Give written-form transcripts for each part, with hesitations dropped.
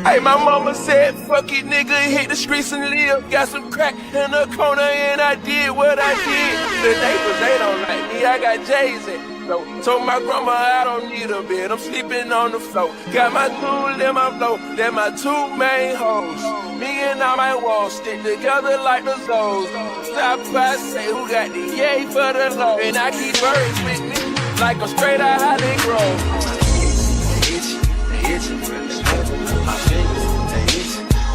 Hey, my mama said, fuck it, nigga, hit the streets and live. Got some crack in the corner and I did what I did. The neighbors, they don't like me, I got J's in. So, told my grandma I don't need a bed, I'm sleeping on the floor. Got my tool in my flow, they're my two main hoes. Me and all my walls stick together like the Zoes. Stop by, say who got the yay for the low. And I keep birds with me, like a straight out Holly Grove. They itch for the smoke. My fingers,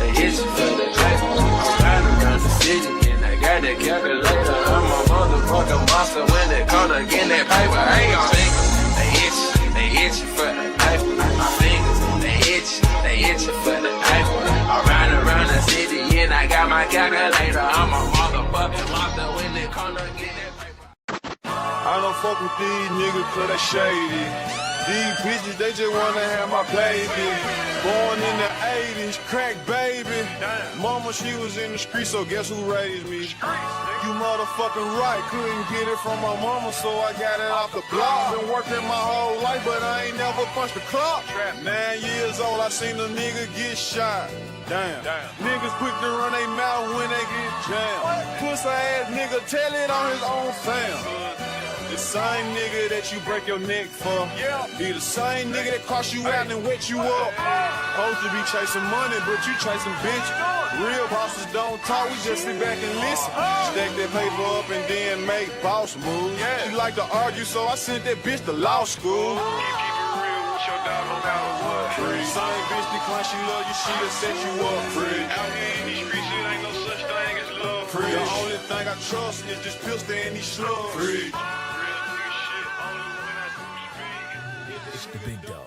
they itch for the life. I'm riding around the city and I got that calculator. I'm a motherfucking monster when they come to get that paper. Hey, my fingers, they itch for the life. My fingers, they itch for the life. I'm riding around the city and I got my calculator. I'm a motherfucking monster when they come to get that paper. I don't fuck with these niggas cause they shady. These bitches, they just wanna have my baby. Born in the 80s, crack baby. Mama, she was in the street, so guess who raised me? You motherfucking right, couldn't get it from my mama, so I got it off the block. Been working my whole life, but I ain't never punched the clock. 9 years old, I seen a nigga get shot. Damn. Niggas quick to run their mouth when they get jammed. Pussy ass nigga, tell it on his own fam. The same nigga that you break your neck for. Be the same nigga that cross you out and wet you up. Supposed to be chasing money, but you chasing bitches. Real bosses don't talk, we just sit back and listen. Stack that paper up and then make boss moves. She like to argue, so I sent that bitch to law school. You keep it real with your dog, no matter what. Same bitch decline, she love you, she'll set you up. Free. Out here in these streets, it ain't no such thing as love. Free. The only thing I trust is this pistol and these slugs. Free. It's the big dog.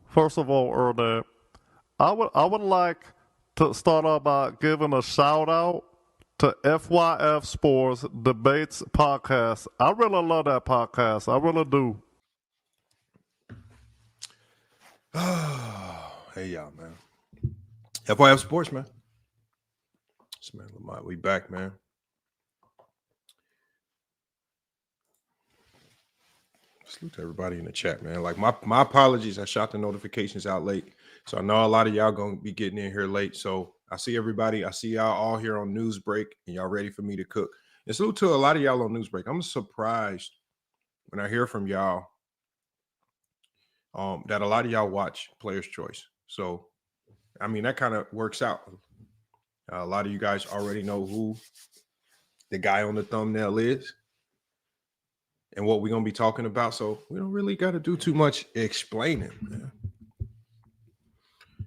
First of all, Ernest, I would like to start off by giving a shout out to FYF Sports Debates Podcast. I really love that podcast. I really do. Hey, y'all, man. FYF Sports, man. This man Lamont, we back, man. Salute to everybody in the chat, man. Like, my apologies. I shot the notifications out late. So I know a lot of y'all going to be getting in here late. So I see everybody. I see y'all all here on news break, and y'all ready for me to cook. And salute to a lot of y'all on news break. I'm surprised when I hear from y'all that a lot of y'all watch Player's Choice. So, I mean, that kind of works out. A lot of you guys already know who the guy on the thumbnail is and what we're going to be talking about. So we don't really got to do too much explaining, man.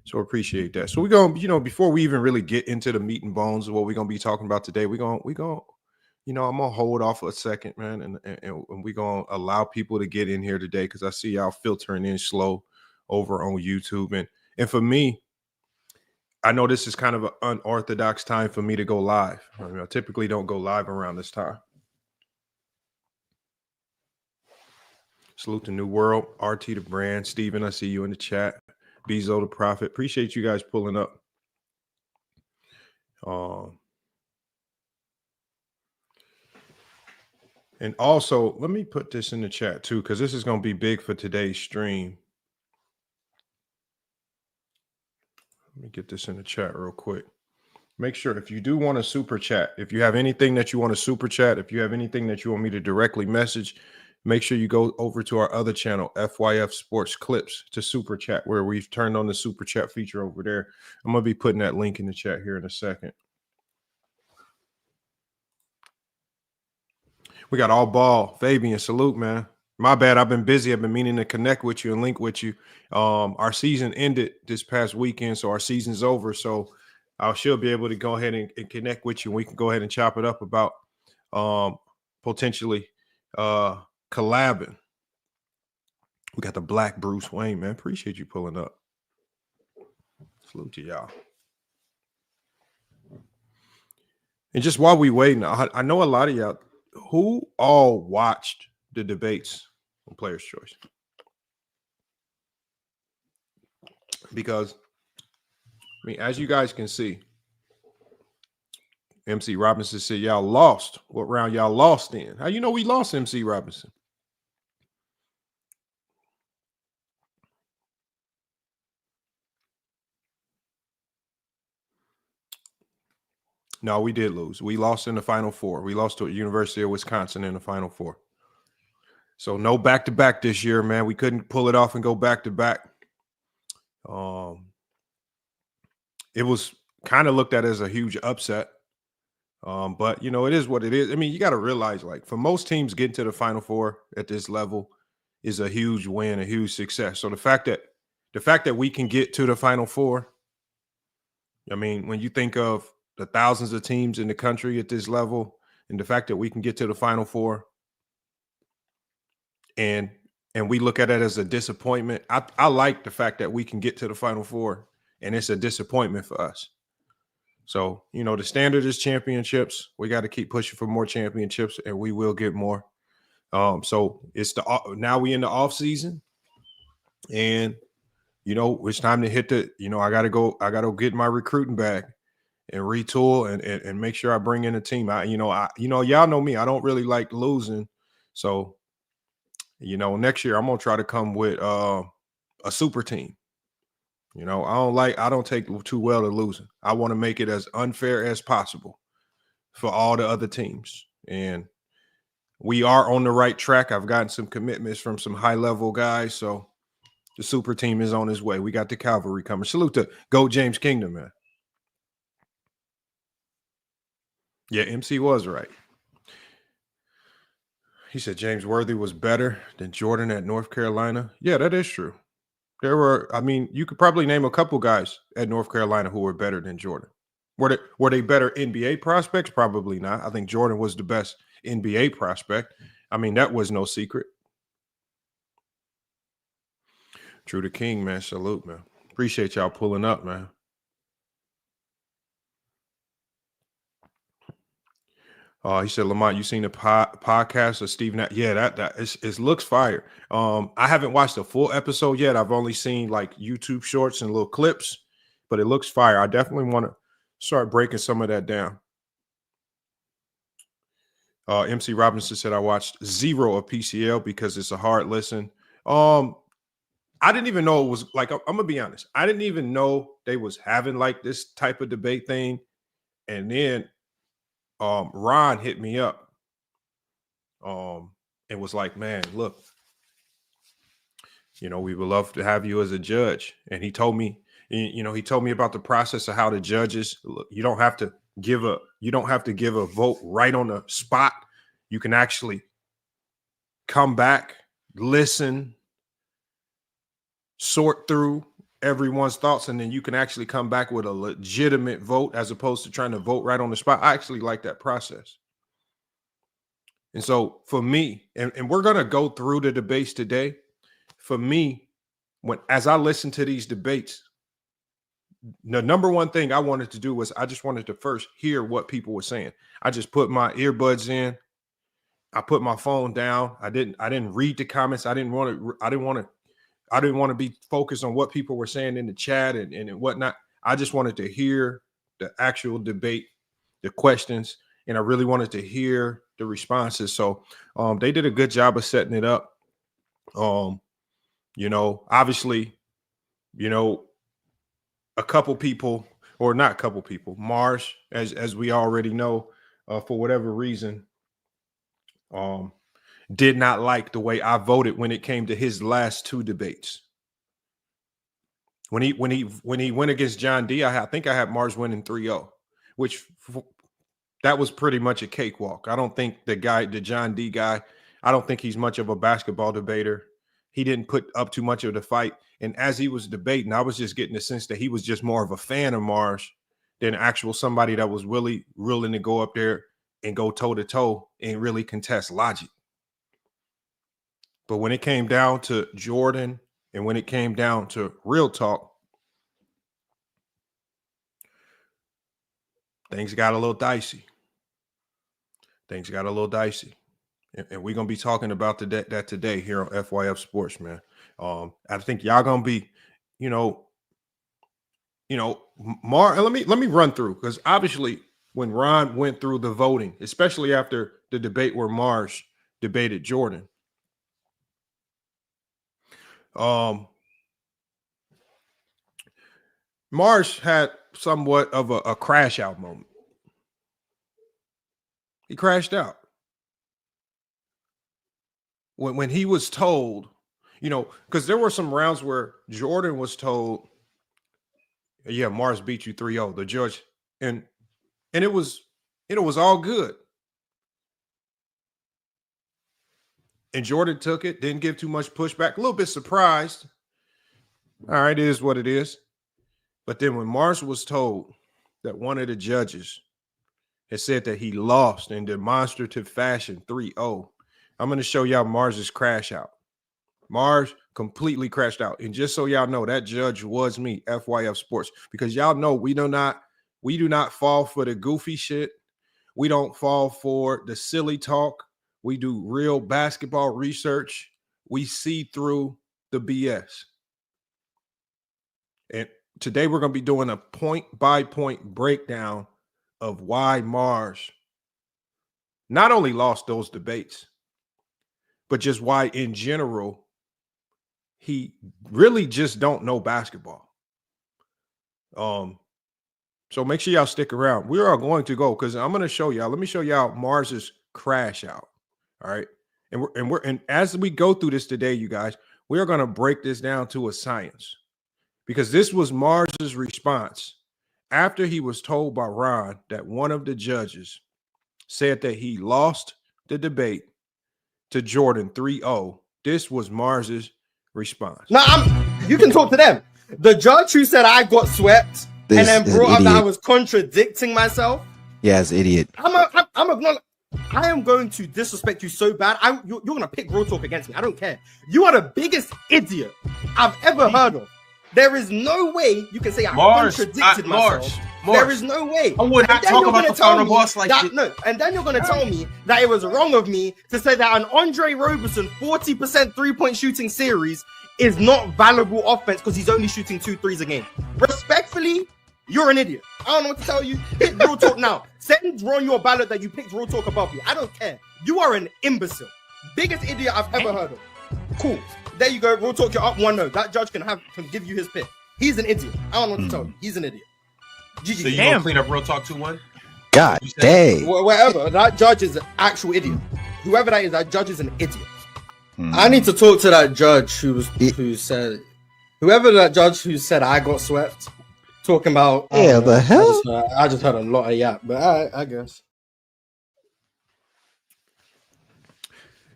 So appreciate that. So we're going to, before we even really get into the meat and bones of what we're going to be talking about today, I'm going to hold off for a second, man. And we're going to allow people to get in here today, because I see y'all filtering in slow over on YouTube. And for me, I know this is kind of an unorthodox time for me to go live. I mean, I typically don't go live around this time. Salute to New World, RT the Brand, Steven, I see you in the chat. Bezo the Prophet. Appreciate you guys pulling up. And also, let me put this in the chat too, because this is going to be big for today's stream. Let me get this in the chat real quick. Make sure if you do want to super chat, if you have anything that you want to super chat, if you have anything that you want me to directly message, make sure you go over to our other channel, FYF Sports Clips, to super chat, where we've turned on the super chat feature over there. I'm going to be putting that link in the chat here in a second. We got All Ball. Fabian, salute, man. My bad. I've been busy. I've been meaning to connect with you and link with you. Our season ended this past weekend, so our season's over. So I should be able to go ahead and connect with you. We can go ahead and chop it up about potentially collabing. We got the Black Bruce Wayne, man. Appreciate you pulling up. Salute to y'all. And just while we waiting, I know a lot of y'all who all watched the debates on Player's Choice. Because, I mean, as you guys can see, MC Robinson said, y'all lost. What round y'all lost in? How you know we lost, MC Robinson? No, we did lose. We lost in the Final Four. We lost to University of Wisconsin in the Final Four. So no back-to-back this year, man. We couldn't pull it off and go back-to-back. It was kind of looked at as a huge upset. But, you know, it is what it is. I mean, you got to realize, like, for most teams, getting to the Final Four at this level is a huge win, a huge success. So the fact that we can get to the Final Four, I mean, when you think of the thousands of teams in the country at this level, and the fact that we can get to the Final Four, and we look at it as a disappointment. I like the fact that we can get to the Final Four, and it's a disappointment for us. So, you know, the standard is championships. We got to keep pushing for more championships, and we will get more. So it's now we in the off season, and you know it's time to hit the. You know, I got to go get my recruiting bag and retool and make sure I bring in a team. Y'all know me. I don't really like losing, so you know next year I'm gonna try to come with a super team. You know, I don't take too well to losing. I want to make it as unfair as possible for all the other teams. And we are on the right track. I've gotten some commitments from some high-level guys, so the super team is on its way. We got the cavalry coming. Salute to Go James Kingdom, man. Yeah, MC was right. He said James Worthy was better than Jordan at North Carolina. Yeah, that is true. You could probably name a couple guys at North Carolina who were better than Jordan. Were they better NBA prospects? Probably not. I think Jordan was the best NBA prospect. I mean, that was no secret. True to King, man. Salute, man. Appreciate y'all pulling up, man. He said, Lamont, you seen the podcast of Steve Nash? Yeah, it looks fire. I haven't watched a full episode yet. I've only seen like YouTube shorts and little clips, but it looks fire. I definitely want to start breaking some of that down. MC Robinson said, I watched 0 of PCL because it's a hard listen. I didn't even know it was like, I'm going to be honest. I didn't even know they was having like this type of debate thing. And then Ron hit me up and was like, man, look, you know, we would love to have you as a judge. And he told me, he told me about the process of how the judges, look, you don't have to give a vote right on the spot. You can actually come back, listen, sort through everyone's thoughts, and then you can actually come back with a legitimate vote as opposed to trying to vote right on the spot. I actually like that process. And so for me, and we're going to go through the debates today. For me, as I listen to these debates, the number one thing I wanted to do was I just wanted to first hear what people were saying. I just put my earbuds in. I put my phone down. I didn't read the comments. I didn't want to be focused on what people were saying in the chat and whatnot. I just wanted to hear the actual debate, the questions, and I really wanted to hear the responses. So they did a good job of setting it up. Obviously, a couple people, or not a couple people, Marz, as we already know, for whatever reason, did not like the way I voted when it came to his last 2 debates. When he went against John D, I think I had Marz winning 3-0, which that was pretty much a cakewalk. I don't think the John D guy, I don't think he's much of a basketball debater. He didn't put up too much of the fight. And as he was debating, I was just getting the sense that he was just more of a fan of Marz than actual somebody that was really willing to go up there and go toe-to-toe and really contest logic. But when it came down to Jordan and when it came down to real talk, things got a little dicey. And we're gonna be talking about that today here on FYF Sports, man. I think y'all gonna be, you know, Mar. Let me run through, because obviously when Ron went through the voting, especially after the debate where Marz debated Jordan, Marz had somewhat of a crash out moment. He crashed out when he was told, because there were some rounds where Jordan was told, yeah, Marz beat you 3-0, the judge, and it was all good. And Jordan took it, didn't give too much pushback, a little bit surprised. All right, it is what it is. But then when Marz was told that one of the judges had said that he lost in demonstrative fashion 3-0, I'm going to show y'all Marz's crash out. Marz completely crashed out. And just so y'all know, that judge was me, FYF Sports, because y'all know we do not fall for the goofy shit. We don't fall for the silly talk. We do real basketball research. We see through the BS. And today we're going to be doing a point-by-point breakdown of why Marz not only lost those debates, but just why in general he really just don't know basketball. So make sure y'all stick around. We are going to go, because I'm going to show y'all. Let me show y'all Marz's crash out. All right. And as we go through this today, you guys, we are going to break this down to a science, because this was Marz's response after he was told by Ron that one of the judges said that he lost the debate to Jordan 3-0. This was Marz's response. No, you can talk to them. The judge who said I got swept and then brought up that I was contradicting myself. Yeah, it's idiot. I am going to disrespect you so bad. You're going to pick Raw Talk against me. I don't care. You are the biggest idiot I've ever heard of. There is no way you can say I contradicted myself. There is no way. I would not talk about the final boss like that. No, and then you're going to tell me that it was wrong of me to say that an Andre Roberson 40% three-point shooting series is not valuable offense because he's only shooting 2 threes a game. Respectfully, you're an idiot. I don't know what to tell you. Pick Real Talk now. Send Ron your ballot that you picked Real Talk above me. I don't care. You are an imbecile. Biggest idiot I've ever heard of. Cool. There you go. Real Talk, you're up 1-0. That judge can give you his pick. He's an idiot. I don't know what to tell you. He's an idiot. GG. So you gonna clean up Real Talk 2-1? God dang. Whatever. That judge is an actual idiot. Whoever that is, that judge is an idiot. I need to talk to that judge who said I got swept. Talking about the hell? I just heard a lot of yap, but I guess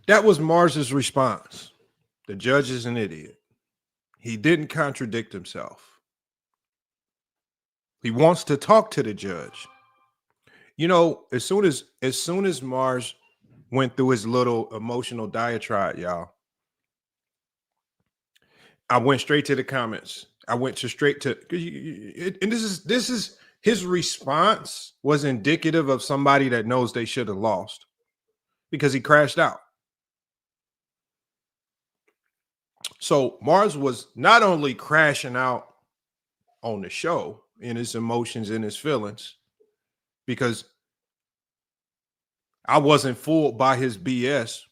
that was Marz's response. The judge is an idiot. He didn't contradict himself. He wants to talk to the judge. As soon as Marz went through his little emotional diatribe, y'all, I went straight to the comments. I went straight to, and this is his response was indicative of somebody that knows they should have lost because he crashed out. So Marz was not only crashing out on the show in his emotions and his feelings, because I wasn't fooled by his BS.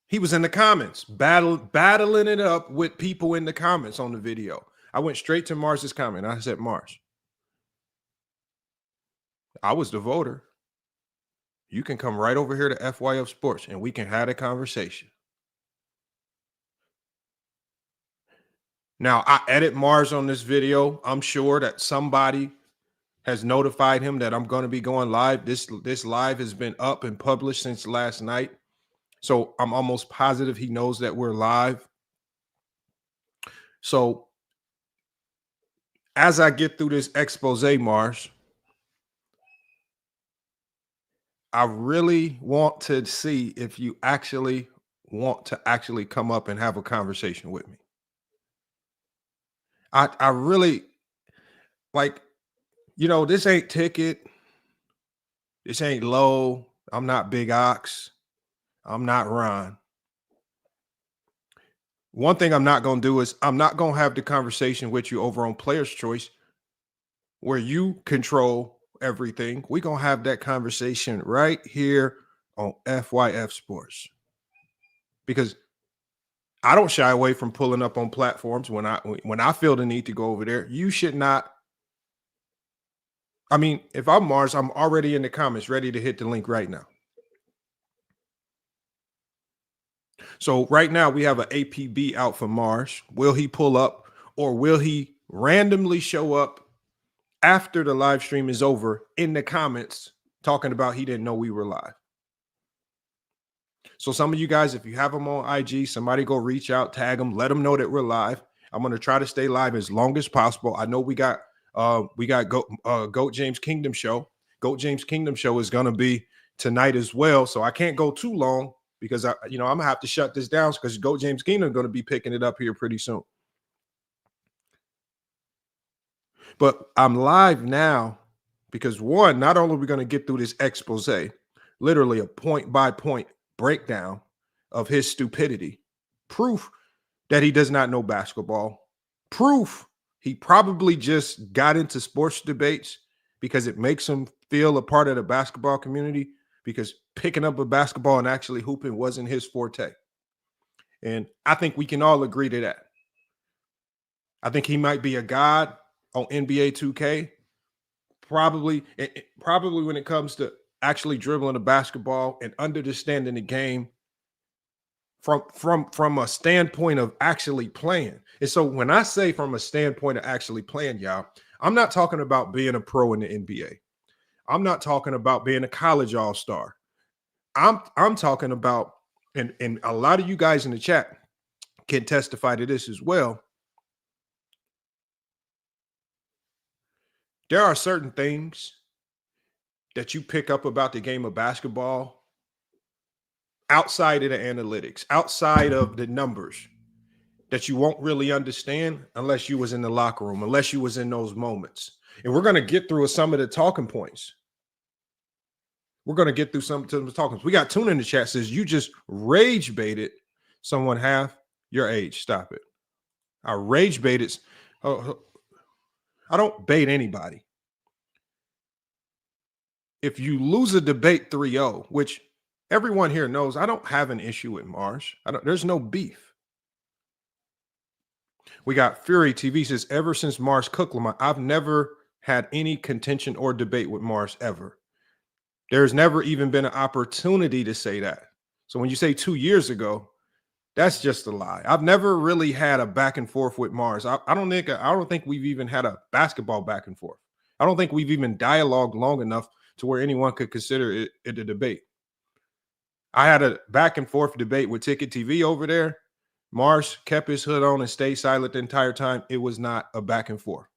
He was in the comments, battling it up with people in the comments on the video. I went straight to Marz's comment. I said, Marz, I was the voter. You can come right over here to FYF Sports and we can have a conversation. Now, I edit Marz on this video. I'm sure that somebody has notified him that I'm going to be going live. This live has been up and published since last night. So I'm almost positive he knows that we're live. So as I get through this expose, Marz, I really want to see if you actually want to actually come up and have a conversation with me. I really like, this ain't Ticket. This ain't Low. I'm not Big Ox. I'm not Ron. One thing I'm not going to do is I'm not going to have the conversation with you over on Player's Choice where you control everything. We're going to have that conversation right here on FYF Sports. Because I don't shy away from pulling up on platforms when I feel the need to go over there. You should not. I mean, if I'm Marz, I'm already in the comments ready to hit the link right now. So right now we have an APB out for Marz. Will he pull up or will he randomly show up after the live stream is over in the comments talking about he didn't know we were live? So some of you guys, if you have them on IG, somebody go reach out, tag them, let them know that we're live. I'm going to try to stay live as long as possible. I know we got Goat James Kingdom show. Goat James Kingdom show is going to be tonight as well. So I can't go too long because I'm going to have to shut this down because Goat James Kingdom is going to be picking it up here pretty soon. But I'm live now because one, not only are we going to get through this expose, literally a point by point breakdown of his stupidity, proof that he does not know basketball, proof he probably just got into sports debates because it makes him feel a part of the basketball community because picking up a basketball and actually hooping wasn't his forte. And I think we can all agree to that. I think he might be a god on NBA 2K, probably when it comes to actually dribbling a basketball and understanding the game from a standpoint of actually playing. And so when I say from a standpoint of actually playing, y'all, I'm not talking about being a pro in the NBA. I'm not talking about being a college all-star. I'm talking about, and a lot of you guys in the chat can testify to this as well. There are certain things that you pick up about the game of basketball outside of the analytics, outside of the numbers, that you won't really understand unless you was in the locker room, unless you was in those moments. And we're going to get through some of the talking points. We're going to get through some of the talking points. We got Tuna in the chat says, you just rage baited someone half your age. Stop it. I rage baited. I don't bait anybody. If you lose a debate 3-0, which everyone here knows, I don't have an issue with Marz. There's no beef. We got Fury TV says, ever since Marz cooked Lamont, I've never had any contention or debate with Marz ever. There's never even been an opportunity to say that. So when you say 2 years ago, that's just a lie. I've never really had a back and forth with Marz. I don't think we've even had a basketball back and forth. I don't think we've even dialogued long enough to where anyone could consider it a debate. I had a back and forth debate with Ticket TV over there. Marz kept his hood on and stayed silent the entire time. It was not a back and forth.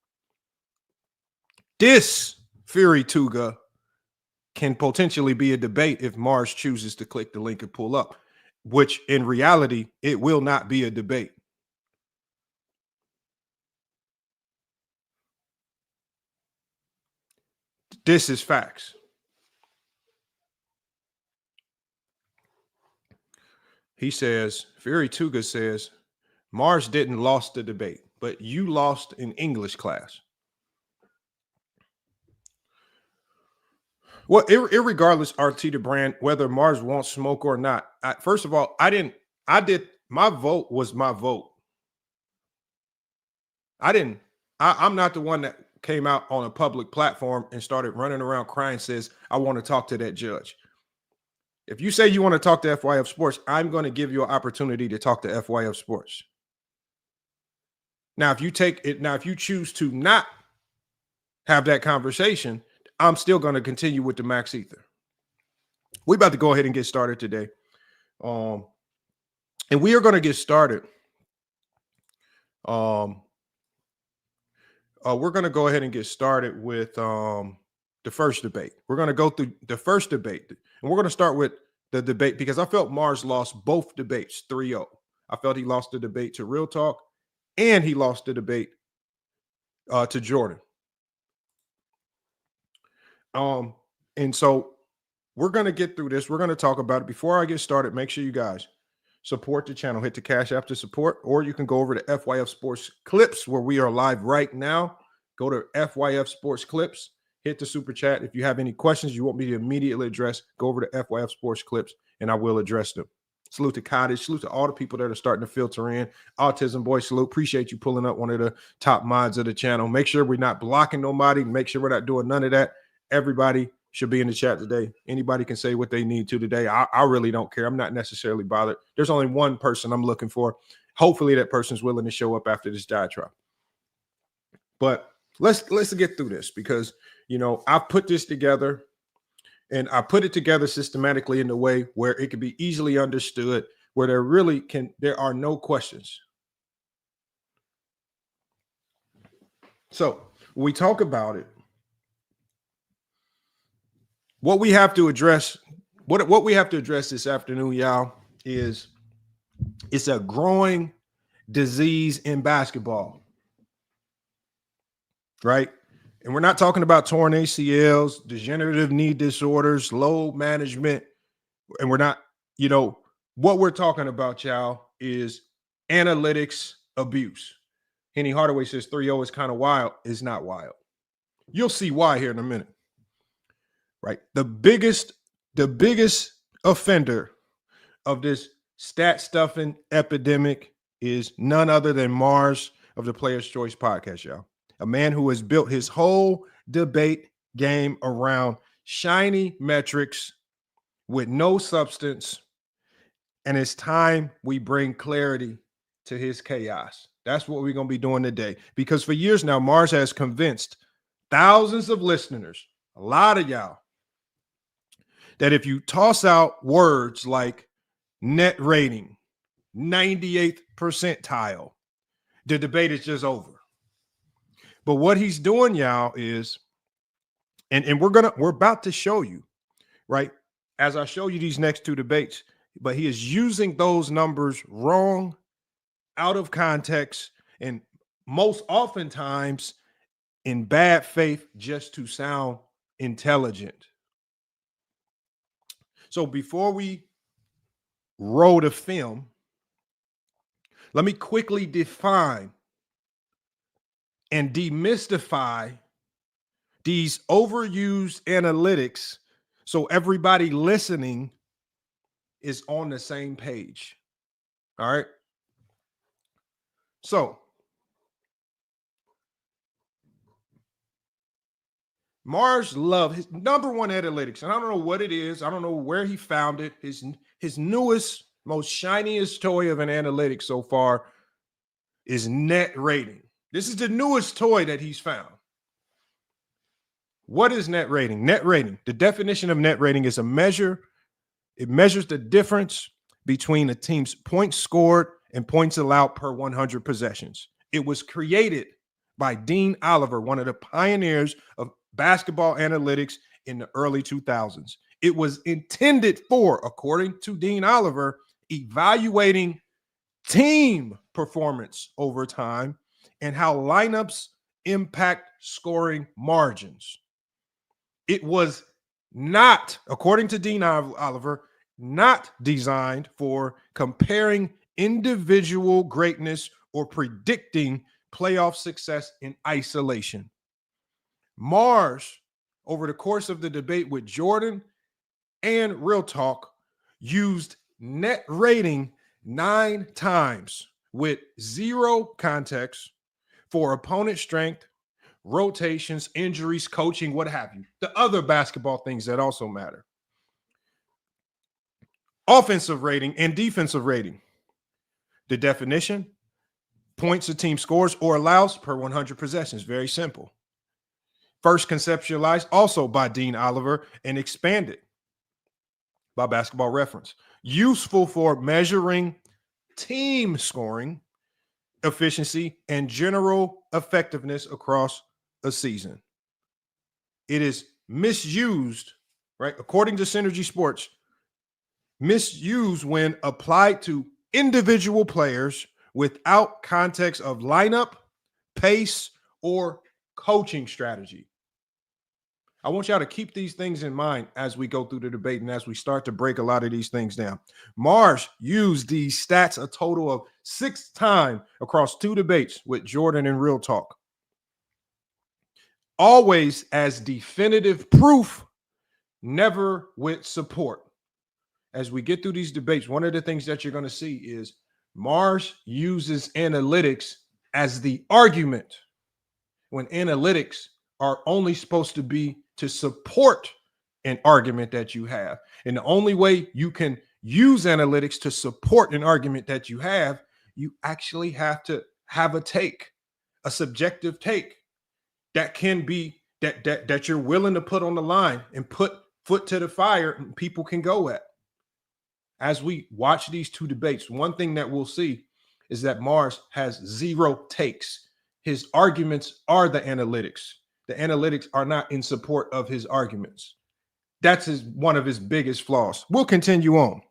This Fury Tuga can potentially be a debate if Marz chooses to click the link and pull up, which in reality, it will not be a debate. This is facts. He says, Fury Tuga says, Marz didn't lost the debate, but you lost in English class. Well, irregardless, RT the brand, whether Marz wants smoke or not. First of all, my vote was my vote. I'm not the one that came out on a public platform and started running around crying, says, I want to talk to that judge. If you say you want to talk to FYF Sports, I'm going to give you an opportunity to talk to FYF Sports. Now, if you choose to not have that conversation, I'm still going to continue with the Max Ether. We're about to go ahead and get started today. And we are going to get started. We're going to go ahead and get started with the first debate. We're going to go through the first debate, and we're going to start with the debate because I felt Marz lost both debates 3-0. I felt he lost the debate to Real Talk, and he lost the debate to Jordan. And so we're going to get through this. We're going to talk about it. Before I get started, make sure you guys support the channel. Hit the Cash App to support, or you can go over to FYF Sports Clips, where we are live right now. Go to FYF Sports Clips. Hit the super chat. If you have any questions you want me to immediately address, go over to FYF Sports Clips, and I will address them. Salute to Cottage. Salute to all the people that are starting to filter in. Autism Boy, salute. Appreciate you pulling up one of the top mods of the channel. Make sure we're not blocking nobody. Make sure we're not doing none of that. Everybody should be in the chat today. Anybody can say what they need to today. I really don't care. I'm not necessarily bothered. There's only one person I'm looking for. Hopefully that person's willing to show up after this diatribe. But let's get through this, because, you know, I put this together. And I put it together systematically in a way where it can be easily understood, where there are no questions. So when we talk about it, what we have to address this afternoon, y'all, is it's a growing disease in basketball, right? And we're not talking about torn ACLs, degenerative knee disorders, load management. And we're not, you know, what we're talking about, y'all, is analytics abuse. Henny Hardaway says 3-0 is kind of wild. It's not wild. You'll see why here in a minute. Right? The biggest offender of this stat stuffing epidemic is none other than Marz of the Player's Choice podcast, y'all. A man who has built his whole debate game around shiny metrics with no substance. And it's time we bring clarity to his chaos. That's what we're going to be doing today. Because for years now, Marz has convinced thousands of listeners, a lot of y'all, that if you toss out words like net rating, 98th percentile, the debate is just over. But what he's doing, y'all, is, and we're about to show you, right, as I show you these next two debates, but he is using those numbers wrong, out of context, and most oftentimes in bad faith just to sound intelligent. So before we roll the film, let me quickly define and demystify these overused analytics so everybody listening is on the same page. All right. So Marz loved his number one analytics, and I don't know what it is. I don't know where he found it. His newest, most shiniest toy of an analytic so far is net rating. This is the newest toy that he's found. What is net rating? Net rating, the definition of net rating is a measure. It measures the difference between a team's points scored and points allowed per 100 possessions. It was created by Dean Oliver, one of the pioneers of basketball analytics in the early 2000s. It was intended for, according to Dean Oliver, evaluating team performance over time and how lineups impact scoring margins. It was not, according to Dean Oliver, not designed for comparing individual greatness or predicting playoff success in isolation. Marz, over the course of the debate with Jordan and Real Talk, used net rating 9 times with zero context for opponent strength, rotations, injuries, coaching, what have you. The other basketball things that also matter. Offensive rating and defensive rating. The definition, points a team scores or allows per 100 possessions. Very simple. First conceptualized also by Dean Oliver and expanded by Basketball Reference. Useful for measuring team scoring, efficiency, and general effectiveness across a season. It is misused, right? According to Synergy Sports, misused when applied to individual players without context of lineup, pace, or coaching strategy. I want y'all to keep these things in mind as we go through the debate and as we start to break a lot of these things down. Marz used these stats a total of 6 times across 2 debates with Jordan and Real Talk. Always as definitive proof, never with support. As we get through these debates, one of the things that you're going to see is Marz uses analytics as the argument when analytics are only supposed to be to support an argument that you have. And the only way you can use analytics to support an argument that you actually have to have a take, a subjective take that can be that you're willing to put on the line and put foot to the fire and people can go at. As we watch these 2 debates, one thing that we'll see is that Marz has 0 takes. His arguments are the analytics. The analytics are not in support of his arguments. That's one of his biggest flaws. We'll continue on.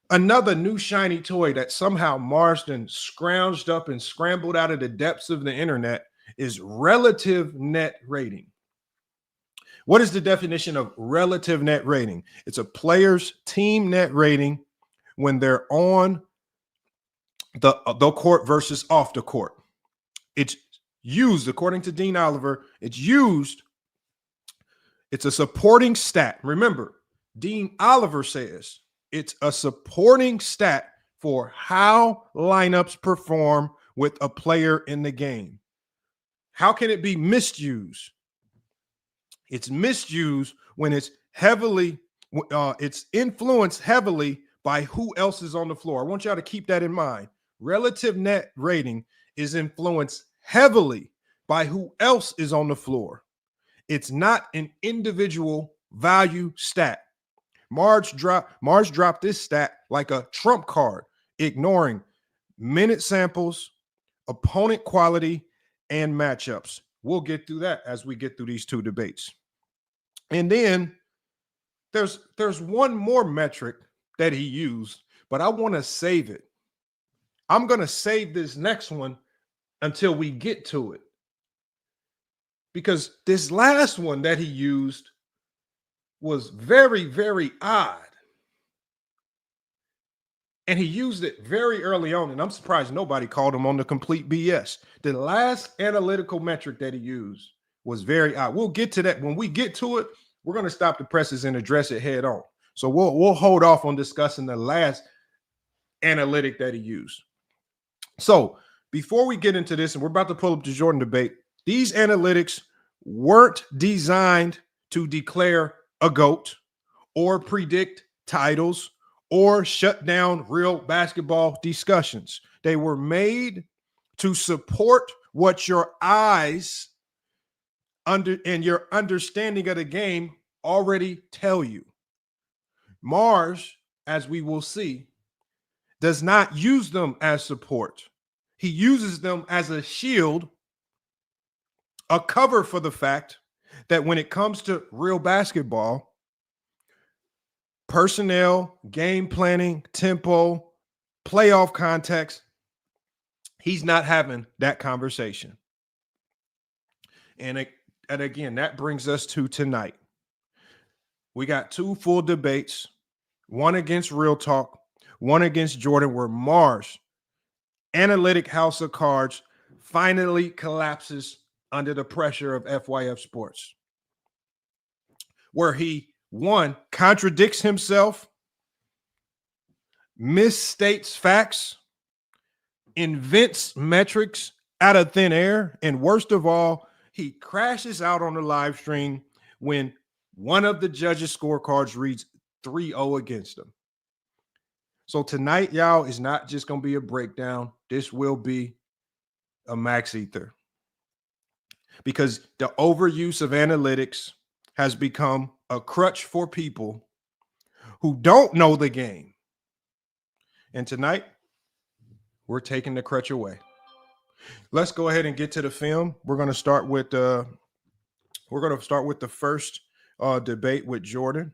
Another new shiny toy that somehow Marz scrounged up and scrambled out of the depths of the internet is relative net rating. What is the definition of relative net rating? It's a player's team net rating when they're on the court versus off the court. It's used, according to Dean Oliver, it's a supporting stat. Remember, Dean Oliver says it's a supporting stat for how lineups perform with a player in the game. How can it be misused? It's misused when it's influenced heavily by who else is on the floor. I want y'all to keep that in mind. Relative net rating is influenced heavily by who else is on the floor. It's not an individual value stat. Marz dropped this stat like a trump card, ignoring minute samples, opponent quality, and matchups. We'll get through that as we get through these 2 debates. And then there's one more metric that he used, but I want to save it. I'm going to save this next one until we get to it. Because this last one that he used was very, very odd. And he used it very early on, and I'm surprised nobody called him on the complete BS. The last analytical metric that he used was very odd. We'll get to that. When we get to it, we're going to stop the presses and address it head on. So we'll hold off on discussing the last analytic that he used. So before we get into this, and we're about to pull up the Jordan debate, these analytics weren't designed to declare a GOAT or predict titles or shut down real basketball discussions. They were made to support what your eyes and your understanding of the game already tell you. Marz, as we will see, does not use them as support. He uses them as a shield, a cover for the fact that when it comes to real basketball, personnel, game planning, tempo, playoff context, he's not having that conversation. And again, that brings us to tonight. We got 2 full debates, one against Real Talk, one against Jordan, where Marz, analytic house of cards, finally collapses under the pressure of FYF Sports, where he, 1, contradicts himself, misstates facts, invents metrics out of thin air, and worst of all, he crashes out on the live stream when one of the judges' scorecards reads 3-0 against him. So tonight, y'all, is not just going to be a breakdown. This will be a max ether, because the overuse of analytics has become a crutch for people who don't know the game. And tonight, we're taking the crutch away. Let's go ahead and get to the film. We're going to start with the first debate with Jordan.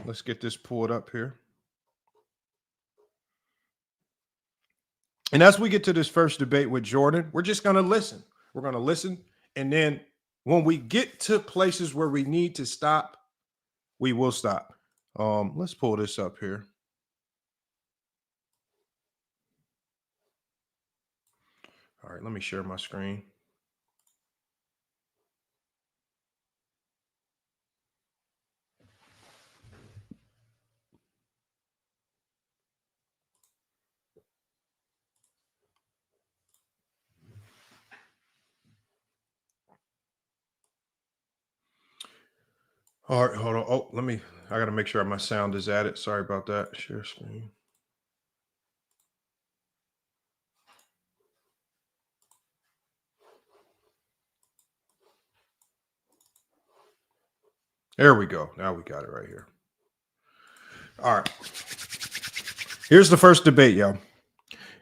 Let's get this pulled up here. And as we get to this first debate with Jordan, we're just going to listen. We're going to listen. And then when we get to places where we need to stop, we will stop. Let's pull this up here. All right, let me share my screen. All right, hold on. Oh, I got to make sure my sound is added. Sorry about that. Share screen. There we go. Now we got it right here. All right. Here's the first debate, y'all.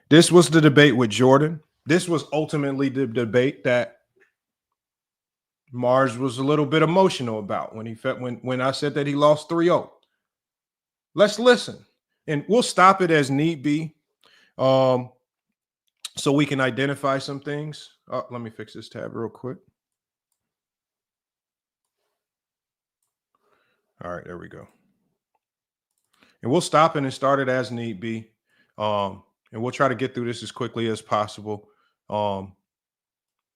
This was the debate with Jordan. This was ultimately the debate that Marz was a little bit emotional about when I said that he lost 3-0. Let's listen, and we'll stop it as need be, so we can identify some things. Let me fix this tab real quick. All right, there we go. And we'll stop it and start it as need be, and we'll try to get through this as quickly as possible.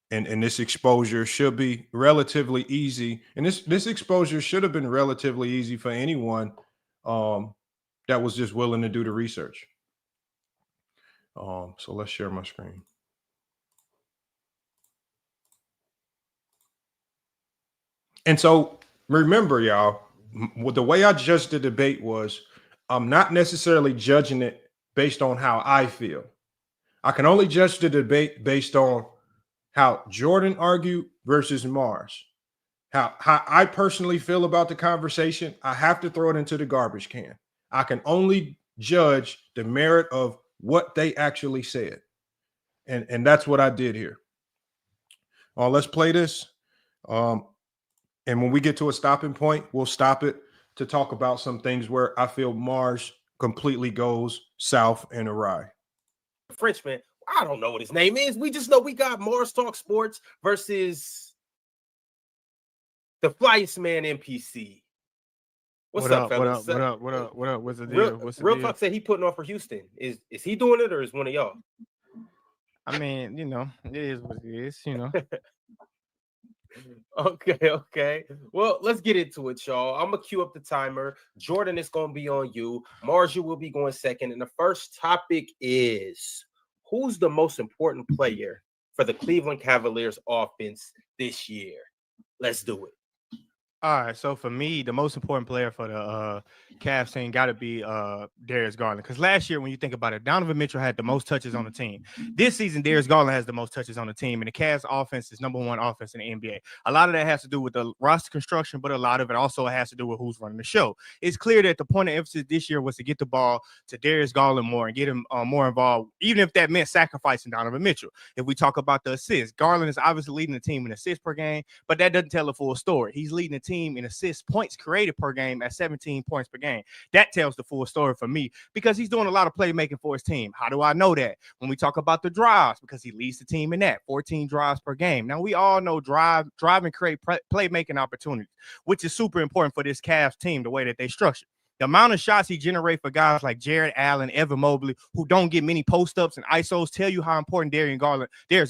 And this exposure should be relatively easy. And this exposure should have been relatively easy for anyone that was just willing to do the research. So let's share my screen. And so remember, y'all, the way I judged the debate was I'm not necessarily judging it based on how I feel. I can only judge the debate based on how Jordan argued versus Marz. How I personally feel about the conversation, I have to throw it into the garbage can. I can only judge the merit of what they actually said. And that's what I did here. Let's play this. And when we get to a stopping point, we'll stop it to talk about some things where I feel Marz completely goes south and awry. Frenchman, I don't know what his name is. We just know we got Marz Talk Sports versus the flyest man NPC. What's up, fellas? What up? What's the deal? Real Talk said he putting on for Houston. Is he doing it or is one of y'all? I mean, it is what it is, Okay. Well, let's get into it, y'all. I'm gonna cue up the timer. Jordan is gonna be on you. Marz, you will be going second. And the first topic is who's the most important player for the Cleveland Cavaliers offense this year? Let's do it. All right, so for me, the most important player for the Cavs team got to be Darius Garland. Because last year, when you think about it, Donovan Mitchell had the most touches on the team. This season, Darius Garland has the most touches on the team, and the Cavs offense is #1 offense in the NBA. A lot of that has to do with the roster construction, but a lot of it also has to do with who's running the show. It's clear that the point of emphasis this year was to get the ball to Darius Garland more and get him more involved, even if that meant sacrificing Donovan Mitchell. If we talk about the assists, Garland is obviously leading the team in assists per game, but that doesn't tell the full story. He's leading the team in assists points created per game at 17 points per game. That tells the full story for me because he's doing a lot of playmaking for his team. How do I know that? When we talk about the drives, because he leads the team in that 14 drives per game. Now we all know drive and create playmaking opportunities, which is super important for this Cavs team, the way that they structure. The amount of shots he generates for guys like Jared Allen, Evan Mobley, who don't get many post-ups and ISOs, tell you how important Darius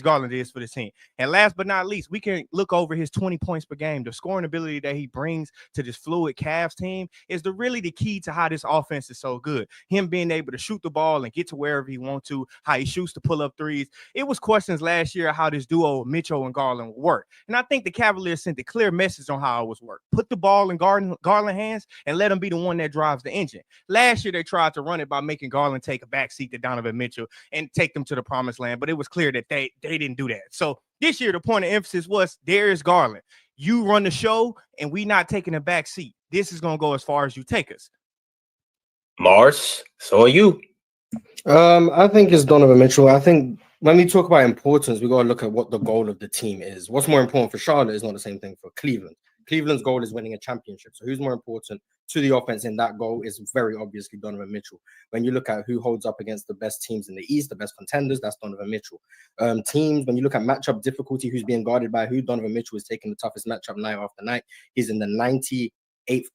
Garland is for the team. And last but not least, we can look over his 20 points per game. The scoring ability that he brings to this fluid Cavs team is really the key to how this offense is so good. Him being able to shoot the ball and get to wherever he wants to, how he shoots to pull up threes. It was questions last year how this duo, Mitchell and Garland, would work. And I think the Cavaliers sent a clear message on how it was work. Put the ball in Garland's hands and let him be the one that drives the engine. Last year, they tried to run it by making Garland take a backseat to Donovan Mitchell and take them to the promised land, but it was clear that they didn't do that. So this year, the point of emphasis was Darius Garland. You run the show, and we not taking a backseat. This is going to go as far as you take us. Marz, so are you? I think it's Donovan Mitchell. I think when we talk about importance, we got to look at what the goal of the team is. What's more important for Charlotte is not the same thing for Cleveland. Cleveland's goal is winning a championship. So who's more important to the offense in that goal is very obviously Donovan Mitchell. When you look at who holds up against the best teams in the East, the best contenders, that's Donovan Mitchell. Teams, when you look at matchup difficulty, who's being guarded by who, Donovan Mitchell is taking the toughest matchup night after night. He's in the 98th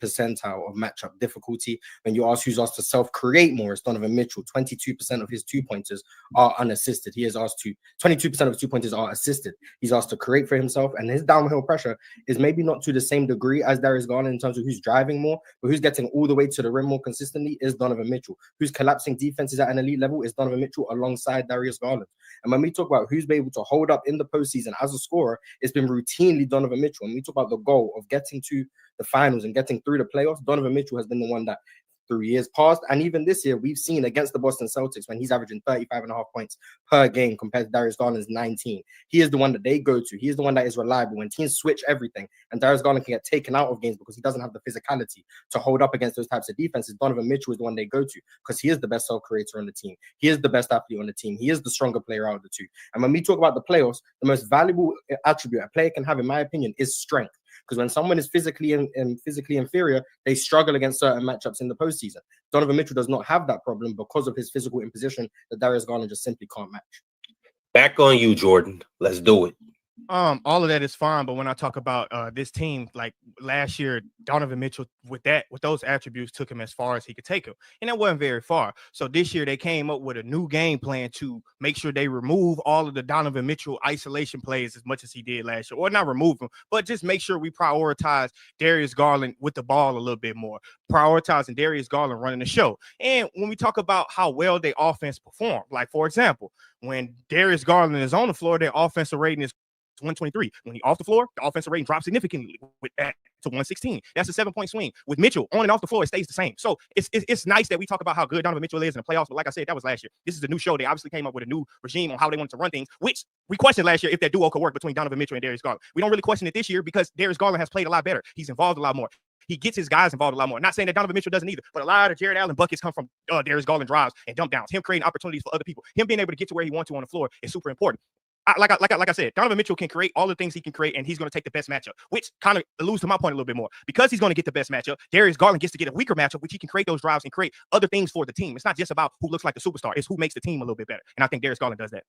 percentile of matchup difficulty. When you ask who's asked to self-create more, it's Donovan Mitchell. 22% of his 2-pointers are unassisted. He is asked to, 22% of his 2-pointers are assisted. He's asked to create for himself, and his downhill pressure is maybe not to the same degree as Darius Garland in terms of who's driving more, but who's getting all the way to the rim more consistently is Donovan Mitchell. Who's collapsing defenses at an elite level is Donovan Mitchell alongside Darius Garland. And when we talk about who's been able to hold up in the postseason as a scorer, it's been routinely Donovan Mitchell. When we talk about the goal of getting to the finals and getting through the playoffs, Donovan Mitchell has been the one that through years past, and even this year, we've seen against the Boston Celtics when he's averaging 35.5 points per game compared to Darius Garland's 19. He is the one that they go to. He is the one that is reliable when teams switch everything, and Darius Garland can get taken out of games because he doesn't have the physicality to hold up against those types of defenses. Donovan Mitchell is the one they go to because he is the best self-creator on the team. He is the best athlete on the team. He is the stronger player out of the two. And when we talk about the playoffs, the most valuable attribute a player can have, in my opinion, is strength. Because when someone is physically inferior, they struggle against certain matchups in the postseason. Donovan Mitchell does not have that problem because of his physical imposition that Darius Garland just simply can't match. Back on you, Jordan. Let's do it. All of that is fine, but when I talk about this team, like last year, Donovan Mitchell with those attributes took him as far as he could take him, and that wasn't very far. So this year they came up with a new game plan to make sure they remove all of the Donovan Mitchell isolation plays as much as he did last year, or not remove them, but just make sure we prioritize Darius Garland with the ball a little bit more, prioritizing Darius Garland running the show. And when we talk about how well their offense performed, like for example, when Darius Garland is on the floor, their offensive rating is 123. When he's off the floor, the offensive rating drops significantly with that to 116. That's a 7-point swing. With Mitchell on and off the floor, it stays the same. So it's nice that we talk about how good Donovan Mitchell is in the playoffs. But like I said, that was last year. This is a new show. They obviously came up with a new regime on how they wanted to run things, which we questioned last year if that duo could work between Donovan Mitchell and Darius Garland. We don't really question it this year because Darius Garland has played a lot better. He's involved a lot more. He gets his guys involved a lot more. Not saying that Donovan Mitchell doesn't either, but a lot of Jared Allen buckets come from Darius Garland drives and dump downs. Him creating opportunities for other people. Him being able to get to where he wants to on the floor is super important. Like I said, Donovan Mitchell can create all the things he can create, and he's going to take the best matchup, which kind of alludes to my point a little bit more. Because he's going to get the best matchup, Darius Garland gets to get a weaker matchup, which he can create those drives and create other things for the team. It's not just about who looks like the superstar; it's who makes the team a little bit better. And I think Darius Garland does that.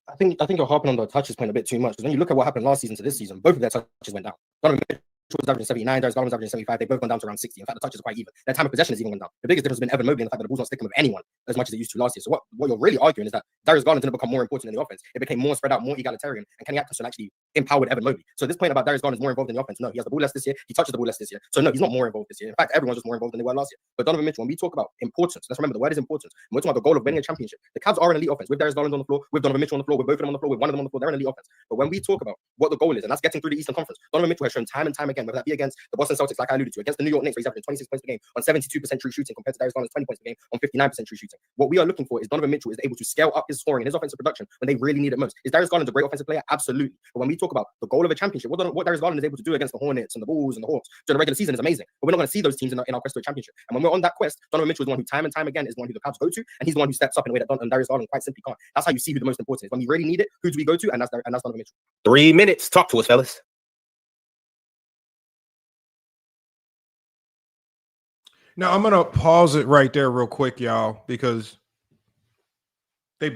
I think you're harping on the touches point a bit too much, because when you look at what happened last season to this season, both of their touches went down. Donovan Mitchell was averaging 79, Darius Garland was averaging 75. They've both gone down to around 60. In fact, the touches are quite even. Their time of possession has even gone down. The biggest difference has been Evan Mobley and the fact that the Bulls don't stick him with anyone as much as they used to last year. So what you're really arguing is that Darius Garland didn't become more important in the offense. It became more spread out, more egalitarian, and Kenny Atkinson actually empowered Evan Mobley. So this point about Darius Garland is more involved in the offense. No, he has the ball less this year. He touches the ball less this year. So no, he's not more involved this year. In fact, everyone's just more involved than they were last year. But Donovan Mitchell, when we talk about importance, let's remember the word is importance. When we're talking about the goal of winning a championship, the Cavs are an elite offense with Darius Garland on the floor, with Donovan Mitchell on the floor, with both of them on the floor, with one of them on the floor. They're an elite offense. But when we talk about what the goal is, and that's getting through the Eastern Conference, Donovan Mitchell has shown time and time again, whether that be against the Boston Celtics, like I alluded to, against the New York Knicks, where he's averaging 26 points per game on 72% true shooting compared to Darius Garland's 20 points per game on 59% true shooting. What we are looking for is Donovan Mitchell is able to scale up his scoring and his offensive production when they really need it most. Is Darius Garland a great offensive player? Absolutely. But when we talk about the goal of a championship, what Darius Garland is able to do against the Hornets and the Bulls and the Hawks during the regular season is amazing. But we're not going to see those teams in our quest to a championship. And when we're on that quest, Donovan Mitchell is the one who time and time again is the one who the Cavs go to, and he's the one who steps up in a way that Darius Garland quite simply can't. That's how you see who the most important is. When we really need it, who do we go to? And that's Donovan Mitchell. 3 minutes. Talk to us, fellas. Now I'm gonna pause it right there real quick, y'all, because to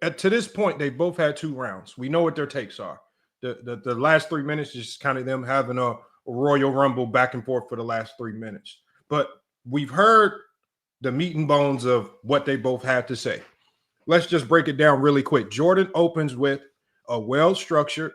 this point they both had 2 rounds. We know what their takes are. The last 3 minutes is just kind of them having a Royal Rumble back and forth for the last 3 minutes. But we've heard the meat and bones of what they both had to say. Let's just break it down really quick. Jordan opens with a well-structured,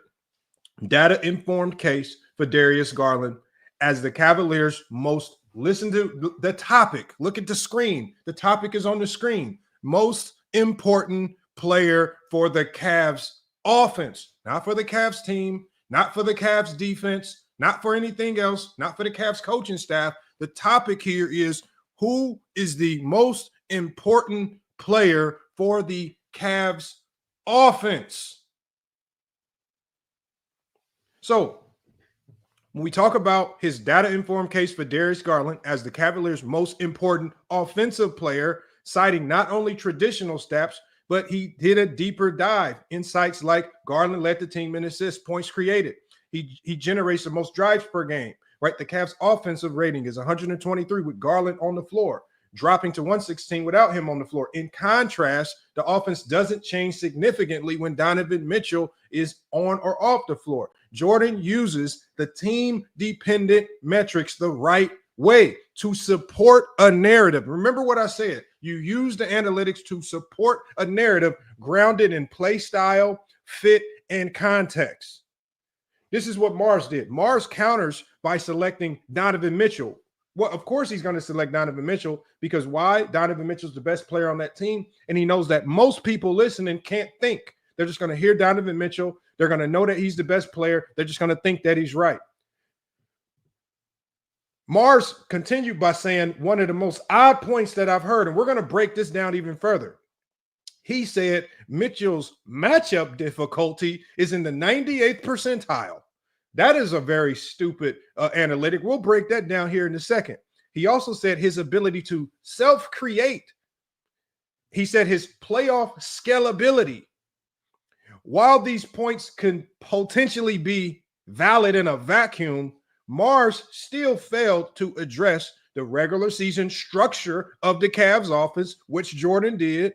data-informed case for Darius Garland as the Cavaliers' most listen to the topic. Look at the screen. The topic is on the screen. Most important player for the Cavs offense, not for the Cavs team, not for the Cavs defense, not for anything else, not for the Cavs coaching staff. The topic here is who is the most important player for the Cavs offense. So when we talk about his data-informed case for Darius Garland as the Cavaliers' most important offensive player, citing not only traditional stats, but he did a deeper dive. Insights like Garland led the team in assists, points created. He generates the most drives per game. right? The Cavs' offensive rating is 123 with Garland on the floor, dropping to 116 without him on the floor. In contrast, the offense doesn't change significantly when Donovan Mitchell is on or off the floor. Jordan uses the team-dependent metrics the right way to support a narrative. Remember what I said. You use the analytics to support a narrative grounded in play style, fit, and context. This is what Marz did. Marz counters by selecting Donovan Mitchell. Well, of course he's going to select Donovan Mitchell because why? Donovan Mitchell's the best player on that team, and he knows that most people listening can't think. They're just going to hear Donovan Mitchell. They're going to know that he's the best player. They're just going to think that he's right. Marz continued by saying one of the most odd points that I've heard, and we're going to break this down even further. He said Mitchell's matchup difficulty is in the 98th percentile. That is a very stupid analytic. We'll break that down here in a second. He also said his ability to self-create. He said his playoff scalability. While these points can potentially be valid in a vacuum, Marz still failed to address the regular season structure of the Cavs offense, which Jordan did,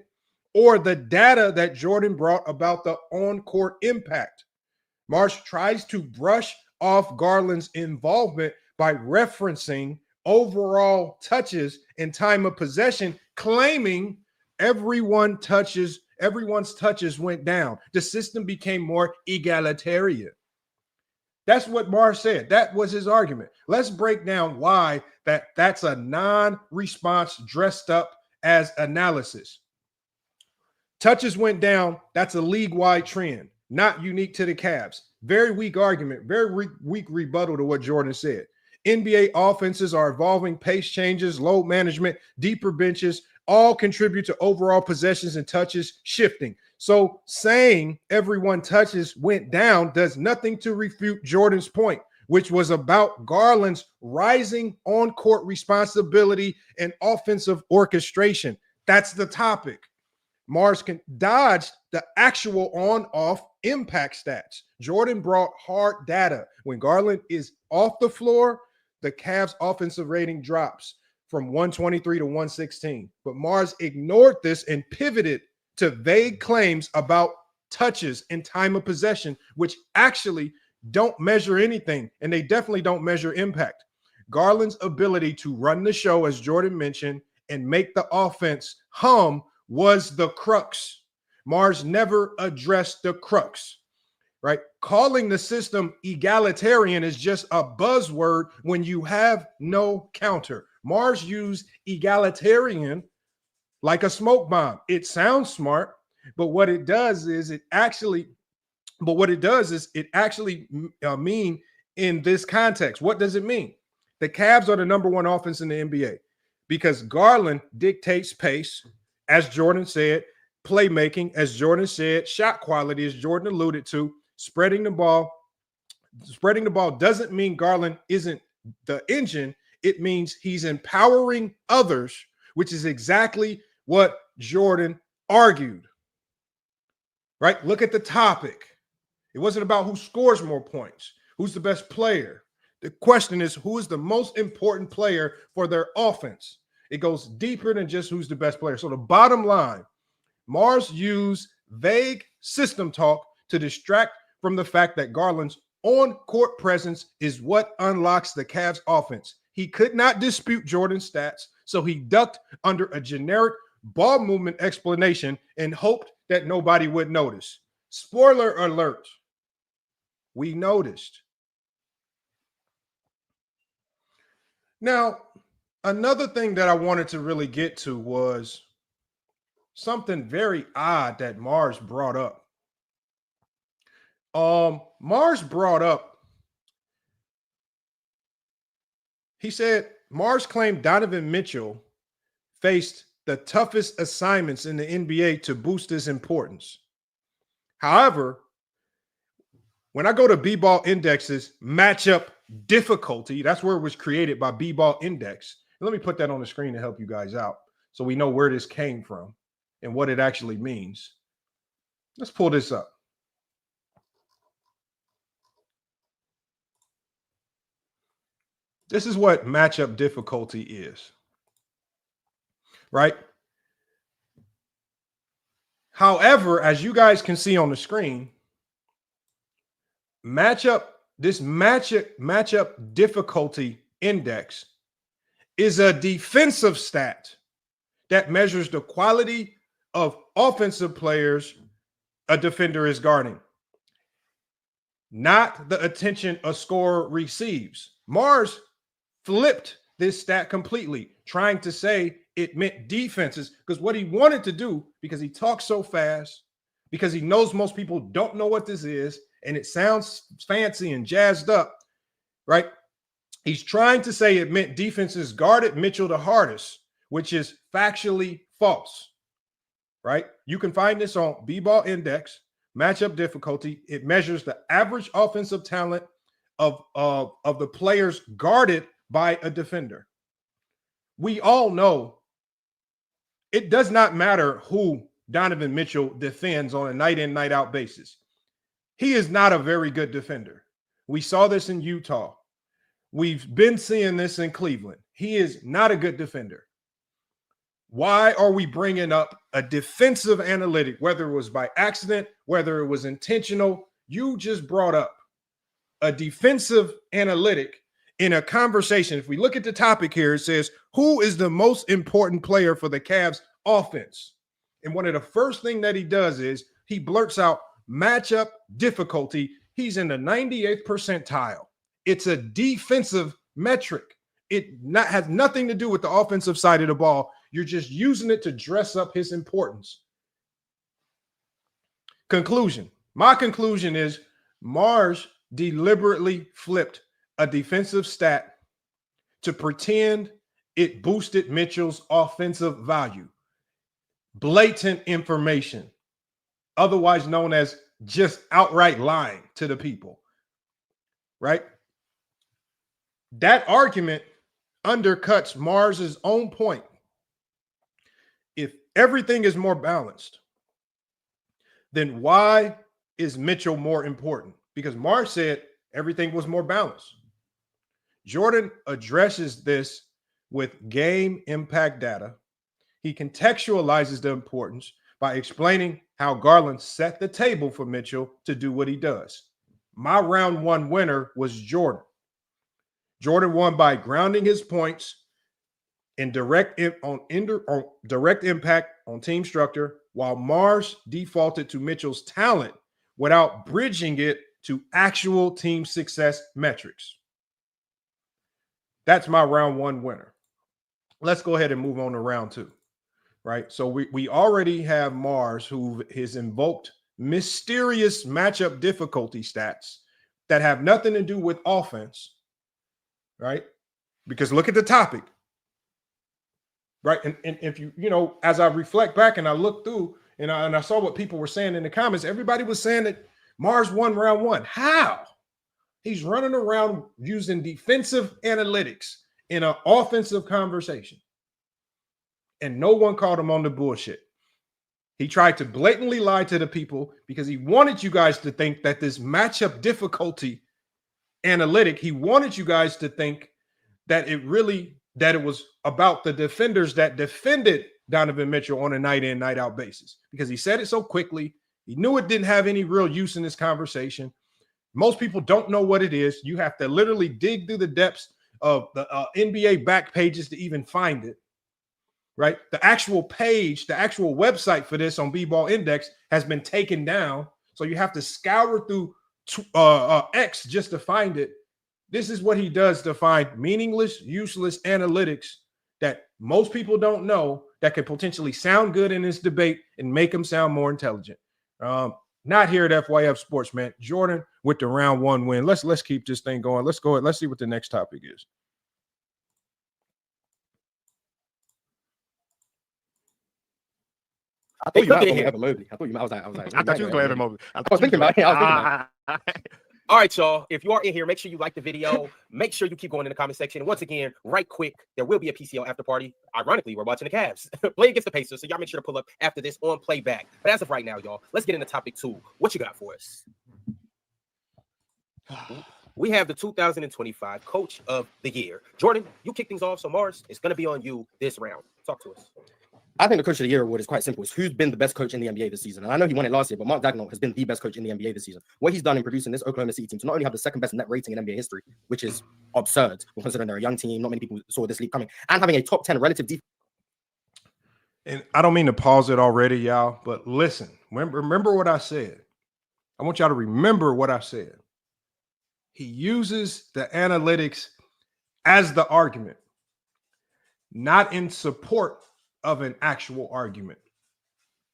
or the data that Jordan brought about the on-court impact. Marz tries to brush off Garland's involvement by referencing overall touches and time of possession, claiming everyone's touches went down. The system became more egalitarian. That's what Marz said. That was his argument. Let's break down why that's a non-response dressed up as analysis. Touches went down. That's a league-wide trend, not unique to the Cavs. Very weak argument, very weak rebuttal to what Jordan said. NBA offenses are evolving, pace changes, load management, deeper benches, all contribute to overall possessions and touches shifting. So saying everyone touches went down does nothing to refute Jordan's point, which was about Garland's rising on-court responsibility and offensive orchestration. That's the topic. Marz can dodge the actual on-off impact stats. Jordan brought hard data. When Garland is off the floor, the Cavs' offensive rating drops from 123 to 116. But Marz ignored this and pivoted to vague claims about touches and time of possession, which actually don't measure anything, and they definitely don't measure impact. Garland's ability to run the show, as Jordan mentioned, and make the offense hum was the crux. Marz never addressed the crux, right? Calling the system egalitarian is just a buzzword when you have no counter. Marz used egalitarian like a smoke bomb. It sounds smart, but what it does is it actually mean in this context. What does it mean? The Cavs are the number one offense in the NBA because Garland dictates pace, as Jordan said, playmaking, as Jordan said, shot quality, as Jordan alluded to, spreading the ball. Spreading the ball doesn't mean Garland isn't the engine. It means he's empowering others, which is exactly what Jordan argued. Right? Look at the topic. It wasn't about who scores more points, who's the best player. The question is, who is the most important player for their offense? It goes deeper than just who's the best player. So the bottom line, Marz used vague system talk to distract from the fact that Garland's on-court presence is what unlocks the Cavs offense. He could not dispute Jordan's stats, so he ducked under a generic ball movement explanation and hoped that nobody would notice. Spoiler alert, we noticed. Now, another thing that I wanted to really get to was something very odd that Marz brought up. Marz brought up, he said, Marz claimed Donovan Mitchell faced the toughest assignments in the NBA to boost his importance. However, when I go to B-Ball Index's matchup difficulty, that's where it was created by B-Ball Index. Let me put that on the screen to help you guys out so we know where this came from and what it actually means. Let's pull this up. This is what matchup difficulty is, right? However, as you guys can see on the screen, matchup difficulty index is a defensive stat that measures the quality of offensive players a defender is guarding, not the attention a scorer receives. Marz flipped this stat completely, trying to say it meant defenses, because what he wanted to do, because he talks so fast, because he knows most people don't know what this is, and it sounds fancy and jazzed up, right? He's trying to say it meant defenses guarded Mitchell the hardest, which is factually false, right? You can find this on B-Ball Index, matchup difficulty. It measures the average offensive talent of the players guarded by a defender. We all know it does not matter who Donovan Mitchell defends on a night in, night out basis. He is not a very good defender. We saw this in Utah. We've been seeing this in Cleveland. He is not a good defender. Why are we bringing up a defensive analytic, whether it was by accident, whether it was intentional? You just brought up a defensive analytic in a conversation. If we look at the topic here, it says, who is the most important player for the Cavs offense? And one of the first things that he does is he blurts out matchup difficulty. He's in the 98th percentile. It's a defensive metric. It has nothing to do with the offensive side of the ball. You're just using it to dress up his importance. Conclusion. My conclusion is Marz deliberately flipped a defensive stat to pretend it boosted Mitchell's offensive value. Blatant information, otherwise known as just outright lying to the people, right? That argument undercuts Marz's own point. If everything is more balanced, then why is Mitchell more important? Because Marz said everything was more balanced. Jordan addresses this with game impact data. He contextualizes the importance by explaining how Garland set the table for Mitchell to do what he does. My round one winner was Jordan. Jordan won by grounding his points in direct impact on team structure, while Marz defaulted to Mitchell's talent without bridging it to actual team success metrics. That's my round one winner. Let's go ahead and move on to round two, right? So we already have Marz, who has invoked mysterious matchup difficulty stats that have nothing to do with offense, right? Because look at the topic, right? And if you know, as I reflect back and I look through and I saw what people were saying in the comments, everybody was saying that Marz won round one. How? He's running around using defensive analytics in an offensive conversation. And no one called him on the bullshit. He tried to blatantly lie to the people because he wanted you guys to think that this matchup difficulty analytic, he wanted you guys to think that it was about the defenders that defended Donovan Mitchell on a night in, night out basis, because he said it so quickly. He knew it didn't have any real use in this conversation. Most people don't know what it is. You have to literally dig through the depths of the NBA back pages to even find it, right? The actual page, the actual website for this on B-Ball Index has been taken down. So you have to scour through X just to find it. This is what he does to find meaningless, useless analytics that most people don't know that could potentially sound good in this debate and make them sound more intelligent. Not here at FYF Sports, man. Jordan with the round one win. Let's keep this thing going. Let's go. Let's see what the next topic is. I thought you might have a Mobley. I thought you might. I thought you was going to have a Mobley. I was thinking about it. All right, y'all. If you are in here, make sure you like the video. Make sure you keep going in the comment section. Once again, right quick, there will be a PCL after party. Ironically, we're watching the Cavs play against the Pacers, so y'all make sure to pull up after this on playback. But as of right now, y'all, let's get into topic 2. What you got for us? we have the 2025 Coach of the Year. Jordan, you kick things off. So Marz, it's going to be on you this round. Talk to us. I think the Coach of the Year award is quite simple. It's who's been the best coach in the NBA this season. And I know he won it last year, but Mark Daigneault has been the best coach in the NBA this season. What he's done in producing this Oklahoma City team to not only have the second best net rating in NBA history, which is absurd, considering they're a young team, not many people saw this league coming, and having a top 10 relative defense. And I don't mean to pause it already, y'all, but listen, remember what I said. I want y'all to remember what I said. He uses the analytics as the argument, not in support of an actual argument.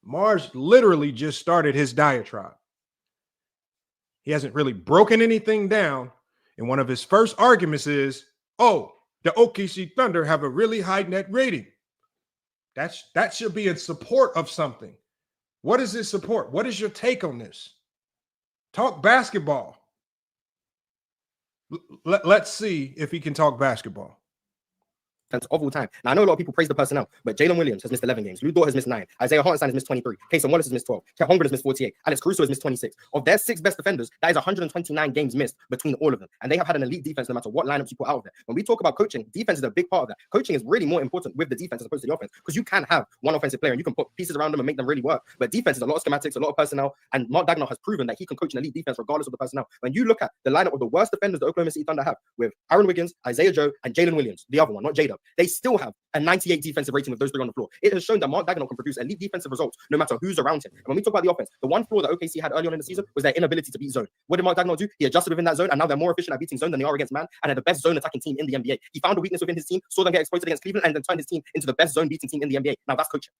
Marz literally just started his diatribe. He hasn't really broken anything down. And one of his first arguments is, oh, the OKC Thunder have a really high net rating. That should be in support of something. What does it support? What is your take on this? Talk basketball. Let's see if he can talk basketball. Of all time. Now, I know a lot of people praise the personnel, but Jalen Williams has missed 11 games. Lou Dort has missed 9. Isaiah Hartenstein has missed 23. Kason Wallace has missed 12. Chet Holmgren has missed 48. Alex Caruso has missed 26. Of their 6 best defenders, that is 129 games missed between all of them. And they have had an elite defense no matter what lineups you put out of there. When we talk about coaching, defense is a big part of that. Coaching is really more important with the defense as opposed to the offense, because you can have one offensive player and you can put pieces around them and make them really work. But defense is a lot of schematics, a lot of personnel, and Mark Daigneault has proven that he can coach an elite defense regardless of the personnel. When you look at the lineup of the worst defenders the Oklahoma City Thunder have, with Aaron Wiggins, Isaiah Joe, and Jalen Williams, the other one, not J-Dub, they still have a 98 defensive rating with those 3 on the floor. It has shown that Mark Daigneault can produce elite defensive results no matter who's around him. And when we talk about the offense, the one flaw that OKC had early on in the season was their inability to beat zone. What did Mark Daigneault do? He adjusted within that zone, and now they're more efficient at beating zone than they are against man, and they're the best zone attacking team in the NBA. He found a weakness within his team, saw them get exploited against Cleveland, and then turned his team into the best zone beating team in the NBA. Now that's coaching.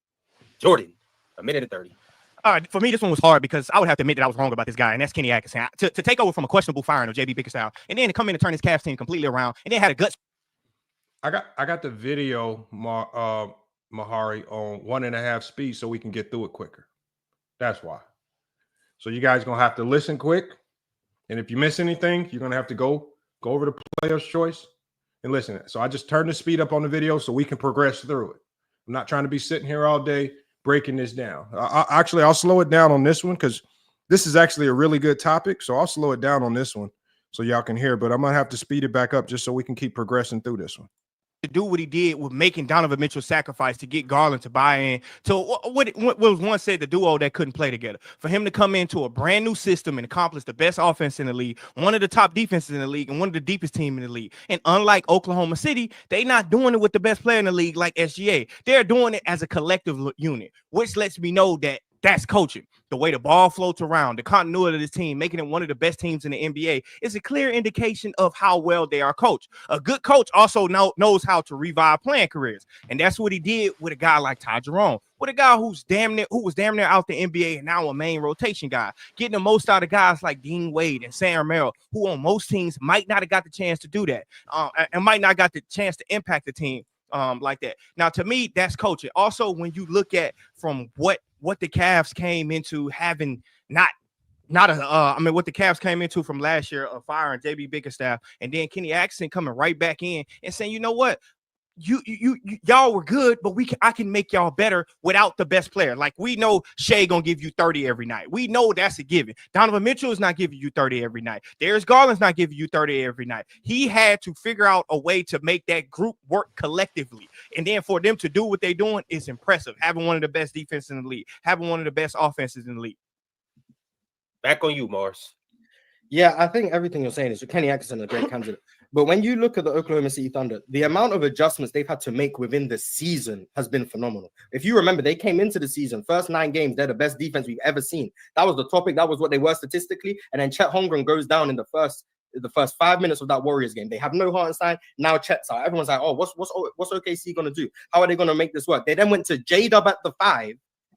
Jordan, a minute and 30. For me, this one was hard because I would have to admit that I was wrong about this guy, and that's Kenny Atkinson. To take over from a questionable firing of JB Bickerstaff, and then to come in and turn his Cavs team completely around, and then had a guts. I got the video, Mahari, on 1.5 speed so we can get through it quicker. That's why. So you guys gonna have to listen quick, and if you miss anything, you're gonna have to go over the player's choice and listen. So I just turned the speed up on the video so we can progress through it. I'm not trying to be sitting here all day breaking this down. I'll slow it down on this one because this is actually a really good topic. So I'll slow it down on this one so y'all can hear. But I'm gonna have to speed it back up just so we can keep progressing through this one. To do what he did with making Donovan Mitchell sacrifice to get Garland to buy in to what was once said the duo that couldn't play together. For him to come into a brand new system and accomplish the best offense in the league, one of the top defenses in the league, and one of the deepest team in the league. And unlike Oklahoma City, they not doing it with the best player in the league like SGA. They're doing it as a collective unit, which lets me know that that's coaching. The way the ball floats around, the continuity of this team, making it one of the best teams in the NBA is a clear indication of how well they are coached. A good coach also knows how to revive playing careers. And that's what he did with a guy like Ty Jerome, with a guy who was damn near out the NBA and now a main rotation guy, getting the most out of guys like Dean Wade and Sam Merrill, who on most teams might not have got the chance to do that and might not got the chance to impact the team like that. Now, to me, that's coaching. Also, when you look at from what the Cavs came into having what the Cavs came into from last year of firing JB Bickerstaff and then Kenny Atkinson coming right back in and saying, you know what? Y'all were good, but I can make y'all better without the best player. Like, we know Shea gonna give you 30 every night. We know that's a given. Donovan Mitchell is not giving you 30 every night. Darius Garland's not giving you 30 every night. He had to figure out a way to make that group work collectively. And then for them to do what they're doing is impressive. Having one of the best defenses in the league, having one of the best offenses in the league. Back on you, Marz. Yeah, I think everything you're saying is Kenny Atkinson is a great candidate. But when you look at the Oklahoma City Thunder, the amount of adjustments they've had to make within the season has been phenomenal. If you remember, they came into the season, first 9 games, they're the best defense we've ever seen. That was the topic. That was what they were statistically. And then Chet Holmgren goes down in the first 5 minutes of that Warriors game. They have no Hartenstein. Now Chet's out. Everyone's like, oh, what's OKC going to do? How are they going to make this work? They then went to J-Dub at the 5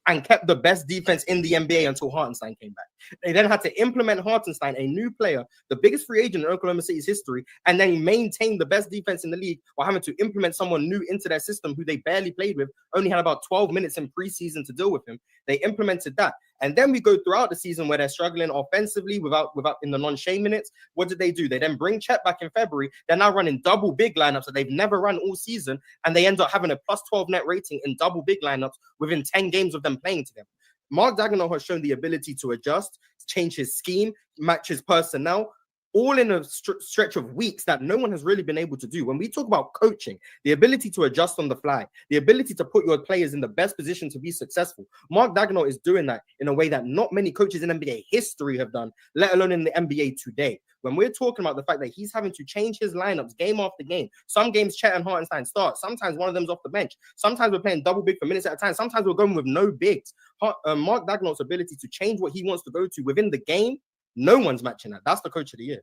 and kept the best defense in the NBA until Hartenstein came back. They then had to implement Hartenstein, a new player, the biggest free agent in Oklahoma City's history, and then maintain the best defense in the league while having to implement someone new into their system who they barely played with, only had about 12 minutes in preseason to deal with him. They implemented that. And then we go throughout the season where they're struggling offensively without in the non-Shea minutes. What did they do? They then bring Chet back in February. They're now running double big lineups that they've never run all season, and they end up having a plus 12 net rating in double big lineups within 10 games of them playing together. Mark Daigneault has shown the ability to adjust, change his scheme, match his personnel, all in a stretch of weeks that no one has really been able to do. When we talk about coaching, the ability to adjust on the fly, the ability to put your players in the best position to be successful, Mark Daigneault is doing that in a way that not many coaches in NBA history have done, let alone in the NBA today. When we're talking about the fact that he's having to change his lineups game after game, some games Chet and Hartenstein start, sometimes one of them's off the bench, sometimes we're playing double big for minutes at a time, sometimes we're going with no bigs. Mark Daigneault's ability to change what he wants to go to within the game, no one's matching that. That's the coach of the year.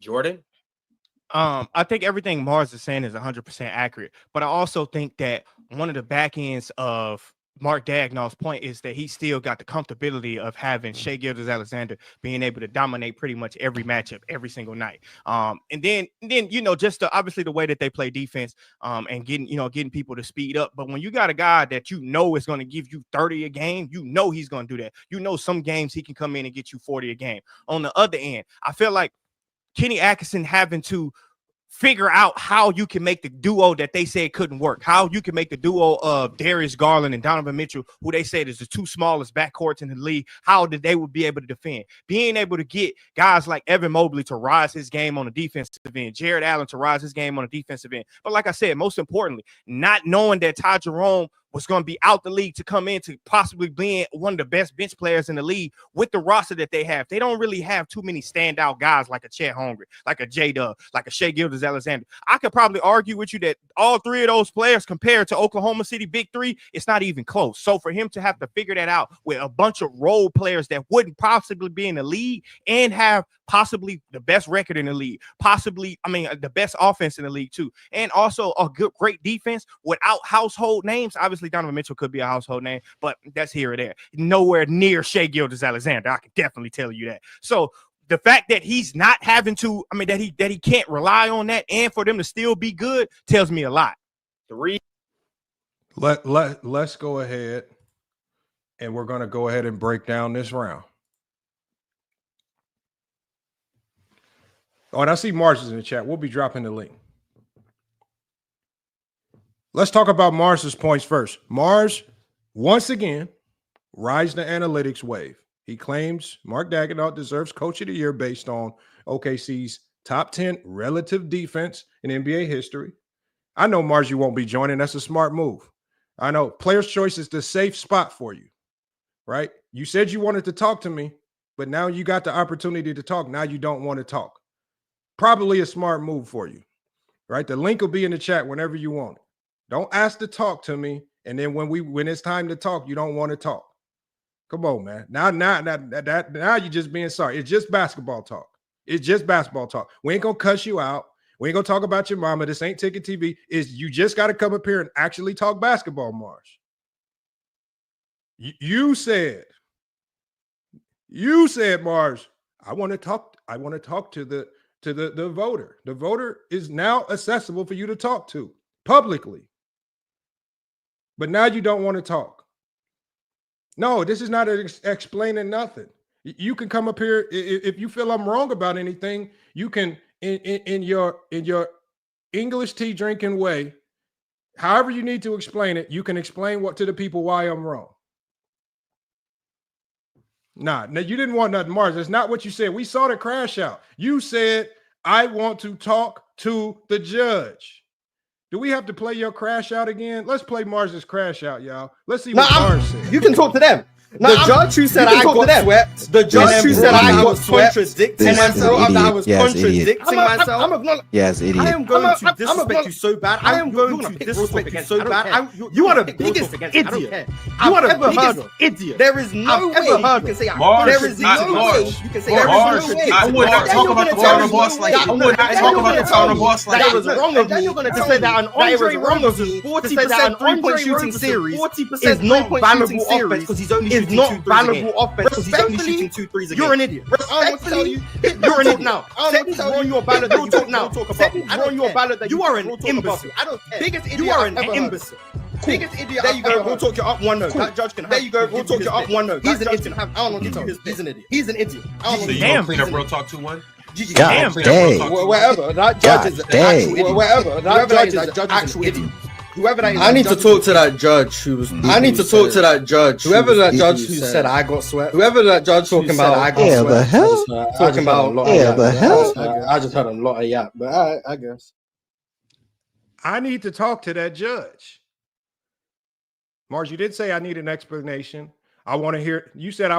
Jordan? I think everything Marz is saying is 100% accurate, but I also think that one of the back ends of Mark Daigneault's point is that he still got the comfortability of having Shai Gilgeous-Alexander being able to dominate pretty much every matchup every single night. And then just obviously the way that they play defense, and getting people to speed up. But when you got a guy that is going to give you 30 a game, he's going to do that. Some games he can come in and get you 40 a game. On the other end, I feel like Kenny Atkinson having to figure out how you can make the duo that they said couldn't work, how you can make the duo of Darius Garland and Donovan Mitchell, who they said is the two smallest backcourts in the league, how did they would be able to defend. Being able to get guys like Evan Mobley to rise his game on the defensive end, Jared Allen to rise his game on the defensive end. But like I said, most importantly, not knowing that Ty Jerome was going to be out the league to come in to possibly being one of the best bench players in the league with the roster that they have. They don't really have too many standout guys like a Chet Holmgren, like a J-Dub, like a Shai Gilgeous-Alexander. I could probably argue with you that all three of those players compared to Oklahoma City Big Three, it's not even close. So for him to have to figure that out with a bunch of role players that wouldn't possibly be in the league and have possibly the best record in the league, the best offense in the league too, and also a great defense without household names. Obviously, Donovan Mitchell could be a household name, but that's here or there. Nowhere near Shai Gilgeous-Alexander. I can definitely tell you that. So the fact that he's not having to, that he can't rely on that, and for them to still be good, tells me a lot. Let's go ahead, and we're going to go ahead and break down this round. Oh, and I see Marz is in the chat. We'll be dropping the link. Let's talk about Marz's points first. Marz, once again, rides the analytics wave. He claims Mark Daigneault deserves Coach of the Year based on OKC's top 10 relative defense in NBA history. I know, Marz, you won't be joining. That's a smart move. I know. Player's Choice is the safe spot for you, right? You said you wanted to talk to me, but now you got the opportunity to talk. Now you don't want to talk. Probably a smart move for you, right? The link will be in the chat whenever you want it. Don't ask to talk to me, and then when it's time to talk, you don't want to talk. Come on, man. Now you're just being sorry. It's just basketball talk. It's just basketball talk. We ain't gonna cuss you out. We ain't gonna talk about your mama. This ain't Ticket TV. You just got to come up here and actually talk basketball, Marz. You said, Marz, I want to talk. I want to talk to the voter. The voter is now accessible for you to talk to publicly. But now you don't want to talk. No, this is not explaining nothing. You can come up here if you feel I'm wrong about anything. You can in your English tea drinking way, however you need to explain it, you can explain to the people why I'm wrong. Nah, you didn't want nothing, Marz. That's not what you said. We saw the crash out. You said, I want to talk to the judge. Do we have to play your crash out again? Let's play Marz's crash out, y'all. Let's see what Marz said. You can talk to them. The judge who said I got swept. The judge who said I got contradicting myself. I was contradicting myself. Yes, idiot. I am going to disrespect you so bad. I am going to disrespect you so bad. You are the biggest idiot. You are the biggest idiot. There is no way you can say there is no way you can say there is no way. I would not talk about the Florida boss like that. I would not talk about the Florida boss like that. That was wrong of me to say that an Andre Roberson 40% three-point shooting series is not valuable offense because he's only is not valuable offense because he's only shooting 2 threes again. You're an idiot. Respectfully, you're an idiot now. Second on your ballot that you talk now. Second on your ballot that you are an imbecile. I don't care. Biggest idiot. You are an imbecile. Biggest idiot. There you go. We'll talk you up one note. That judge can have. There you go. We'll talk you up one note. He's an idiot. I don't want to tell you. He's an idiot. He's an idiot. So you gonna clean up Real Talk 2-1? God dang. Wherever that judge is an actual idiot. Wherever that judge is an actual idiot. whoever that is. I need to talk to that judge who was. I need to talk to that judge. Whoever that judge who said I got swept. Whoever that judge talking about I got swept. The hell? Talking about the hell? I just had a lot of yap, but I guess. I need to talk to that judge. Marz, you did say I need an explanation. I want to hear. You said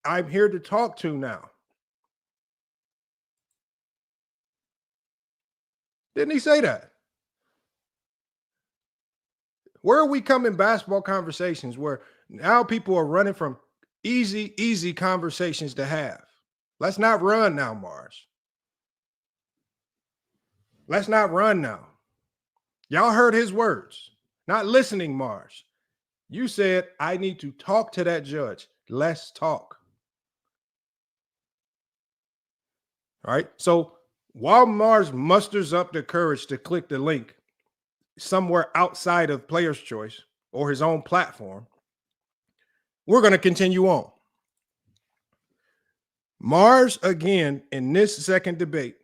I'm here to talk to now. Didn't he say that? Where are we coming basketball conversations where now people are running from easy conversations to have? Let's not run now, Marz. Let's not run now. Y'all heard his words. Not listening, Marz. You said, I need to talk to that judge. Let's talk. All right. So while Marz musters up the courage to click the link somewhere outside of Player's Choice or his own platform, we're going to continue on. Marz, again, in this second debate,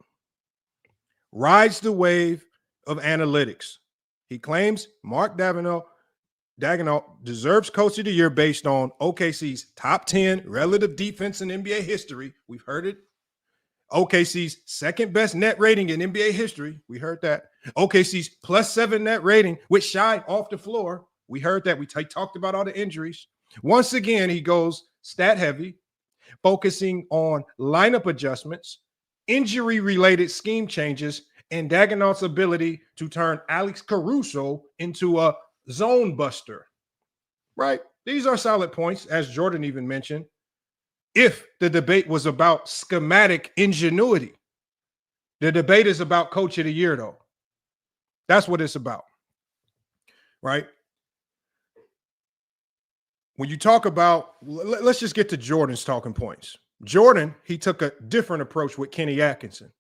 rides the wave of analytics. He claims Mark Daigneault deserves Coach of the Year based on OKC's top 10 relative defense in NBA history. We've heard it. OKC's second best net rating in NBA history. We heard that. OKC's +7 net rating with Shai off the floor. We heard that. We talked about all the injuries. Once again, he goes stat heavy, focusing on lineup adjustments, injury-related scheme changes, and Daigneault's ability to turn Alex Caruso into a zone buster. Right? These are solid points, as Jordan even mentioned. If the debate was about schematic ingenuity, the debate is about Coach of the Year, though. That's what it's about, right? When you talk about, let's just get to Jordan's talking points. Jordan, he took a different approach with Kenny Atkinson.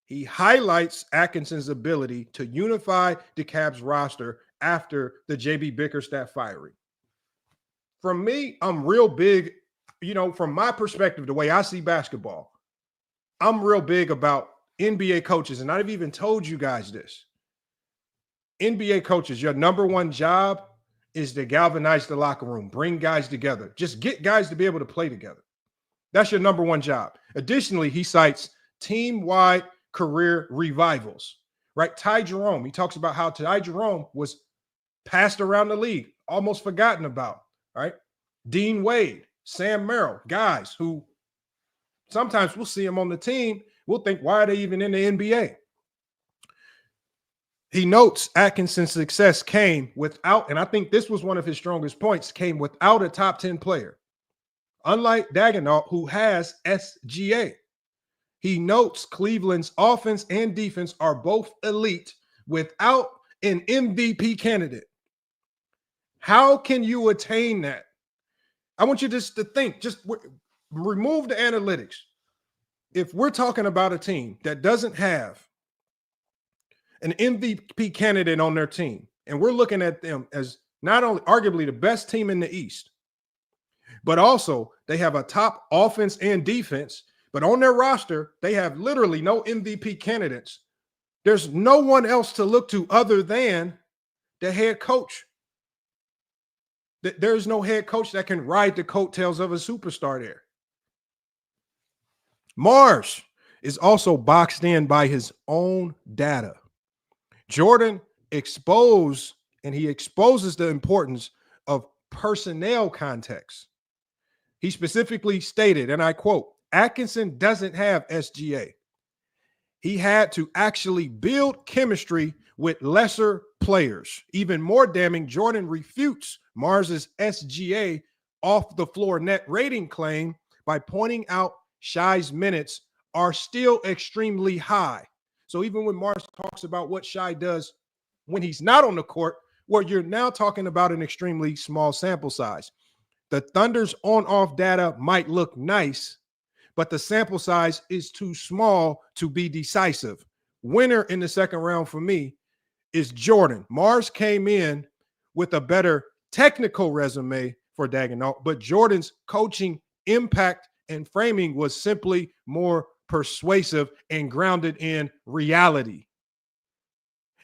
He highlights Atkinson's ability to unify the Cavs roster after the JB Bickerstaff firing. From me, I'm real big. From my perspective, the way I see basketball, I'm real big about NBA coaches, and I've even told you guys this. NBA coaches, your number one job is to galvanize the locker room, bring guys together, just get guys to be able to play together. That's your number one job. Additionally, he cites team-wide career revivals, right? Ty Jerome, he talks about how Ty Jerome was passed around the league, almost forgotten about, right? Dean Wade, Sam Merrill, guys who sometimes we'll see them on the team. We'll think, why are they even in the NBA? He notes Atkinson's success came without, and I think this was one of his strongest points, came without a top 10 player. Unlike Daigneault, who has SGA. He notes Cleveland's offense and defense are both elite without an MVP candidate. How can you attain that? I want you just to think, just remove the analytics. If we're talking about a team that doesn't have an MVP candidate on their team, and we're looking at them as not only arguably the best team in the East, but also they have a top offense and defense, but on their roster, they have literally no MVP candidates. There's no one else to look to other than the head coach. There's no head coach that can ride the coattails of a superstar there. Marz is also boxed in by his own data. Jordan exposes the importance of personnel context. He specifically stated, and I quote, Atkinson doesn't have SGA. He had to actually build chemistry with lesser players. Even more damning, Jordan refutes Marz's SGA off the floor net rating claim by pointing out Shai's minutes are still extremely high. So even when Marz talks about what Shai does when he's not on the court, well, you're now talking about an extremely small sample size. The Thunder's on-off data might look nice, but the sample size is too small to be decisive. Winner in the second round for me is Jordan. Marz came in with a better technical resume for Daigneault, but Jordan's coaching impact and framing was simply more persuasive and grounded in reality.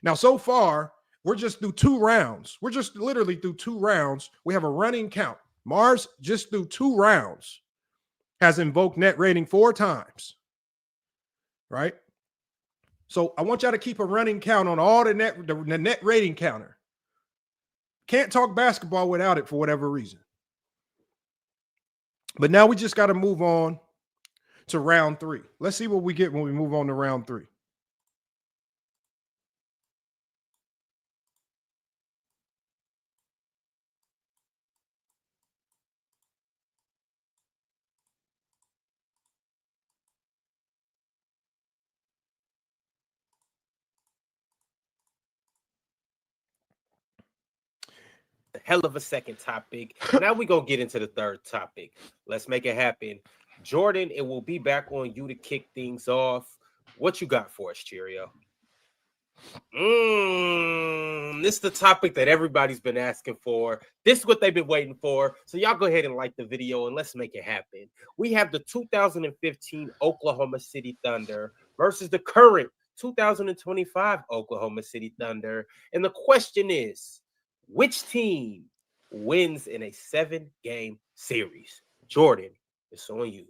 Now, so far, we're just through 2 rounds. We're just literally through 2 rounds. We have a running count. Marz, just through 2 rounds, has invoked net rating 4 times. Right? So I want y'all to keep a running count on all the net rating counter. Can't talk basketball without it for whatever reason. But now we just got to move on to round 3. Let's see what we get when we move on to round 3. Hell of a second topic. Now we're going to get into the third topic. Let's make it happen. Jordan, it will be back on you to kick things off. What you got for us, Cheerio? This is the topic that everybody's been asking for. This is what they've been waiting for. So y'all go ahead and like the video and let's make it happen. We have the 2015 Oklahoma City Thunder versus the current 2025 Oklahoma City Thunder. And the question is, which team wins in a 7-game series? Jordan, it's on you.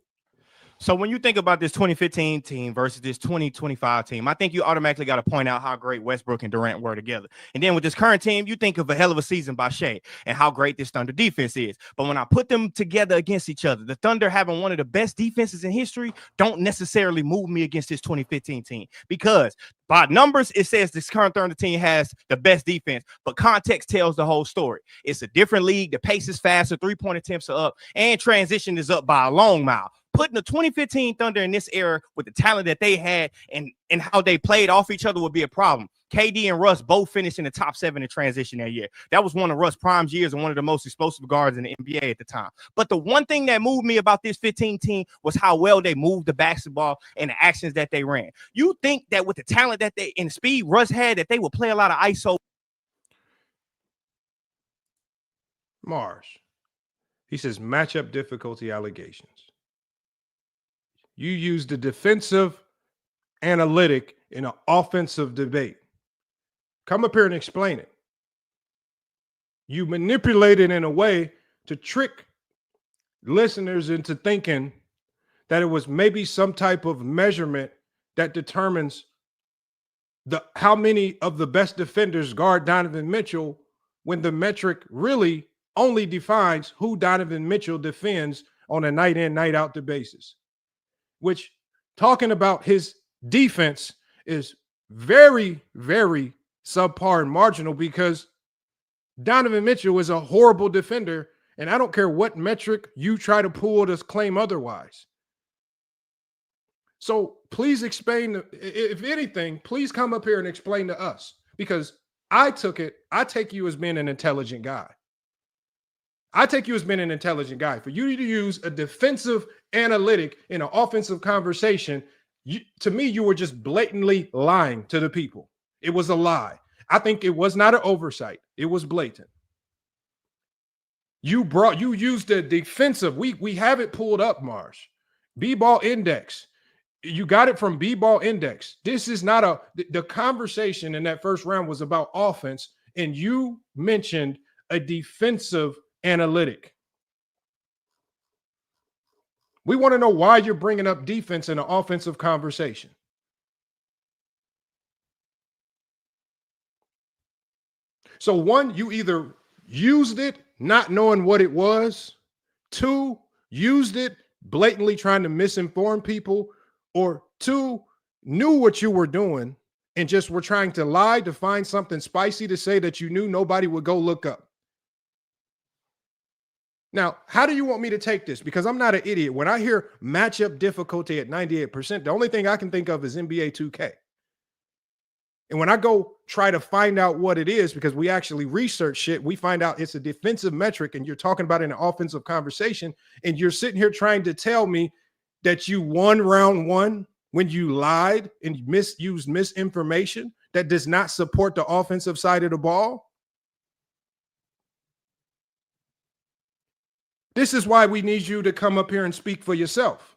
So when you think about this 2015 team versus this 2025 team, I think you automatically got to point out how great Westbrook and Durant were together. And then with this current team, you think of a hell of a season by Shaq and how great this Thunder defense is. But when I put them together against each other, the Thunder having one of the best defenses in history don't necessarily move me against this 2015 team, because by numbers, it says this current Thunder team has the best defense, but context tells the whole story. It's a different league. The pace is faster, 3-point attempts are up, and transition is up by a long mile. Putting the 2015 Thunder in this era with the talent that they had and how they played off each other would be a problem. KD and Russ both finished in the top 7 in transition that year. That was one of Russ' prime years and one of the most explosive guards in the NBA at the time. But the one thing that moved me about this 15 team was how well they moved the basketball and the actions that they ran. You think that with the talent that they and speed Russ had, that they would play a lot of ISO? Marz, he says matchup difficulty allegations. You use the defensive analytic in an offensive debate. Come up here and explain it. You manipulate it in a way to trick listeners into thinking that it was maybe some type of measurement that determines how many of the best defenders guard Donovan Mitchell, when the metric really only defines who Donovan Mitchell defends on a night in, night out basis. Which, talking about his defense, is very, very subpar and marginal, because Donovan Mitchell is a horrible defender, and I don't care what metric you try to pull to claim otherwise. So please explain, if anything, please come up here and explain to us, because I take you as being an intelligent guy. I take you as being an intelligent guy. For you to use a defensive analytic in an offensive conversation, to me, you were just blatantly lying to the people. It was a lie. I think it was not an oversight. It was blatant. You used the defensive. We have it pulled up, Marz. B-ball index. You got it from B-ball index. This is not the conversation in that first round was about offense, and you mentioned a defensive analytic. We want to know why you're bringing up defense in an offensive conversation. So 1, you either used it not knowing what it was. 2, used it blatantly trying to misinform people. Or 2, knew what you were doing and just were trying to lie to find something spicy to say that you knew nobody would go look up. Now, how do you want me to take this? Because I'm not an idiot. When I hear matchup difficulty at 98%, the only thing I can think of is NBA 2K. And when I go try to find out what it is, because we actually research shit, we find out it's a defensive metric, and you're talking about it in an offensive conversation, and you're sitting here trying to tell me that you won round 1 when you lied and misused misinformation that does not support the offensive side of the ball. This is why we need you to come up here and speak for yourself.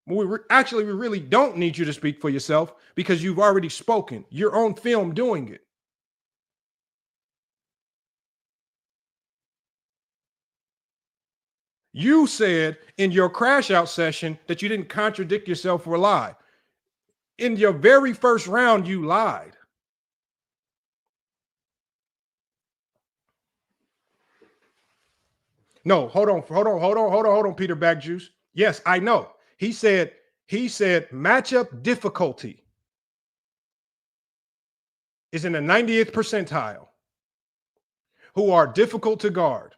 We really don't need you to speak for yourself, because you've already spoken. You're on film doing it. You said in your crash out session that you didn't contradict yourself or lie. In your very first round, you lied. No, hold on, Peter Backjuice. Yes, I know. He said matchup difficulty is in the 90th percentile, who are difficult to guard.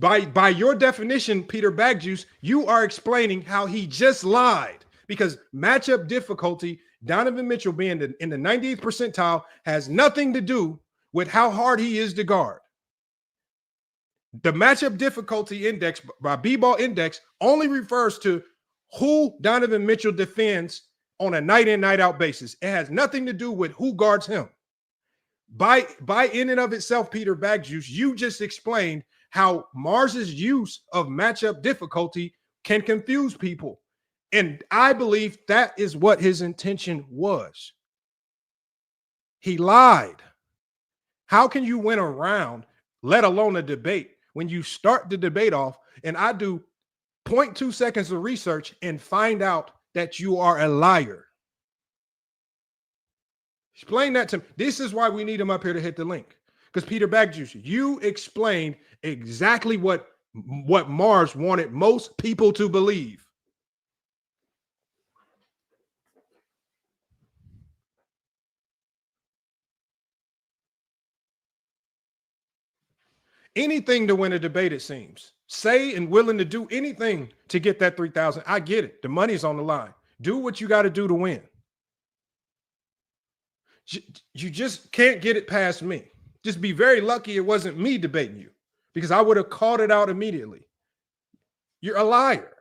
By your definition, Peter Backjuice, you are explaining how he just lied, because matchup difficulty, Donovan Mitchell being in the 90th percentile, has nothing to do with how hard he is to guard. The matchup difficulty index by B-Ball Index only refers to who Donovan Mitchell defends on a night in, night out basis. It has nothing to do with who guards him. By in and of itself, Peter Backjuice, you just explained how Marz's use of matchup difficulty can confuse people. And I believe that is what his intention was. He lied. How can you win a round, let alone a debate, when you start the debate off and I do 0.2 seconds of research and find out that you are a liar? Explain that to me. This is why we need him up here to hit the link. Because Peter Backjuice, you explained exactly what Marz wanted most people to believe. Anything to win a debate, it seems. Say and willing to do anything to get that 3,000. I get it. The money's on the line. Do what you got to do to win. You just can't get it past me. Just be very lucky it wasn't me debating you, because I would have called it out immediately. You're a liar.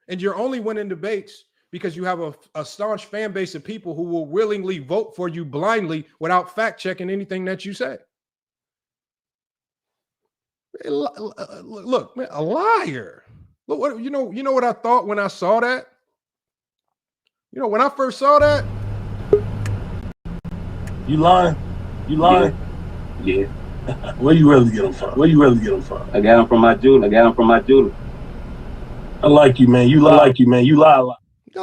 And you're only winning debates because you have a staunch fan base of people who will willingly vote for you blindly without fact checking anything that you say. Look, man, a liar. Look, what you know what I thought when I saw that? You know, when I first saw that, you lying? You lying? Yeah. Where you really get them from? Where you really get them from? I got them from my jeweler. I like you, man. You lie. You lie a lot. You're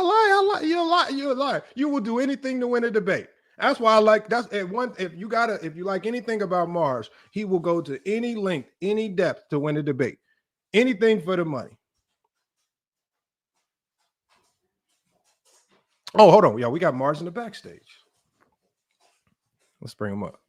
a liar. You're a liar. You will do anything to win a debate. That's why I like that's at one. If you like anything about Marz, he will go to any length, any depth to win a debate. Anything for the money. Oh, hold on. Yeah, we got Marz in the backstage. Let's bring him up.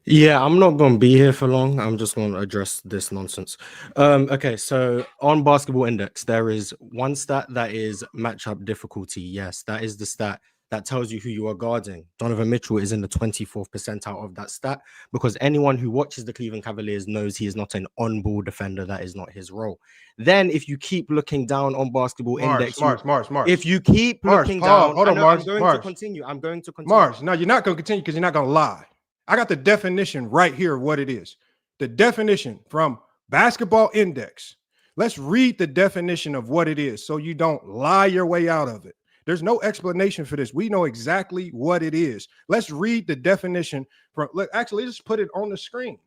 Yeah, I'm not going to be here for long. I'm just going to address this nonsense. Okay, so on Basketball Index, there is one stat that is matchup difficulty. Yes, that is the stat that tells you who you are guarding. Donovan Mitchell is in the 24th percentile of that stat, because anyone who watches the Cleveland Cavaliers knows he is not an on-ball defender. That is not his role. Then if you keep looking down on Basketball Index, Marz. If you keep looking down, hold on, Marz. I'm going to continue. Marz, no, you're not going to continue because you're not going to lie. I got the definition right here of what it is. The definition from Basketball Index. Let's read the definition of what it is so you don't lie your way out of it. There's no explanation for this. We know exactly what it is. Let's read the definition from. Look, actually, just put it on the screen.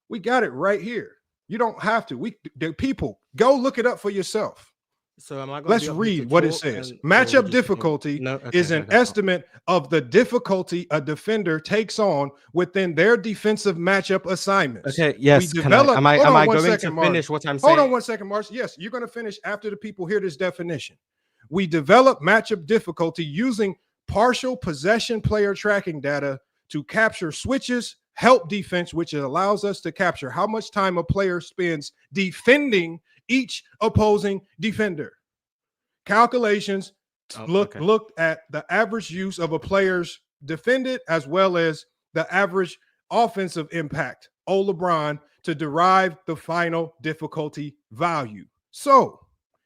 We got it right here. You don't have to. The people, go look it up for yourself. So am I going Let's read what it says. Matchup difficulty is an estimate of the difficulty a defender takes on within their defensive matchup assignments. Okay, yes. Am I going to finish what I'm saying? Hold on one second, Marz. Yes, you're going to finish after the people hear this definition. We develop matchup difficulty using partial possession player tracking data to capture switches, help defense, which allows us to capture how much time a player spends defending each opposing defender. Calculations looked at the average use of a player's defended as well as the average offensive impact, LeBron, to derive the final difficulty value. So,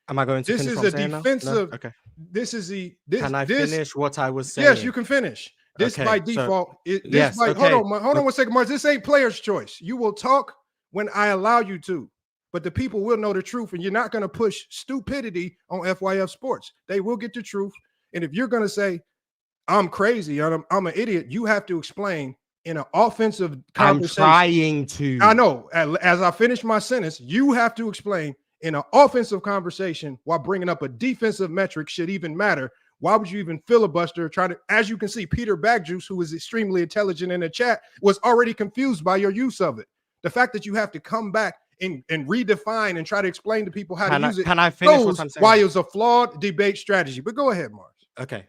am I going to this finish is a defensive. No? Okay. This is the. Can I finish what I was saying? Yes, you can finish. This by default. Hold on one second, Marz. This ain't player's choice. You will talk when I allow you to, but the people will know the truth, and you're not going to push stupidity on FYF Sports. They will get the truth, and if you're going to say I'm crazy, I'm an idiot, you have to explain in an offensive I'm conversation. trying to. I know. As I finish my sentence, you have to explain in an offensive conversation why bringing up a defensive metric should even matter. Why would you even filibuster? Try to, as you can see, Peter Bagjuice, who is extremely intelligent in the chat, was already confused by your use of it. The fact that you have to come back and redefine and try to explain to people how to use it. Can I finish what I'm saying? Why it was a flawed debate strategy. But go ahead, Marz. Okay.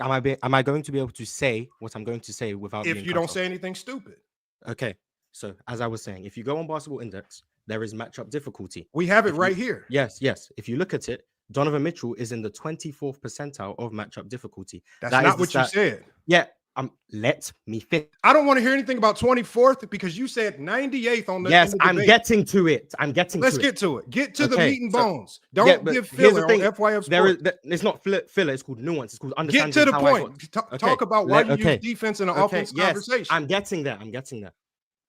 Am I going to be able to say what I'm going to say without if being you cut don't off? say anything stupid? Okay. So as I was saying, if you go on Basketball Index, there is matchup difficulty. We have it right here. Yes. If you look at it, Donovan Mitchell is in the 24th percentile of matchup difficulty. That's not what you said. Yeah. Let me finish. I don't want to hear anything about 24th because you said 98th on the. Yes, in the I'm debate. getting to it. Let's get to it. Get to the meat and bones. Yeah, Don't give filler on FYF Sports. It's not filler. It's called nuance. It's called understanding. Get to the how point. Talk about why you use defense in an offense conversation. I'm getting there.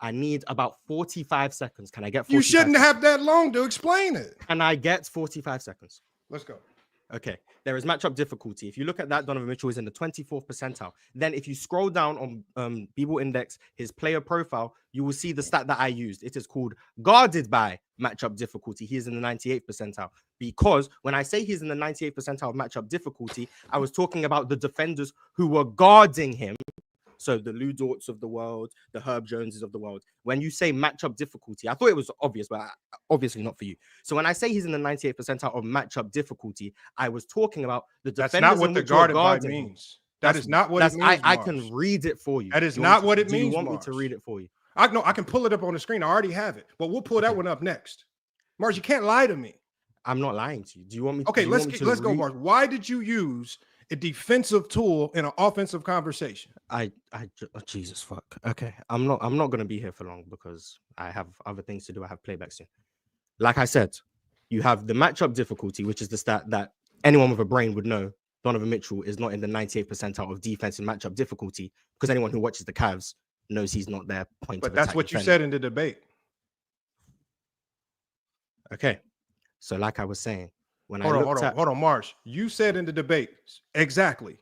I need about 45 seconds. Can I get 45 You shouldn't seconds? have that long to explain it. Can I get 45 seconds? Let's go. Okay. There is matchup difficulty. If you look at that, Donovan Mitchell is in the 24th percentile. Then if you scroll down on B-Ball Index, his player profile, you will see the stat that I used. It is called guarded by matchup difficulty. He is in the 98th percentile. Because when I say he's in the 98th percentile of matchup difficulty, I was talking about the defenders who were guarding him. So the Lou Dorts of the world, the Herb Joneses of the world. When you say matchup difficulty, I thought it was obvious, but obviously not for you. So when I say he's in the 98th percentile of matchup difficulty, I was talking about the defenders. That's not what the guarded by means. That is not what it means. I can read it for you. That is not what it means. Do you want me to read it for you? I know I can pull it up on the screen. I already have it, but we'll pull that one up next. Marz, you can't lie to me. I'm not lying to you. Do you want me? Okay, let's go, Marz. Why did you use a defensive tool in an offensive conversation? Oh, Jesus fuck. Okay, I'm not going to be here for long because I have other things to do. I have playback soon. Like I said, you have the matchup difficulty, which is the stat that anyone with a brain would know. Donovan Mitchell is not in the 98th percentile of defense in matchup difficulty because anyone who watches the Cavs knows he's not their point. But that's what you said in the debate. Okay, so like I was saying, when hold on, Marz. You said in the debate exactly.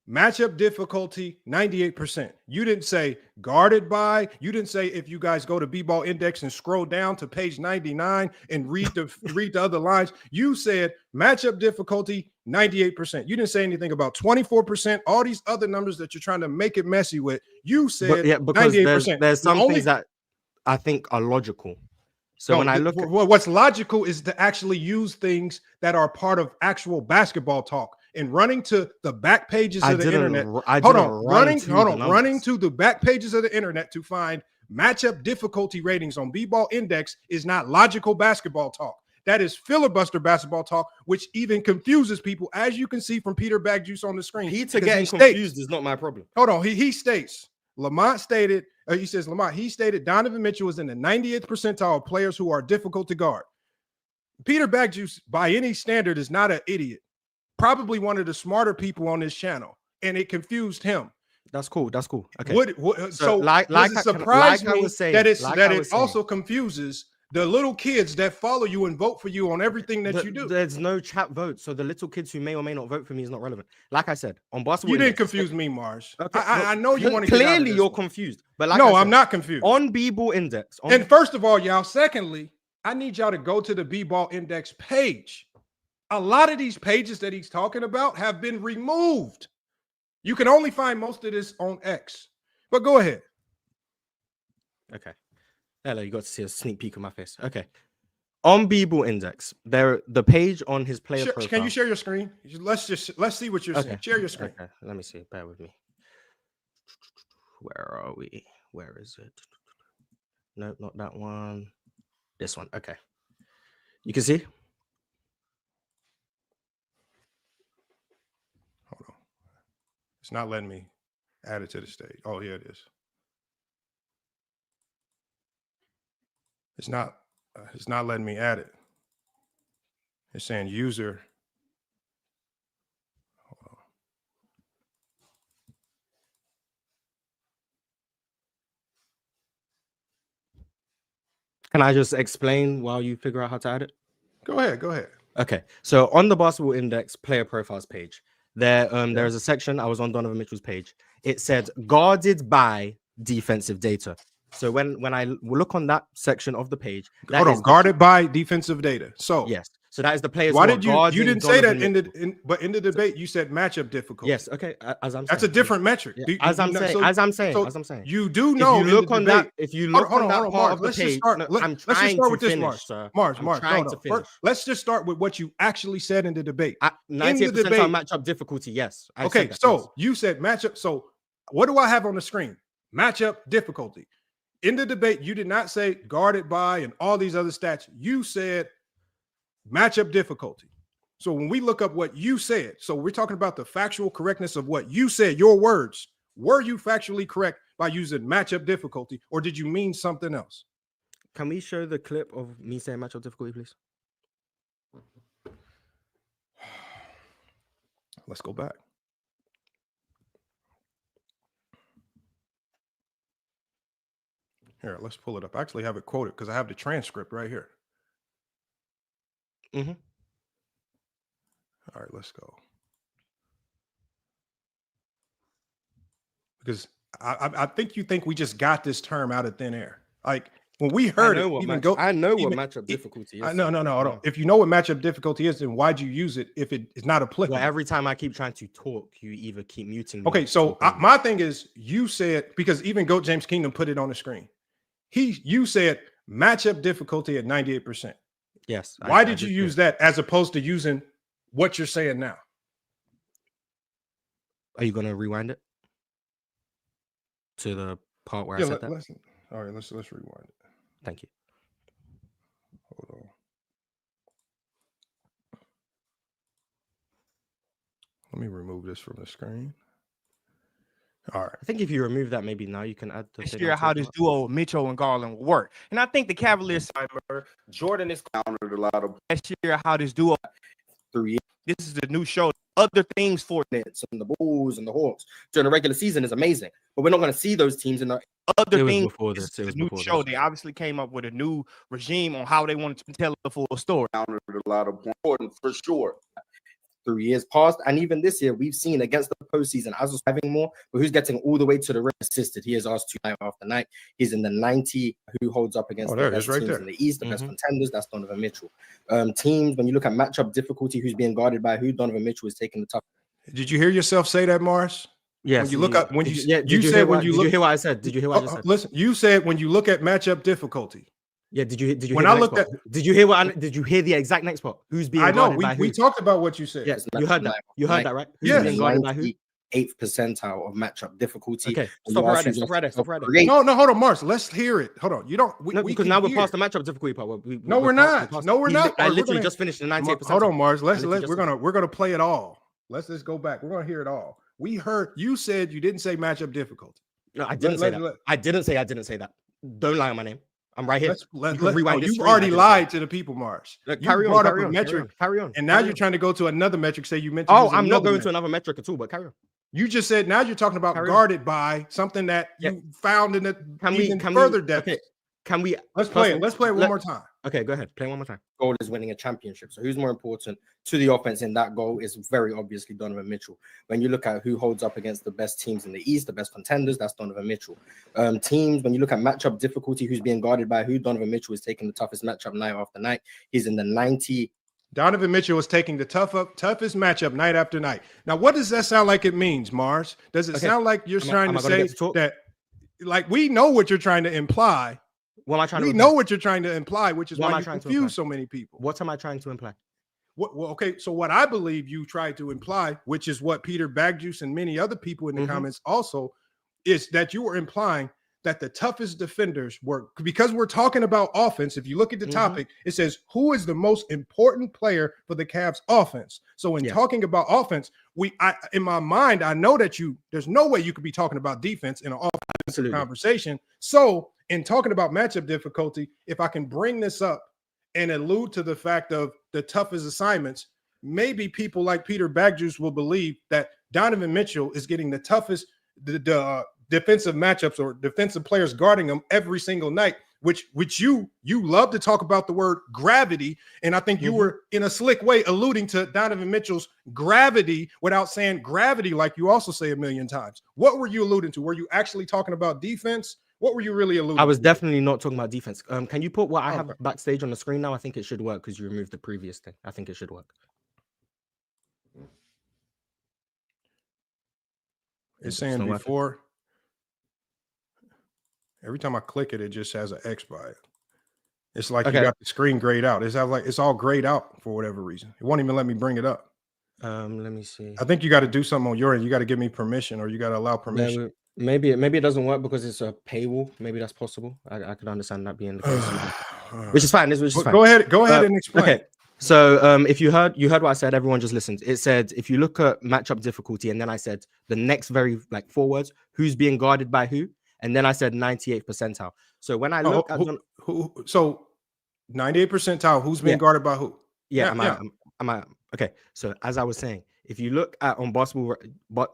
Matchup difficulty 98%. You didn't say guarded by. You didn't say if you guys go to B-Ball Index and scroll down to page 99 and read the other lines. You said matchup difficulty 98%. You didn't say anything about 24%. All these other numbers that you're trying to make it messy with. You said because 98%. There's some things that I think are logical. So when I look at what's logical is to actually use things that are part of actual basketball talk and running to the back pages of the internet. Running to the back pages of the internet to find matchup difficulty ratings on B-Ball Index is not logical basketball talk. That is filibuster basketball talk, which even confuses people, as you can see from Peter Bagjuice on the screen. Peter getting confused is not my problem. Hold on, he states. Lamont stated, he stated Donovan Mitchell is in the 98th percentile of players who are difficult to guard. Peter Bagjuice, by any standard, is not an idiot. Probably one of the smarter people on this channel, and it confused him. That's cool. Okay. So does it surprise me that it also confuses the little kids that follow you and vote for you on everything that you do? There's no chat vote, so the little kids who may or may not vote for me is not relevant. Like I said, on Basketball You didn't Index, confuse me, Marz. Okay, I know you want to clearly you're confused, but like I'm not confused. On B-Ball Index, and first of all, y'all, secondly, I need y'all to go to the B-Ball Index page. A lot of these pages that he's talking about have been removed. You can only find most of this on X. But go ahead. Okay. Hello, you got to see a sneak peek of my face. Okay. On B-Ball Index, the page on his player profile. Can you share your screen? Let's see what you're seeing. Share your screen. Okay. Let me see. Bear with me. Where are we? Where is it? Nope, not that one. This one. Okay. You can see. Hold on. It's not letting me add it to the stage. Oh, here it is. It's not letting me add it. It's saying user. Hold on. Can I just explain while you figure out how to add it? Go ahead. Okay. So on the Basketball Index player profiles page, there's a section. I was on Donovan Mitchell's page. It said guarded by defensive data. So when I look on that section of the page, hold on, guarded by defensive data. So yes, so that is the players. Why did you didn't say that in the debate? You said matchup difficulty. Yes, okay. As I'm saying, that's a different metric. Yeah. As I'm saying, you do know. If you look on that, if you look on that part of the page, let's just start with this, Marz. Let's just start with what you actually said in the debate. 90% on matchup difficulty. Yes. Okay, so you said matchup. So what do I have on the screen? Matchup difficulty. In the debate, you did not say guarded by and all these other stats. You said matchup difficulty. So when we look up what you said, so we're talking about the factual correctness of what you said, your words. Were you factually correct by using matchup difficulty, or did you mean something else? Can we show the clip of me saying matchup difficulty, please? Let's go back. Here, let's pull it up. I actually have it quoted because I have the transcript right here. Mm-hmm. All right, let's go. Because I think you think we just got this term out of thin air. Like when we heard it, I know what matchup difficulty is. No. Hold on. If you know what matchup difficulty is, then why'd you use it if it is not applicable? Well, every time I keep trying to talk, you either keep muting me. Okay, so my thing is, you said, because even Goat James Kingdom put it on the screen. You said matchup difficulty at 98%. Yes. Why did you use that as opposed to using what you're saying now? Are you going to rewind it to the part where I said that? All right, let's rewind it. Thank you. Hold on. Let me remove this from the screen. All right. I think if you remove that, maybe now you can add the this year how this duo Mitchell and Garland will work. And I think the Cavaliers Jordan is countered a lot of last year how this duo 3 years. This is the new show. Other things for Nets and the Bulls and the Hawks during the regular season is amazing, but we're not going to see those teams in the other things. This is the new show. They obviously came up with a new regime on how they wanted to tell the full story. Countered a lot of important for sure. 3 years past, and even this year, we've seen against the postseason, as was having more, but who's getting all the way to the rim assisted. He has asked to night after night. He's in the 90. Who holds up against the best teams in the East, the best contenders? That's Donovan Mitchell. Teams, when you look at matchup difficulty, who's being guarded by who? Donovan Mitchell is taking the tough. Did you hear yourself say that, Marz? Yes. When you look up, when Did you hear what I said? Did you hear what I just said? Listen, you said when you look at matchup difficulty. Yeah, did you when I looked at did you hear what did you hear the exact next spot? Who's being guarded by who? We talked about what you said. Yes, you heard that. You heard that, right? Who's being guarded by who? 8th percentile of matchup difficulty. Okay, stop right there. No, hold on, Marz. Let's hear it. Hold on. You don't because now we're past the matchup difficulty part. No, we're not. No, we're not. I literally just finished the 98%. Hold on, Marz. We're gonna play it all. Let's just go back. We're gonna hear it all. We heard you said you didn't say matchup difficulty. No, I didn't say that. I didn't say that. Don't lie on my name. I'm right here. You've already lied to the people, Marz. Carry on. And now you're trying to go to another metric. Say you mentioned. Oh, I'm not going to another metric at all. But carry on. You just said now you're talking about guarded by something that you found in the further depth. Okay. Can we? Let's play it. Let's play it one more time. Okay, go ahead. Play one more time. Goal is winning a championship. So who's more important to the offense in that goal is very obviously Donovan Mitchell. When you look at who holds up against the best teams in the East, the best contenders, that's Donovan Mitchell. Teams, when you look at matchup difficulty, who's being guarded by who? Donovan Mitchell is taking the toughest matchup night after night. He's in the 90. Donovan Mitchell is taking the toughest matchup night after night. Now, what does that sound like it means, Marz? Does it sound like you're trying to say that, like, we know what you're trying to imply? What am I trying to imply? We know what you're trying to imply, which is why you confuse so many people. What am I trying to imply? Well, okay, so what I believe you tried to imply, which is what Peter Bagjuice and many other people in the comments also, is that you were implying that the toughest defenders were, because we're talking about offense. If you look at the topic, it says who is the most important player for the Cavs offense. So in talking about offense, in my mind, I know that there's no way you could be talking about defense in an offensive conversation. So in talking about matchup difficulty, if I can bring this up and allude to the fact of the toughest assignments, maybe people like Peter Bagjuice will believe that Donovan Mitchell is getting the toughest defensive matchups or defensive players guarding them every single night, which you love to talk about the word gravity, and I think you were in a slick way alluding to Donovan Mitchell's gravity without saying gravity like you also say a million times. What were you alluding to? Were you actually talking about defense? What were you really alluding to? I was definitely not talking about defense. Can you put what I have backstage on the screen now? I think it should work because you removed the previous thing. I think it should work. It's saying before. Every time I click it, it just has an X by it. It's like you got the screen grayed out. It's all grayed out for whatever reason. It won't even let me bring it up. Let me see. I think you got to do something on your end. You got to give me permission, or you got to allow permission. Maybe it doesn't work because it's a paywall. Maybe that's possible. I could understand that being the case, which is fine. Which is fine. Go ahead and explain. Okay. So if you heard what I said, everyone just listened. It said if you look at matchup difficulty, and then I said the next very 4 words, who's being guarded by who, and then I said 98th percentile. So when I look at so 98th percentile, who's being guarded by who? Okay. So as I was saying, if you look at on basketball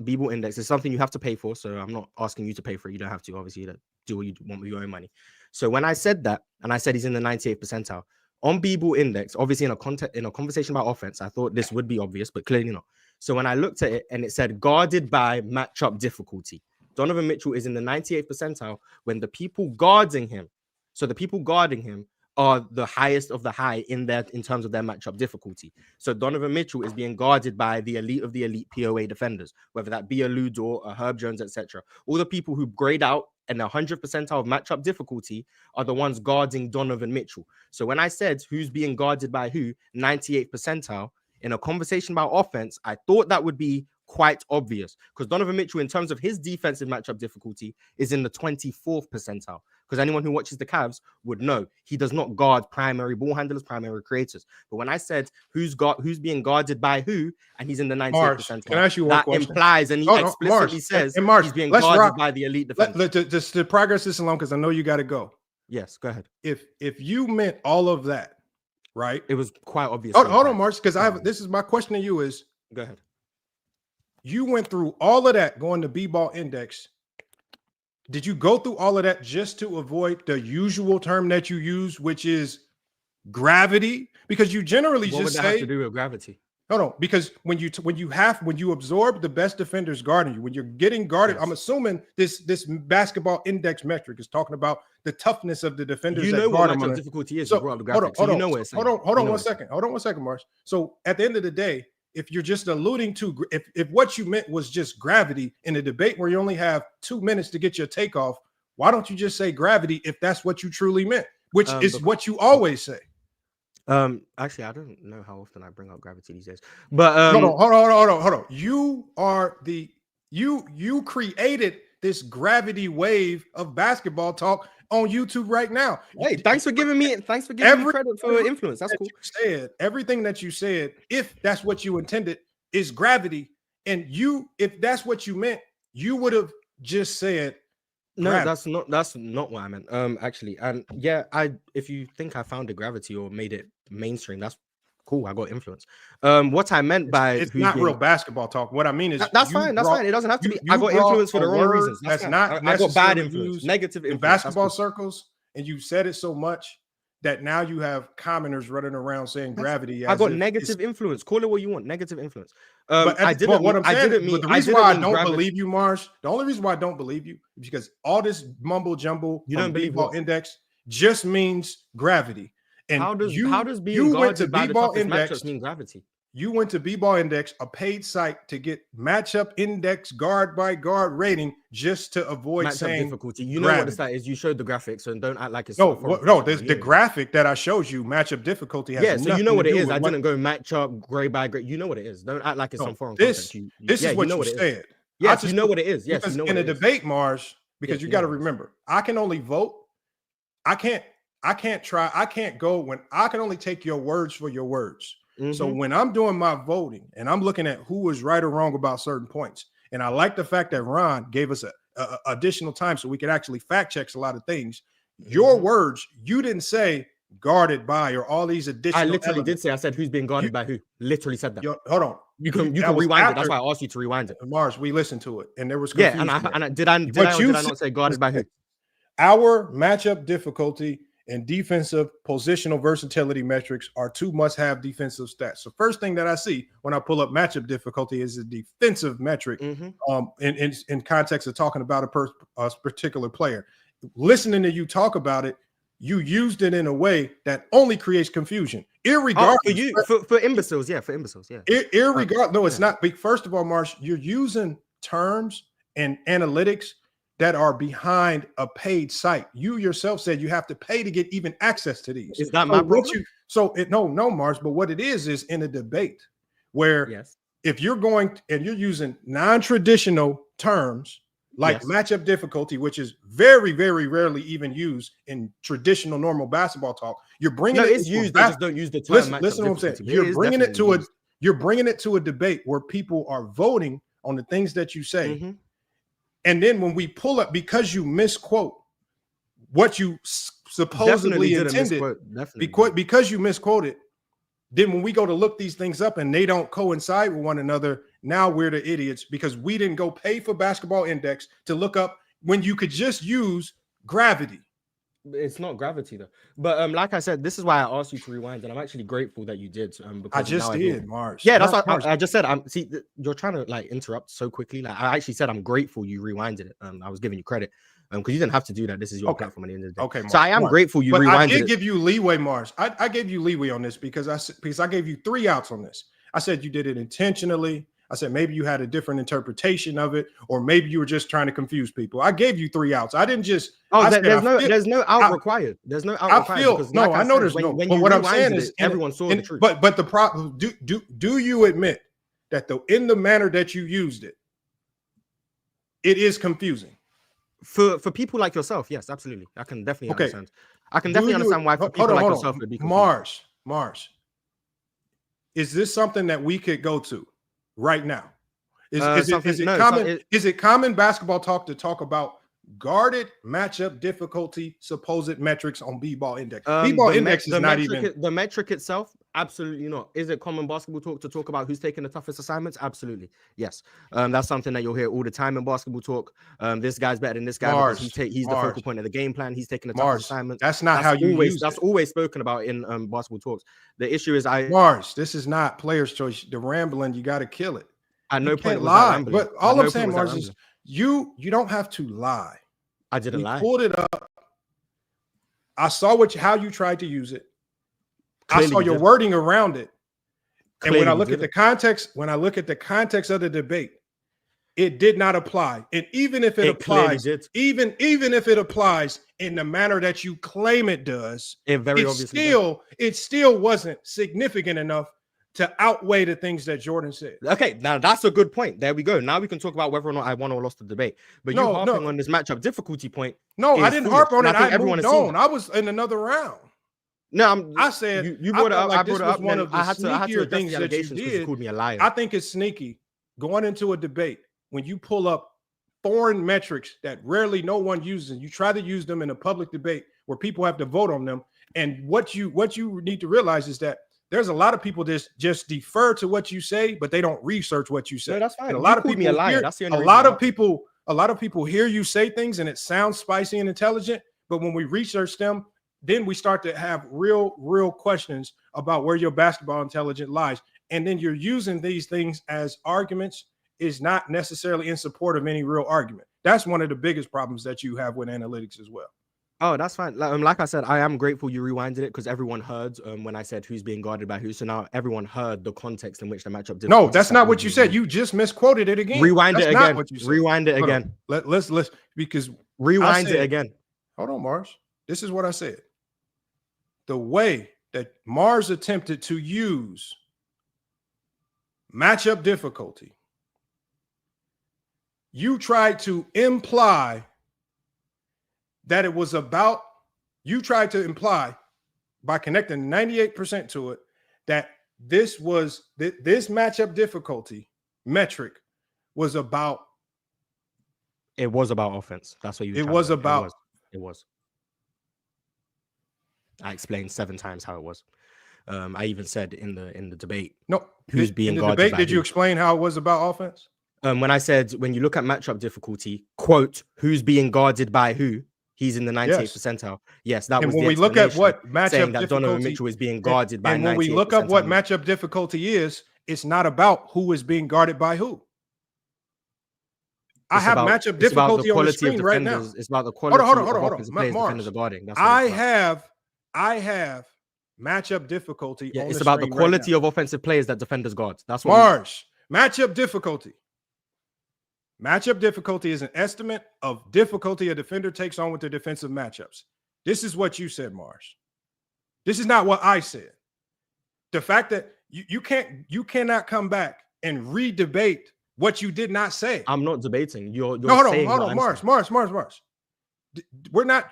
B-ball index, it's something you have to pay for. So I'm not asking you to pay for it. You don't have to. Obviously, you do what you want with your own money. So when I said that, and I said he's in the 98th percentile on B-ball index, obviously in a conversation about offense, I thought this would be obvious, but clearly not. So when I looked at it and it said guarded by matchup difficulty, Donovan Mitchell is in the 98th percentile when the people guarding him, so the people guarding him are the highest of the high in terms of their matchup difficulty. So Donovan Mitchell is being guarded by the elite of the elite POA defenders, whether that be a Ludor, a Herb Jones, etc. All the people who grade out and the 100th percentile of matchup difficulty are the ones guarding Donovan Mitchell. So when I said who's being guarded by who, 98th percentile, in a conversation about offense, I thought that would be quite obvious because Donovan Mitchell, in terms of his defensive matchup difficulty, is in the 24th percentile. Because anyone who watches the Cavs would know he does not guard primary ball handlers, primary creators. But when I said who's being guarded by who, and he's in the 98th percentile, can I ask you one question? Implies, and he explicitly says he's being guarded by the elite defenders. Just to progress this along, because I know you got to go. Yes, go ahead. If you meant all of that, right? It was quite obvious. Hold on, Marz, because this is my question to you is, go ahead. You went through all of that going to B-ball index. Did you go through all of that just to avoid the usual term that you use, which is gravity? Because you generally what just would that have to do with gravity? No, because when you absorb the best defenders guarding you, when you're getting guarded, I'm assuming this basketball index metric is talking about the toughness of the defenders. You know what matchup difficulty is. Hold on one second, Marz. So at the end of the day, if you're just alluding to, if what you meant was just gravity in a debate where you only have 2 minutes to get your take off, why don't you just say gravity if that's what you truly meant, which is what you always say? Actually, I don't know how often I bring up gravity these days, but hold on. You created this gravity wave of basketball talk on YouTube right now. Hey, thanks for giving me credit for influence. That's cool. Everything that you said, if that's what you intended, is gravity. And if that's what you meant, you would have just said gravity. No, that's not what I meant. Actually, and yeah, if you think I found the gravity or made it mainstream, that's cool. I got influence. What I meant by it's not real basketball talk. What I mean is that's fine. That's fine. It doesn't have to be. I got influence for the wrong reasons. That's not. I got bad influence, negative influence in basketball circles, and you said it so much that now you have commenters running around saying gravity. I got negative influence. Call it what you want. Negative influence. But the reason why I don't believe you, Marz. The only reason why I don't believe you is because all this mumble jumble. You don't believe what index just means gravity. And how does being guarded by the toughest matchups mean gravity? You went to B-Ball Index, a paid site to get matchup index guard by guard rating just to avoid matchup saying difficulty. You know what the stat is. You showed the graphics, and don't act like it's the graphic that I showed you. Matchup difficulty has so you know what it is. I didn't go matchup grade by grade. You know what it is. Don't act like it's some foreign content. This is what you said. Yes, you know what it is. Yes, because you know in a debate, Marz, because you got to remember, I can only vote. I can't only take your words for your words. Mm-hmm. So when I'm doing my voting and I'm looking at who is right or wrong about certain points, and I like the fact that Ron gave us a additional time so we could actually fact check a lot of things. Mm-hmm. Your words, you didn't say guarded by or all these additional. I literally did say. I said who's being guarded by who. Literally said that. Hold on. You can rewind it. That's why I asked you to rewind it. Marz, we listened to it, and there was confusion. And did I not say guarded by who? Our matchup difficulty and defensive positional versatility metrics are two must-have defensive stats. The first thing that I see when I pull up matchup difficulty is a defensive metric in context of talking about a particular player. Listening to you talk about it, you used it in a way that only creates confusion. Irregardless, for imbeciles, for imbeciles, Irregardless, no, it's not. First of all, Marz, you're using terms and analytics that are behind a paid site. You yourself said you have to pay to get even access to these. Is that my problem? No, Marz, but what it is in a debate where if you're going and you're using non-traditional terms like matchup difficulty, which is very, very rarely even used in traditional normal basketball talk, you're bringing it's used. They just don't use the term. Listen to what I'm saying. You're bringing it to a debate where people are voting on the things that you say. And then when we pull up, because you misquote what you supposedly intended, because you misquoted, then when we go to look these things up and they don't coincide with one another, now we're the idiots because we didn't go pay for Basketball Index to look up when you could just use gravity. It's not gravity though. But like I said, this is why I asked you to rewind, and I'm actually grateful that you did. Because I just did, Marz. Yeah, that's what I just said. You're trying to like interrupt so quickly. Like I actually said, I'm grateful you rewinded it. I was giving you credit because you didn't have to do that. This is your platform at the end of the day. Okay, Marz, so I am grateful you rewinded it. I did give you leeway, Marz. I gave you leeway on this because I gave you 3 outs on this. I said you did it intentionally. I said maybe you had a different interpretation of it, or maybe you were just trying to confuse people. I gave you 3 outs. I didn't just. There's no out required. There's no out required. I know there's no. But what I'm saying is, everyone saw the truth. But the problem. Do you admit that in the manner that you used it, it is confusing for people like yourself? Yes, absolutely. I can definitely understand. I can definitely understand why for people like yourself it'd be confusing. Marz, is this something that we could go to right now? Is it common basketball talk to talk about guarded matchup difficulty supposed metrics on B-ball index? B-ball index is not even the metric itself. Absolutely not. Is it common basketball talk to talk about who's taking the toughest assignments? Absolutely, yes. That's something that you'll hear all the time in basketball talk. This guy's better than this guy because he's the focal point of the game plan. He's taking the toughest assignments. That's not how you use it. That's always spoken about in basketball talks. The issue is Marz, this is not player's choice. The rambling, you got to kill it. I know point lie, but all I'm saying, Marz, is you don't have to lie. I didn't lie. Pulled it up. I saw how you tried to use it. Clearly I saw your wording around it. And when I look at the context, of the debate, it did not apply. And even if it applies, even if it applies in the manner that you claim it does, it still wasn't significant enough to outweigh the things that Jordan said. Okay, now that's a good point. There we go. Now we can talk about whether or not I won or lost the debate. But you harping on this matchup difficulty point. No, I didn't harp on it. I moved on. I was in another round. No, I said you brought it up. I brought it up. One of the sneakier things that you did. You called me a liar. I think it's sneaky going into a debate when you pull up foreign metrics that rarely no one uses. You try to use them in a public debate where people have to vote on them. And what you need to realize is that there's a lot of people that just defer to what you say, but they don't research what you say. No, that's fine. And a lot of people me a liar. That's the only a lot of people hear you say things and it sounds spicy and intelligent, but when we research them, then we start to have real questions about where your basketball intelligence lies. And then you're using these things as arguments is not necessarily in support of any real argument. That's one of the biggest problems that you have with analytics as well. Oh, that's fine. Like I said, I am grateful you rewinded it because everyone heard when I said who's being guarded by who. So now everyone heard the context in which the matchup did. No, that's not what you said. You just misquoted it again. Rewind it again. Rewind it again. Let's because rewind it again. Hold on, Marz. This is what I said. The way that Marz attempted to use matchup difficulty, you tried to imply that it was about, you tried to imply by connecting 98% to it that this matchup difficulty metric was about. It was about offense. That's what you. It was about. It was. I explained 7 times how it was. I even said in the debate. No, who's being guarded debate? by Did who. you explain how it was about offense? When I said when you look at matchup difficulty, quote, who's being guarded by who? He's in the 98th percentile. Yes, that and was when the we look at what saying matchup that Donovan difficulty Mitchell is being guarded by and when we 98th look up what percentile. matchup difficulty is, it's not about who is being guarded by who. I have matchup difficulty on the screen right now. It's about the quality hold on. of players defenders are guarding. That's I have matchup difficulty. Yeah, on it's the about the screen quality right of offensive players that defenders guard. That's what Marz, matchup difficulty. Matchup difficulty is an estimate of difficulty a defender takes on with their defensive matchups. This is what you said, Marz. This is not what I said. The fact that you cannot come back and re-debate what you did not say. I'm not debating. You're no, hold saying on, Marz. We're not.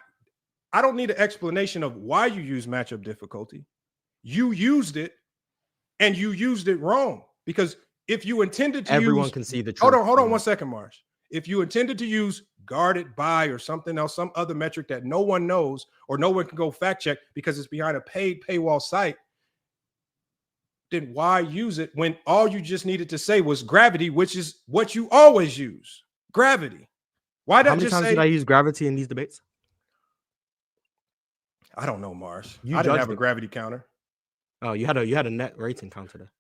I don't need an explanation of why you use matchup difficulty. You used it, and you used it wrong. Because if you intended to everyone can see the truth. Hold on 1 second, Marz. If you intended to use guarded by or something else, some other metric that no one knows or no one can go fact check because it's behind a paid paywall site, then why use it when all you just needed to say was gravity, which is what you always use? Gravity. Why How many times did I use gravity in these debates? I don't know, Marz. I didn't have a gravity counter. Oh, you had a net rating counter there.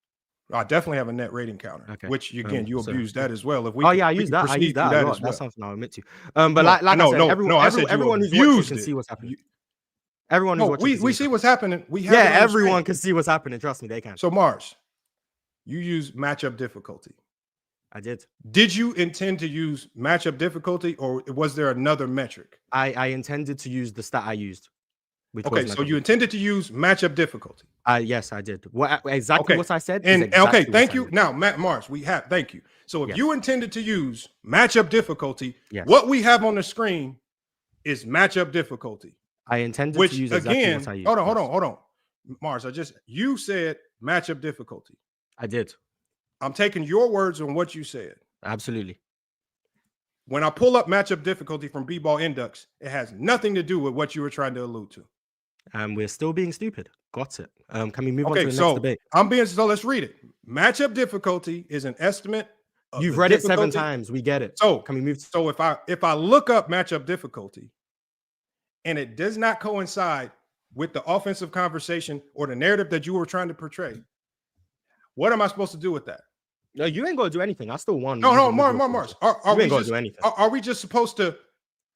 I definitely have a net rating counter, which again you abuse that as well. If we, I use that. I use that a lot. Well. That's something I'll admit to. But like I said, everyone who's watching can see what's happening. Everyone who's watching, we see what's happening. Everyone can see what's happening. Trust me, they can. So Marz, you use matchup difficulty. I did. Did you intend to use matchup difficulty, or was there another metric? I intended to use the stat I used. Okay, so you intended to use matchup difficulty. Yes, I did. What exactly what I said? And okay, thank you. Now, Marz, thank you. So if you intended to use matchup difficulty, what we have on the screen is matchup difficulty. I intended to use exactly what I used. Hold on. Marz, you said matchup difficulty. I did. I'm taking your words on what you said. Absolutely. When I pull up matchup difficulty from B-Ball Index, it has nothing to do with what you were trying to allude to. We're still being stupid. Got it. Can we move on to the next debate? So let's read it. Matchup difficulty is an estimate. You've read it 7 times. We get it. So can we move? So if I look up matchup difficulty and it does not coincide with the offensive conversation or the narrative that you were trying to portray, what am I supposed to do with that? No, you ain't gonna do anything. I still won. No, Marz. You ain't gonna do anything. Are we just supposed to?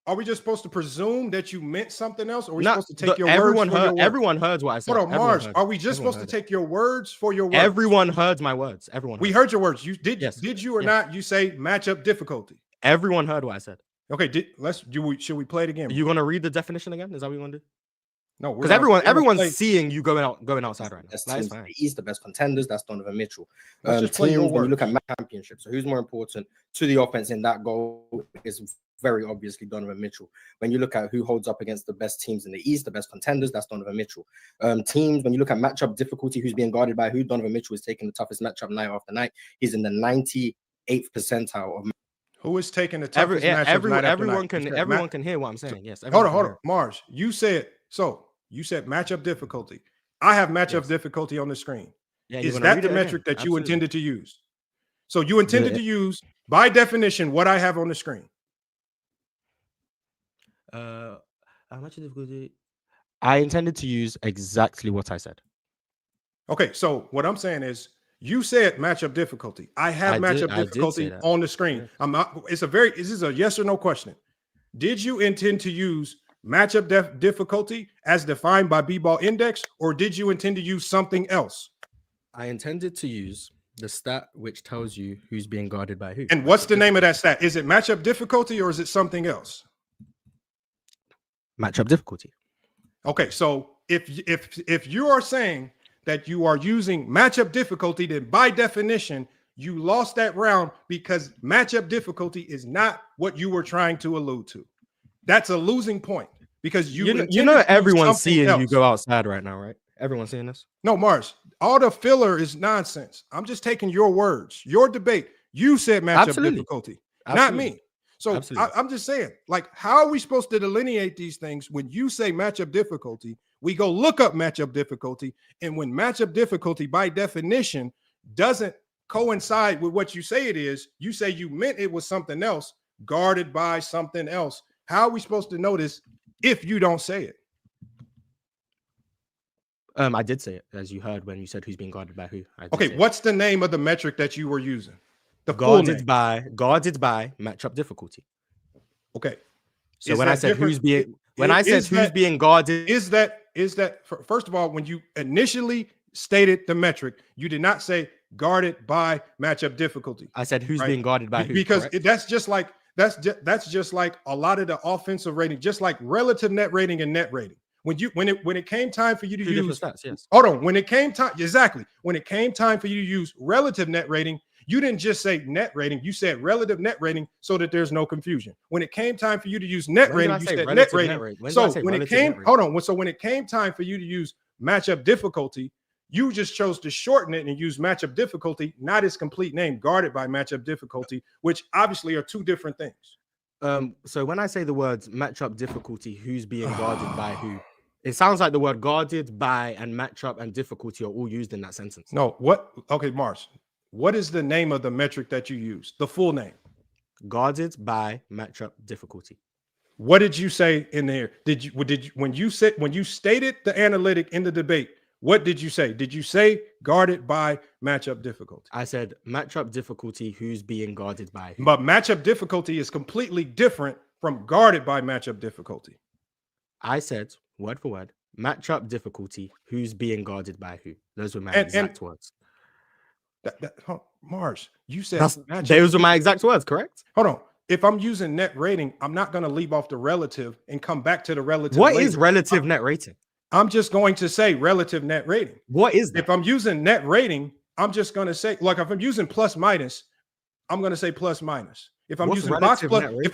Are we just supposed to presume that you meant something else? Or are we supposed to take your words for your words? Everyone heard what I said. Hold on, Marz. Are we just supposed to take your words for your words? Everyone heard my words. We heard your words. You did. Yes. Did you or not? You say matchup difficulty. Everyone heard what I said. Okay. Should we play it again? Are you gonna read the definition again? Is that what you want to do? No, because everyone's seeing you going outside right now. That's fine. He's the best contenders. That's Donovan Mitchell. Teams, when you look at championships, so who's more important to the offense in that goal is very obviously Donovan Mitchell. When you look at who holds up against the best teams in the East, the best contenders, that's Donovan Mitchell. Teams, when you look at matchup difficulty, who's being guarded by who, Donovan Mitchell is taking the toughest matchup night after night. He's in the 98th percentile of. Who is taking the toughest matchup night after night? Everyone can hear what I'm saying. Yes. Hold on, Marz. You said matchup difficulty. I have matchup difficulty on the screen. Yeah, is that the metric that you intended to use? So you intended to use, by definition, what I have on the screen. Matchup difficulty. I intended to use exactly what I said. Okay, so what I'm saying is, you said matchup difficulty. I have matchup difficulty on the screen. I'm not. This is a yes or no question. Did you intend to use matchup difficulty as defined by B-Ball Index, or did you intend to use something else? I intended to use the stat which tells you who's being guarded by who. And what's the name of that stat? Is it matchup difficulty or is it something else? Matchup difficulty. Okay, so if you are saying that you are using matchup difficulty, then by definition, you lost that round because matchup difficulty is not what you were trying to allude to. That's a losing point because you know everyone's seeing you go outside right now, right? Everyone's seeing this. No, Marz, all the filler is nonsense. I'm just taking your words, your debate. You said matchup difficulty, not me. So I'm just saying, like, how are we supposed to delineate these things when you say matchup difficulty? We go look up matchup difficulty, and when matchup difficulty, by definition, doesn't coincide with what you say it is, you say you meant it was something else, guarded by something else. How are we supposed to notice if you don't say it? I did say it, as you heard when you said who's being guarded by who. Okay, what's the name of the metric that you were using? The full name. Guarded by matchup difficulty. Okay. So when I said who's being guarded, is that first of all, when you initially stated the metric, you did not say guarded by matchup difficulty. I said who's being guarded by who, because that's just like a lot of the offensive rating, just like relative net rating and net rating. When it came time for you to use stats, yes. Hold on, when it came time for you to use relative net rating, you didn't just say net rating, you said relative net rating so that there's no confusion. When it came time for you to use net rating, you said net rating. So when it came time for you to use matchup difficulty, you just chose to shorten it and use matchup difficulty, not its complete name, guarded by matchup difficulty, which obviously are two different things. So when I say the words matchup difficulty, who's being guarded by who, it sounds like the word guarded by and matchup and difficulty are all used in that sentence. No, okay, Marz, what is the name of the metric that you use? The full name. Guarded by matchup difficulty. What did you say in there? When you stated the analytic in the debate, what did you say? Did you say guarded by matchup difficulty? I said matchup difficulty, who's being guarded by who. But matchup difficulty is completely different from guarded by matchup difficulty. I said, word for word, matchup difficulty, who's being guarded by who. Those were my exact words. Marz, you said those were my exact words, correct? Hold on. If I'm using net rating, I'm not going to leave off the relative and come back to the relative. What is relative net rating? I'm just going to say relative net rating. What is that? If I'm using net rating, I'm just going to say, like, if I'm using plus minus, I'm going to say plus minus. If I'm using box plus, if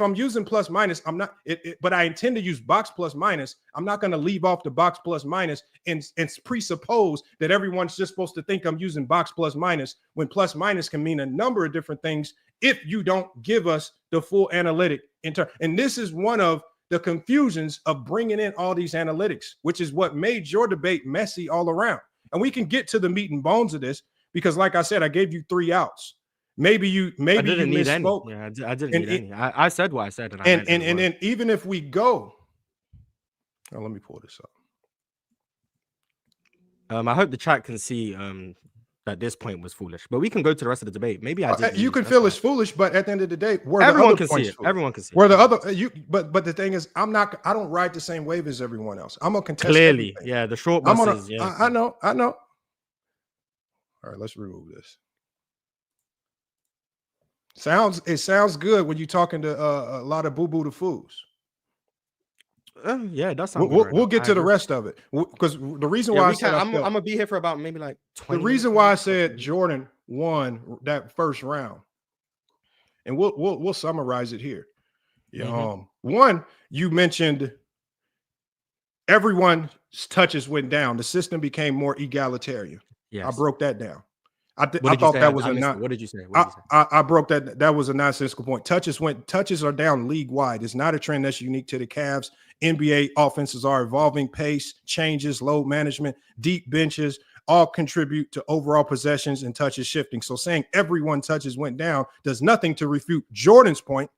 I'm using plus minus, I'm not. But I intend to use box plus minus. I'm not going to leave off the box plus minus and presuppose that everyone's just supposed to think I'm using box plus minus when plus minus can mean a number of different things if you don't give us the full analytic and this is one of the confusions of bringing in all these analytics, which is what made your debate messy all around. And we can get to the meat and bones of this because, like I said, I gave you 3 outs. Maybe you misspoke. Yeah, I didn't need any. I said what I said, and then even if we go, let me pull this up. I hope the chat can see that this point was foolish, but we can go to the rest of the debate. Maybe I did. You can feel it's foolish, but at the end of the day, everyone can see it. Everyone can see it. Where the other but the thing is, I don't ride the same wave as everyone else. I'm gonna contest clearly. Everything. Yeah, the short buses. Yeah, I know. All right, let's remove this. It sounds good when you're talking to a lot of boo-boo to fools. Yeah, that's sound we'll get to the rest of it because the reason why I'm gonna be here for about maybe like 20 the reason why I said Jordan won that first round, and we'll summarize it here. One, you mentioned everyone's touches went down. The system became more egalitarian. Yes. I broke that down. I thought that was what did you say? I broke that. That was a nonsensical point. Touches are down league wide. It's not a trend that's unique to the Cavs. NBA offenses are evolving. Pace changes, load management, deep benches all contribute to overall possessions and touches shifting. So saying everyone touches went down does nothing to refute Jordan's point,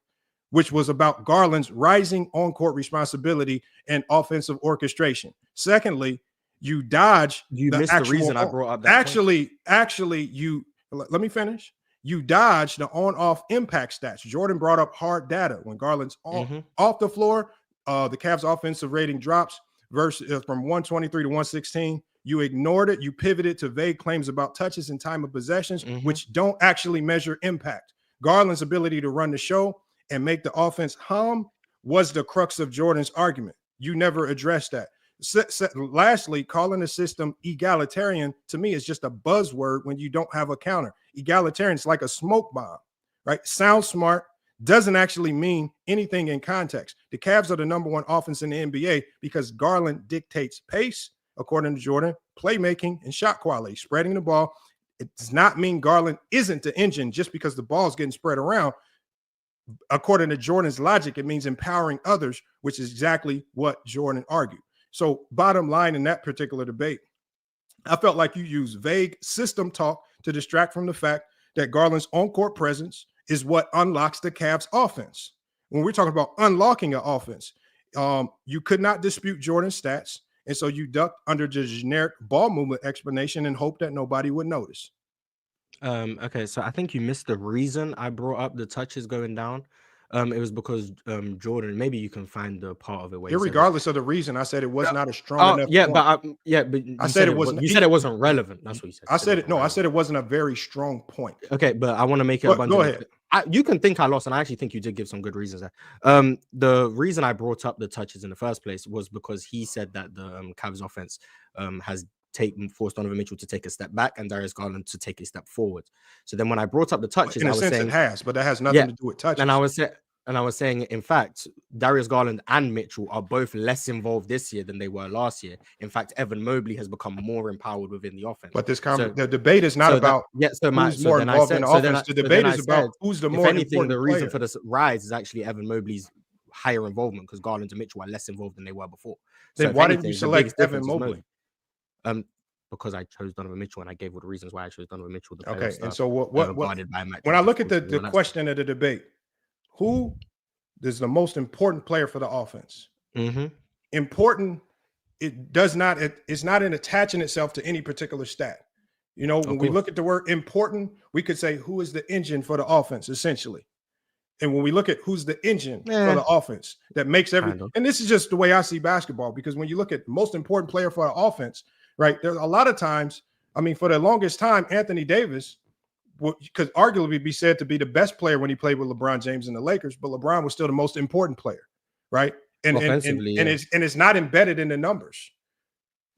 which was about Garland's rising on-court responsibility and offensive orchestration. Secondly, you dodge. You missed the reason I brought up that actually, let me finish. You dodge the on-off impact stats. Jordan brought up hard data when Garland's off the floor. The Cavs' offensive rating drops from 123 to 116. You ignored it. You pivoted to vague claims about touches and time of possessions, which don't actually measure impact. Garland's ability to run the show and make the offense hum was the crux of Jordan's argument. You never addressed that. Lastly, calling the system egalitarian to me is just a buzzword when you don't have a counter. Egalitarian is like a smoke bomb, right? Sounds smart, doesn't actually mean anything in context. The Cavs are the #1 offense in the NBA because Garland dictates pace, according to Jordan, playmaking, and shot quality, spreading the ball. It does not mean Garland isn't the engine just because the ball's getting spread around. According to Jordan's logic, it means empowering others, which is exactly what Jordan argued. So bottom line in that particular debate, I felt like you used vague system talk to distract from the fact that Garland's on-court presence is what unlocks the Cavs offense. When we're talking about unlocking an offense, You could not dispute Jordan's stats, and so you ducked under the generic ball movement explanation and hoped that nobody would notice. Okay, so I think you missed the reason I brought up the touches going down. It was because Jordan. Maybe you can find the part of it where Irregardless of the reason, I said it was not a strong enough. Yeah, point. but I said it wasn't. You said it wasn't relevant. That's what you said. I said it. No, I said it wasn't a very strong point. Okay, but I want to make it Go ahead. You can think I lost, and I actually think you did give some good reasons there. The reason I brought up the touches in the first place was because he said that the Cavs offense has forced Donovan Mitchell to take a step back and Darius Garland to take a step forward. So then when I brought up the touches, in a sense it has, but that has nothing to do with touches. And I was saying, in fact, Darius Garland and Mitchell are both less involved this year than they were last year. In fact, Evan Mobley has become more empowered within the offense. But the debate is not about who's more involved in the offense. The debate is about who's the more important player. The reason for this rise is actually Evan Mobley's higher involvement because Garland and Mitchell are less involved than they were before. Then why didn't you select Evan Mobley? Because I chose Donovan Mitchell and I gave all the reasons why I chose Donovan Mitchell. Okay, and so what when I look at the question of the debate, who is the most important player for the offense? Important, it's not attaching itself to any particular stat. You know, when we look at the word important, we could say who is the engine for the offense, essentially. And when we look at who's the engine for the offense that makes everything, and this is just the way I see basketball, because when you look at the most important player for the offense, right, there's a lot of times, I mean, for the longest time, Anthony Davis could arguably be said to be the best player when he played with LeBron James and the Lakers, but LeBron was still the most important player, right? And it's not embedded in the numbers.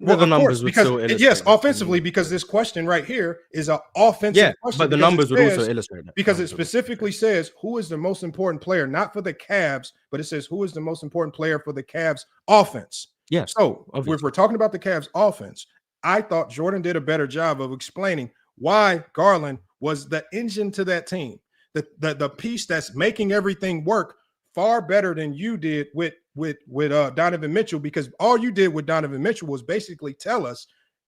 Well, the numbers would still illustrate. Yes, offensively, because this question right here is an offensive question. But the numbers would also illustrate that. Because it specifically says who is the most important player, not for the Cavs, but it says who is the most important player for the Cavs offense. Yeah. So if we're talking about the Cavs offense, I thought Jordan did a better job of explaining why Garland was the engine to that team, the piece that's making everything work far better than you did with Donovan Mitchell, because all you did with Donovan Mitchell was basically tell us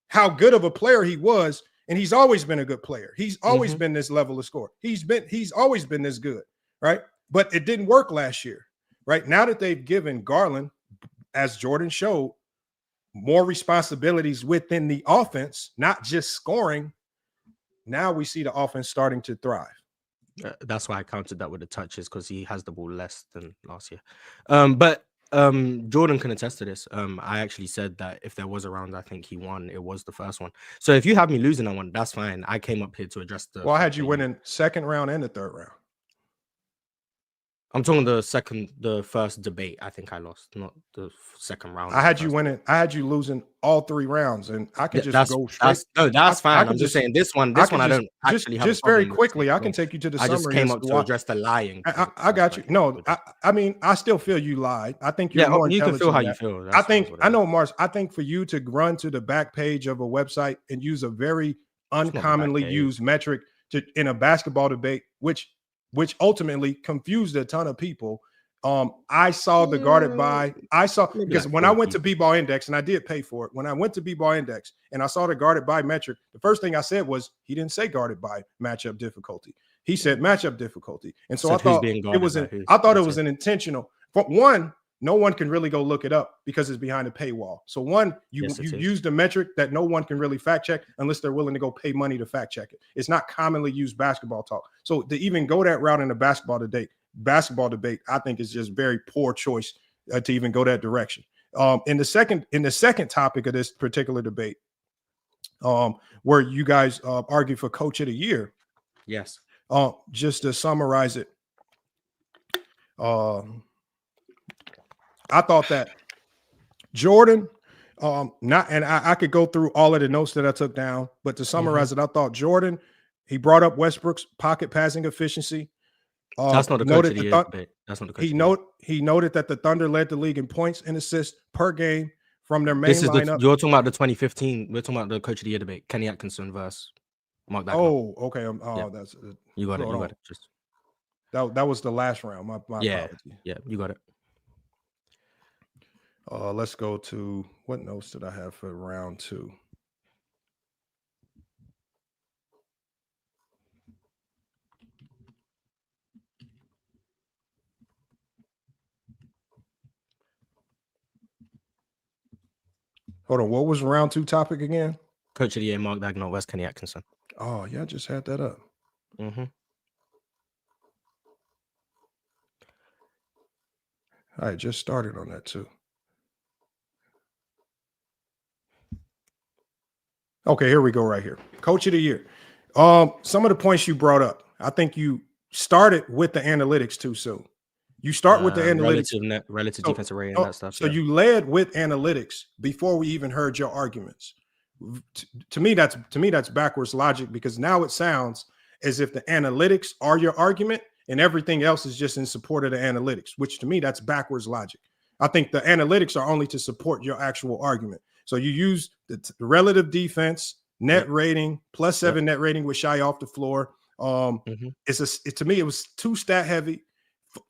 how good of a player he was, and he's always been a good player. He's always been this level of score. He's always been this good, right? But it didn't work last year, right? Now that they've given Garland, as Jordan showed, more responsibilities within the offense, not just scoring, now we see the offense starting to thrive. That's why I counted that with the touches, because he has the ball less than last year. But Jordan can attest to this. I actually said that if there was a round, I think he won. It was the first one. So if you have me losing that one, that's fine. I came up here to address the. Well, I had you winning second round and the third round. I'm talking the first debate. I think I lost, not the second round. I had you winning. I had you losing all 3 rounds, and I can just go straight. That's fine. I'm just saying this one. I don't actually have. Just very quickly, I can take you to the summary. I just came up to address the lying. I got you. No, I mean, I still feel you lied. I think you're more you can feel how you feel. I know, Marz. I think for you to run to the back page of a website and use a very uncommonly used metric in a basketball debate, which ultimately confused a ton of people. I saw the guarded by. Because when I went to B-Ball Index, and I did pay for it, when I went to B-Ball Index and I saw the guarded by metric, the first thing I said was he didn't say guarded by matchup difficulty. He said matchup difficulty. And so I thought it was an intentional. But one, no one can really go look it up because it's behind a paywall. So one, you use the metric that no one can really fact check unless they're willing to go pay money to fact check it. It's not commonly used basketball talk. So to even go that route in the basketball debate, I think is just very poor choice to even go that direction. In the second topic of this particular debate, where you guys argue for Coach of the Year. Yes. Just to summarize it, I thought that Jordan, I could go through all of the notes that I took down, but to summarize it, I thought Jordan, he brought up Westbrook's pocket passing efficiency. That's not the coach of the year. That's not the coach. He noted that the Thunder led the league in points and assists per game from their main lineup. You're talking about the 2015. We're talking about the coach of the year debate. Kenny Atkinson versus Mark Dagnall. Oh, okay. That's you got it. You got it. Just that was the last round. My apology. Yeah, you got it. Let's go to what notes did I have for round 2? Hold on. What was round 2 topic again? Coach of the year, Mark Dagnall, West Kenny Atkinson. Oh, yeah, I just had that up. Mm-hmm. I just started on that too. Okay, here we go right here. Coach of the year. Some of the points you brought up, I think you started with the analytics too soon. You start with the analytics. Relative defensive rating and that stuff. So you led with analytics before we even heard your arguments. To me, that's backwards logic, because now it sounds as if the analytics are your argument and everything else is just in support of the analytics, which to me, that's backwards logic. I think the analytics are only to support your actual argument. So you use the relative defense, net rating, +7 net rating with Shy off the floor. To me, it was too stat heavy.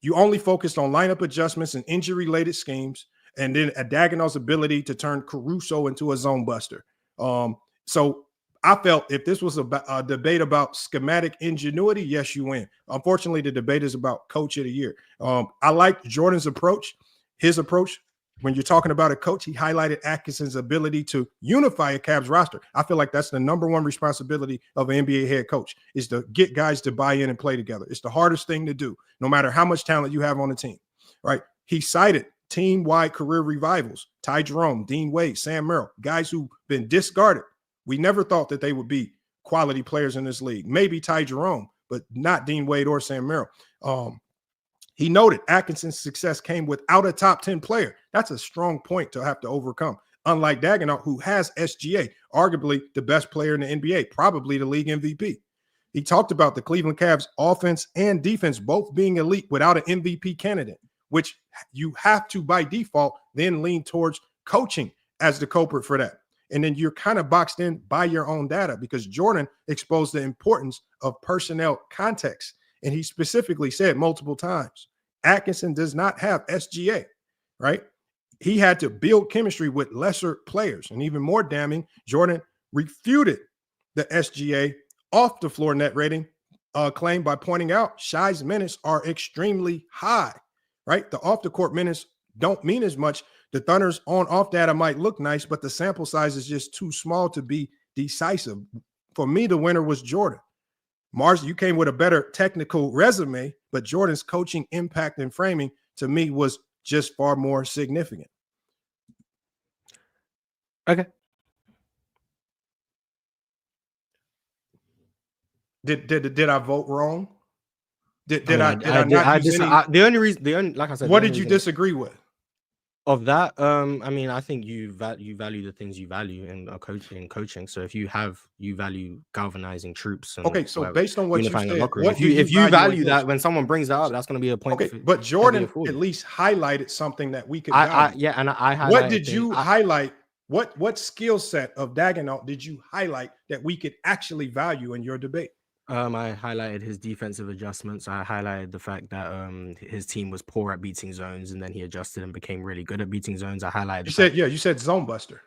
You only focused on lineup adjustments and injury-related schemes, and then Dagnall's ability to turn Caruso into a zone buster. So I felt if this was a debate about schematic ingenuity, yes, you win. Unfortunately, the debate is about coach of the year. I liked Jordan's approach. His approach, when you're talking about a coach, he highlighted Atkinson's ability to unify a Cavs roster. I feel like that's the number one responsibility of an NBA head coach, is to get guys to buy in and play together. It's the hardest thing to do, no matter how much talent you have on the team, right? He cited team-wide career revivals, Ty Jerome, Dean Wade, Sam Merrill, guys who've been discarded. We never thought that they would be quality players in this league. Maybe Ty Jerome, but not Dean Wade or Sam Merrill. He noted Atkinson's success came without a top 10 player. That's a strong point to have to overcome. Unlike Dagnall, who has SGA, arguably the best player in the NBA, probably the league MVP. He talked about the Cleveland Cavs offense and defense both being elite without an MVP candidate, which you have to, by default, then lean towards coaching as the culprit for that. And then you're kind of boxed in by your own data, because Jordan exposed the importance of personnel context. And he specifically said multiple times, Atkinson does not have SGA, right? He had to build chemistry with lesser players. And even more damning, Jordan refuted the SGA off the floor net rating claim by pointing out Shy's minutes are extremely high, right? The off the court minutes don't mean as much. The Thunder's on-off data might look nice, but the sample size is just too small to be decisive. For me, the winner was Jordan. Marz, you came with a better technical resume, but Jordan's coaching impact and framing to me was just far more significant. Okay. Did I vote wrong? Did I the only reason, like I said, what did you disagree with? Of that, I mean, I think you value the things you value in coaching. So if you value galvanizing troops. And okay, so based on what you said, if you value that, when someone brings that up, that's going to be a point. Okay, but Jordan at least highlighted something that we could value. What did you highlight? What skill set of Dagnall did you highlight that we could actually value in your debate? I highlighted his defensive adjustments. I highlighted the fact that his team was poor at beating zones, and then he adjusted and became really good at beating zones. I highlighted. You said zone buster.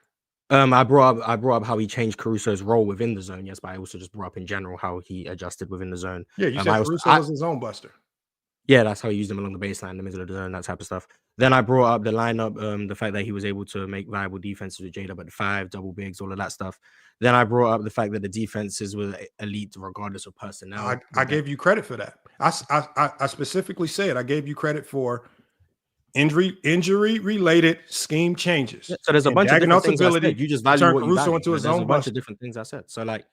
I brought up how he changed Caruso's role within the zone. Yes, but I also just brought up in general how he adjusted within the zone. Yeah, you said Caruso was a zone buster. Yeah, that's how he used him along the baseline, the middle of the zone, that type of stuff. Then I brought up the lineup, the fact that he was able to make viable defenses with J-Dub at 5, double bigs, all of that stuff. Then I brought up the fact that the defenses were elite regardless of personnel. I gave you credit for that. I specifically said I gave you credit for injury-related scheme changes. Yeah, so there's a bunch of different things I said. You just value what you value. There's a bunch of different things I said. So like,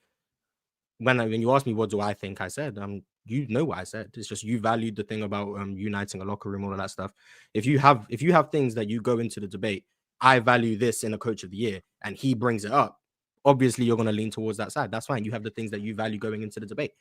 when you ask me what do I think I said, you know what I said. It's just you valued the thing about uniting a locker room, all of that stuff. If you have things that you go into the debate, I value this in a coach of the year, and he brings it up, obviously you're going to lean towards that side. That's fine. You have the things that you value going into the debate.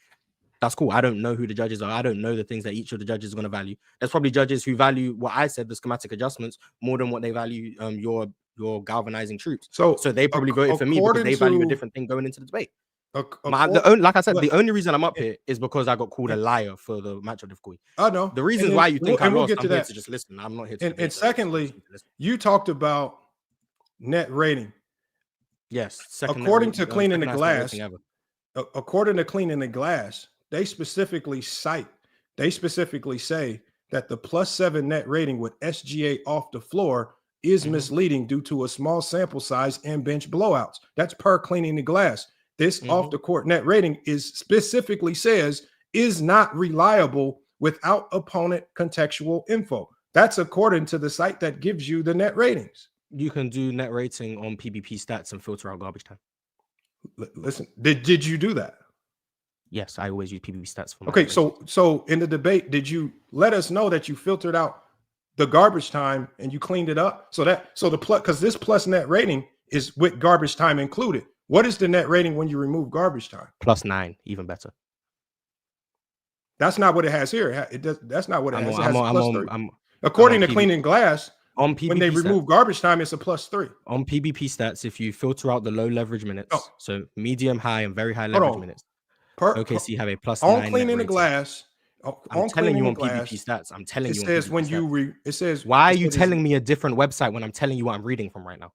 That's cool. I don't know who the judges are. I don't know the things that each of the judges is going to value. There's probably judges who value what I said, the schematic adjustments, more than what they value your galvanizing troops. So they probably voted for me because they value a different thing going into the debate. Like I said, the only reason I'm up here is because I got called a liar for the matchup difficulty. I know. The reasons why you think I lost, I'm here to just listen. I'm not here to. And secondly, you talked about net rating. Yes. According to Cleaning the Glass, they specifically say that the +7 net rating with SGA off the floor is misleading due to a small sample size and bench blowouts. That's per Cleaning the Glass. This off the court net rating is specifically says is not reliable without opponent contextual info. That's according to the site that gives you the net ratings. You can do net rating on PBP stats and filter out garbage time. Listen, did you do that? Yes, I always use PBP stats for. Okay, so in the debate, did you let us know that you filtered out the garbage time and you cleaned it up? So the plus, because this plus net rating is with garbage time included. What is the net rating when you remove garbage time? +9, even better. That's not what it has here. It does. That's not what it has. It has +3. According to Cleaning Glass, on PBP when they remove garbage time, it's a +3. On PBP stats, if you filter out the low leverage minutes, so medium, high, and very high leverage minutes, OKC have a +9 on Cleaning the Glass. I'm telling you on PBP stats. I'm telling you. It says when you it says. Why are you telling me a different website when I'm telling you what I'm reading from right now?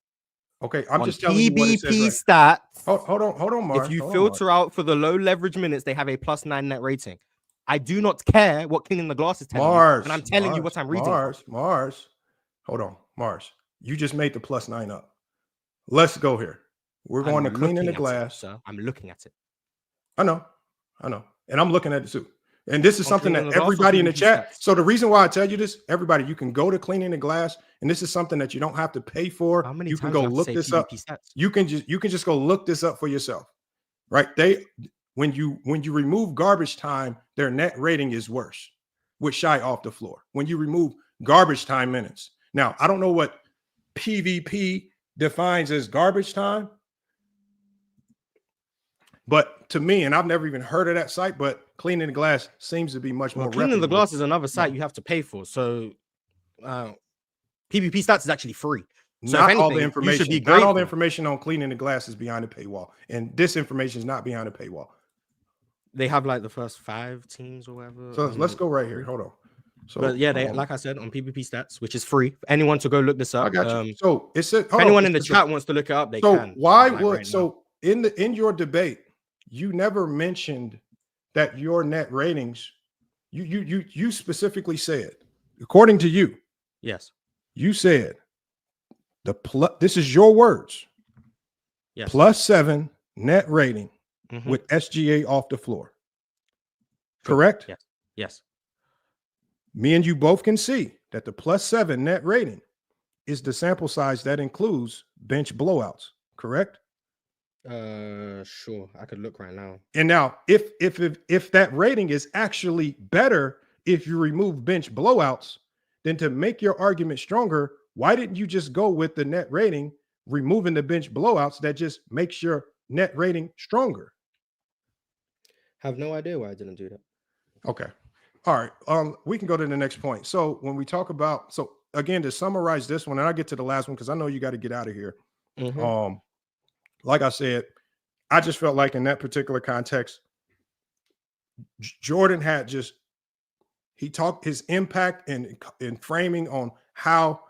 Okay, I'm on just telling you what it PBP says right. stats. Hold on, Marz. If you filter out for the low leverage minutes, they have a +9 net rating. I do not care what Cleaning the Glass is telling you, and I'm telling you what I'm reading. Marz, hold on, Marz. You just made the +9 up. Let's go here. We're going to Cleaning the Glass. Sir. I'm looking at it. I know, and I'm looking at it too. And this is something that everybody in the chat. So the reason why I tell you this, everybody, you can go to Cleaning the Glass, and this is something that you don't have to pay for. You can go look this up. You can just go look this up for yourself, right? When you remove garbage time, their net rating is worse with Shy off the floor. When you remove garbage time minutes, now I don't know what PVP defines as garbage time, but to me, and I've never even heard of that site, but Cleaning the Glass seems to be much more. Cleaning the Glass is another site you have to pay for. So PVP stats is actually free. So not anything, all the information. Not not all the information on Cleaning the Glass is behind the paywall, and this information is not behind the paywall. They have like the first 5 teams or whatever. So let's go right here. Hold on. So, but yeah, they like I said on PVP stats, which is free for anyone to go look this up. I got you. So it said, if anyone in the chat wants to look it up, they can. Why would in your debate, you never mentioned that your net ratings, you specifically said, according to you, yes, you said this is your words. Yes. +7 net rating with SGA off the floor. Correct? Yes. Yes. Me and you both can see that the +7 net rating is the sample size that includes bench blowouts. Correct? Sure. I could look right now. And now, if that rating is actually better if you remove bench blowouts, then to make your argument stronger, why didn't you just go with the net rating, removing the bench blowouts that just makes your net rating stronger? Have no idea why I didn't do that. Okay. All right. We can go to the next point. So when we talk about, so again, to summarize this one, and I'll get to the last one because I know you got to get out of here. Like I said, I just felt like in that particular context, Jordan had he talked his impact and framing on how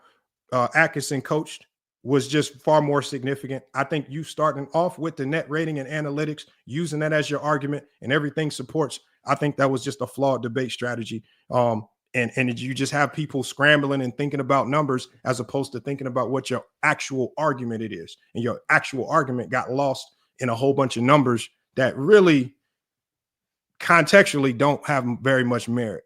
Atkinson coached was just far more significant. I think you starting off with the net rating and analytics, using that as your argument and everything supports. I think that was just a flawed debate strategy. And you just have people scrambling and thinking about numbers as opposed to thinking about what your actual argument it is. And your actual argument got lost in a whole bunch of numbers that really contextually don't have very much merit.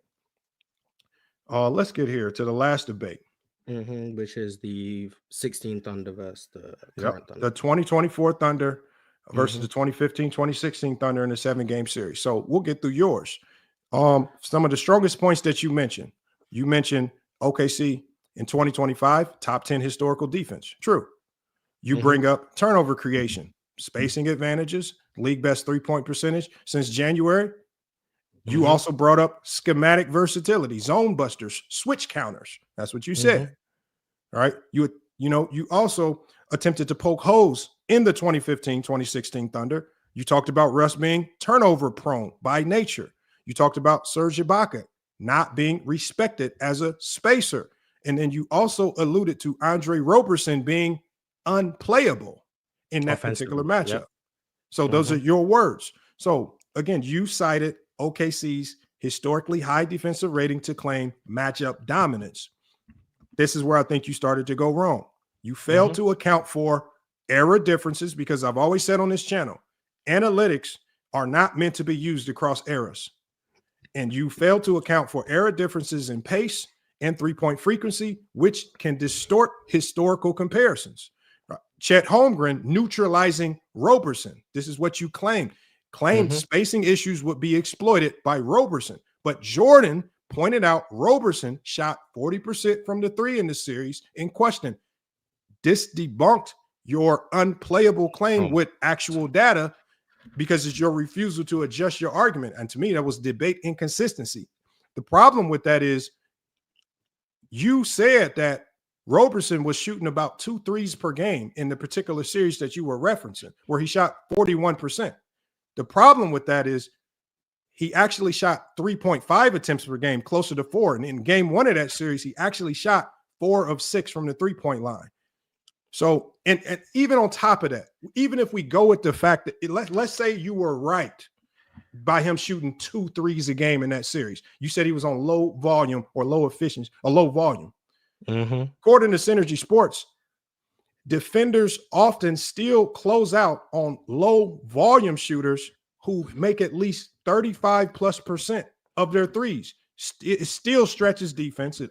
Let's get here to the last debate. Which is the 16 Thunder versus the current Thunder. The 2024 Thunder versus the 2015-2016 Thunder in a 7-game series. So we'll get through yours. Some of the strongest points that you mentioned OKC in 2025, top 10 historical defense. True. You bring up turnover creation, spacing advantages, league best 3-point percentage since January. You also brought up schematic versatility, zone busters, switch counters. That's what you said. All right. You also attempted to poke holes in the 2015-2016 Thunder. You talked about Russ being turnover prone by nature. You talked about Serge Ibaka not being respected as a spacer. And then you also alluded to Andre Roberson being unplayable in that particular matchup. Yep. So those are your words. So again, you cited OKC's historically high defensive rating to claim matchup dominance. this is where I think you started to go wrong. You failed to account for error differences, because I've always said on this channel, analytics are not meant to be used across eras. And you failed to account for error differences in pace and three-point frequency, which can distort historical comparisons. Chet Holmgren neutralizing Roberson. This is what you claimed. Spacing issues would be exploited by Roberson. But Jordan pointed out Roberson shot 40% from the three in the series in question. This debunked your unplayable claim with actual data, because it's your refusal to adjust your argument. And to me, that was debate inconsistency. The problem with that is you said that Roberson was shooting about 2 threes per game in the particular series that you were referencing, where he shot 41%. The problem with that is he actually shot 3.5 attempts per game, closer to 4. And in game 1 of that series, he actually shot 4 of 6 from the three-point line. So, and even on top of that, even if we go with the fact that let's say you were right by him shooting 2 threes a game in that series. You said he was on low volume or low efficiency or low volume. According to Synergy Sports, defenders often still close out on low volume shooters who make at least 35+% of their threes. It still stretches defense. It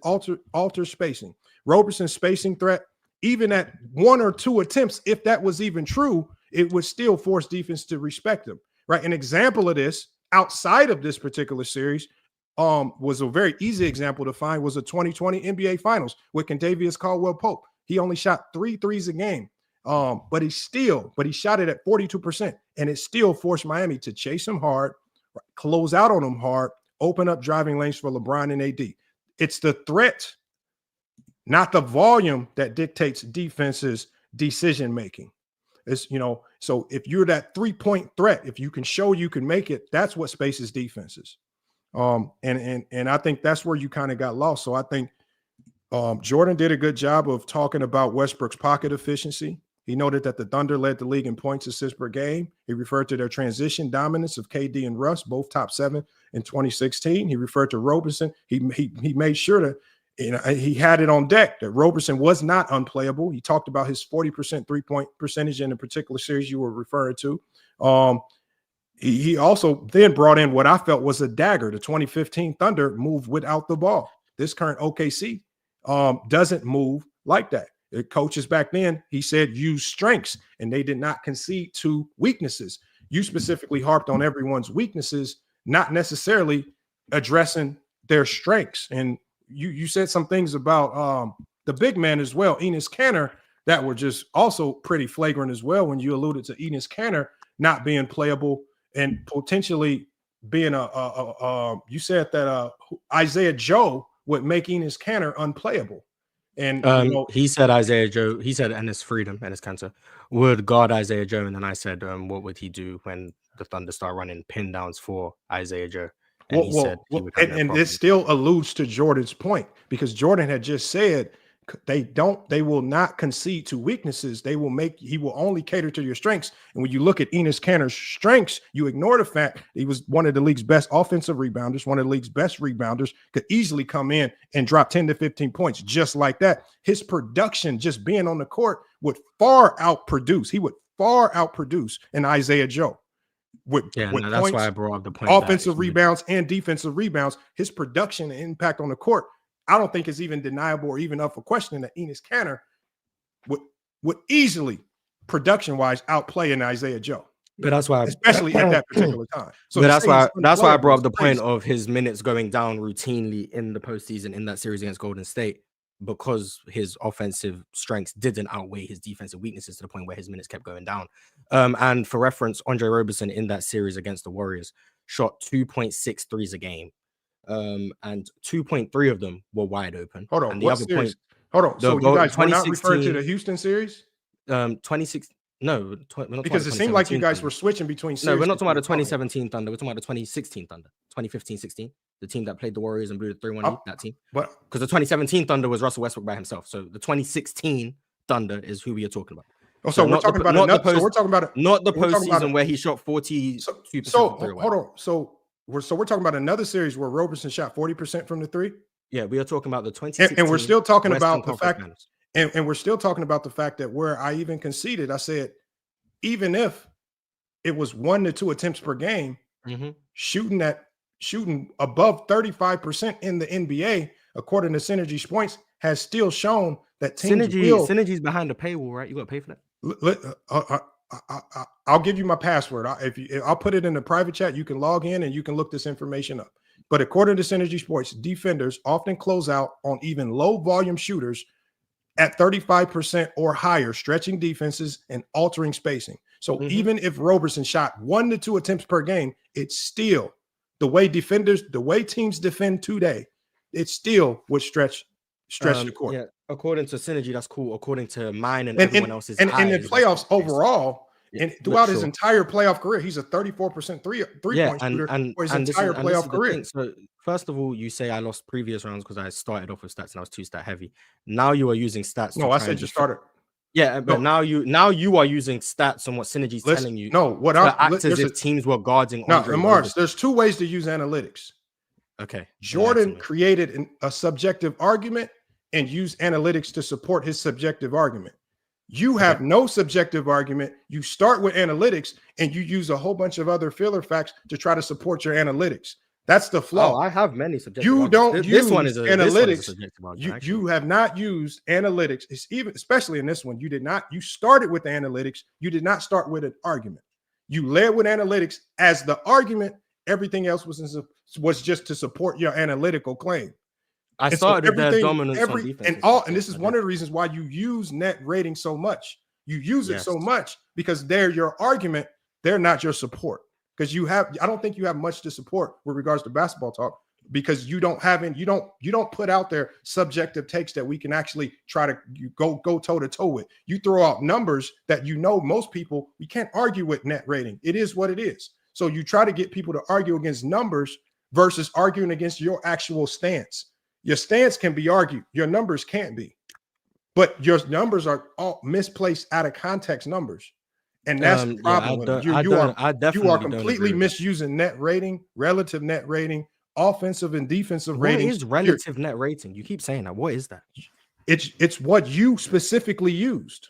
alters spacing. Roberson's spacing threat, even at 1 or 2 attempts, if that was even true, it would still force defense to respect him, right? An example of this outside of this particular series was a very easy example to find, was a 2020 NBA Finals with Kentavious Caldwell-Pope. He only shot 3 threes a game, but he shot it at 42%, and it still forced Miami to chase him hard, close out on him hard, open up driving lanes for LeBron and AD. It's the threat, not the volume, that dictates defense's decision making. It's, so if you're that 3-point threat, if you can show you can make it, that's what spaces defenses. And I think that's where you kind of got lost. So I think Jordan did a good job of talking about Westbrook's pocket efficiency. He noted that the Thunder led the league in points assists per game. He referred to their transition dominance of KD and Russ, both top 7 in 2016. He referred to Roberson. He made sure that he had it on deck that Roberson was not unplayable. He talked about his 40% three-point percentage in a particular series you were referring to. He also then brought in what I felt was a dagger. The 2015 Thunder moved without the ball. This current OKC doesn't move like that. The coaches back then, he said, use strengths, and they did not concede to weaknesses. You specifically harped on everyone's weaknesses, not necessarily addressing their strengths. And you said some things about the big man as well, Enes Kanter, that were just also pretty flagrant as well, when you alluded to Enes Kanter not being playable and potentially being you said that Isaiah Joe would make Enes Kanter unplayable. And he said Isaiah Joe, he said Enes Kanter would guard Isaiah Joe. And then I said, what would he do when the Thunder start running pin downs for Isaiah Joe? And he said he would have and this still alludes to Jordan's point, because Jordan had just said they will not concede to weaknesses. He will only cater to your strengths. And when you look at Enes Kanter's strengths, you ignore the fact he was one of the league's best offensive rebounders, one of the league's best rebounders, could easily come in and drop 10 to 15 points just like that. His production, just being on the court, would far outproduce. He would far outproduce an Isaiah Joe. That's points, why I brought up the point. Offensive rebounds and defensive rebounds. His production and impact on the court, I don't think is even deniable or even up for question that Enes Kanter would easily, production-wise, outplay an Isaiah Joe. But that's why, especially at that particular time. So that's why I brought up the point of his minutes going down routinely in the postseason in that series against Golden State, because his offensive strengths didn't outweigh his defensive weaknesses to the point where his minutes kept going down. And for reference, Andre Roberson in that series against the Warriors shot 2.6 threes a game. And 2.3 of them were wide open. Hold on. And the other series? point, hold on. So you guys were not referring to the Houston series? 26. No, because it seemed like you guys were switching between series. No, we're not talking about the 2017 Thunder. We're talking about the 2016 Thunder, 2015-16, the team that played the Warriors and blew the 3-1 lead. That team. Because the 2017 Thunder was Russell Westbrook by himself. So the 2016 Thunder is who we are talking about. Oh, so we're talking about not the postseason where he shot 42%. So hold on. So we're talking about another series where Roberson shot 40% from the three. Yeah, we are talking about the 2016. And we're still talking Western about the Conference fact, Finals. and we're still talking about the fact that where I even conceded, I said, even if it was 1 to 2 attempts per game, shooting above 35% in the NBA, according to Synergy's points, has still shown that teams Synergy's behind the paywall, right? You got to pay for that. I'll give you my password. I'll put it in the private chat. You can log in and you can look this information up. But according to Synergy Sports, defenders often close out on even low volume shooters at 35% or higher, stretching defenses and altering spacing. So even if Roberson shot 1 to 2 attempts per game, it's still the way teams defend today, it still would stretch the court. Yeah, according to Synergy, that's cool. According to mine and everyone else's and eyes, in the playoffs overall, and throughout his sure. entire playoff career, he's a 34% three-point shooter for his entire playoff career. So first of all, you say I lost previous rounds because I started off with stats and I was too stat heavy. Now you are using stats. No, I said you started. Yeah, but now you are using stats on what Synergy's telling you. No, what act as if teams were guarding. No, Marz, there's 2 ways to use analytics. Okay. Jordan created a subjective argument and used analytics to support his subjective argument. You have no subjective argument. You start with analytics and you use a whole bunch of other filler facts to try to support your analytics. That's the flaw. Oh, I have many subjective. You don't use this one is analytics. You have not used analytics. It's even especially in this one. You did not. You started with the analytics. You did not start with an argument. You led with analytics as the argument. Everything else was just to support your analytical claim. I started with their dominance on defense. And this is one of the reasons why you use net rating so much. You use it so much because they're your argument. They're not your support. Because I don't think you have much to support with regards to basketball talk, because you don't put out there subjective takes that we can actually try to go toe to toe with. You throw out numbers that most people, we can't argue with net rating. It is what it is. So you try to get people to argue against numbers versus arguing against your actual stance. Your stance can be argued. Your numbers can't be. But your numbers are all misplaced, out of context numbers. And that's the problem. You are completely misusing net rating, relative net rating, offensive and defensive ratings. What is relative net rating? You keep saying that. What is that? It's what you specifically used.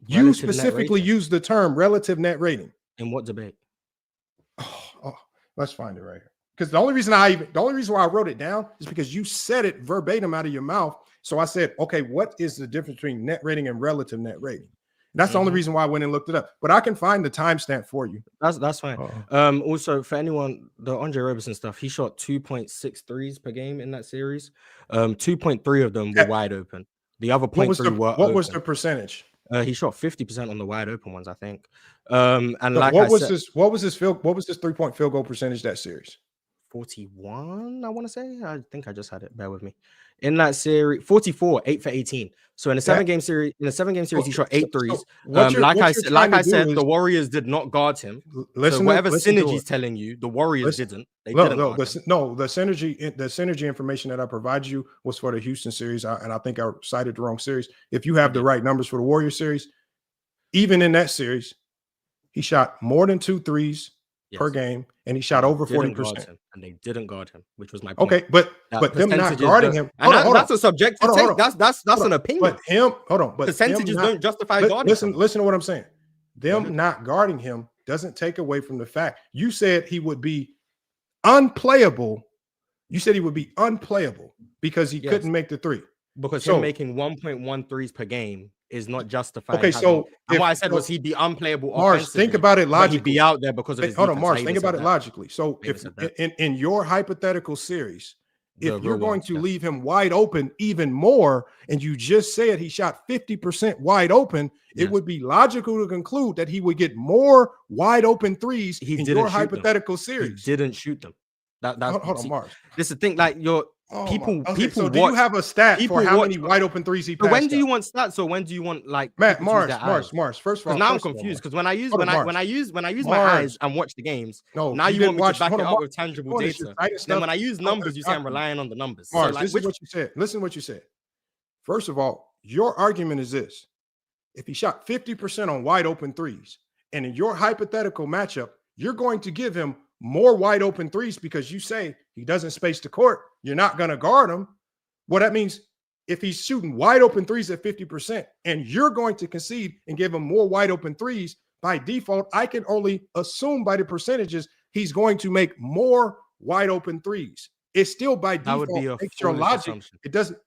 You specifically used the term relative net rating. In what debate? Oh, let's find it right here. Because the only reason why I wrote it down is because you said it verbatim out of your mouth. So I said, okay, what is the difference between net rating and relative net rating? And that's the only reason why I went and looked it up. But I can find the timestamp for you. That's fine. Also, for anyone, the Andre Roberson stuff, he shot 2.6 threes per game in that series. 2.3 of them were wide open. The other 0.3 were What was the percentage? He shot 50% on the wide open ones, I think. And what was his 3-point field goal percentage that series? 41, I want to say. I think I just had it. Bear with me. In that series, 44, 8 for 18. So in a 7-game series, he shot 8 threes. Like I said, the Warriors did not guard him. Whatever Synergy's telling you, the Warriors didn't. The synergy information that I provided you was for the Houston series, and I think I cited the wrong series. If you have the right numbers for the Warriors series, even in that series, he shot more than 2 threes per game, and he shot over 40%. And they didn't guard him, which was my point. Okay, but them not guarding him. That's a subjective take. That's an opinion. But percentages don't justify guarding. Listen to what I'm saying. Them not guarding him doesn't take away from the fact you said he would be unplayable. You said he would be unplayable because he couldn't make the 3. Because him making 1.1 threes per game is not justified. Okay, so what I said was he'd be unplayable. Marz, think about it logically. He'd be out there because of his defense. Marz, think about it logically. So if in your hypothetical series, if you're going to leave him wide open even more, and you just said he shot 50% wide open, it would be logical to conclude that he would get more wide open threes in your hypothetical series. He didn't shoot them. Hold on, Marz. This is the thing, like people so do you have a stat for how many wide open threes he passed? When do you want stats, or when do you want Marz? First of all, now I'm confused because when I use my eyes and watch the games, now you want me to back it up with tangible data. Then when I use numbers, you say I'm relying on the numbers. Marz, this is what you said. Listen to what you said. First of all, your argument is this: if he shot 50% on wide open threes, and in your hypothetical matchup, you're going to give him more wide open threes because you say he doesn't space the court. You're not going to guard him. Well, that means if he's shooting wide open threes at 50% and you're going to concede and give him more wide open threes, by default, I can only assume by the percentages he's going to make more wide open threes. It's still by default makes your logic. Assumption. It doesn't.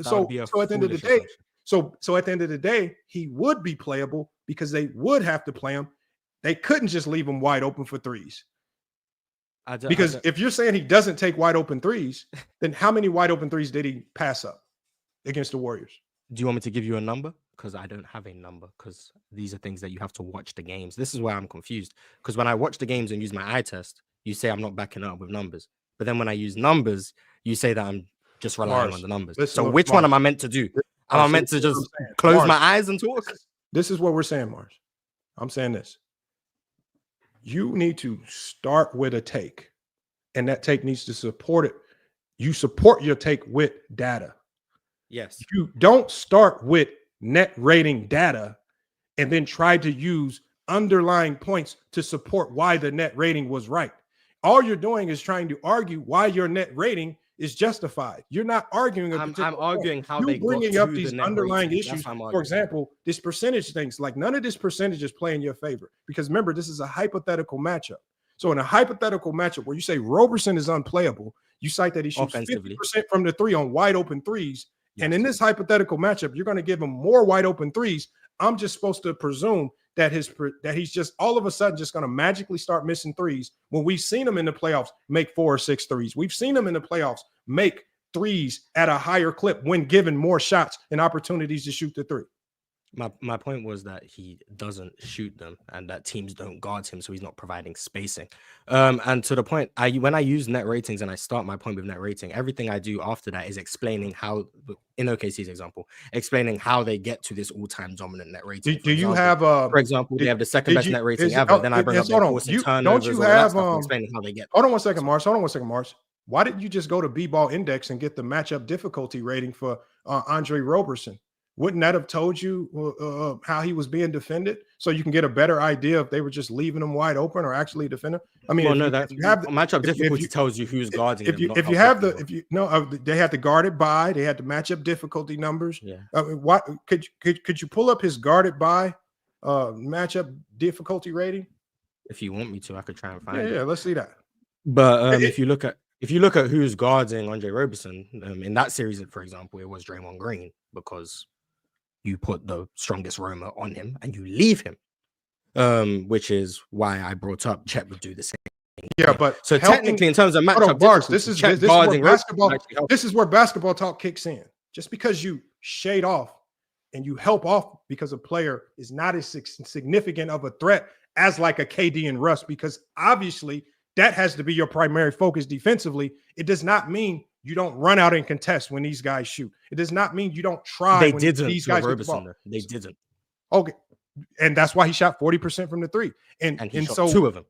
So at the end of the day, so at the end of the day, he would be playable because they would have to play him. They couldn't just leave him wide open for threes. Because if you're saying he doesn't take wide open threes, then how many wide open threes did he pass up against the Warriors? Do you want me to give you a number? Because I don't have a number, because these are things that you have to watch the games. This is where I'm confused. Because when I watch the games and use my eye test, you say I'm not backing up with numbers. But then when I use numbers, you say that I'm just relying on the numbers. So which one am I meant to do? Am I meant to just close my eyes and talk? This is what we're saying, Marz. I'm saying this. You need to start with a take, and that take needs to support it. You support your take with data. Yes. You don't start with net rating data and then try to use underlying points to support why the net rating was right. All you're doing is trying to argue why your net rating is justified. You're not arguing. I'm arguing how you're they bringing got up to these the underlying rating. issues. For example, this percentage things, like none of this percentages play in your favor, because remember, this is a hypothetical matchup. So in a hypothetical matchup where you say Roberson is unplayable, you cite that he shoots 50% from the three on wide open threes. Yes. And in this hypothetical matchup, you're going to give him more wide open threes. I'm just supposed to presume that he's just all of a sudden just going to magically start missing threes when we've seen him in the playoffs make 4 or 6 threes. We've seen him in the playoffs make threes at a higher clip when given more shots and opportunities to shoot the three. My point was that he doesn't shoot them and that teams don't guard him, so he's not providing spacing. And to the point, when I use net ratings and I start my point with net rating, everything I do after that is explaining how, in OKC's example, explaining how they get to this all-time dominant net rating. Do you have, for example, they have the second best net rating ever. Then I bring up their forcing turnovers. Don't you have explaining how they get? Hold on one second, Marz. Why didn't you just go to B-Ball Index and get the matchup difficulty rating for Andre Roberson? Wouldn't that have told you how he was being defended, so you can get a better idea if they were just leaving him wide open or actually defending? I mean, matchup difficulty tells you who's guarding them. They had the guarded by, they had the matchup difficulty numbers. Yeah. What could you pull up his guarded by matchup difficulty rating? If you want me to, I could try and find it. Yeah, let's see that. But if you look at who's guarding Andre Roberson in that series, for example, it was Draymond Green, because you put the strongest roamer on him and you leave him, which is why I brought up Chet would do the same thing. Yeah, but so technically, in terms of matchup, this is where basketball talk kicks in. Just because you shade off and you help off because a player is not as significant of a threat as like a KD and Russ, because obviously that has to be your primary focus defensively. It does not mean you don't run out and contest when these guys shoot. It does not mean you don't try. They didn't. These guys get the ball. They didn't. Okay, and that's why he shot 40% from the three. And he shot so 2 of them.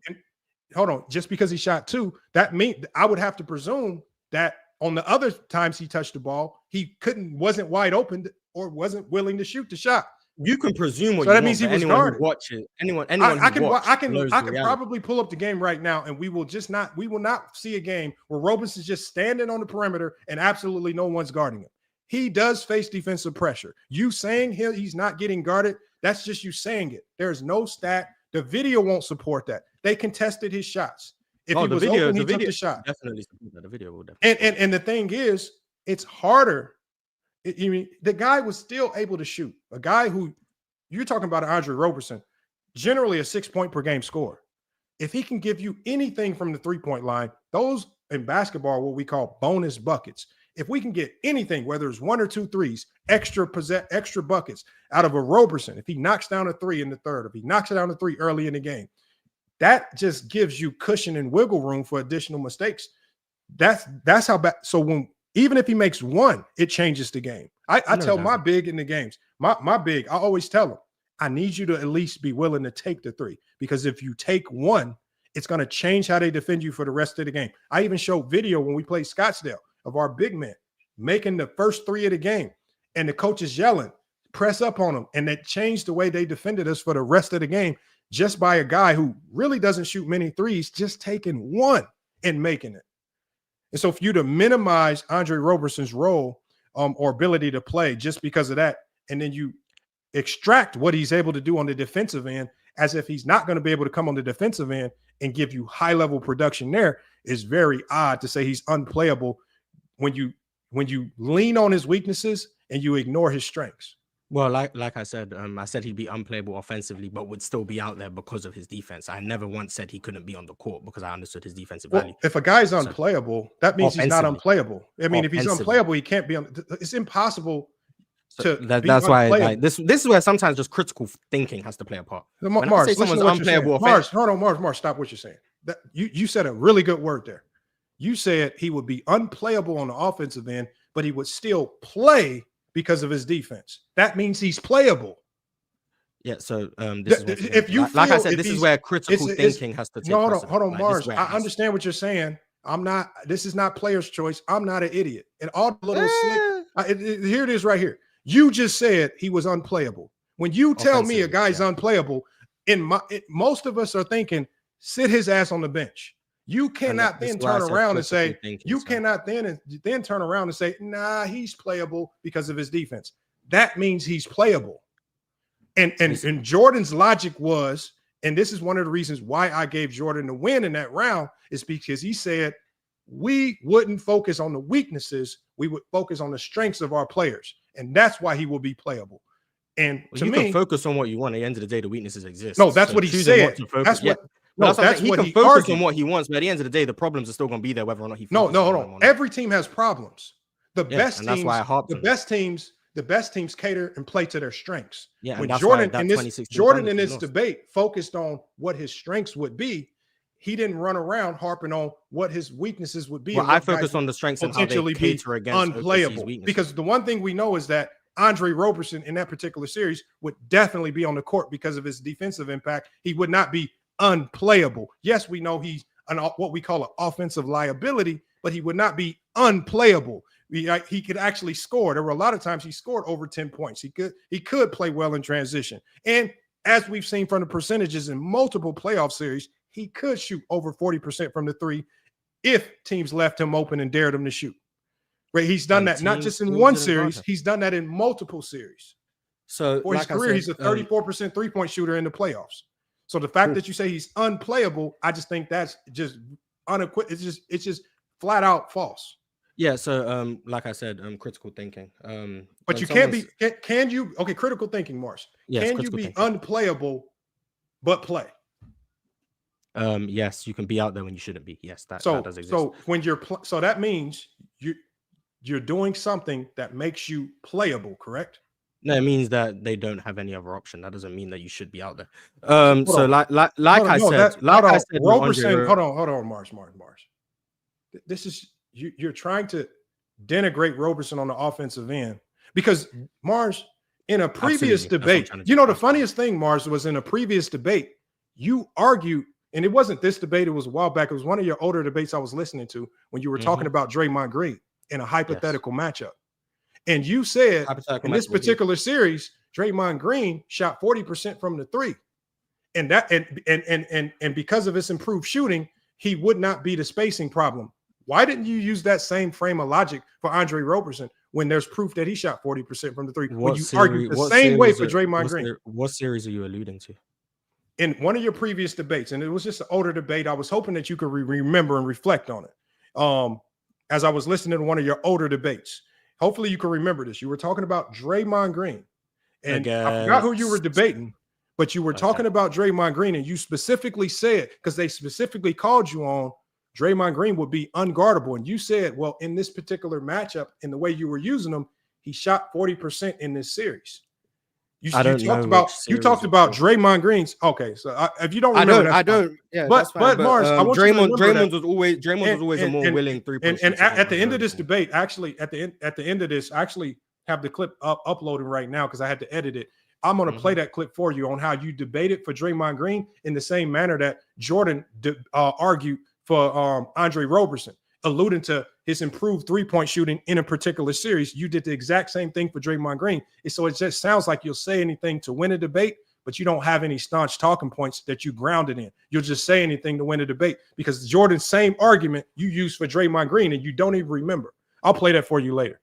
Hold on, just because he shot 2, that means I would have to presume that on the other times he touched the ball, he wasn't wide open or wasn't willing to shoot the shot. You can presume what so that means he was guarded. Anyone I can probably pull up the game right now, and we will not see a game where Robinson's just standing on the perimeter and absolutely no one's guarding him. He does face defensive pressure. You saying he's not getting guarded, that's just you saying it. There's no stat. The video won't support that. They contested his shots. If he was open, he took the shot. Definitely the video will definitely. And the thing is, it's harder. The guy was still able to shoot. A guy who you're talking about, Andre Roberson, generally a 6-point per game scorer. If he can give you anything from the 3-point line, those in basketball are what we call bonus buckets. If we can get anything, whether it's 1 or 2 threes, extra buckets out of a Roberson, if he knocks down a 3 in the third, if he knocks down a 3 early in the game, that just gives you cushion and wiggle room for additional mistakes. That's how bad. So even if he makes 1, it changes the game. I tell my big in the games, my big, I always tell him, I need you to at least be willing to take the 3, because if you take 1, it's going to change how they defend you for the rest of the game. I even showed video when we played Scottsdale of our big man making the first 3 of the game, and the coach is yelling, press up on him. And that changed the way they defended us for the rest of the game, just by a guy who really doesn't shoot many threes, just taking 1 and making it. And so for you to minimize Andre Roberson's role or ability to play just because of that, and then you extract what he's able to do on the defensive end as if he's not going to be able to come on the defensive end and give you high-level production there is very odd to say he's unplayable when you lean on his weaknesses and you ignore his strengths. Well, like I said he'd be unplayable offensively, but would still be out there because of his defense. I never once said he couldn't be on the court because I understood his defensive value. If a guy's unplayable, that means he's not unplayable. I mean, if he's unplayable, he can't be on. It's impossible to. That's why this is where sometimes just critical thinking has to play a part. Marz, say someone's unplayable. Marz, hold on, Marz, stop what you're saying. That you said a really good word there. You said he would be unplayable on the offensive end, but he would still play because of his defense. That means he's playable. Yeah. So if you feel, like I said, this is where critical thinking has to take. No, hold on, Marz. I understand what you're saying. I'm not. This is not player's choice. I'm not an idiot. And all the little here it is right here. You just said he was unplayable. When you tell me a guy's unplayable, most of us are thinking, sit his ass on the bench. You cannot then turn around and say, turn around and say, nah, he's playable because of his defense. That means he's playable. And Jordan's logic was, and this is one of the reasons why I gave Jordan the win in that round, is because he said we wouldn't focus on the weaknesses, we would focus on the strengths of our players. And that's why he will be playable. And you can focus on what you want. At the end of the day, the weaknesses exist. No, that's what he said. That's what. No, that's what he focus on what he wants, but at the end of the day, the problems are still going to be there, whether or not he. No, hold on. Every team has problems. The best teams cater and play to their strengths. Yeah, when Jordan in this debate focused on what his strengths would be, he didn't run around harping on what his weaknesses would be. Well, I focused on the strengths and how they cater against unplayable. Because the one thing we know is that Andre Roberson in that particular series would definitely be on the court because of his defensive impact. He would not be unplayable. Yes, we know he's what we call an offensive liability, but he would not be unplayable. He could actually score. There were a lot of times he scored over 10 points. He could play well in transition. And as we've seen from the percentages in multiple playoff series, he could shoot over 40% from the three if teams left him open and dared him to shoot. Right? He's done that not just in one series, he's done that in multiple series. So for his career, he's a 34% three-point shooter in the playoffs. So the fact that you say he's unplayable, I just think that's just unequivocal. It's just flat out false. Yeah. So like I said, critical thinking. But you can't be. Can you? Okay, critical thinking, Marz. Yes, can you be unplayable but play? Yes, you can be out there when you shouldn't be. Yes, that does exist. So when so that means you're doing something that makes you playable, correct? No, it means that they don't have any other option. That doesn't mean that you should be out there. So like I said, Roberson. Hold on, Marz. This is you're trying to denigrate Roberson on the offensive end because Marz in a previous debate. You know the funniest thing, Marz, was in a previous debate you argued, and it wasn't this debate. It was a while back. It was one of your older debates I was listening to when you were talking about Draymond Green in a hypothetical matchup. And you said in this particular series, Draymond Green shot 40% from the three. And that and because of his improved shooting, he would not be the spacing problem. Why didn't you use that same frame of logic for Andre Roberson when there's proof that he shot 40% from the three? When you argued the same way for Draymond Green. What series are you alluding to? In one of your previous debates, and it was just an older debate. I was hoping that you could remember and reflect on it. As I was listening to one of your older debates. Hopefully you can remember this. You were talking about Draymond Green. And I forgot who you were debating, but you were talking about Draymond Green, and you specifically said, because they specifically called you on Draymond Green would be unguardable. And you said, well, in this particular matchup, in the way you were using him, he shot 40% in this series. You talked about Draymond Green's. Okay, so if you don't remember, I don't. Yeah, but Marz, I want Draymond was always a more willing three-point. And at the end of this debate, actually, at the end of this, I actually have the clip uploaded right now because I had to edit it. I'm going to play that clip for you on how you debated for Draymond Green in the same manner that Jordan argued for Andre Roberson, alluding to his improved three-point shooting in a particular series. You did the exact same thing for Draymond Green. So it just sounds like you'll say anything to win a debate, but you don't have any staunch talking points that you grounded in. You'll just say anything to win a debate because Jordan's same argument you used for Draymond Green and you don't even remember. I'll play that for you later.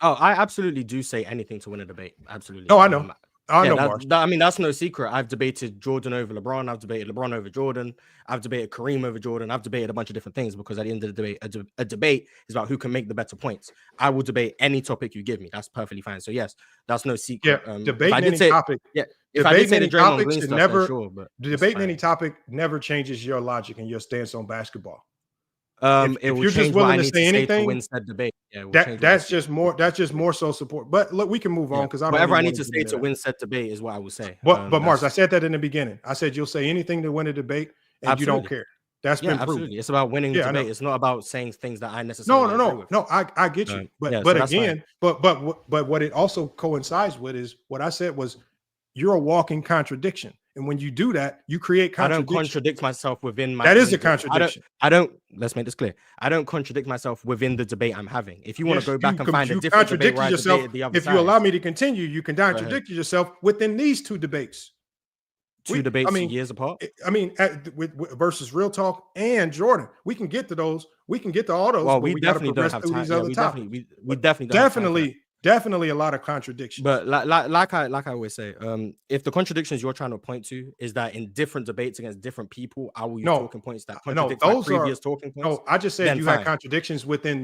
Oh, I absolutely do say anything to win a debate. Absolutely. No, I know. I know, I mean, that's no secret. I've debated Jordan over LeBron. I've debated LeBron over Jordan. I've debated Kareem over Jordan. I've debated a bunch of different things because at the end of the debate, a debate is about who can make the better points. I will debate any topic you give me. That's perfectly fine. So yes, that's no secret. Yeah, debating any topic. Yeah, if I did say the Draymond Green stuff, never, then sure, but debating any topic never changes your logic and your stance on basketball. If you're just willing to say anything, to win said debate, that's just more so support. But look, we can move on because I don't. Whatever I need to say to win said debate is what I will say. But Marz, I said that in the beginning. I said you'll say anything to win a debate, and you don't care. That's been proven. Absolutely. It's about winning the debate. It's not about saying things that I necessarily agree with. No. I get you. But again, what it also coincides with is what I said was you're a walking contradiction. And when you do that, you create contradiction. I don't contradict myself within my. That is a contradiction. I don't. Let's make this clear. I don't contradict myself within the debate I'm having. If you want to go back and find a different debate where I debated the other side, if you allow me to continue, you can contradict yourself within these two debates. Two debates years apart. I mean, versus Real Talk and Jordan, we can get to those. We can get to all those. Well, we definitely don't have time. We definitely. Definitely a lot of contradictions. But like I always say, if the contradictions you're trying to point to is that in different debates against different people, I will use talking points that contradict my previous talking points. No, I just said you had contradictions within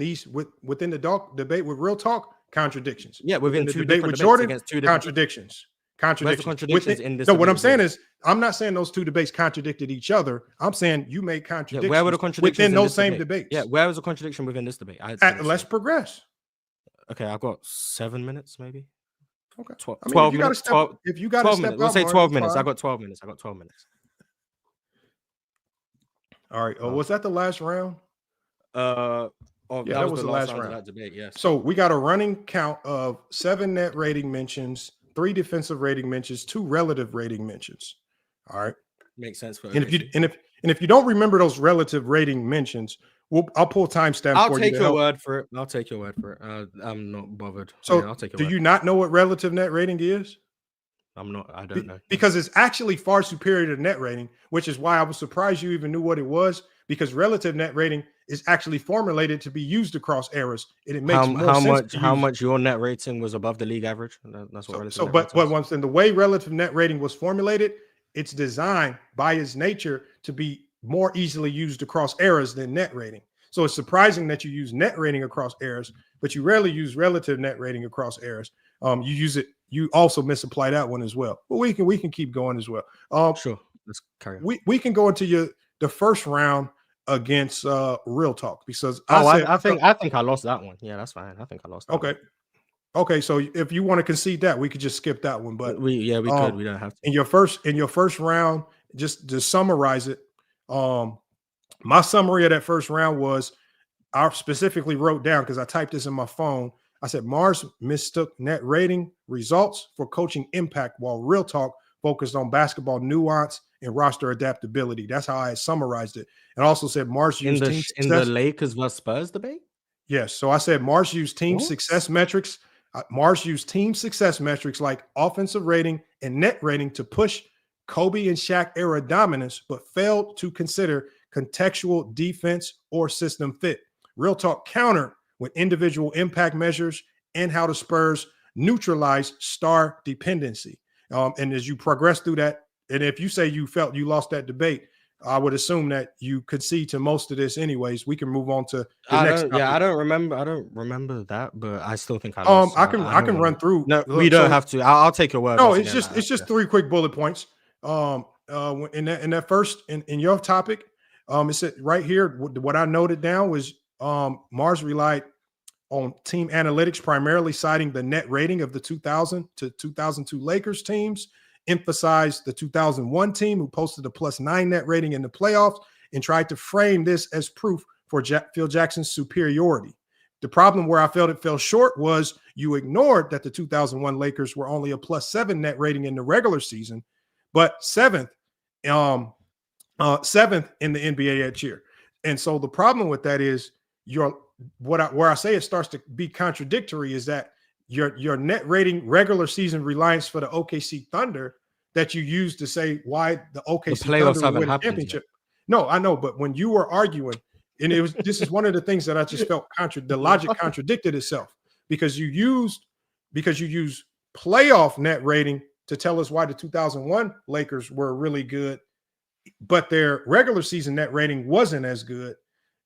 within the debate with Real Talk, contradictions. Yeah, within the two debate with Jordan, contradictions. What I'm saying is, I'm not saying those two debates contradicted each other. I'm saying you made contradictions. Where were the contradictions within those same debates? Yeah, where was the contradiction within this debate? Let's progress. Okay, I've got 7 minutes, maybe. Okay, 12 minutes. If you got 12 minutes, we'll say 12 minutes. I got 12 minutes. All right. Was that the last round? That was the last round of that debate. Yes. So we got a running count of 7 net rating mentions, 3 defensive rating mentions, 2 relative rating mentions. All right. Makes sense. And if you don't remember those relative rating mentions, I'll pull timestamp. I'll take your word for it. I'll take your word for it. I'm not bothered. So, I'll take your do word. You not know what relative net rating is? I don't know. Because it's actually far superior to net rating, which is why I was surprised you even knew what it was. Because relative net rating is actually formulated to be used across eras, and it makes more sense. How much your net rating was above the league average? That's what. Once in the way relative net rating was formulated, it's designed by its nature to be more easily used across eras than net rating. So it's surprising that you use net rating across eras, but you rarely use relative net rating across eras. You use it. You also misapply that one as well. But we can keep going as well. Sure. Let's carry on. We can go into the first round against Real Talk because I think I lost that one. Yeah, that's fine. I think I lost that Okay, so if you want to concede that, we could just skip that one. But we could. We don't have to. In your first round, just to summarize it, my summary of that first round was I specifically wrote down because I typed this in my phone. I said Marz mistook net rating results for coaching impact, while Real Talk focused on basketball nuance and roster adaptability. That's how I summarized it. And also said Marz used in the Lakers vs Spurs debate. Yes. So I said Marz used team success metrics. Marz used team success metrics like offensive rating and net rating to push Kobe and Shaq era dominance, but failed to consider contextual defense or system fit. Real Talk countered with individual impact measures and how the Spurs neutralize star dependency. And as you progress through that, and if you say you felt you lost that debate, I would assume that you concede to most of this anyways. We can move on to the next topic. I don't remember that, but I still think I lost. I can run through. No, we don't have to. I'll take your word. No, it's just 3 quick bullet points. In that first in your topic, it said right here, what I noted down was Marz relied on team analytics, primarily citing the net rating of the 2000 to 2002 Lakers teams, emphasized the 2001 team who posted a +9 net rating in the playoffs, and tried to frame this as proof for Phil Jackson's superiority. The problem where I felt it fell short was you ignored that the 2001 Lakers were only a +7 net rating in the regular season, but seventh in the NBA that year. And so the problem with that is where I say it starts to be contradictory is that your net rating regular season reliance for the OKC Thunder that you used to say why the OKC playoffs Thunder haven't win a happened championship. No, I know, but when you were arguing, and this is one of the things that I just felt the logic contradicted itself because you used playoff net rating to tell us why the 2001 Lakers were really good, but their regular season net rating wasn't as good.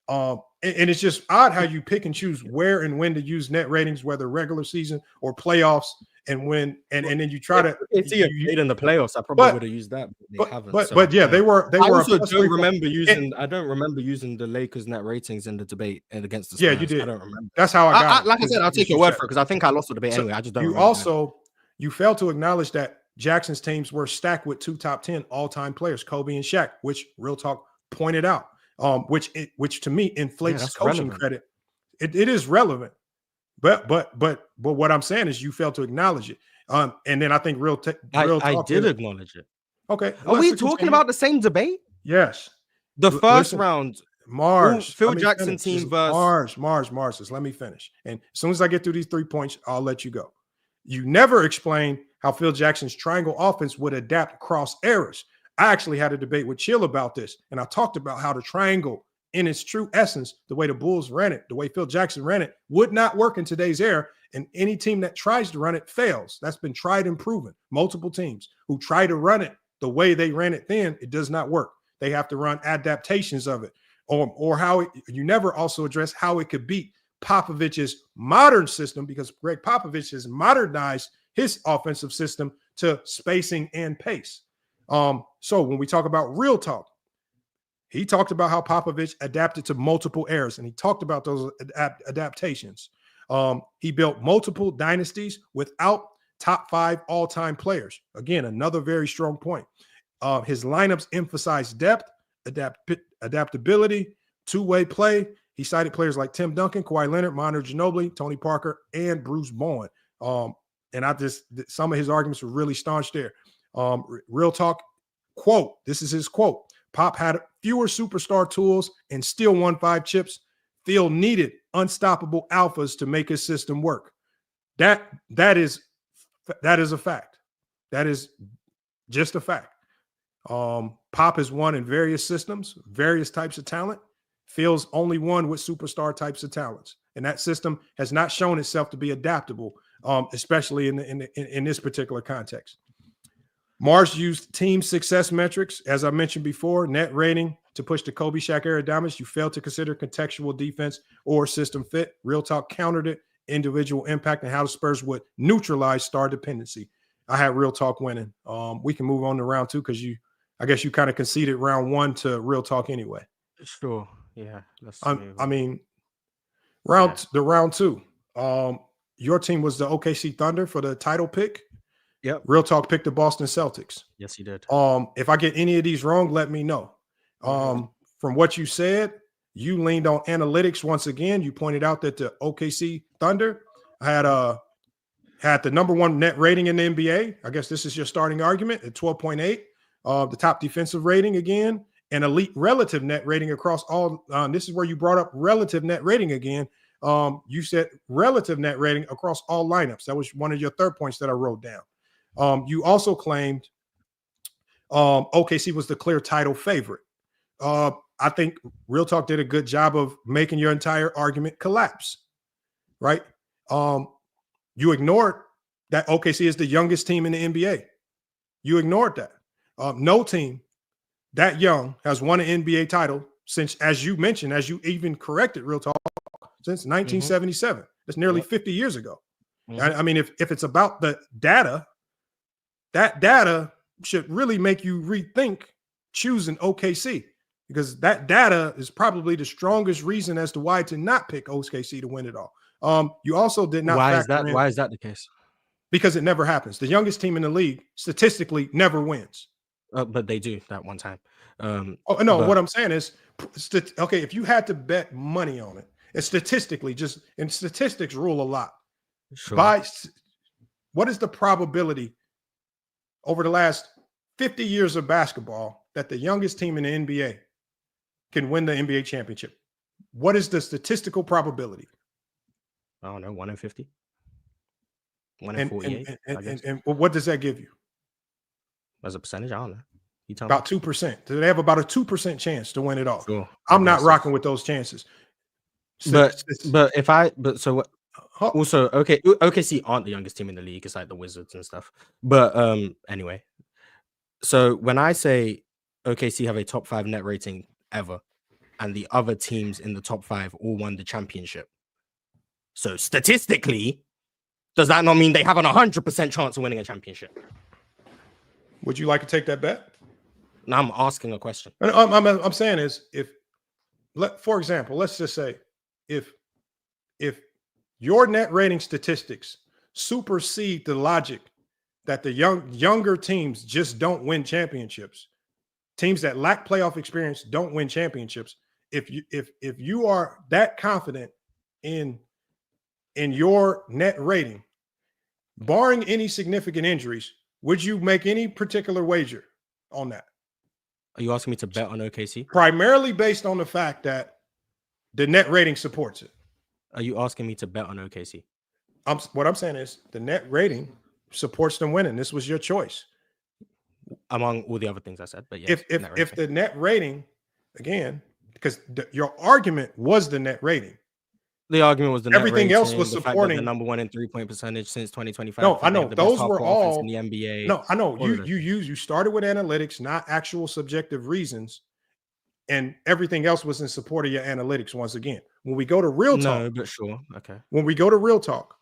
And it's just odd how you pick and choose where and when to use net ratings, whether regular season or playoffs, and when and then you try to see it in the playoffs. I probably would have used that, but they haven't. But yeah, they were. I also don't remember using. I don't remember using the Lakers net ratings in the debate and against the Spurs. Yeah, you did. I don't remember. That's how I got it. Like I said, I'll take your word for it because I think I lost the debate anyway. I just don't. You remember also you failed to acknowledge that Jackson's teams were stacked with 2 top 10 all-time players, Kobe and Shaq, which Real Talk pointed out. Which to me inflates coaching credit. It is relevant, but what I'm saying is you failed to acknowledge it. And then I think I did acknowledge it. Okay, are we talking about the same debate? Yes. The first round, Marz, Phil Jackson team versus Marz. Let me finish. And as soon as I get through these 3 points, I'll let you go. You never explained how Phil Jackson's triangle offense would adapt across eras. I actually had a debate with Chill about this, and I talked about how the triangle, in its true essence, the way the Bulls ran it, the way Phil Jackson ran it, would not work in today's era. And any team that tries to run it fails. That's been tried and proven. Multiple teams who try to run it the way they ran it then, it does not work. They have to run adaptations of it, or how you never also address how it could beat Popovich's modern system, because Greg Popovich has modernized his offensive system to spacing and pace. So when we talk about Real Talk, he talked about how Popovich adapted to multiple eras, and he talked about those adaptations. He built multiple dynasties without top 5 all-time players. Again, another very strong point. His lineups emphasize depth, adaptability, two-way play. He cited players like Tim Duncan, Kawhi Leonard, Manu Ginobili, Tony Parker, and Bruce Bowen. And some of his arguments were really staunch there. Real Talk, quote, this is his quote: Pop had fewer superstar tools and still won 5 chips. Phil needed unstoppable alphas to make his system work. That is a fact. That is just a fact. Pop has won in various systems, various types of talent. Phil's only won with superstar types of talents, and that system has not shown itself to be adaptable, especially in this particular context. Marz used team success metrics, as I mentioned before, net rating to push the Kobe Shaq era dominance. You failed to consider contextual defense or system fit. Real Talk countered it, individual impact, and how the Spurs would neutralize star dependency. I had Real Talk winning. We can move on to round 2 because I guess you kind of conceded round 1 to Real Talk anyway. Sure. Yeah. Round 2. Your team was the OKC Thunder for the title pick. Yep. Real Talk picked the Boston Celtics. Yes, he did. If I get any of these wrong, let me know. From what you said, you leaned on analytics once again. You pointed out that the OKC Thunder had the number 1 net rating in the NBA. I guess this is your starting argument at 12.8. The top defensive rating again, and elite relative net rating across all. This is where you brought up relative net rating again. You said relative net rating across all lineups. That was one of your third points that I wrote down. You also claimed OKC was the clear title favorite. I think Real Talk did a good job of making your entire argument collapse, right? You ignored that OKC is the youngest team in the NBA. You ignored that. No team that young has won an NBA title since, as you mentioned, as you even corrected Real Talk, since 1977. That's nearly 50 years ago. I mean, if it's about the data, that data should really make you rethink choosing OKC, because that data is probably the strongest reason as to why to not pick OKC to win it all. You also did not. Why is that the case? Because it never happens. The youngest team in the league statistically never wins. But they do that one time. What I'm saying is, okay, if you had to bet money on it, and statistically, and statistics rule a lot. Sure. What is the probability over the last 50 years of basketball that the youngest team in the NBA can win the NBA championship? What is the statistical probability? I don't know, 1 in 50. 1 in 48. And what does that give you? as a percentage? I don't know. You tell About 2%. So they have about a 2% chance to win it all. Sure. I'm not rocking with those chances. But also OKC aren't the youngest team in the league. It's like the Wizards and stuff. But anyway, so when I say OKC have a top 5 net rating ever, and the other teams in the top 5 all won the championship, so statistically, does that not mean they have an 100% chance of winning a championship? Would you like to take that bet? No, I'm asking a question. I'm saying is for example, let's just say if your net rating statistics supersede the logic that the younger teams just don't win championships, teams that lack playoff experience don't win championships. If you are that confident in your net rating, barring any significant injuries, would you make any particular wager on that? Are you asking me to bet on OKC? Primarily based on the fact that the net rating supports it. Are you asking me to bet on OKC? What I'm saying is the net rating supports them winning. This was your choice. Among all the other things I said. But yes, if the net rating, again, because your argument was the net rating. The argument was everything else was supporting the number 1 in 3-point percentage since 2025. No, I know those were all in the NBA. No, I know you started with analytics, not actual subjective reasons, and everything else was in support of your analytics. Once again, when we go to real talk, no, but sure, okay. When we go to real talk's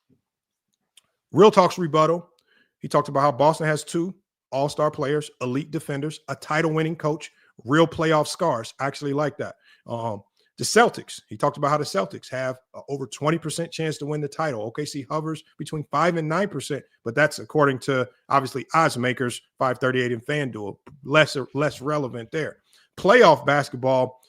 rebuttal, he talked about how Boston has 2 all-star players, elite defenders, a title-winning coach, real playoff scars. I actually like that. The Celtics, he talked about how the Celtics have over 20% chance to win the title. OKC hovers between 5 and 9%, but that's according to obviously odds makers, 538 and FanDuel, less relevant there. Playoff basketball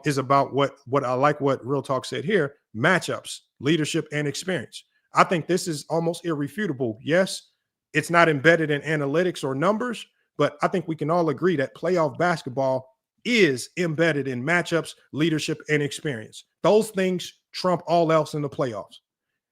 is about what I like what Real Talk said here, matchups, leadership, and experience. I think this is almost irrefutable. Yes, it's not embedded in analytics or numbers, but I think we can all agree that playoff basketball is embedded in matchups, leadership, and experience. Those things trump all else in the playoffs,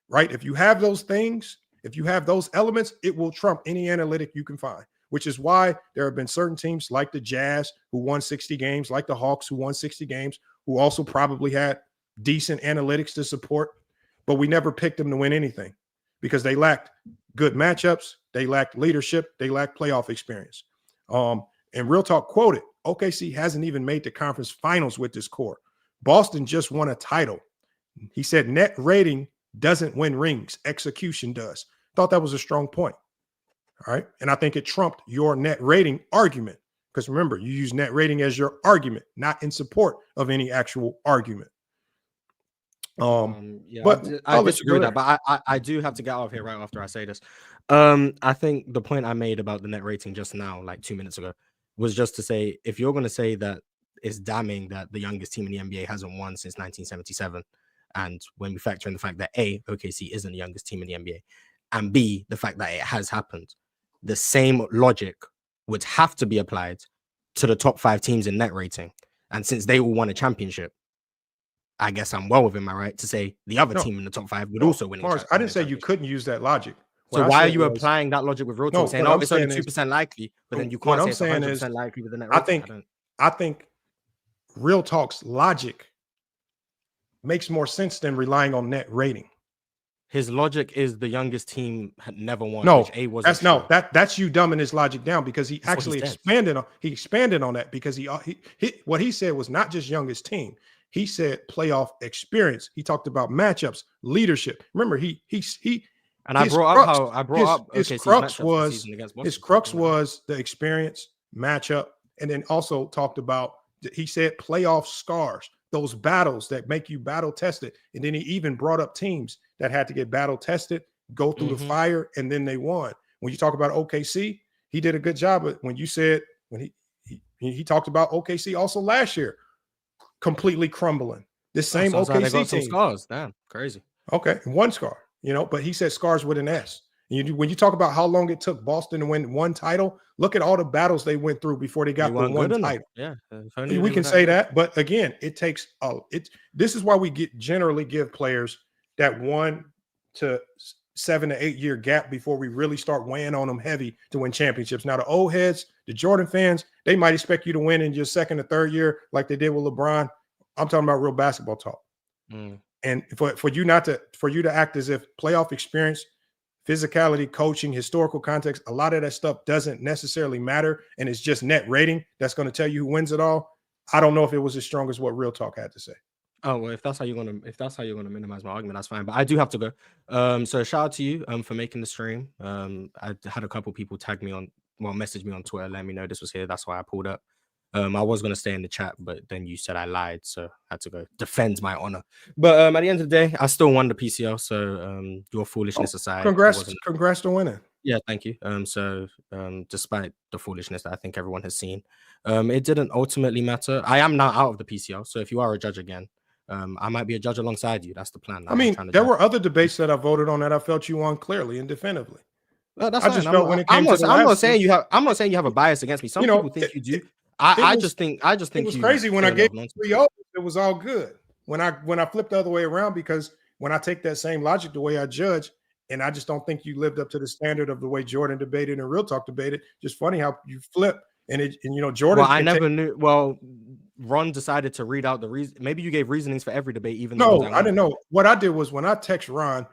right? If you have those things, if you have those elements, it will trump any analytic you can find, which is why there have been certain teams like the Jazz who won 60 games, like the Hawks who won 60 games, who also probably had decent analytics to support, but we never picked them to win anything because they lacked good matchups, they lacked leadership, they lacked playoff experience. And Real Talk quoted, OKC hasn't even made the conference finals with this core. Boston just won a title. He said net rating doesn't win rings. Execution does. Thought that was a strong point. All right. And I think it trumped your net rating argument. Because remember, you use net rating as your argument, not in support of any actual argument. But I disagree with that. But I do have to get out of here right after I say this. I think the point I made about the net rating just now, like 2 minutes ago, was just to say, if you're going to say that it's damning that the youngest team in the NBA hasn't won since 1977, and when we factor in the fact that A, OKC isn't the youngest team in the NBA, and B, the fact that it has happened, the same logic would have to be applied to the top 5 teams in net rating. And since they all won a championship, I guess I'm well within my right to say the other team in the top 5 would also win. I didn't say you couldn't use that logic. So why are you applying that logic with Real Talk, saying, "Oh, it's only 2% likely," but then you can't say it's 100% likely with the net rating? I think Real Talk's logic makes more sense than relying on net rating. His logic is the youngest team had never won. No, which A was that's you dumbing his logic down, because he actually expanded on that, because he what he said was not just youngest team. He said playoff experience. He talked about matchups, leadership. Remember, his crux was the experience, matchup, and then also talked about, he said playoff scars, those battles that make you battle tested. And then he even brought up teams that had to get battle tested, go through the fire, and then they won. When you talk about OKC, he did a good job. But when you said, when he talked about OKC also last year, completely crumbling. This same OKC they got some team. scars. Damn, crazy. Okay, one scar, but he said scars with an S. And when you talk about how long it took Boston to win one title, look at all the battles they went through before they got the one title. Yeah, we can say that, but again, it takes this is why we generally give players that 1 to 7 to 8 year gap before we really start weighing on them heavy to win championships. Now, the old heads, the Jordan fans, they might expect you to win in your second or third year like they did with LeBron. I'm talking about real basketball talk. And for you to act as if playoff experience, physicality, coaching, historical context, a lot of that stuff doesn't necessarily matter, and it's just net rating that's going to tell you who wins it all. I don't know if it was as strong as what Real Talk had to say. Oh well, if that's how you're gonna minimize my argument, that's fine. But I do have to go. So shout out to you for making the stream. I had a couple people tag me message me on Twitter, let me know this was here. That's why I pulled up. I was gonna stay in the chat, but then you said I lied, so I had to go defend my honor. But at the end of the day, I still won the PCL. So your foolishness aside, congrats to winning. Yeah, thank you. Despite the foolishness that I think everyone has seen, it didn't ultimately matter. I am now out of the PCL, so if you are a judge again, I might be a judge alongside you. That's the plan. I mean, there were other debates that I voted on that I felt you won clearly and definitively. Well, that's I just felt when it came I'm to not saying you have a bias against me. Some people think you do. I just think it was crazy when I gave 3-0. It was all good. When I flipped the other way around, because when I take that same logic the way I judge, and I just don't think you lived up to the standard of the way Jordan debated and Real Talk debated. Just funny how you flip and Jordan. Well, I never knew. Well, Ron decided to read out the reason. Maybe you gave reasonings for every debate, even though I didn't know. What I did was when I text Ron,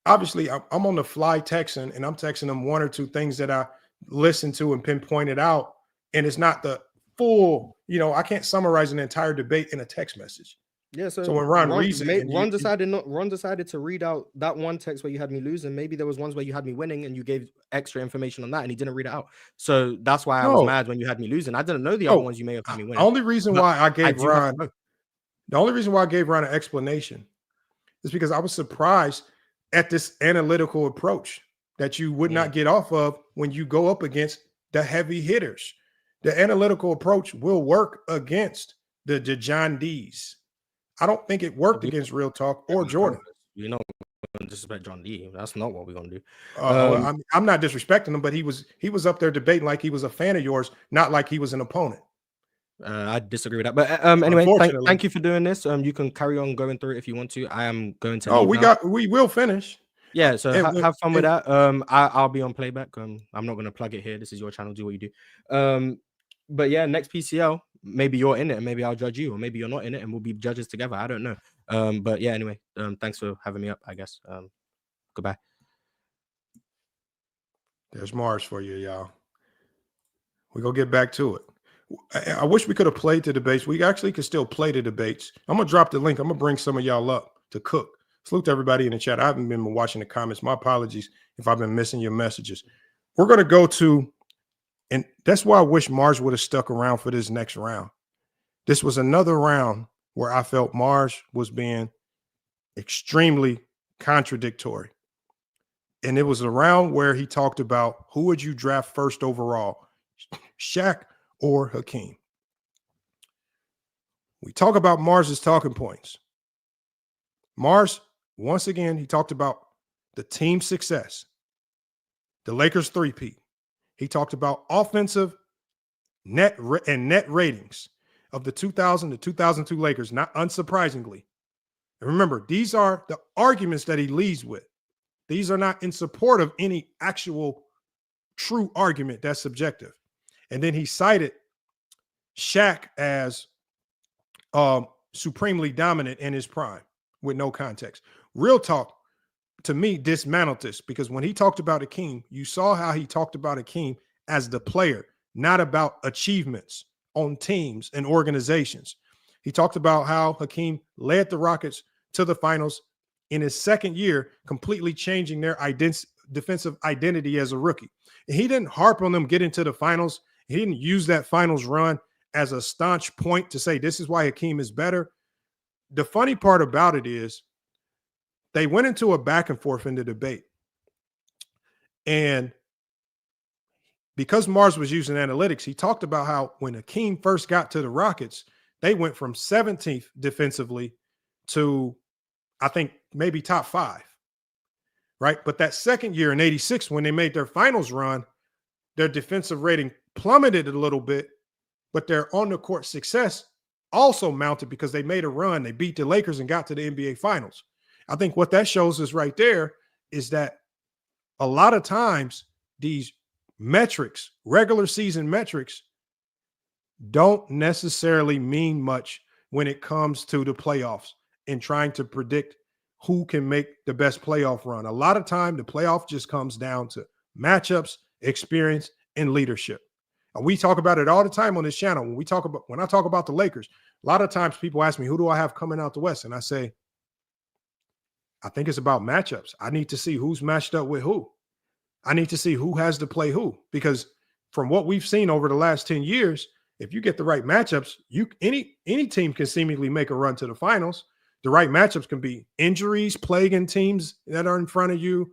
obviously I'm on the fly texting, and I'm texting him one or two things that I listened to and pinpointed out, and it's not the full. I can't summarize an entire debate in a text message. Yeah, so when Ron decided to read out that one text where you had me losing. Maybe there was ones where you had me winning and you gave extra information on that, and he didn't read it out. So that's why I was mad when you had me losing. I didn't know the other ones you may have had me winning. The only reason why I gave Ron an explanation is because I was surprised at this analytical approach that you would not get off of when you go up against the heavy hitters. The analytical approach will work against the John D's. I don't think it worked against Real Talk or Jordan. We're going to disrespect John D. That's not what we're going to do. I'm not disrespecting him, but he was up there debating like he was a fan of yours, not like he was an opponent. I disagree with that. But anyway, thank you for doing this. You can carry on going through it if you want to. I am going to. We will finish. Yeah, so have fun with that. I'll be on playback. I'm not going to plug it here. This is your channel. Do what you do. But yeah, next PCL, maybe you're in it and maybe I'll judge you, or maybe you're not in it and we'll be judges together. I don't know. But yeah, anyway, thanks for having me up, I guess. Goodbye. There's Marz for you, y'all. We're going to get back to it. I wish we could have played the debates. We actually could still play the debates. I'm going to drop the link. I'm going to bring some of y'all up to cook. Salute to everybody in the chat. I haven't been watching the comments. My apologies if I've been missing your messages. We're going to go to, and that's why I wish Marz would have stuck around for this next round. This was another round where I felt Marz was being extremely contradictory. And it was a round where he talked about who would you draft first overall, Shaq or Hakeem. We talk about Marz's talking points. Marz, once again, he talked about the team success, the Lakers three-peat. He talked about offensive net ratings of the 2000 to 2002 Lakers, not unsurprisingly. And remember, these are the arguments that he leads with. These are not in support of any actual true argument. That's subjective. And then he cited Shaq as supremely dominant in his prime with no context. Real Talk, to me, dismantled this because when he talked about Hakeem, you saw how he talked about Hakeem as the player, not about achievements on teams and organizations. He talked about how Hakeem led the Rockets to the finals in his second year, completely changing their defensive identity as a rookie. And he didn't harp on them getting to the finals. He didn't use that finals run as a staunch point to say this is why Hakeem is better. The funny part about it is they went into a back and forth in the debate. And because Marz was using analytics, he talked about how when Hakeem first got to the Rockets, they went from 17th defensively to, I think, maybe top 5, right? But that second year in 86, when they made their finals run, their defensive rating plummeted a little bit, but their on-the-court success also mounted because they made a run. They beat the Lakers and got to the NBA Finals. I think what that shows us right there is that a lot of times these metrics, regular season metrics, don't necessarily mean much when it comes to the playoffs and trying to predict who can make the best playoff run. A lot of time, the playoff just comes down to matchups, experience, and leadership. And we talk about it all the time on this channel. When I talk about the Lakers, a lot of times people ask me, who do I have coming out the West? And I say, I think it's about matchups. I need to see who's matched up with who. I need to see who has to play who, because from what we've seen over the last 10 years, if you get the right matchups, any team can seemingly make a run to the finals. The right matchups can be injuries plaguing teams that are in front of you.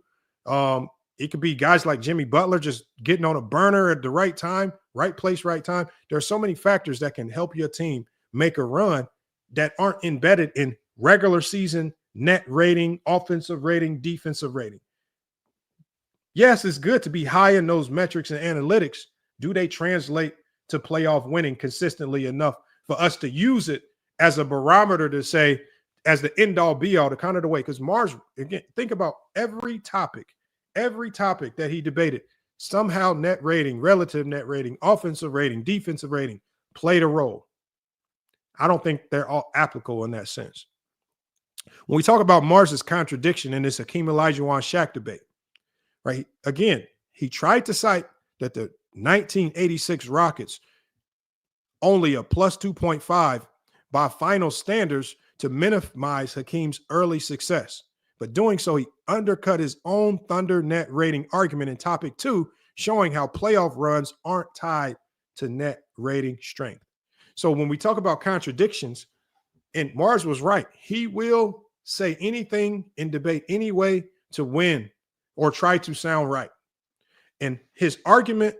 It could be guys like Jimmy Butler just getting on a burner at the right time, right place, right time. There are so many factors that can help your team make a run that aren't embedded in regular season net rating, offensive rating, defensive rating. Yes, it's good to be high in those metrics and analytics. Do they translate to playoff winning consistently enough for us to use it as a barometer to say, as the end all be all, to kind of the way? Because Marz, again, think about every topic that he debated, somehow net rating, relative net rating, offensive rating, defensive rating played a role. I don't think they're all applicable in that sense. When we talk about Marz's contradiction in this Hakeem Olajuwon Shaq debate, right? Again, he tried to cite that the 1986 Rockets only a plus 2.5 by final standards to minimize Hakeem's early success. But doing so, he undercut his own Thunder net rating argument in topic 2, showing how playoff runs aren't tied to net rating strength. So when we talk about contradictions, and Marz was right, he will say anything in debate anyway to win or try to sound right. And his argument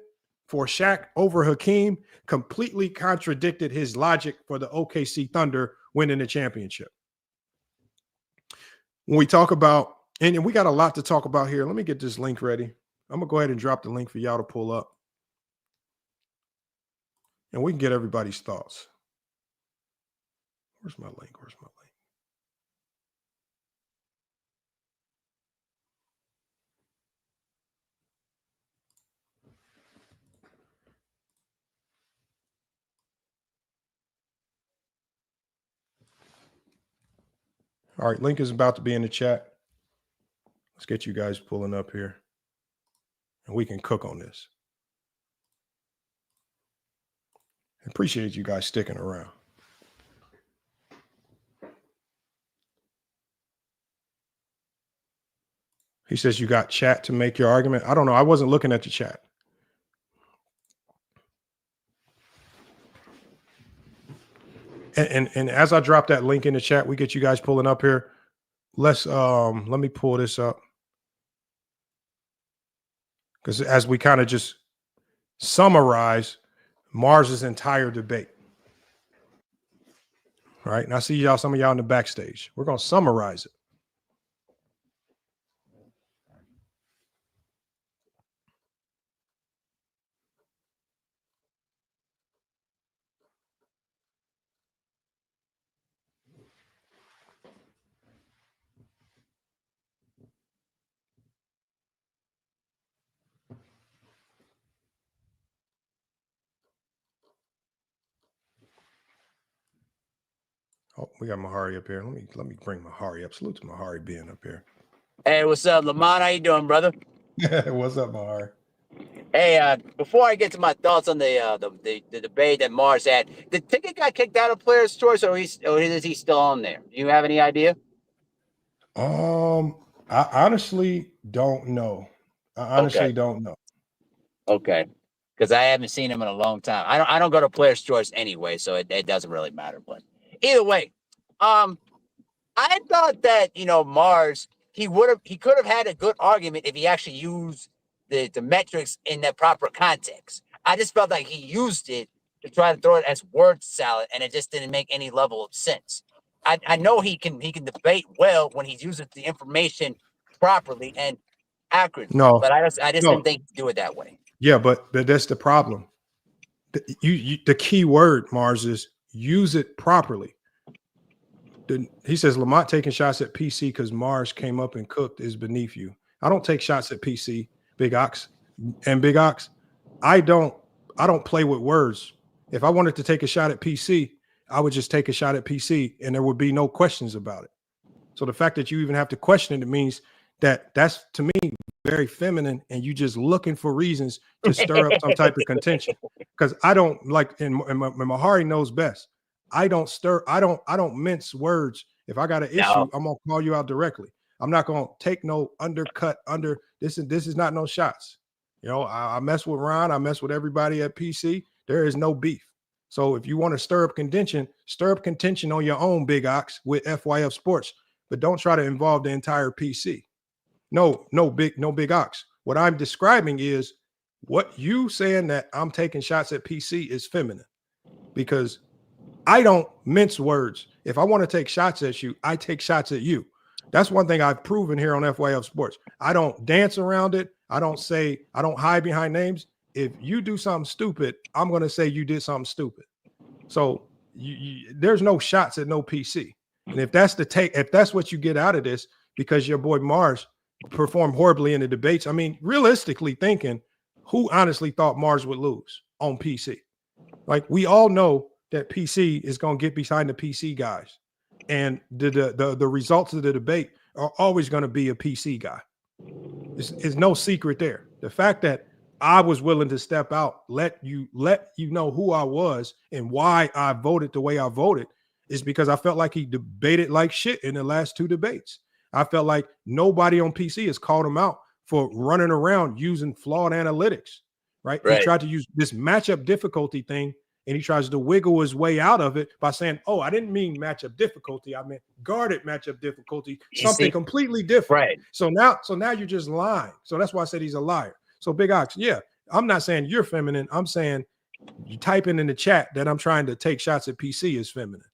for Shaq over Hakeem completely contradicted his logic for the OKC Thunder winning the championship. When we talk about, and we got a lot to talk about here. Let me get this link ready. I'm going to go ahead and drop the link for y'all to pull up. And we can get everybody's thoughts. Where's my link? Where's my link? All right, link is about to be in the chat. Let's get you guys pulling up here, and we can cook on this. I appreciate you guys sticking around. He says you got chat to make your argument. I don't know. I wasn't looking at the chat. And as I drop that link in the chat, we get you guys pulling up here. Let me pull this up. Because as we kind of just summarize Marz's entire debate. All right. And I see y'all, some of y'all in the backstage. We're going to summarize it. Oh, we got Mahari up here. Let me bring Mahari up. Salute to Mahari being up here. Hey, what's up, Lamont? How you doing, brother? What's up, Mahari? Hey, before I get to my thoughts on the debate that Marz had, did Pickett got kicked out of Players' Choice, or is he still on there? Do you have any idea? I honestly don't know. Don't know. Okay, because I haven't seen him in a long time. I don't go to Players' Choice anyway, so it doesn't really matter. But either way, I thought that Marz he could have had a good argument if he actually used the metrics in the proper context. I just felt like he used it to try to throw it as word salad, and it just didn't make any level of sense. I know he can debate well when he uses the information properly and accurately. No, but I just didn't think he'd do it that way. Yeah, but that's the problem. The key word, Marz, is use it properly. He says Lamont taking shots at PC because Marz came up and cooked is beneath you. I don't take shots at PC, Big Ox. And Big Ox, I don't play with words. If I wanted to take a shot at PC, I would just take a shot at PC and there would be no questions about it. So the fact that you even have to question it means that that's, to me, very feminine, and you just looking for reasons to stir up some type of contention. Because I don't like, and Mahari knows best. I don't mince words. If I got an issue, I'm gonna call you out directly. I'm not gonna take no undercut under this. This is not no shots. You know, I mess with Ron. I mess with everybody at PC. There is no beef. So if you want to stir up contention on your own, Big Ox, with FYF Sports, but don't try to involve the entire PC. No Big Ox. What I'm describing is what you saying that I'm taking shots at PC is feminine, because I don't mince words. If I want to take shots at you, I take shots at you. That's one thing I've proven here on FYF Sports. I don't dance around it. I don't hide behind names. If you do something stupid, I'm going to say you did something stupid. So there's no shots at no PC. And if that's what you get out of this, because your boy Marz performed horribly in the debates. I mean, realistically thinking, who honestly thought Marz would lose on PC? Like, we all know that PC is going to get behind the PC guys. And the results of the debate are always going to be a PC guy. It's no secret there. The fact that I was willing to step out, let you know who I was and why I voted the way I voted, is because I felt like he debated like shit in the last two debates. I felt like nobody on PC has called him out for running around using flawed analytics, right? He tried to use this matchup difficulty thing, and he tries to wiggle his way out of it by saying, oh, I didn't mean matchup difficulty. I meant guarded matchup difficulty, something completely different. Right. So now you're just lying. So that's why I said he's a liar. So Big Ox, yeah, I'm not saying you're feminine. I'm saying you typing in the chat that I'm trying to take shots at PC is feminine.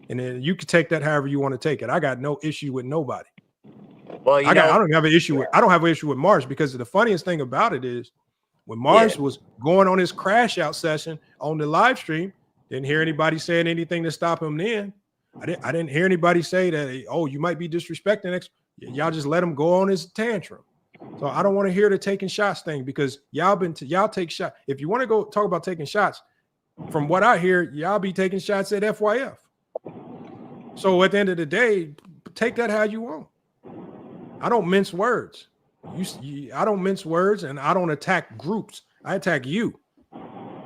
And then you can take that however you want to take it. I got no issue with nobody. Well, I don't have an issue with Marz, because the funniest thing about it is when Marz was going on his crash out session on the live stream, didn't hear anybody saying anything to stop him then. I didn't hear anybody say that, oh, you might be disrespecting. Y'all just let him go on his tantrum. So I don't want to hear the taking shots thing, because y'all take shots. If you want to go talk about taking shots, from what I hear, y'all be taking shots at FYF. So at the end of the day, take that how you want. I don't mince words. I don't mince words, and I don't attack groups. I attack you.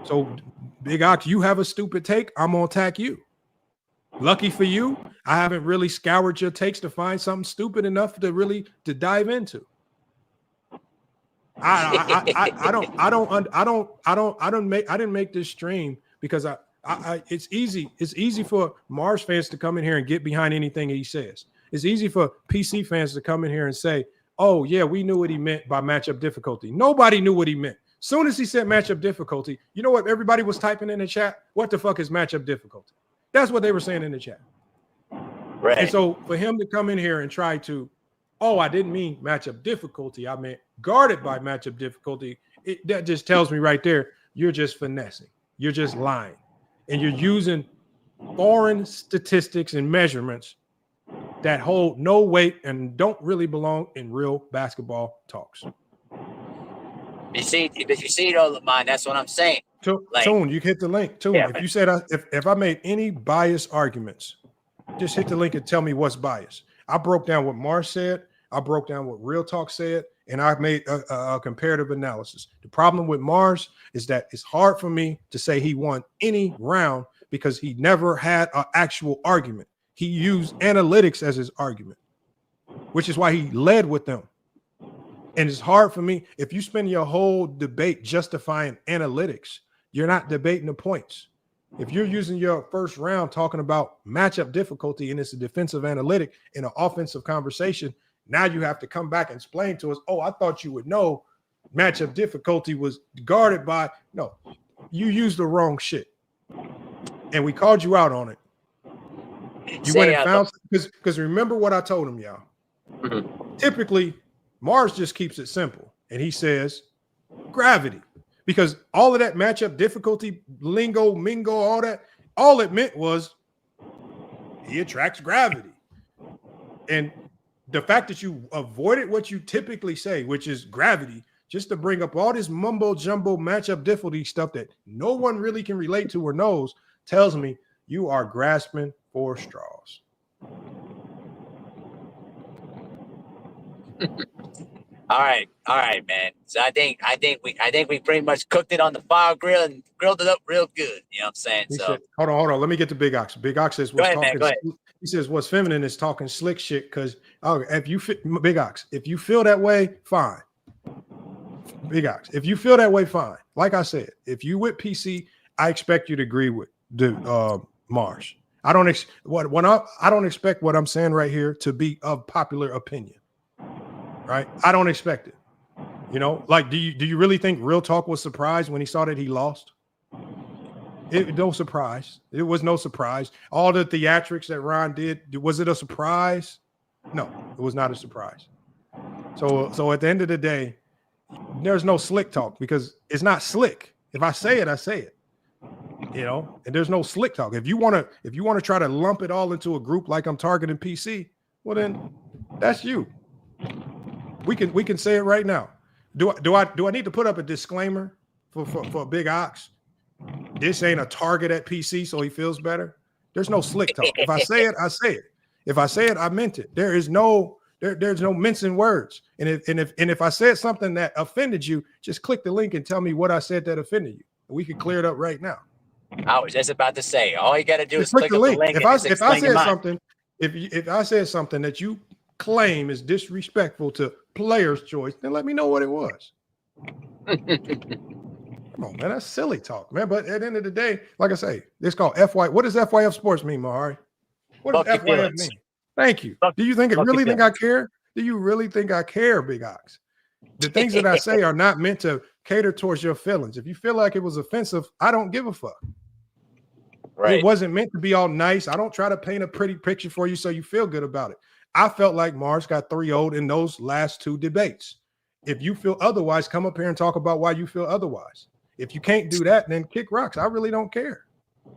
So Big Ox, you have a stupid take, I'm gonna attack you. Lucky for you, I haven't really scoured your takes to find something stupid enough to dive into. I didn't make this stream because it's easy for Marz fans to come in here and get behind anything he says. It's easy for PC fans to come in here and say, oh yeah, we knew what he meant by matchup difficulty. Nobody knew what he meant. Soon as he said matchup difficulty, you know what everybody was typing in the chat? What the fuck is matchup difficulty? That's what they were saying in the chat. Right. And so for him to come in here and try to, oh, I didn't mean matchup difficulty, I meant guarded by matchup difficulty, that just tells me right there, you're just finessing. You're just lying. And you're using foreign statistics and measurements that hold no weight and don't really belong in real basketball talks. You see though, Lamont, that's what I'm saying. Tune, you hit the link. Tune, if you said if I made any biased arguments, just hit the link and tell me what's biased. I broke down what Marz said. I broke down what Real Talk said, and I made a comparative analysis. The problem with Marz is that it's hard for me to say he won any round because he never had an actual argument. He used analytics as his argument, which is why he led with them. And it's hard for me. If you spend your whole debate justifying analytics, you're not debating the points. If you're using your first round talking about matchup difficulty and it's a defensive analytic in an offensive conversation, now you have to come back and explain to us, oh, I thought you would know matchup difficulty was guarded by. No, you used the wrong shit. And we called you out on it. You went and found, because remember what I told him, y'all. Mm-hmm. Typically, Marz just keeps it simple. And he says gravity. Because all of that matchup difficulty, lingo, mingo, all that, all it meant was he attracts gravity. And the fact that you avoided what you typically say, which is gravity, just to bring up all this mumbo jumbo matchup difficulty stuff that no one really can relate to or knows, tells me you are grasping for straws. All right, man. So I think we pretty much cooked it on the fire grill and grilled it up real good. You know what I'm saying? He So said, hold on. Let me get to Big Ox. Big Ox says Go what's ahead, man, talking. go ahead. He says what's feminine is talking slick shit. Because if you Big Ox, if you feel that way, fine. Big Ox, if you feel that way, fine. Like I said, if you with PC, I expect you to agree with Marz. I don't expect what I'm saying right here to be of popular opinion. Right? I don't expect it. You know, like, do you really think Real Talk was surprised when he saw that he lost? No surprise. It was no surprise. All the theatrics that Ron did, was it a surprise? No, it was not a surprise. So at the end of the day, there's no slick talk because it's not slick. If I say it, I say it. You know, and there's no slick talk. If you want to try to lump it all into a group like I'm targeting PC, well then that's you. We can say it right now. Do I need to put up a disclaimer for Big Ox? This ain't a target at PC, so he feels better. There's no slick talk. If I say it, I say it. If I say it, I meant it. There's no mincing words. And if I said something that offended you, just click the link and tell me what I said that offended you. We can clear it up right now. I was just about to say, all you got to do is click click the link. If I said something, if I said something that you claim is disrespectful to player's choice, then let me know what it was. Come on, man, that's silly talk, man. But at the end of the day, like I say, it's called FY. What does FYF Sports mean, Mahari? What does FYF mean? Thank you. Do you really think I care? Do you really think I care, Big Ox? The things that I say are not meant to cater towards your feelings. If you feel like it was offensive, I don't give a fuck. Right. It wasn't meant to be all nice. I don't try to paint a pretty picture for you so you feel good about it. I felt like Marz got 3-0'd in those last two debates. If you feel otherwise, come up here and talk about why you feel otherwise. If you can't do that, then kick rocks. I really don't care.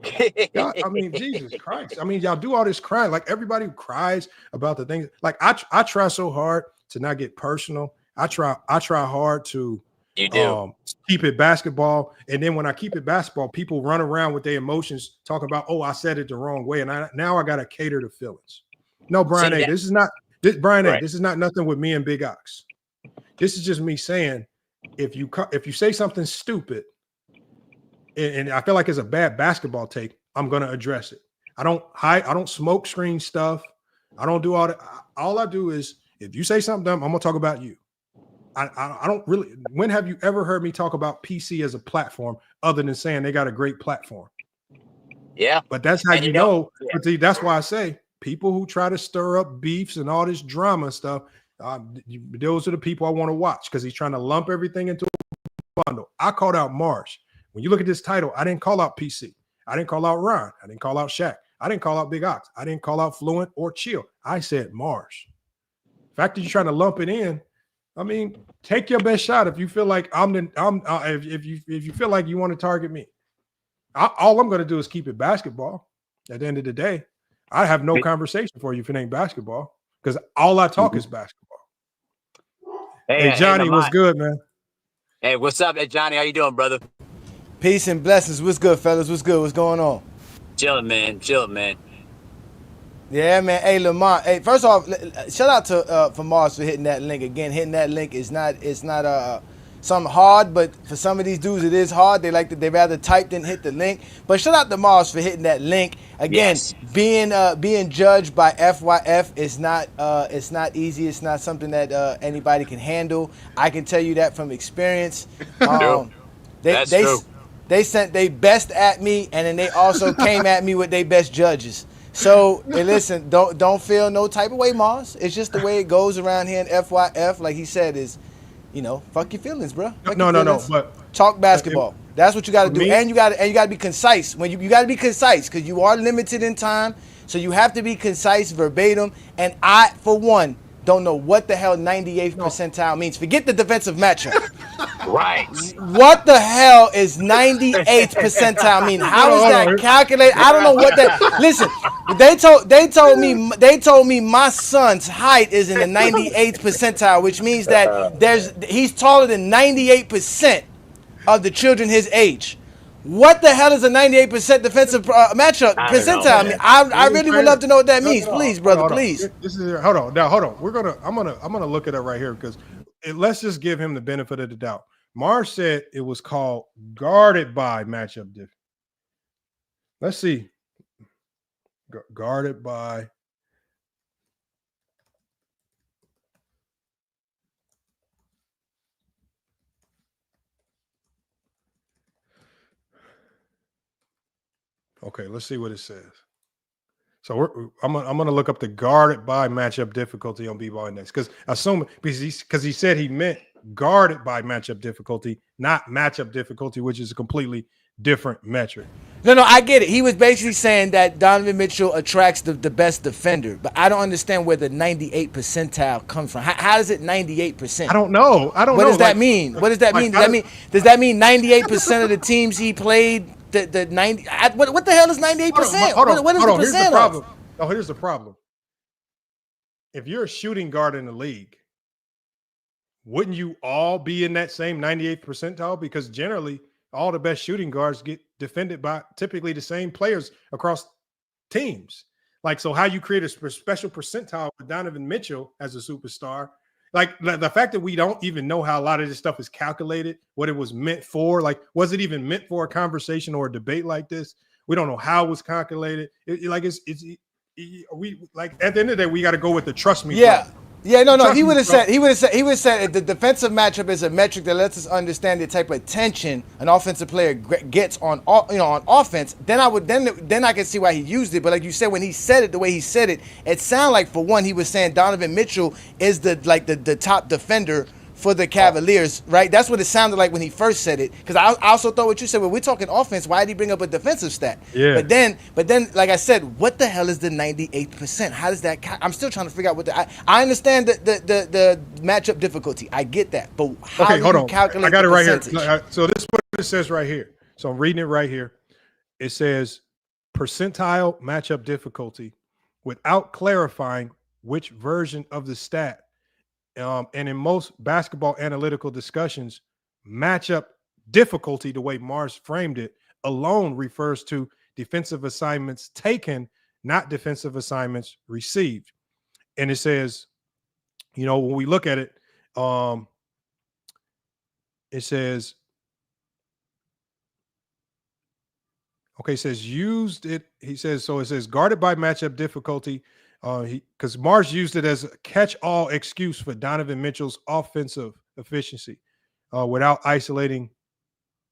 I mean, Jesus Christ. I mean, y'all do all this crying. Like everybody who cries about the things. Like I try so hard to not get personal. I try hard to keep it basketball. And then when I keep it basketball, people run around with their emotions talking about, oh, I said it the wrong way. And now I got to cater to feelings. No, Brian A, this is not nothing with me and Big Ox. This is just me saying, if you say something stupid, and I feel like it's a bad basketball take, I'm gonna address it. I don't smoke screen stuff. I don't do all that. All I do is if you say something dumb, I'm gonna talk about you. I don't really. When have you ever heard me talk about PC as a platform other than saying they got a great platform? Yeah, but that's how you know. Yeah. But that's why I say people who try to stir up beefs and all this drama stuff. Those are the people I want to watch because he's trying to lump everything into a bundle. I called out Marz. When you look at this title, I didn't call out PC. I didn't call out Ron. I didn't call out Shaq. I didn't call out Big Ox. I didn't call out Fluent or Chill. I said Marz. The fact that you're trying to lump it in, I mean, take your best shot if you feel like if you feel like you want to target me. All I'm going to do is keep it basketball. At the end of the day, I have no conversation for you if it ain't basketball because all I talk is basketball. Hey Johnny, what's good, man? Hey, what's up, hey Johnny? How you doing, brother? Peace and blessings. What's good, fellas? What's good? What's going on? Chilling, man. Chilling, man. Yeah, man. Hey, Lamont. Hey, first off, shout out to for Marz for hitting that link again. Hitting that link is not something hard, but for some of these dudes it is hard. They rather type than hit the link. But shout out to Marz for hitting that link again. Yes. Being judged by FYF is not it's not easy. It's not something that anybody can handle. I can tell you that from experience. That's true. They sent their best at me, and then they also came at me with their best judges. So, hey, listen, don't feel no type of way, Marz. It's just the way it goes around here in FYF. Like he said, is, fuck your feelings, bro. No. But talk basketball. That's what you got to do, and you got to be concise. When you got to be concise because you are limited in time. So you have to be concise, verbatim. And I, for one, don't know what the hell 98th percentile means. Forget the defensive matchup. Right. What the hell is 98th percentile mean? How is that calculated? I don't know what that. Listen, They told me my son's height is in the 98th percentile, which means that he's taller than 98% of the children his age. What the hell is a 98% defensive matchup percentile? I really would love to know what that means. Please, brother, please. This is hold on. I'm gonna look it up right here because let's just give him the benefit of the doubt. Marz said it was called guarded by matchup difference. Let's see. Guarded by. Okay, let's see what it says. So I'm gonna look up the guarded by matchup difficulty on B-Ball Index because he said he meant guarded by matchup difficulty, not matchup difficulty, which is a completely different metric. No, I get it. He was basically saying that Donovan Mitchell attracts the best defender, but I don't understand where the 98 percentile comes from. How is it 98%? I don't know. What does that mean? What does that mean? Does that mean 98% of the teams he played? The 90. What the hell is 98%? What is the percent of? Oh, here's the problem. If you're a shooting guard in the league, wouldn't you all be in that same 98th percentile? Because generally, all the best shooting guards get defended by typically the same players across teams. Like, so how you create a special percentile with Donovan Mitchell as a superstar? Like the fact that we don't even know how a lot of this stuff is calculated, what it was meant for. Like, was it even meant for a conversation or a debate like this? We don't know how it was calculated. We like at the end of the day, we got to go with the trust me. Yeah. Bro. Yeah, no. He would have said the defensive matchup is a metric that lets us understand the type of tension an offensive player gets on offense. Then I can see why he used it. But like you said, when he said it the way he said it, it sounded like for one he was saying Donovan Mitchell is the top defender for the Cavaliers, right? That's what it sounded like when he first said it. Because I also thought what you said, when we're talking offense, why did he bring up a defensive stat? Yeah. But then, like I said, what the hell is the 98%? How does that? I'm still trying to figure out what I understand the matchup difficulty. I get that, but how do you calculate? I got it right percentage? here. So this is what it says right here. So I'm reading it right here. It says percentile matchup difficulty without clarifying which version of the stat. And in most basketball analytical discussions, matchup difficulty, the way Marz framed it, alone refers to defensive assignments taken, not defensive assignments received. And it says, when we look at it, it says, okay, it says used it. He says, so it says guarded by matchup difficulty. Because Marz used it as a catch-all excuse for Donovan Mitchell's offensive efficiency without isolating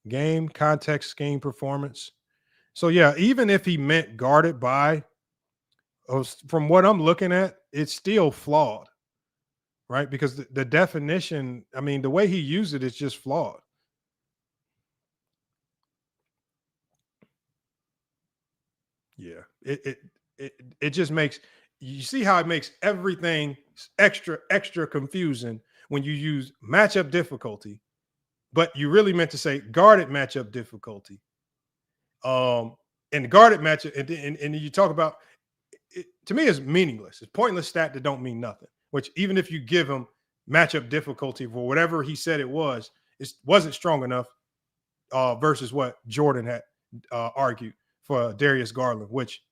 game, context, scheme, performance. So, yeah, even if he meant guarded by, from what I'm looking at, it's still flawed, right? Because the definition, I mean, the way he used it is just flawed. Yeah, it just makes... You see how it makes everything extra confusing when you use matchup difficulty, but you really meant to say guarded matchup difficulty. And guarded matchup, and you talk about it, to me, it's meaningless. It's pointless stat that don't mean nothing. Which even if you give him matchup difficulty for whatever he said it wasn't strong enough versus what Jordan had argued for Darius Garland, which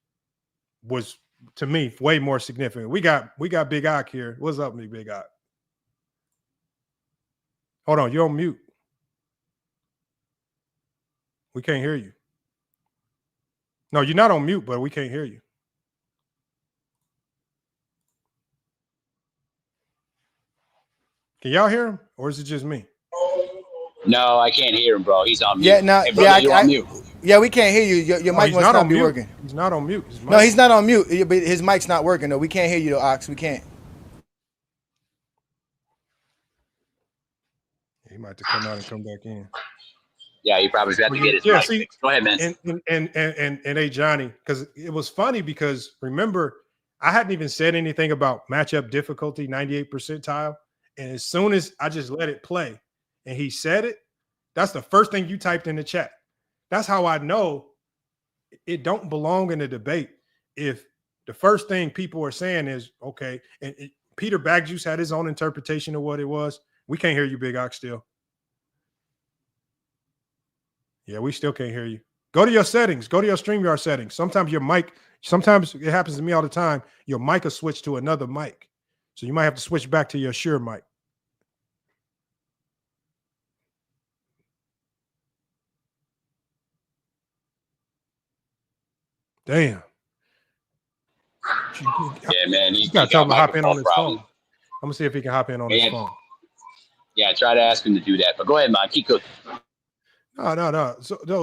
was, to me, way more significant. We got Big Ock here. What's up, Big Ock? Hold on, you're on mute. We can't hear you. No, you're not on mute, but we can't hear you. Can y'all hear him, or is it just me? No, I can't hear him, bro. He's on mute. Yeah, no, hey, brother, you're on mute. Yeah, we can't hear you. Your mic must not be working. He's not on mute. No, he's not on mute. But his mic's not working though. We can't hear you though, Ox. We can't. He might have to come out and come back in. Yeah, he probably has to get his mic fixed. Go ahead, man. And hey, Johnny, because it was funny because remember, I hadn't even said anything about matchup difficulty, 98 percentile. And as soon as I just let it play and he said it, that's the first thing you typed in the chat. That's how I know it don't belong in the debate if the first thing people are saying is, okay, and Peter Bagjuice had his own interpretation of what it was. We can't hear you, Big Ox, still. Yeah, we still can't hear you. Go to your settings. Go to your StreamYard settings. Sometimes your mic, sometimes it happens to me all the time, your mic will switch to another mic. So you might have to switch back to your Shure mic. Damn. Yeah, man. You got to tell him to hop in on his phone. I'm going to see if he can hop in on his phone. Yeah, try to ask him to do that. But go ahead, man. Keep cooking. No.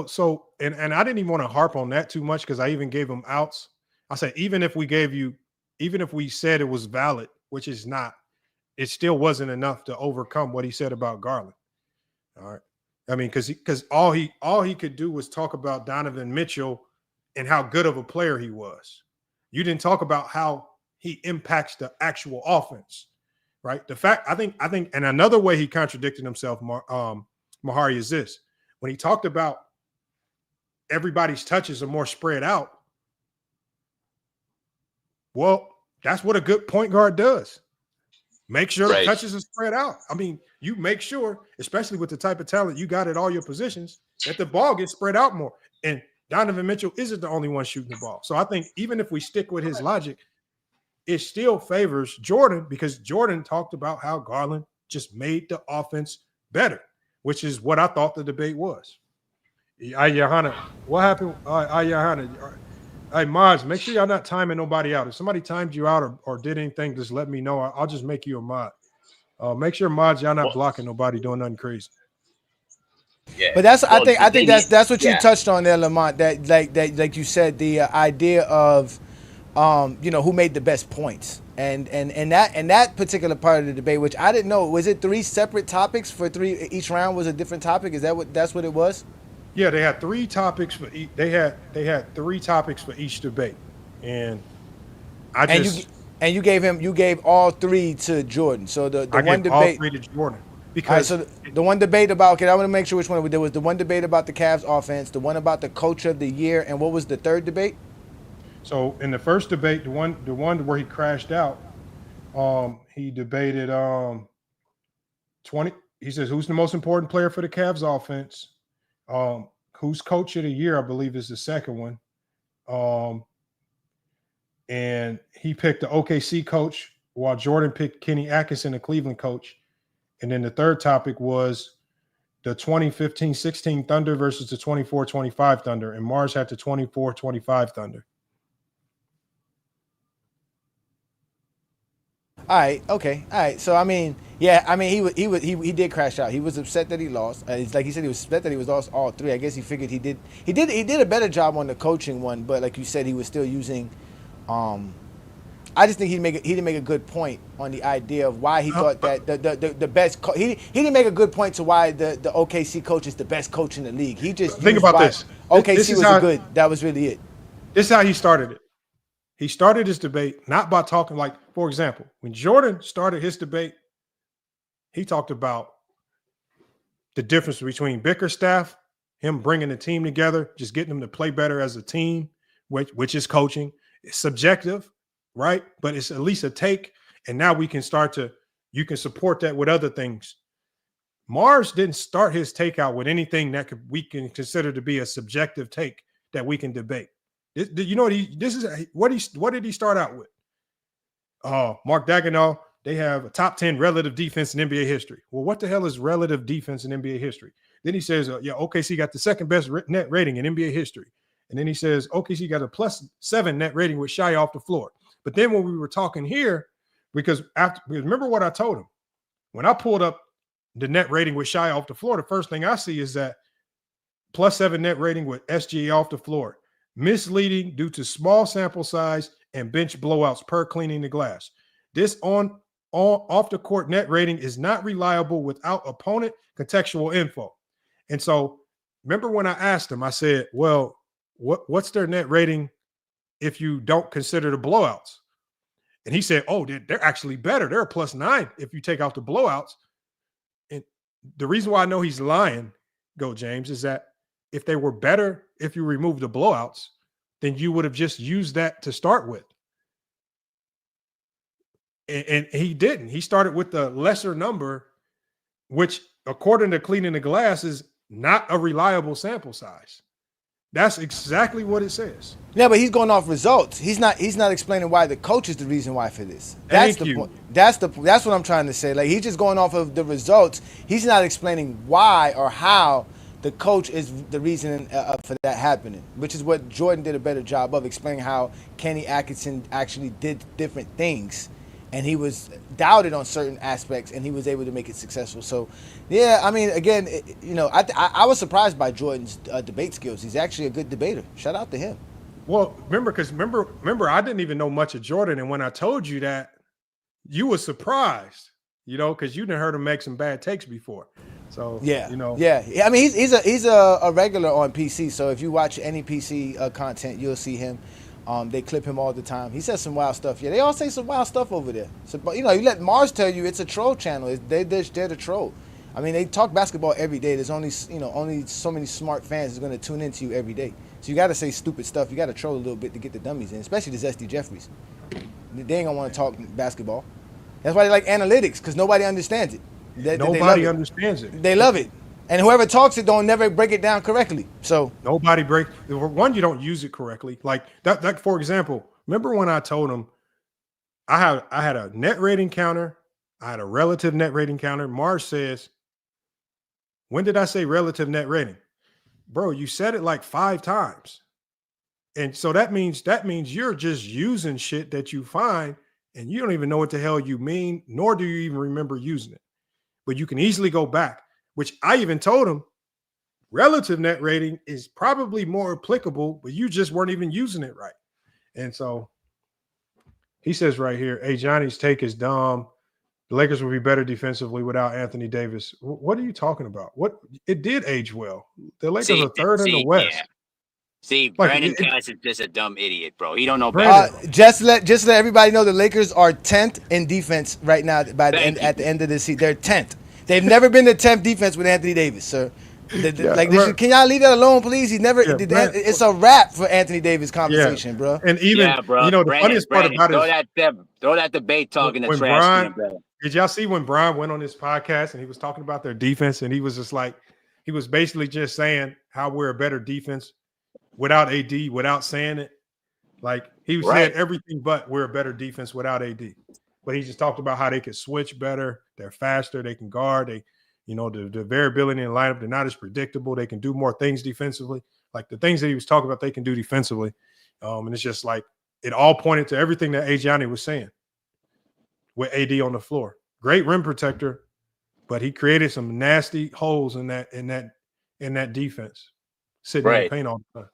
So, and I didn't even want to harp on that too much because I even gave him outs. I said, even if we said it was valid, which is not, it still wasn't enough to overcome what he said about Garland. All right. I mean, because all he could do was talk about Donovan Mitchell and how good of a player he was. You didn't talk about how he impacts the actual offense, right? The fact, I think, and another way he contradicted himself, Mahari, is this. When he talked about everybody's touches are more spread out, well, that's what a good point guard does. Make sure the touches are spread out. I mean, you make sure, especially with the type of talent you got at all your positions, that the ball gets spread out more. And Donovan Mitchell isn't the only one shooting the ball. So I think even if we stick with his logic, it still favors Jordan because Jordan talked about how Garland just made the offense better, which is what I thought the debate was. Ayahana, what happened? Ayahana, hey, Marz, make sure y'all not timing nobody out. If somebody timed you out or did anything, just let me know. I'll just make you a mod. Make sure, Marz, y'all not blocking nobody doing nothing crazy. Yeah. But that's I think that's what you touched on there, Lamont. That like you said, the idea of who made the best points, and that particular part of the debate, which I didn't know, was it 3 separate topics for each round was a different topic? Is that's what it was? Yeah, they had 3 topics for each. They had 3 topics for each debate, and you gave all 3 to Jordan. So the one debate, all 3 to Jordan. Because so the one debate about, okay, I want to make sure which one there was. The one debate about the Cavs offense, the one about the coach of the year, and what was the third debate? So in the first debate, the one where he crashed out, he debated 20. He says, who's the most important player for the Cavs offense? Who's coach of the year, I believe, is the second one. And he picked the OKC coach, while Jordan picked Kenny Atkinson, the Cleveland coach. And then the third topic was the 2015-16 Thunder versus the 24-25 Thunder. And Marz had the 24-25 Thunder. All right, okay, all right. So I mean, yeah, I mean he did crash out. He was upset that he lost. It's like he said he was upset that he was lost all 3. I guess he figured he did a better job on the coaching one, but like you said, he was still using. I just think he didn't make a good point on the idea of why he thought that the best he didn't make a good point to why the OKC coach is the best coach in the league. He just think about this. OKC was good. That was really it. This is how he started it. He started his debate not by talking like, for example, when Jordan started his debate, he talked about the difference between Bickerstaff, him bringing the team together, just getting them to play better as a team, which is coaching. It's subjective, right? But it's at least a take. And now we can you can support that with other things. Marz didn't start his take out with anything that we can consider to be a subjective take that we can debate. You know what what did he start out with? Mark Daigneault, they have a top 10 relative defense in NBA history. Well, what the hell is relative defense in NBA history? Then he says, OKC got the second best net rating in NBA history. And then he says, OKC got a +7 net rating with Shai off the floor. But then when we were talking here, because remember what I told him, when I pulled up the net rating with Shai off the floor, the first thing I see is that +7 net rating with SGA off the floor. Misleading due to small sample size and bench blowouts per cleaning the glass. This off the court net rating is not reliable without opponent contextual info. And so remember when I asked him, I said, well, what's their net rating if you don't consider the blowouts? And he said, oh, they're actually better. They're a +9 if you take out the blowouts. And the reason why I know he's lying, James, is that if they were better, if you remove the blowouts, then you would have just used that to start with. And he didn't. He started with the lesser number, which, according to Cleaning the Glass, is not a reliable sample size. That's exactly what it says. Yeah, but he's going off results. He's not explaining why the coach is the reason why for this. That's the point. That's what I'm trying to say. Like, he's just going off of the results. He's not explaining why or how the coach is the reason for that happening, which is what Jordan did a better job of explaining, how Kenny Atkinson actually did different things, and he was doubted on certain aspects, and he was able to make it successful. So, yeah, I mean, again, I was surprised by Jordan's debate skills. He's actually a good debater. Shout out to him. Well, remember, I didn't even know much of Jordan, and when I told you that, you were surprised, because you didn't heard him make some bad takes before. So yeah, yeah. I mean, he's a regular on PC. So if you watch any PC content, you'll see him. They clip him all the time. He says some wild stuff. Yeah, they all say some wild stuff over there. So, but you let Marz tell you it's a troll channel. They're the troll. I mean, they talk basketball every day. There's only so many smart fans that's going to tune into you every day. So you got to say stupid stuff. You got to troll a little bit to get the dummies in, especially the Zesty Jeffries. They ain't gonna want to talk basketball. That's why they like analytics, because nobody understands it. Nobody understands it. They love it. And whoever talks it don't never break it down correctly. So nobody break one. You don't use it correctly. Like that. For example, remember when I told him I had a net rating counter, I had a relative net rating counter. Marz says, "When did I say relative net rating, bro? You said it like 5 times." And so that means you're just using shit that you find, and you don't even know what the hell you mean, nor do you even remember using it. But you can easily go back, which I even told him relative net rating is probably more applicable, but you just weren't even using it right. And so he says right here, hey, Johnny's take is dumb. The Lakers would be better defensively without Anthony Davis. What are you talking about? What? It did age well. The Lakers are third in the West. Yeah. See, Like, Brandon Cass is just a dumb idiot, bro. He don't know better. Just let everybody know the Lakers are 10th in defense right now at the end of the season. They're 10th. They've never been the 10th defense with Anthony Davis, sir. Can y'all leave that alone, please? It's a wrap for Anthony Davis conversation, bro. And even the funniest part about it, throw that debate talk in the when trash. Did y'all see when Brian went on his podcast and he was talking about their defense, and he was just like, he was basically just saying how we're a better defense without AD, without saying it. Like, he said everything but we're a better defense without AD. But he just talked about how they could switch better, they're faster, they can guard, the variability in the lineup, they're not as predictable, they can do more things defensively. Like the things that he was talking about, they can do defensively. And it's just like, it all pointed to everything that Adriani was saying with AD on the floor. Great rim protector, but he created some nasty holes in that defense, sitting in the paint all the time.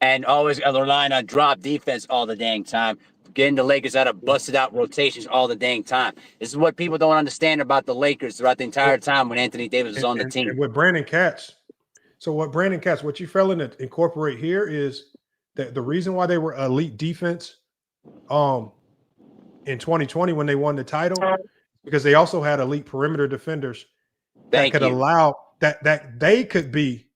And always relying on drop defense all the dang time, getting the Lakers out of busted out rotations all the dang time. This is what people don't understand about the Lakers throughout the entire time when Anthony Davis was on the team. And with Brandon Katz. So what you failing to incorporate here is that the reason why they were elite defense in 2020 when they won the title, because they also had elite perimeter defenders that could allow that they could be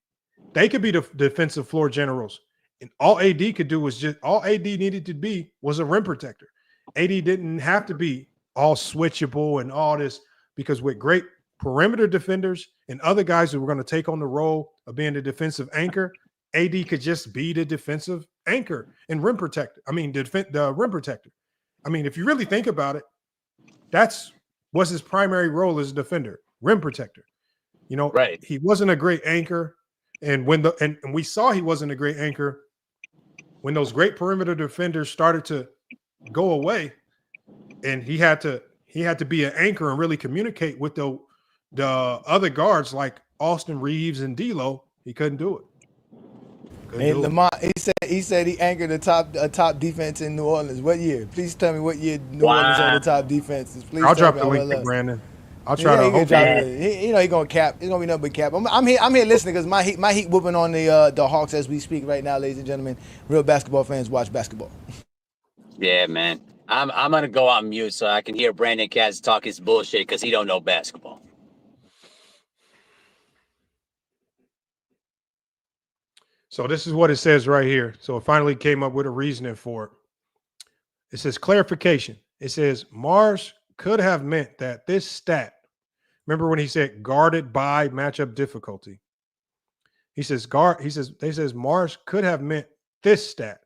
the defensive floor generals. And all AD could do was all AD needed to be was a rim protector. AD didn't have to be all switchable and all this, because with great perimeter defenders and other guys who were going to take on the role of being the defensive anchor, AD could just be the defensive anchor and rim protector. I mean, the rim protector. I mean, if you really think about it, was his primary role as a defender, rim protector. He wasn't a great anchor. And and we saw he wasn't a great anchor when those great perimeter defenders started to go away, and he had to be an anchor and really communicate with the other guards like Austin Reeves and D'Lo. He couldn't do it. Hey, Lamont, he said he anchored a top defense in New Orleans. What year? Please tell me what year New Orleans on the top defenses. Please. I'll drop the link to Brandon. I'll try to hope he gonna cap. It's gonna be nothing but cap. I'm here listening because my heat whooping on the Hawks as we speak right now, ladies and gentlemen. Real basketball fans watch basketball. Yeah, man. I'm gonna go on mute so I can hear Brandon Katz talk his bullshit because he don't know basketball. So this is what it says right here. So it finally came up with a reasoning for it. It says clarification. It says Marz could have meant that this stat. Remember when he said guarded by matchup difficulty? He says Marz could have meant this stat,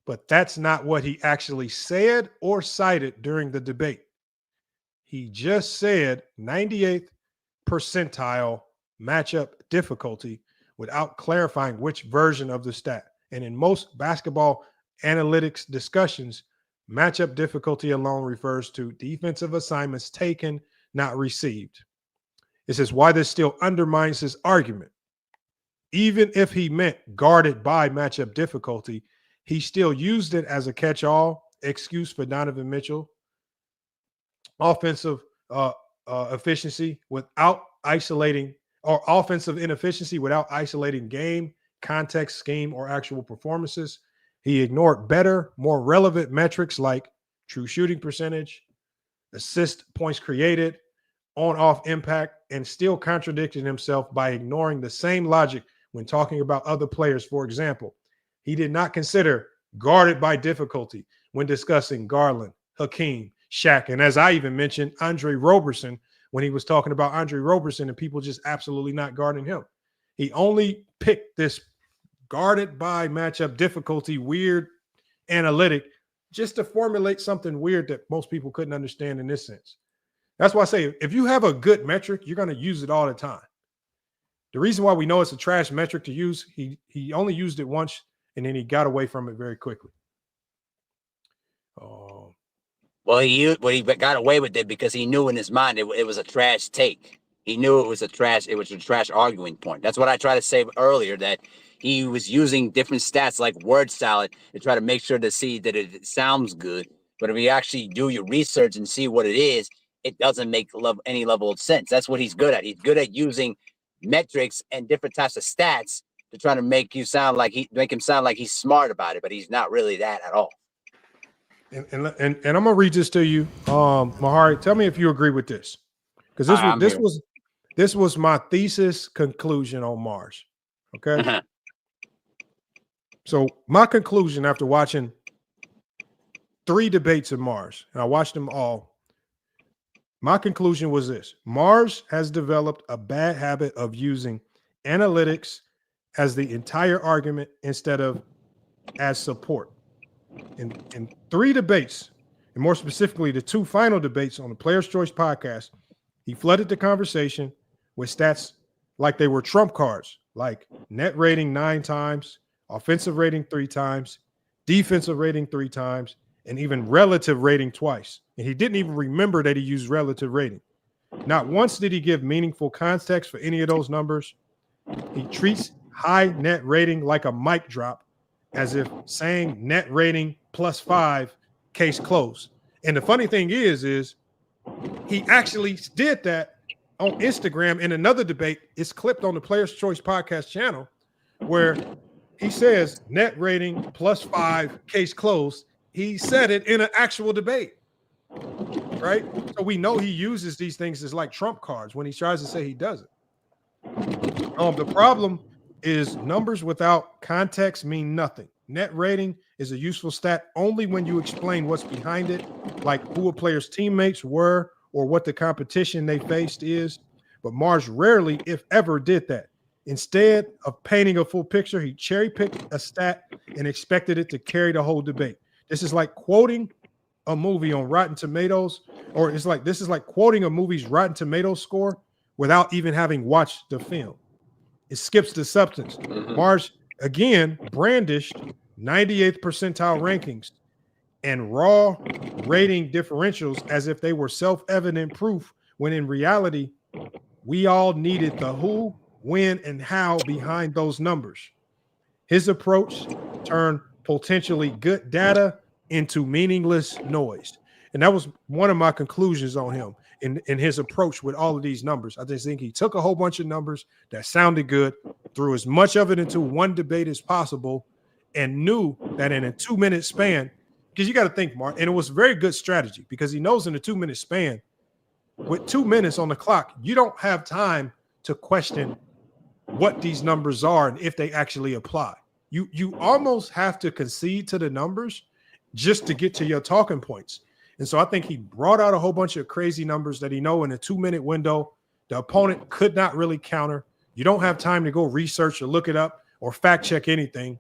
but that's not what he actually said or cited during the debate. He just said 98th percentile matchup difficulty without clarifying which version of the stat. And in most basketball analytics discussions, matchup difficulty alone refers to defensive assignments taken, not received. It says why this still undermines his argument. Even if he meant guarded by matchup difficulty, he still used it as a catch-all excuse for Donovan Mitchell. Offensive efficiency without isolating, or offensive inefficiency without isolating game, context, scheme, or actual performances. He ignored better, more relevant metrics like true shooting percentage, assist points created, on-off impact, and still contradicted himself by ignoring the same logic when talking about other players. For example, he did not consider guarded by difficulty when discussing Garland, Hakeem, Shaq, and as I even mentioned, Andre Roberson when he was talking about Andre Roberson and people just absolutely not guarding him. He only picked this guarded by matchup difficulty, weird analytic, just to formulate something weird that most people couldn't understand in this sense. That's why I say if you have a good metric, you're going to use it all the time. The reason why we know it's a trash metric to use, he only used it once and then he got away from it very quickly. Well, he got away with it because he knew in his mind it was a trash take. He knew it was a trash arguing point. That's what I tried to say earlier, that he was using different stats like word salad to try to make sure to see that it sounds good. But if you actually do your research and see what it is, it doesn't make any level of sense. That's what he's good at. He's good at using metrics and different types of stats to try to make him sound like he's smart about it, but he's not really that at all. And I'm gonna read this to you, Mahari. Tell me if you agree with this, because this was my thesis conclusion on Marz. Okay, so my conclusion after watching 3 debates of Marz, and I watched them all. My conclusion was this: Marz has developed a bad habit of using analytics as the entire argument instead of as support. In 3 debates, and more specifically the 2 final debates on the Player's Choice podcast, he flooded the conversation with stats like they were trump cards, like net rating 9 times, offensive rating 3 times, defensive rating 3 times, and even relative rating twice. And he didn't even remember that he used relative rating. Not once did he give meaningful context for any of those numbers. He treats high net rating like a mic drop, as if saying net rating +5, case closed. And the funny thing is he actually did that on Instagram in another debate. It's clipped on the Player's Choice podcast channel, where he says net rating +5, case closed. He said it in an actual debate, right? So we know he uses these things as like trump cards when he tries to say he doesn't. The problem is numbers without context mean nothing. Net rating is a useful stat only when you explain what's behind it, like who a player's teammates were or what the competition they faced is. But Marz rarely, if ever, did that. Instead of painting a full picture, he cherry-picked a stat and expected it to carry the whole debate. This is like quoting a movie on Rotten Tomatoes, or this is like quoting a movie's Rotten Tomatoes score without even having watched the film. It skips the substance. Marz, again, brandished 98th percentile rankings and raw rating differentials as if they were self-evident proof, when in reality, we all needed the who, when, and how behind those numbers. His approach turned potentially good data into meaningless noise. And that was one of my conclusions on him in his approach with all of these numbers. I just think he took a whole bunch of numbers that sounded good, threw as much of it into one debate as possible, and knew that in a 2-minute span, because you got to think, Mark, and it was a very good strategy because he knows in a 2-minute span, with 2 minutes on the clock, you don't have time to question what these numbers are and if they actually apply. You almost have to concede to the numbers just to get to your talking points. And so I think he brought out a whole bunch of crazy numbers that he know in a 2-minute window. The opponent could not really counter. You don't have time to go research or look it up or fact check anything.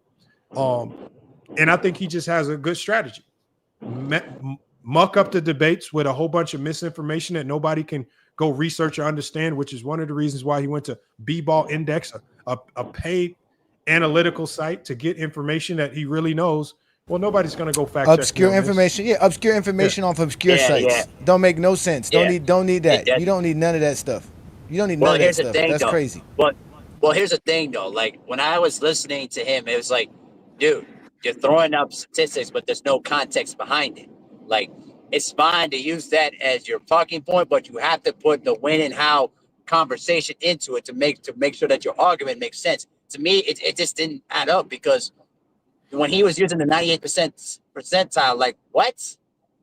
And I think he just has a good strategy. Muck up the debates with a whole bunch of misinformation that nobody can go research or understand, which is one of the reasons why he went to B-Ball Index, a paid analytical site to get information that he really knows. Well, nobody's going to go fact check obscure information. Yeah, obscure information off obscure sites. Don't make no sense. Don't need that. You don't need none of that stuff. You don't need none of that stuff. That's crazy. Well, here's the thing though. Like when I was listening to him, it was like, dude, you're throwing up statistics, but there's no context behind it. Like it's fine to use that as your talking point, but you have to put the when and how conversation into it to make sure that your argument makes sense. To me, it just didn't add up because when he was using the 98% percentile, like what?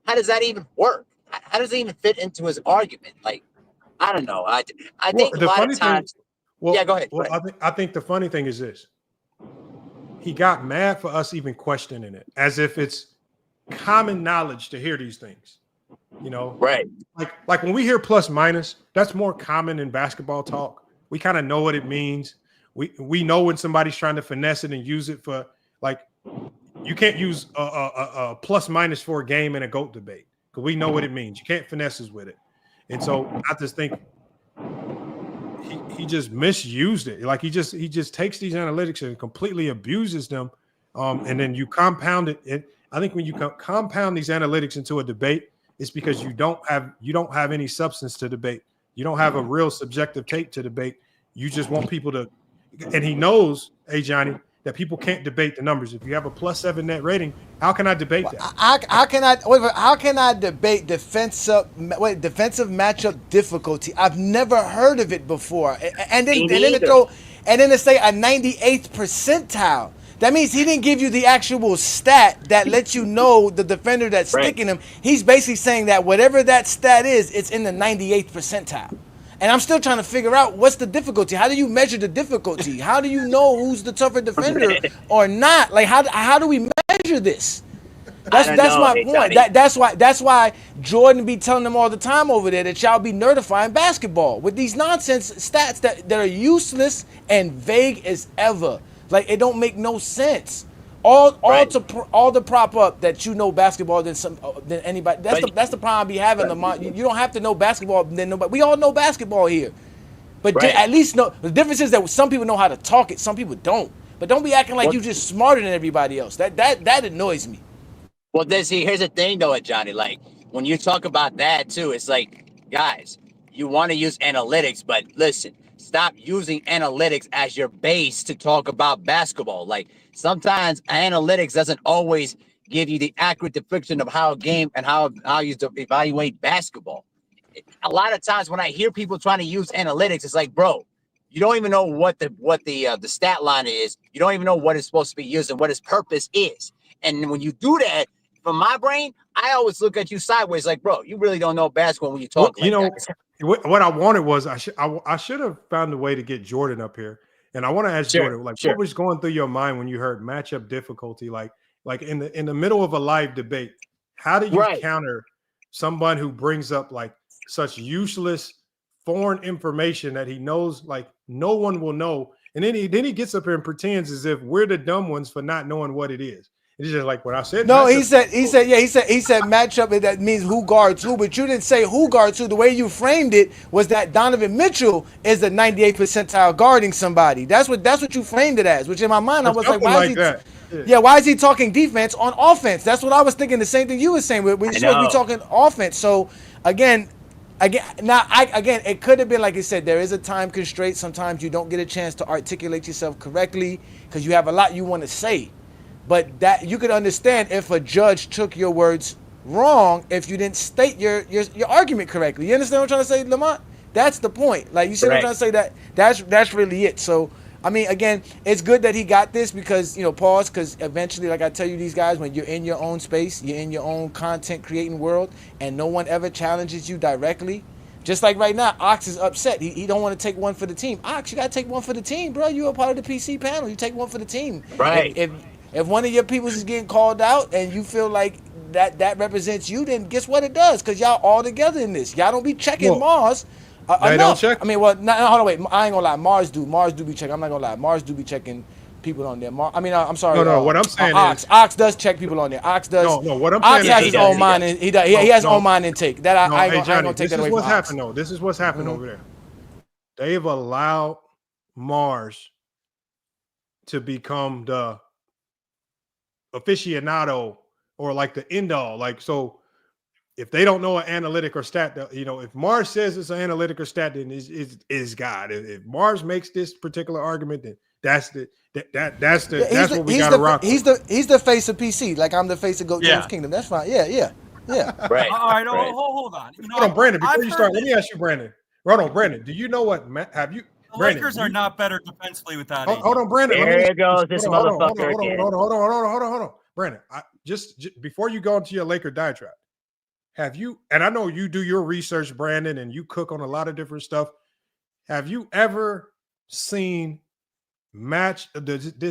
How does that even work? How does it even fit into his argument? Like, I don't know. I think a lot of times. Yeah, go ahead. Well, I think the funny thing is this. He got mad for us even questioning it, as if it's common knowledge to hear these things. You know, right? Like when we hear plus minus, that's more common in basketball talk. We kind of know what it means. We know when somebody's trying to finesse it and use it for like. You can't use a plus minus for a game in a GOAT debate because we know what it means. You can't finesse us with it. And so I just think he just misused it. Like he just takes these analytics and completely abuses them. And then you compound it. I think when you compound these analytics into a debate, it's because you don't have any substance to debate. You don't have a real subjective take to debate. You just want people to, and he knows, hey Johnny, that people can't debate the numbers. If you have a +7 net rating, how can I debate that? How can I debate defensive matchup difficulty? I've never heard of it before. And then to say a 98th percentile. That means he didn't give you the actual stat that lets you know the defender that's sticking him. He's basically saying that whatever that stat is, it's in the 98th percentile. And I'm still trying to figure out what's the difficulty. How do you measure the difficulty? How do you know who's the tougher defender or not? Like how do we measure this? That's my point. That's why Jordan be telling them all the time over there that y'all be nerdifying basketball with these nonsense stats that are useless and vague as ever. Like it don't make no sense. All to prop up that you know basketball than anybody. That's the problem I be having, Lamont. You don't have to know basketball than nobody. We all know basketball here, but at least know the difference is that some people know how to talk it, some people don't. But don't be acting like you just smarter than everybody else. That annoys me. Well, here's the thing though, Johnny. Like when you talk about that too, it's like, guys, you want to use analytics, but listen. Stop using analytics as your base to talk about basketball. Like sometimes analytics doesn't always give you the accurate depiction of how a game and how you evaluate basketball. A lot of times when I hear people trying to use analytics, it's like, bro, you don't even know what the stat line is. You don't even know what it's supposed to be used and what its purpose is. And when you do that, from my brain, I always look at you sideways, like, bro, you really don't know basketball when you talk. What I wanted was I should have found a way to get Jordan up here, and I want to ask Jordan, what was going through your mind when you heard matchup difficulty, like in the middle of a live debate? How do you counter someone who brings up like such useless foreign information that he knows like no one will know, and then he gets up here and pretends as if we're the dumb ones for not knowing what it is. It's just like what I said. No, he said matchup. That means who guards who, but you didn't say who guards who. The way you framed it was that Donovan Mitchell is the 98th percentile guarding somebody. That's what you framed it as. Which in my mind I was like, why is he? Why is he talking defense on offense? That's what I was thinking. The same thing you were saying. We're supposed to be talking offense. So again, it could have been like you said. There is a time constraint. Sometimes you don't get a chance to articulate yourself correctly because you have a lot you want to say. But that you could understand if a judge took your words wrong if you didn't state your argument correctly. You understand what I'm trying to say, Lamont? That's the point. Like you see what I'm trying to say, that's really it. So I mean, again, it's good that he got this because because eventually, like I tell you, these guys, when you're in your own space, you're in your own content creating world, and no one ever challenges you directly. Just like right now, Ox is upset. He don't want to take one for the team. Ox, you gotta take one for the team, bro. You're a part of the PC panel. You take one for the team. Right. If one of your peoples is getting called out and you feel like that represents you, then guess what it does? Because y'all all together in this. Y'all don't be checking Marz they enough. don't check? I mean, well, hold on, wait. I ain't gonna lie. Marz do be checking. I'm not gonna lie. Marz do be checking people on there. I'm sorry. No, what I'm saying Ox. is Ox does check people on there. Ox does. No, what I'm Ox saying has is his own mind. He has his own mind intake. That I ain't gonna take that away from Ox. This is what's happened over there. They've allowed Marz to become the aficionado or like the end all. Like, so if they don't know an analytic or stat, if Marz says it's an analytic or stat, then is God. If Marz makes this particular argument, then that's what we got to rock with. He's the face of PC. Like I'm the face of Jones Kingdom. That's fine. Yeah. Right. All right. Hold on. Hold on, Brandon. Before you start, let me ask you, Brandon. Hold on, Brandon. Do you know what? Have you? The Lakers are not better defensively without AD. Hold on, Brandon. There goes this motherfucker again. Hold on. Brandon, just before you go into your Laker diatribe, have you, and I know you do your research, Brandon, and you cook on a lot of different stuff. Have you ever seen this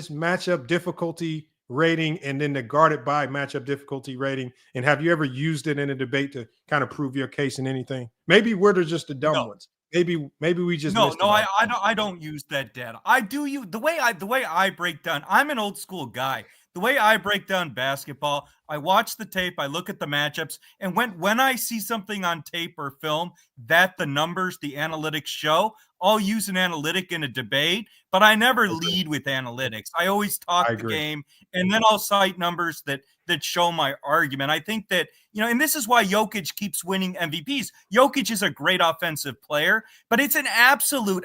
matchup difficulty rating and then the guarded by matchup difficulty rating? And have you ever used it in a debate to kind of prove your case in anything? Maybe we're just the dumb ones. Maybe we just I don't use that data. I do you the way I break down. I'm an old school guy. The way I break down basketball, I watch the tape, I look at the matchups, and when I see something on tape or film that the numbers, the analytics show, I'll use an analytic in a debate, but I never lead with analytics. I always talk the game, and then I'll cite numbers that show my argument. I think that, and this is why Jokic keeps winning MVPs. Jokic is a great offensive player, but it's an absolute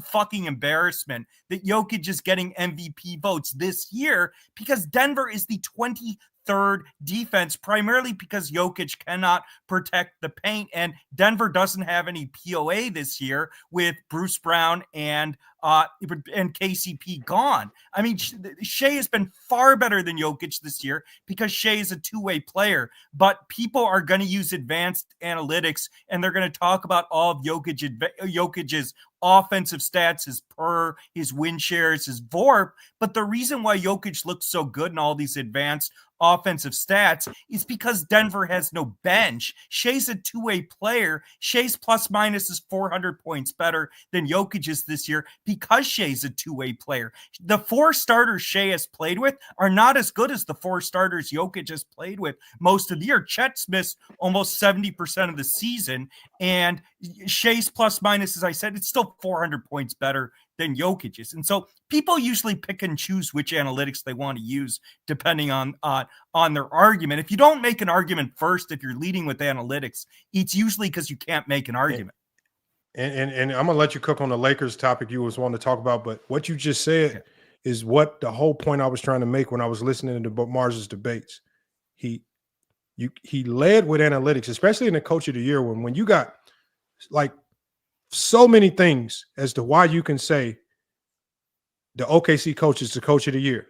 fucking embarrassment that Jokic is getting MVP votes this year because Denver is the 23rd defense, primarily because Jokic cannot protect the paint, and Denver doesn't have any POA this year with Bruce Brown and KCP gone. I mean, Shea has been far better than Jokic this year because Shea is a two-way player, but people are going to use advanced analytics and they're going to talk about all of Jokic's offensive stats, his PER, his win shares, his VORP. But the reason why Jokic looks so good in all these advanced offensive stats is because Denver has no bench. Shea's a two-way player. Shea's plus minus is 400 points better than Jokic's this year because Shea's a two-way player. The four starters Shea has played with are not as good as the four starters Jokic has played with most of the year. Chet's missed almost 70% of the season, and Shea's plus minus, as I said, it's still 400 points better than Jokic's. And so people usually pick and choose which analytics they want to use depending on their argument. If you don't make an argument first, if you're leading with analytics, it's usually because you can't make an argument. And I'm gonna let you cook on the Lakers topic you was wanting to talk about, but what you just said is what the whole point I was trying to make when I was listening to Marz's debates. He led with analytics, especially in the Coach of the Year when you got like so many things as to why you can say the OKC coach is the Coach of the Year.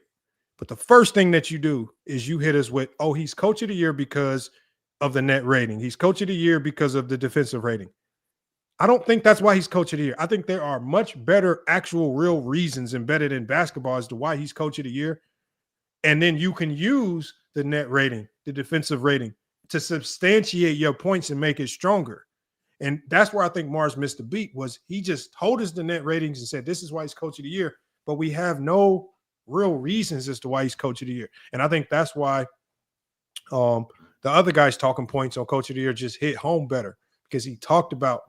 But the first thing that you do is you hit us with, oh, he's Coach of the Year because of the net rating. He's Coach of the Year because of the defensive rating. I don't think that's why he's Coach of the Year. I think there are much better actual real reasons embedded in basketball as to why he's Coach of the Year. And then you can use the net rating, the defensive rating, to substantiate your points and make it stronger. And that's where I think Marz missed the beat, was he just told us the net ratings and said, this is why he's Coach of the Year, but we have no real reasons as to why he's Coach of the Year. And I think that's why the other guys' talking points on Coach of the Year just hit home better, because he talked about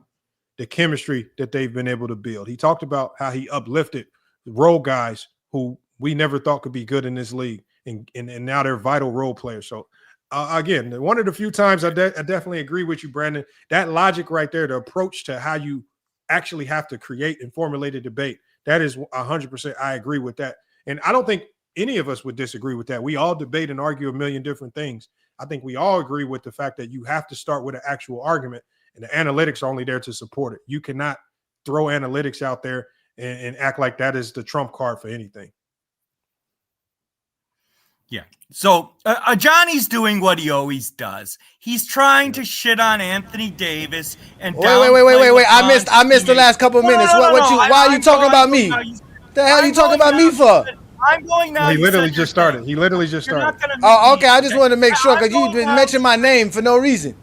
the chemistry that they've been able to build. He talked about how he uplifted role guys who we never thought could be good in this league, and now they're vital role players. So again, one of the few times I definitely agree with you, Brandon. That logic right there, the approach to how you actually have to create and formulate a debate, that is 100%. I agree with that. And I don't think any of us would disagree with that. We all debate and argue a million different things. I think we all agree with the fact that you have to start with an actual argument, and the analytics are only there to support it. You cannot throw analytics out there and act like that is the trump card for anything. Yeah. So Johnny's doing what he always does. He's trying to shit on Anthony Davis and wait. I missed the last couple of minutes. Why are you talking about me? The hell are you talking about me for? I'm going now. Well, he You literally said your just started. thing. He literally just You're started. not gonna Oh, meet okay. me, I just wanted to make sure I'm because you going now. mentioned my name for no reason.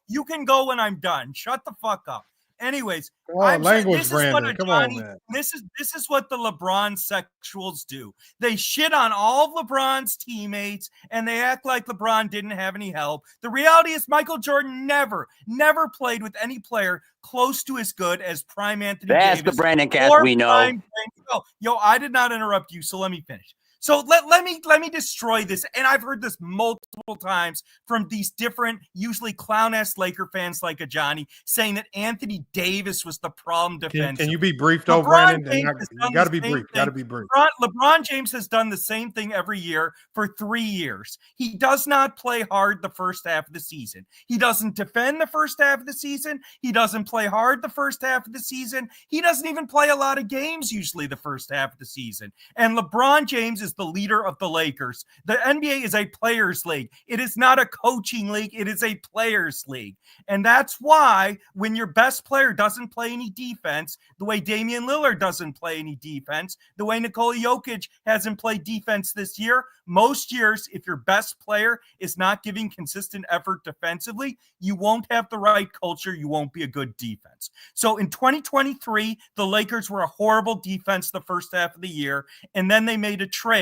You can go when I'm done. Shut the fuck up. Anyways, Come on, I'm saying language, this is what Brandon. a Come on, Johnny. man. This is what the LeBron sexuals do. They shit on all of LeBron's teammates and they act like LeBron didn't have any help. The reality is Michael Jordan never played with any player close to as good as prime Anthony That's Davis. the Brandon Cast or we know. prime Brandon- Yo, I did not interrupt you, so let me finish. So let me destroy this. And I've heard this multiple times from these different, usually clown-ass Laker fans like a Johnny, saying that Anthony Davis was the problem defensively. Can you be brief though, Brandon? You got to be brief. Got to be brief. LeBron James has done the same thing every year for 3 years. He does not play hard the first half of the season. He doesn't defend the first half of the season. He doesn't play hard the first half of the season. He doesn't even play a lot of games usually the first half of the season. And LeBron James is the leader of the Lakers. The NBA is a players league. It is not a coaching league. It is a players league. And that's why when your best player doesn't play any defense, the way Damian Lillard doesn't play any defense, the way Nikola Jokic hasn't played defense this year, most years, if your best player is not giving consistent effort defensively, you won't have the right culture. You won't be a good defense. So in 2023, the Lakers were a horrible defense the first half of the year, and then they made a trade.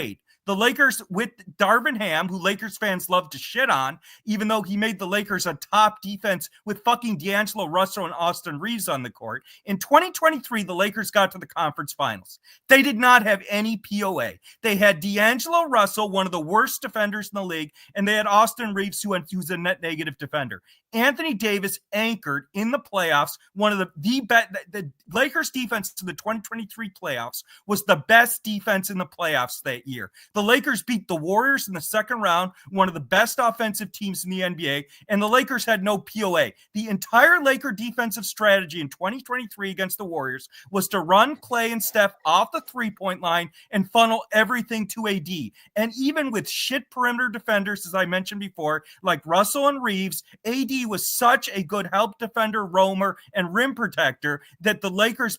The Lakers with Darvin Ham, who Lakers fans love to shit on, even though he made the Lakers a top defense with fucking D'Angelo Russell and Austin Reeves on the court. In 2023, the Lakers got to the conference finals. They did not have any POA. They had D'Angelo Russell, one of the worst defenders in the league, and they had Austin Reeves, who's a net negative defender. Anthony Davis anchored in the playoffs. One of the Lakers defense to the 2023 playoffs was the best defense in the playoffs that year. The Lakers beat the Warriors in the second round, one of the best offensive teams in the NBA, and the Lakers had no POA. The entire Laker defensive strategy in 2023 against the Warriors was to run Clay and Steph off the three-point line and funnel everything to AD. And even with shit perimeter defenders, as I mentioned before, like Russell and Reeves, AD was such a good help defender, roamer, and rim protector that the Lakers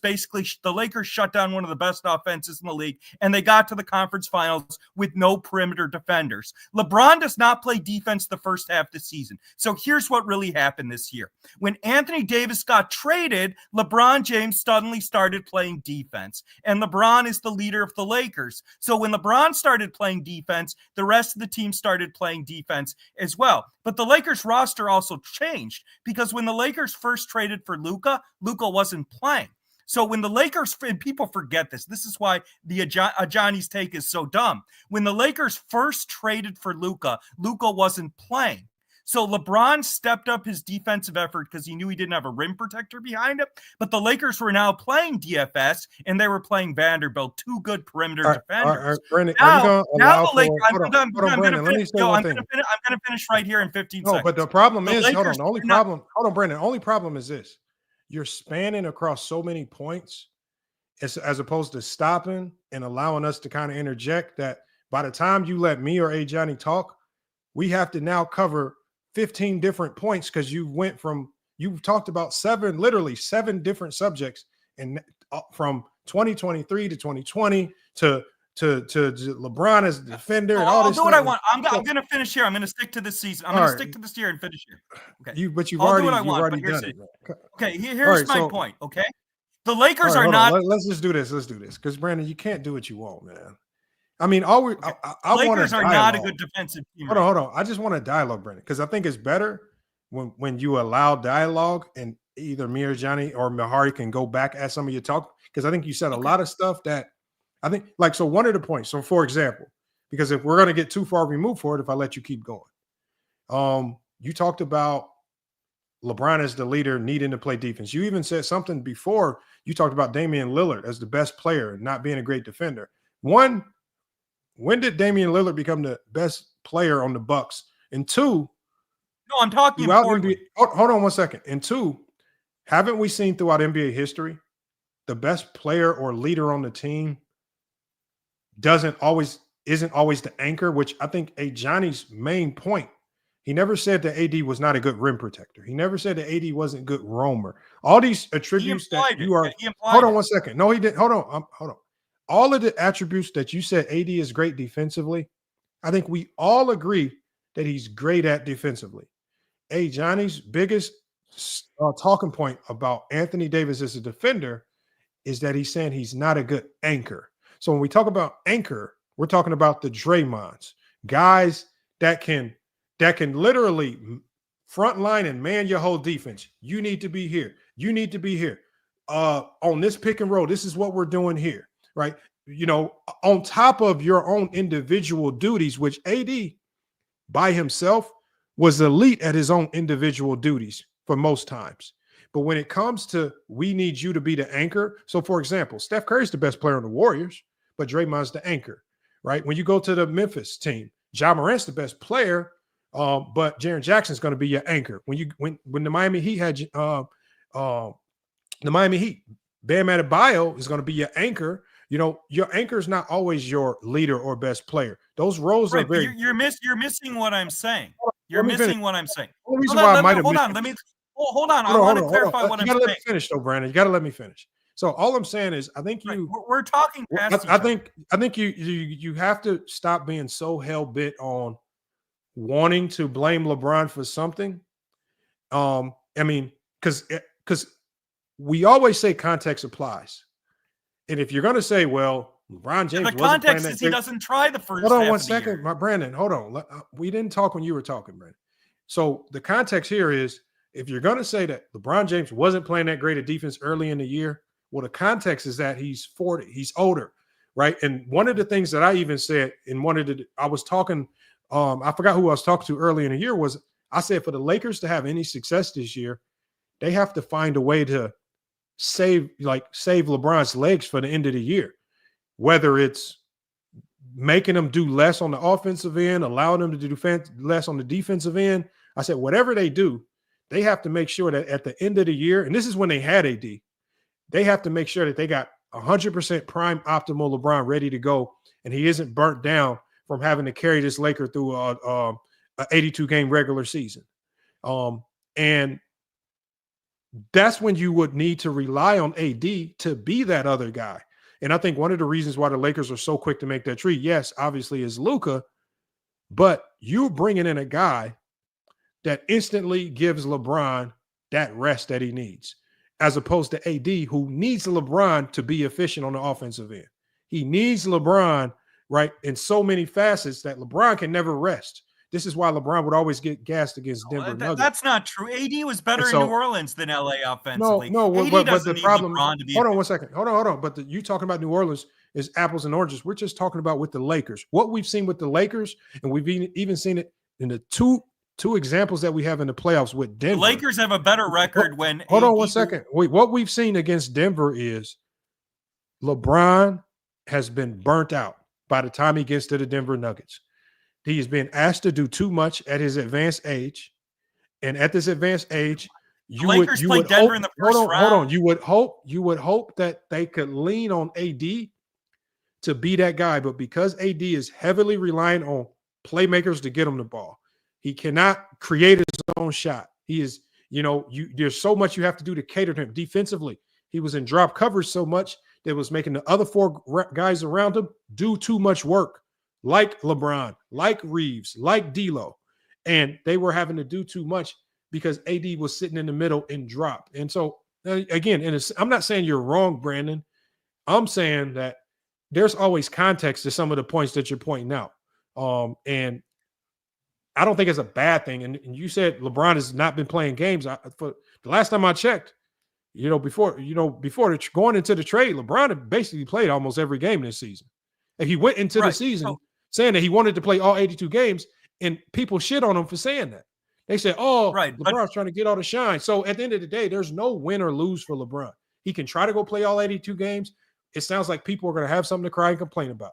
shut down one of the best offenses in the league, and they got to the conference finals with no perimeter defenders. LeBron does not play defense the first half of the season. So here's what really happened this year. When Anthony Davis got traded, LeBron James suddenly started playing defense, and LeBron is the leader of the Lakers. So when LeBron started playing defense, the rest of the team started playing defense as well. But the Lakers roster also changed because when the Lakers first traded for Luka, Luka wasn't playing. So when the Lakers, and people forget this is why the Johnny's take is so dumb. When the Lakers first traded for Luka, Luka wasn't playing. So LeBron stepped up his defensive effort because he knew he didn't have a rim protector behind him. But the Lakers were now playing DFS, and they were playing Vanderbilt, two good perimeter defenders. Brandon, now the Lakers, I'm going to finish right here in 15 seconds. No, but the problem is, Lakers, hold on, Brandon. The only problem is this. You're spanning across so many points as opposed to stopping and allowing us to kind of interject that by the time you let me or Johnny talk, we have to now cover 15 different points because you've talked about literally seven different subjects, and from 2023 to 2020 to LeBron as a defender and all this. I'll do what I want. I'm going to finish here. I'm going to stick to this season. I'm going to stick to this year and finish here. Okay. You've already done it. Okay. Here's my point. Okay. The Lakers are not. Let's just do this. Let's do this because Brandon, you can't do what you want, man. I mean, Lakers are not a good defensive team. Hold on. I just want a dialogue, Brandon, because I think it's better when you allow dialogue and either me or Johnny or Mahari can go back at some of your talk because I think you said a lot of stuff that. I think so one of the points. So for example, because if we're going to get too far removed for it, if I let you keep going, you talked about LeBron as the leader needing to play defense. You even said something before you talked about Damian Lillard as the best player and not being a great defender. One, when did Damian Lillard become the best player on the Bucks? And two, no, I'm talking about NBA. Hold on 1 second. And two, haven't we seen throughout NBA history the best player or leader on the team isn't always the anchor, which I think Johnny's main point. He never said that AD was not a good rim protector. He never said that AD wasn't a good roamer. All these attributes that you are. Hold on 1 second. No, he didn't. Hold on. all of the attributes that you said AD is great defensively, I think we all agree that he's great at defensively. Hey, Johnny's biggest talking point about Anthony Davis as a defender is that he's saying he's not a good anchor. So when we talk about anchor, we're talking about the Draymonds, guys that can literally front line and man your whole defense. You need to be here. You need to be here. On this pick and roll, this is what we're doing here, right? You know, on top of your own individual duties, which AD by himself was elite at his own individual duties for most times. But when it comes to we need you to be the anchor. So, for example, Steph Curry's the best player on the Warriors, but Draymond's the anchor, right? When you go to the Memphis team, Ja Morant's the best player, but Jaren Jackson's going to be your anchor. When the Miami Heat had the Miami Heat, Bam Adebayo is going to be your anchor. You know, your anchor is not always your leader or best player. Those roles are very. You're missing what I'm saying. You're missing what I'm saying. The reason why I might have hold on. Let me. Hold on. I want to clarify what I'm saying. You got to let me finish, though, Brandon. You got to let me finish. So all I'm saying is, I think we're talking past. I think you have to stop being so hell bent on wanting to blame LeBron for something. I mean, because we always say context applies, and if you're going to say, well, LeBron James, the context is he doesn't try the first. Hold on 1 second, my Brandon. Hold on. We didn't talk when you were talking, Brandon. So the context here is, if you're going to say that LeBron James wasn't playing that great of defense early in the year, well, the context is that he's 40, he's older, right? And one of the things that I even said I was talking, I forgot who I was talking to early in the year was, I said for the Lakers to have any success this year, they have to find a way to save LeBron's legs for the end of the year, whether it's making them do less on the offensive end, allowing them to do less on the defensive end. I said, whatever they do, they have to make sure that at the end of the year, and this is when they had AD, they have to make sure that they got 100% prime optimal LeBron ready to go, and he isn't burnt down from having to carry this Laker through a 82-game regular season. And that's when you would need to rely on AD to be that other guy. And I think one of the reasons why the Lakers are so quick to make that trade, yes, obviously is Luka, but you're bringing in a guy that instantly gives LeBron that rest that he needs, as opposed to AD, who needs LeBron to be efficient on the offensive end. He needs LeBron, right, in so many facets that LeBron can never rest. This is why LeBron would always get gassed against Denver Nuggets. That's not true. AD was better in New Orleans than LA offensively. No, but the problem. Hold on 1 second. Hold on. But you talking about New Orleans is apples and oranges. We're just talking about with the Lakers. What we've seen with the Lakers, and we've even seen it in the two examples that we have in the playoffs with Denver. The Lakers have a better record when. Hold on 1 second. Wait, what we've seen against Denver is LeBron has been burnt out by the time he gets to the Denver Nuggets. He has been asked to do too much at his advanced age, and at this advanced age, you would Denver in the first round. Hold on. You would hope that they could lean on AD to be that guy, but because AD is heavily reliant on playmakers to get him the ball, he cannot create his own shot. He is, there's so much you have to do to cater to him defensively. He was in drop coverage so much that was making the other four guys around him do too much work, like LeBron, like Reeves, like D'Lo. And they were having to do too much because AD was sitting in the middle and drop. And so, again, I'm not saying you're wrong, Brandon. I'm saying that there's always context to some of the points that you're pointing out. And I don't think it's a bad thing. And you said LeBron has not been playing games. For the last time I checked, before going into the trade, LeBron had basically played almost every game this season. And he went into the season saying that he wanted to play all 82 games, and people shit on him for saying that. They said, LeBron's trying to get all the shine. So at the end of the day, there's no win or lose for LeBron. He can try to go play all 82 games. It sounds like people are going to have something to cry and complain about.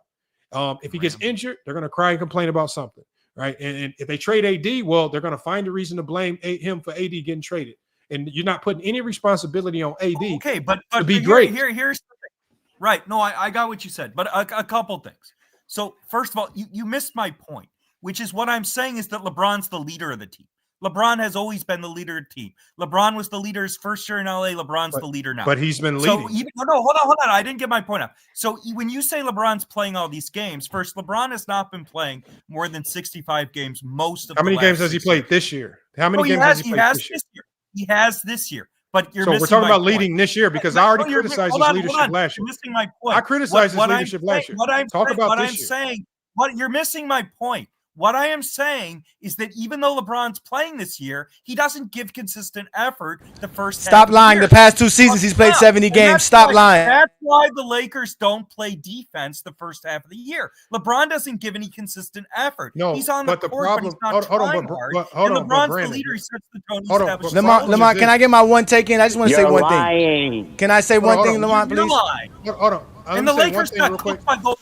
If he gets injured, they're going to cry and complain about something, right? And if they trade AD, well, they're going to find a reason to blame him for AD getting traded. And you're not putting any responsibility on AD. Okay, but to be great. Here's the thing. Right. No, I got what you said, but a couple things. So first of all, you missed my point, which is what I'm saying is that LeBron's the leader of the team. LeBron has always been the leader of the team. LeBron was the leader his first year in LA. LeBron's the leader now. But he's been So leading. hold on. I didn't get my point out. So when you say LeBron's playing all these games, first, LeBron has not been playing more than 65 games most of How the many last games has he 6 played years. this year? How many games has he played this year? He has this year. But you're So we're missing talking my about point. leading this year because I already criticized his leadership last year. You're missing my point. I criticized his What I'm leadership last year. saying- Talk about what this I'm year. saying. What you're missing my point. What I am saying is that even though LeBron's playing this year, he doesn't give consistent effort the first half Stop of the lying. year. The past 2 seasons, he's played 70 And games. that's Stop why- lying. That's why the Lakers don't play defense the first half of the year. LeBron doesn't give any consistent effort. No, he's on the but the court, problem. but he's not hold on, trying but, hard. but, hold and on, but LeBron's Brandon. the leader. He sets the tone. He Hold on, establishes Lamont, the can I get my one take in? I just want to say one thing. Can I say Hold on, one hold thing, on. Lamont, You're please? lying. Hold on. And the Lakers got cooked by goals.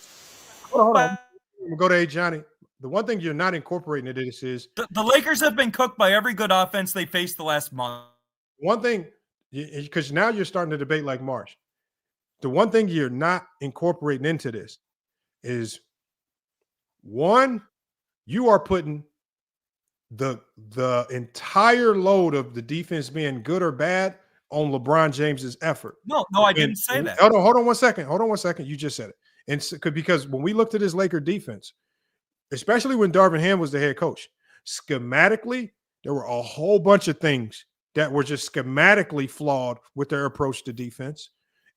Hold on. We'll go to A. Johnny. The one thing you're not incorporating into this is The Lakers have been cooked by every good offense they faced the last month. one thing, because now you're starting to debate like Marz. The one thing you're not incorporating into this is one, you are putting the entire load of the defense being good or bad on LeBron James's effort. No, I didn't say that. Hold on one second. You just said it. And because when we looked at his Laker defense, especially when Darvin Ham was the head coach, schematically, there were a whole bunch of things that were just schematically flawed with their approach to defense.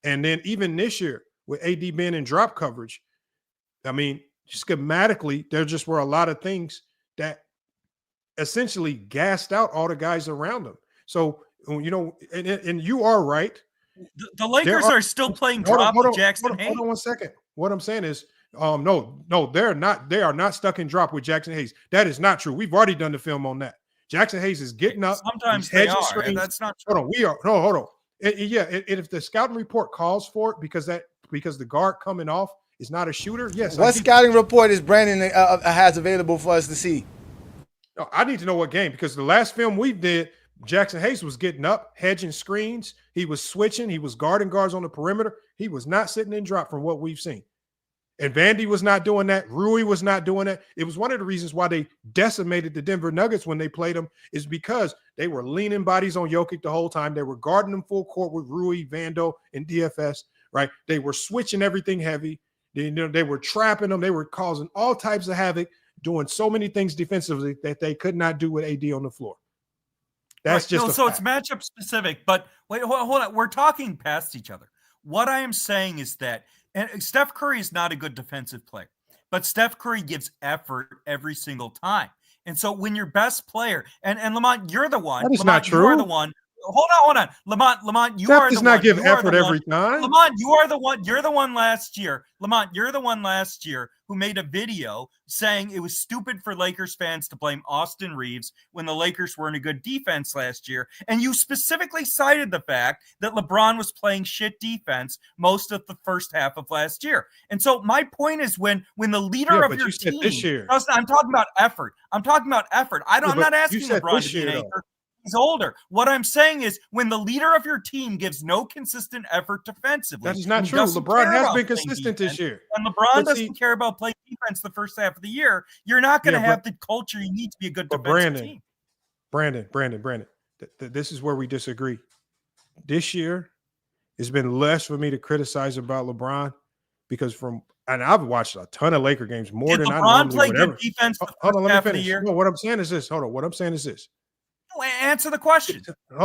And then even this year with AD being in drop coverage, I mean, schematically, there just were a lot of things that essentially gassed out all the guys around them. So, you know, and you are right. The Lakers are still playing drop with Jackson Hayes. Hold on one second. What I'm saying is, no, they're not. They are not stuck in drop with Jackson Hayes. That is not true. We've already done the film on that. Jackson Hayes is getting up. Sometimes he's they hedging are. screens. And that's not true. Hold on. We are. No, hold on. If the scouting report calls for it because the guard coming off is not a shooter, yes. What scouting report is Brandon has available for us to see? No, I need to know what game because the last film we did, Jackson Hayes was getting up, hedging screens. He was switching. He was guarding guards on the perimeter. He was not sitting in drop from what we've seen. And Vandy was not doing that. Rui was not doing that. It was one of the reasons why they decimated the Denver Nuggets when they played them is because they were leaning bodies on Jokic the whole time. They were guarding them full court with Rui, Vando, and DFS, right? They were switching everything heavy. They were trapping them. They were causing all types of havoc, doing so many things defensively that they could not do with AD on the floor. That's just so it's matchup specific. But wait, hold on. We're talking past each other. What I am saying is that and Steph Curry is not a good defensive player, but Steph Curry gives effort every single time. And so when your best player, and Lamont, you're the one. That is Lamont, not true. You are the one. Hold on. Lamont, you Steph are the does not one. give You are effort the every one. time. Lamont, you are the one. You're the one last year. Lamont, you're the one last year who made a video saying it was stupid for Lakers fans to blame Austin Reeves when the Lakers weren't a good defense last year. And you specifically cited the fact that LeBron was playing shit defense most of the first half of last year. And so my point is when the leader of your team, I'm talking about effort. I'm not asking LeBron to be an anchor. He's older. What I'm saying is when the leader of your team gives no consistent effort defensively. That is not true. LeBron has been consistent this year. And LeBron doesn't care about playing defense the first half of the year. You're not going to have the culture you need to be a good defensive team. Brandon, this is where we disagree. This year, it's been less for me to criticize about LeBron because and I've watched a ton of Laker games more than I normally would ever. Play good defense the Hold on, first let half me of the finish. year? No, what I'm saying is this. Hold on. What I'm saying is this. Answer the question.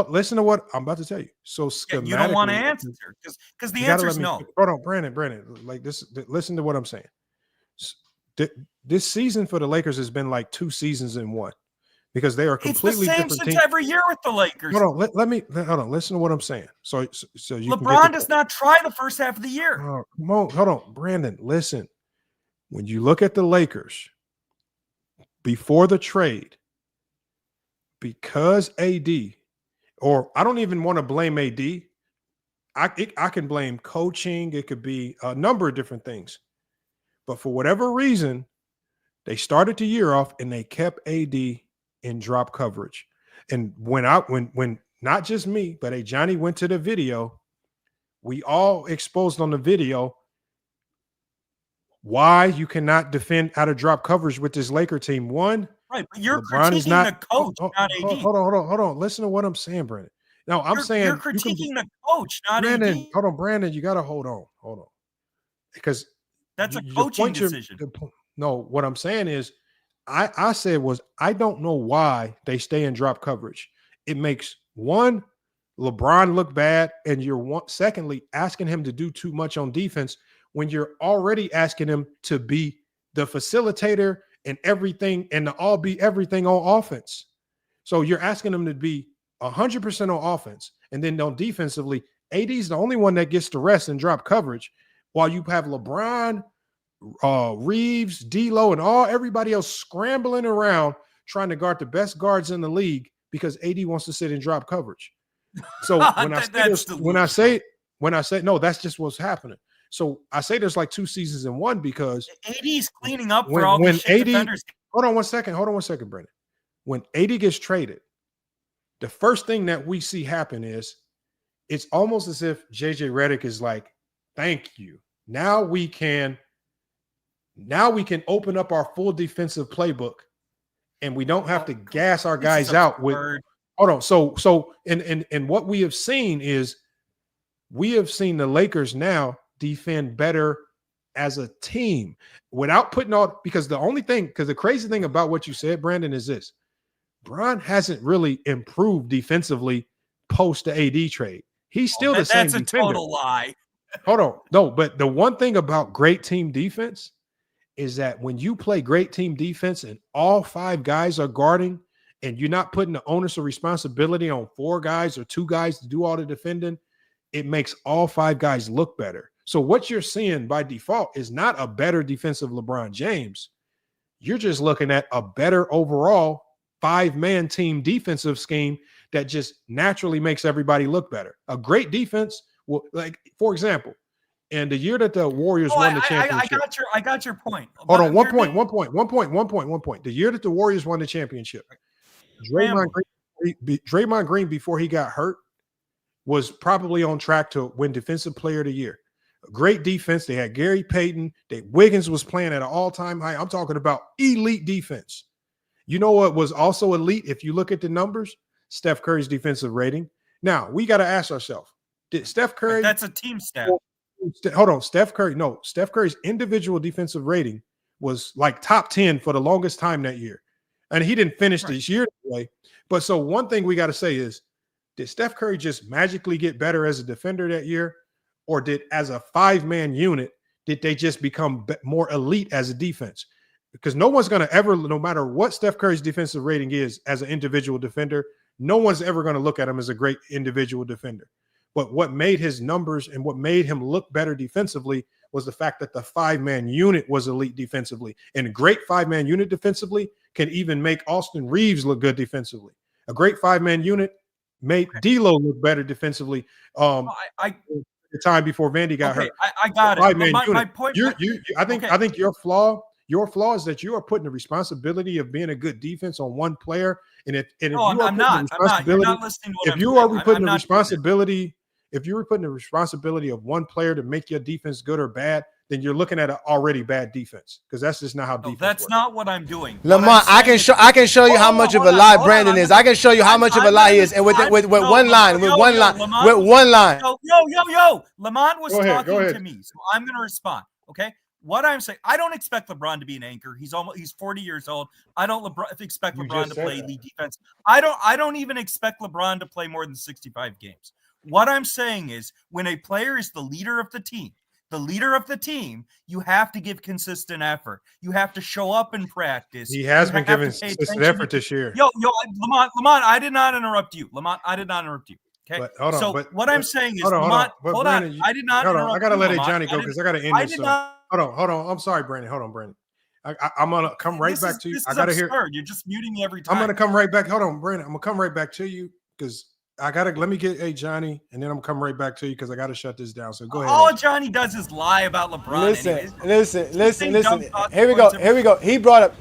Listen to what I'm about to tell you. So schematically, you don't want to answer because the answer is no. Hold on, Brandon. Like this. Listen to what I'm saying. This season for the Lakers has been like 2 seasons in one because they are completely different. It's the same since every year with the Lakers. Hold on. Hold on. Listen to what I'm saying. So you LeBron does not try the first half of the year. Come on. Hold on, Brandon. Listen. When you look at the Lakers before the trade. Because AD, or I don't even want to blame AD. I can blame coaching. It could be a number of different things. But for whatever reason, they started the year off and they kept AD in drop coverage. And when not just me, but Johnny went to the video, we all exposed on the video why you cannot defend out of drop coverage with this Laker team. One, Right, but you're LeBron is critiquing not. the coach, not AD. Hold on. Listen to what I'm saying, Brandon. No, I'm saying you're critiquing the coach, not Brandon. AD. Hold on, Brandon. You got to hold on, because That's a coaching decision. No, what I'm saying is, I said was I don't know why they stay in drop coverage. It makes one, LeBron look bad, and secondly asking him to do too much on defense when you're already asking him to be the facilitator and everything, and to all be everything on offense. So you're asking him to be 100% on offense, and then on defensively, AD is the only one that gets to rest and drop coverage, while you have LeBron, Reeves, D'Lo, and everybody else scrambling around trying to guard the best guards in the league because AD wants to sit and drop coverage. So when I say no, that's just what's happening. So I say there's like 2 seasons in one because AD's cleaning up for all these shit defenders. Hold on one second, Brandon. When AD gets traded, the first thing that we see happen is it's almost as if JJ Redick is like, thank you. Now we can open up our full defensive playbook, and we don't have to gas our guys out with. Hold on. So and what we have seen is the Lakers now defend better as a team without putting all, because the crazy thing about what you said, Brandon, is this: Bron hasn't really improved defensively post the AD trade. He's still the same defender. That's a total lie. Hold on. No, but the one thing about great team defense is that when you play great team defense and all 5 guys are guarding, and you're not putting the onus of responsibility on 4 guys or 2 guys to do all the defending, it makes all 5 guys look better. So what you're seeing by default is not a better defensive LeBron James. You're just looking at a better overall 5-man team defensive scheme that just naturally makes everybody look better. A great defense will, like, for example, and the year that the Warriors won the championship. I got your point. Hold on, one point. The year that the Warriors won the championship, Draymond Green, before he got hurt, was probably on track to win Defensive Player of the Year. A great defense. They had Gary Payton. Wiggins was playing at an all-time high. I'm talking about elite defense. You know what was also elite? If you look at the numbers, Steph Curry's defensive rating. Now, we got to ask ourselves, did Steph Curry? That's a team stat. Hold on, Steph Curry. No, Steph Curry's individual defensive rating was like top 10 for the longest time that year. And he didn't finish this year that way. But so one thing we got to say is, did Steph Curry just magically get better as a defender that year? Or did, as a 5-man unit, did they just become more elite as a defense? Because no one's going to ever, no matter what Steph Curry's defensive rating is as an individual defender, no one's ever going to look at him as a great individual defender. But what made his numbers and what made him look better defensively was the fact that the 5-man unit was elite defensively. And a great 5-man unit defensively can even make Austin Reeves look good defensively. A great 5-man unit made D'Lo look better defensively. The time before Vandy got hurt. I got it. My point. I think your flaw is that you are putting the responsibility of being a good defense on one player. And if you are putting the responsibility of one player to make your defense good or bad, then you're looking at an already bad defense, because that's just not how defense works. That's not what I'm doing. Lamont, I can show you how much of a lie Brandon is. I can show you how much of a lie he is, and with one line. Yo, Lamont was talking to me, so I'm going to respond. Okay. What I'm saying, I don't expect LeBron to be an anchor. He's 40 years old. I don't expect LeBron to play elite defense. I don't even expect LeBron to play more than 65 games. What I'm saying is, when a player is the leader of the team, you have to give consistent effort. You have to show up in practice. He has been giving consistent effort this year. Yo, Lamont, I did not interrupt you. Okay. What I'm saying is, Lamont, hold on. I did not interrupt you. I got to let Johnny go because I got to end this. Hold on. I'm sorry, Brandon. Hold on, Brandon. I'm going to come right back to you. I got to hear. You're just muting me every time. I'm going to come right back. Hold on, Brandon. I'm going to come right back to you because let me get Johnny, and then I'm coming right back to you because I got to shut this down. So go ahead. All Johnny does is lie about LeBron. Listen. Here we go. He brought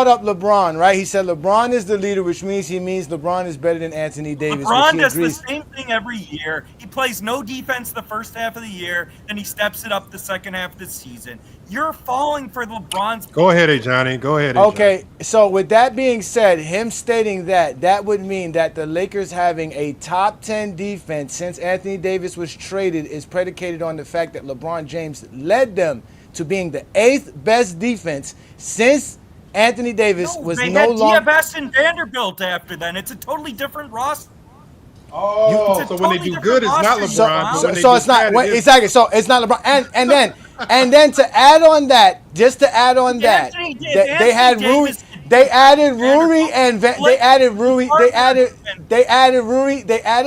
up LeBron, right? He said LeBron is the leader, which means LeBron is better than Anthony Davis. LeBron does the same thing every year. He plays no defense the first half of the year, then he steps it up the second half of the season. You're falling for LeBron's. Go ahead, Johnny. Go ahead. Okay, so with that being said, him stating that would mean that the Lakers having a top 10 defense since Anthony Davis was traded is predicated on the fact that LeBron James led them to being the 8th best defense since Anthony Davis was they no had longer. DFS and Vanderbilt after then. It's a totally different roster. Oh, so when they do good, it's not LeBron. So it's not exactly. So it's not LeBron. And then to add on that, just to add on that, they had Rui. They added Rui and they added Rui. They added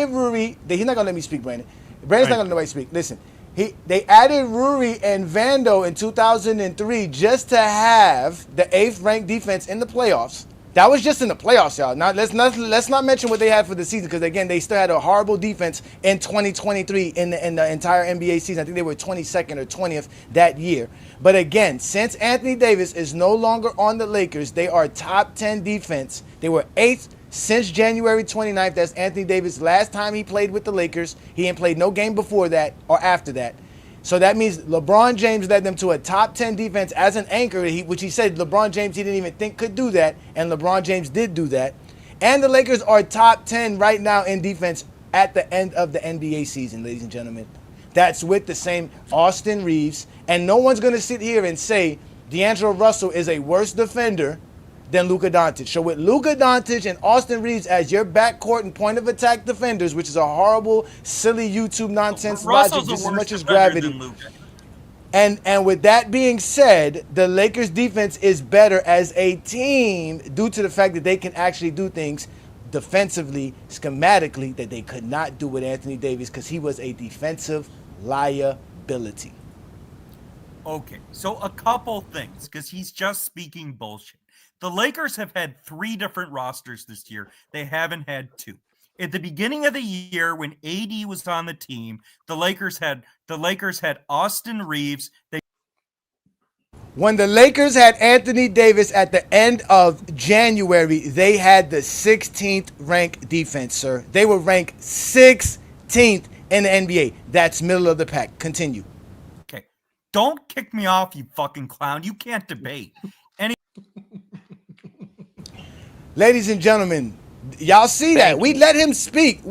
Rui. He's not gonna let me speak, Brandon. Brandon's not gonna let me speak. Listen, they added Rui and Vando in 2003 just to have the 8th ranked defense in the playoffs. That was just in the playoffs, y'all. Now let's not mention what they had for the season, because again, they still had a horrible defense in 2023 in the entire NBA season. I think they were 22nd or 20th that year. But again, since Anthony Davis is no longer on the Lakers, they are top 10 defense. They were 8th since January 29th. That's Anthony Davis. Last time he played with the Lakers, he ain't played no game before that or after that. So that means LeBron James led them to a top 10 defense as an anchor, which he said LeBron James he didn't even think could do that, and LeBron James did do that. And the Lakers are top 10 right now in defense at the end of the NBA season, ladies and gentlemen. That's with the same Austin Reeves, and no one's going to sit here and say D'Angelo Russell is a worse defender than Luka Doncic. So with Luka Doncic and Austin Reeves as your backcourt and point of attack defenders, which is a horrible, silly YouTube nonsense logic just as much as gravity. And with that being said, the Lakers defense is better as a team due to the fact that they can actually do things defensively, schematically, that they could not do with Anthony Davis because he was a defensive liability. Okay, so a couple things, because he's just speaking bullshit. The Lakers have had 3 different rosters this year. They haven't had 2. At the beginning of the year, when AD was on the team, the Lakers had Austin Reeves. When the Lakers had Anthony Davis at the end of January, they had the 16th ranked defense, sir. They were ranked 16th in the NBA. That's middle of the pack. Continue. Okay, don't kick me off, you fucking clown. You can't debate. Ladies and gentlemen, y'all see that. We let him speak.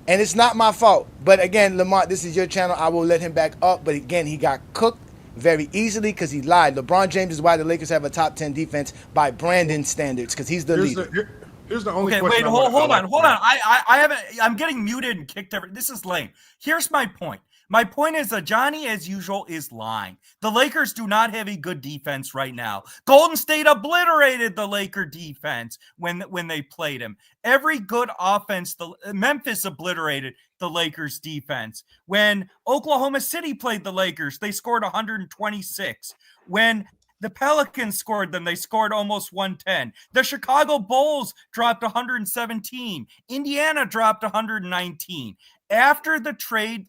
And it's not my fault. But again, Lamont, this is your channel. I will let him back up. But again, he got cooked very easily because he lied. LeBron James is why the Lakers have a top 10 defense by Brandon standards, because he's the leader. Here's the only question. Wait, hold on. I haven't. I'm getting muted and kicked over. This is lame. Here's my point. My point is that Johnny, as usual, is lying. The Lakers do not have a good defense right now. Golden State obliterated the Laker defense when they played him. Every good offense, Memphis obliterated the Lakers defense. When Oklahoma City played the Lakers, they scored 126. When the Pelicans scored them, they scored almost 110. The Chicago Bulls dropped 117. Indiana dropped 119. After AD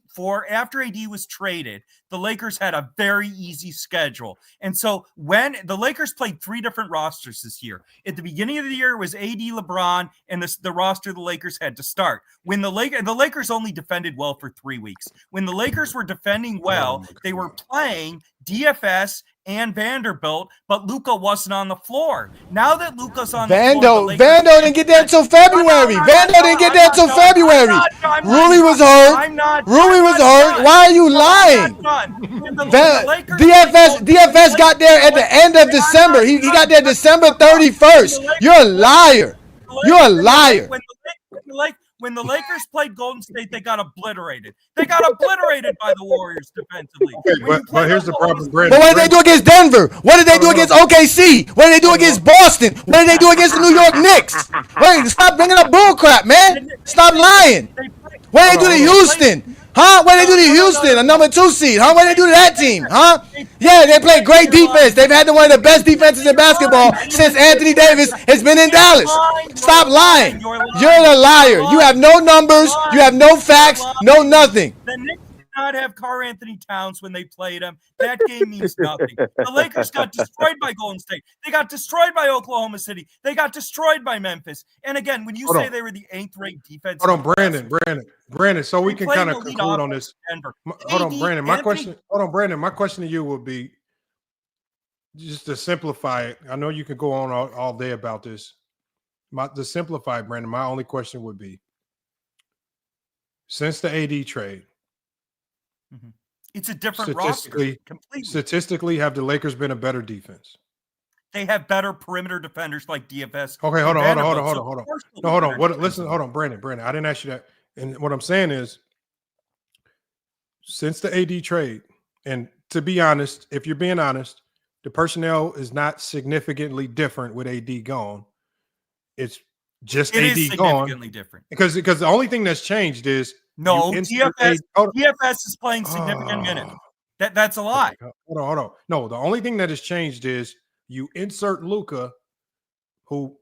was traded, the Lakers had a very easy schedule. And so when the Lakers played 3 different rosters this year, at the beginning of the year, it was AD, LeBron, and the roster the Lakers had to start. When the Lakers only defended well for 3 weeks. When the Lakers were defending well, they were playing DFS and Vanderbilt, but Luka wasn't on the floor. Now that Luka's on the floor, Vando didn't get there until February. Rui was hurt. Why are you lying? DFS got there at the end of December. He got there December 31st. You're a liar. When the Lakers played Golden State, they got obliterated. They got obliterated by the Warriors defensively. But here's the problem, Brandon. But what did they do against Denver? What did they do against OKC? What did they do against Boston? What did they do against the New York Knicks? Wait, stop bringing up bullcrap, man. Stop lying. What did they do to Houston? Huh? What did they do to Houston? A number 2 seed. Huh? What did they do to that team? Huh? Yeah, they played great defense. They've had one of the best defenses in basketball since Anthony Davis has been in Dallas. Stop lying. You're a liar. You have no numbers. You have no facts. No nothing. The Knicks not have Karl Anthony Towns when they played him. That game means nothing. The Lakers got destroyed by Golden State. They got destroyed by Oklahoma City. They got destroyed by Memphis. And again, when you say they were the 8th-ranked defense, Hold on, Brandon. So we can kind of conclude on this. Hold on, Brandon. My question to you would be, just to simplify it. I know you could go on all day about this. To simplify, Brandon, my only question would be, since the AD trade, it's a different roster. Completely. Statistically, have the Lakers been a better defense? They have better perimeter defenders like DFS. Okay, hold on. Listen, hold on, Brandon. I didn't ask you that. And what I'm saying is, since the AD trade, and to be honest, if you're being honest, the personnel is not significantly different with AD gone. It's just it AD is significantly gone. Different. Because the only thing that's changed is DFS is playing significant minutes. That's a lie. Hold on. No, the only thing that has changed is you insert Luka, who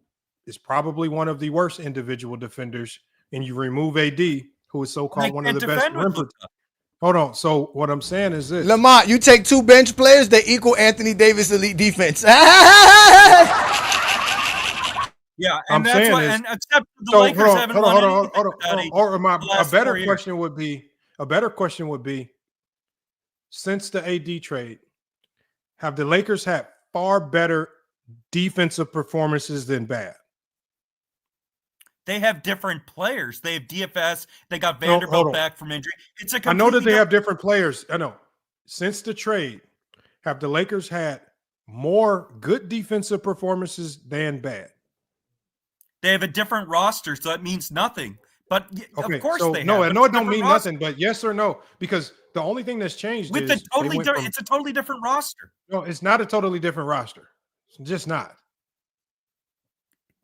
is probably one of the worst individual defenders, and you remove AD, who is so-called one of the best rim protectors. Hold on. So what I'm saying is this. Lamont, you take 2 bench players, they equal Anthony Davis elite defense. Yeah, and that's why. And except the Lakers haven't won anything. Or a better question would be, since the AD trade, have the Lakers had far better defensive performances than bad? They have different players. They have DFS. They got Vanderbilt back from injury. I know that they have different players. I know. Since the trade, have the Lakers had more good defensive performances than bad? They have a different roster, so that means nothing. But of course they have. No, I know it don't mean nothing, but yes or no? Because the only thing that's changed is it's a totally different roster. No, it's not a totally different roster. It's just not.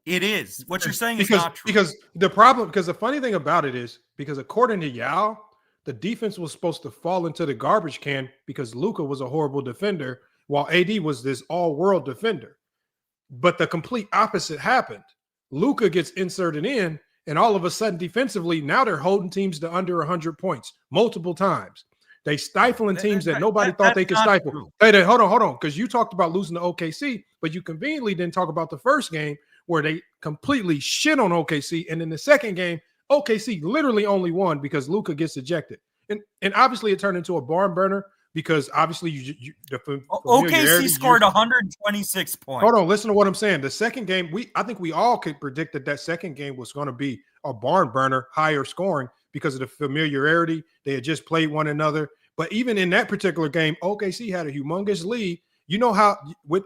It is. What you're saying is not true. Because the funny thing about it is, because according to Yao, the defense was supposed to fall into the garbage can because Luka was a horrible defender, while AD was this all-world defender. But the complete opposite happened. Luka gets inserted in, and all of a sudden, defensively, now they're holding teams to under 100 points multiple times. They stifling teams that nobody thought they could stifle. Hey, hold on, because you talked about losing to OKC, but you conveniently didn't talk about the first game where they completely shit on OKC, and in the second game, OKC literally only won because Luka gets ejected, and obviously it turned into a barn burner because obviously OKC scored 126 points. Hold on, listen to what I'm saying. The second game, I think we all could predict that second game was going to be a barn burner, higher scoring because of the familiarity. They had just played one another. But even in that particular game, OKC had a humongous lead. You know how,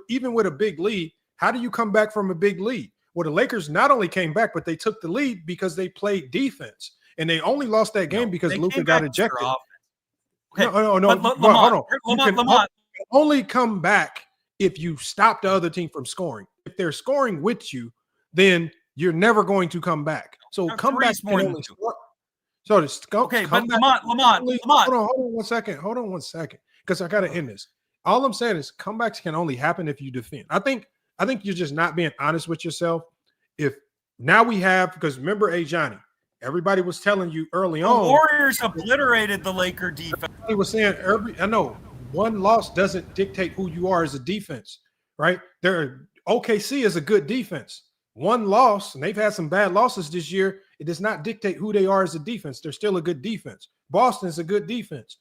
even with a big lead, how do you come back from a big lead? Well, the Lakers not only came back, but they took the lead because they played defense. And they only lost that game because Luka got ejected. Okay. No. Hold on. You can only come back if you stop the other team from scoring. If they're scoring with you, then you're never going to come back. So come back more than score. So Lamont. Hold on one second, because I got to end this. All I'm saying is comebacks can only happen if you defend. I think you're just not being honest with yourself. If now we have, because remember, Johnny, everybody was telling you early on. The Warriors obliterated the Laker defense. He was saying I know one loss doesn't dictate who you are as a defense, right? OKC is a good defense. One loss, and they've had some bad losses this year. It does not dictate who they are as a defense. They're still a good defense. Boston's a good defense.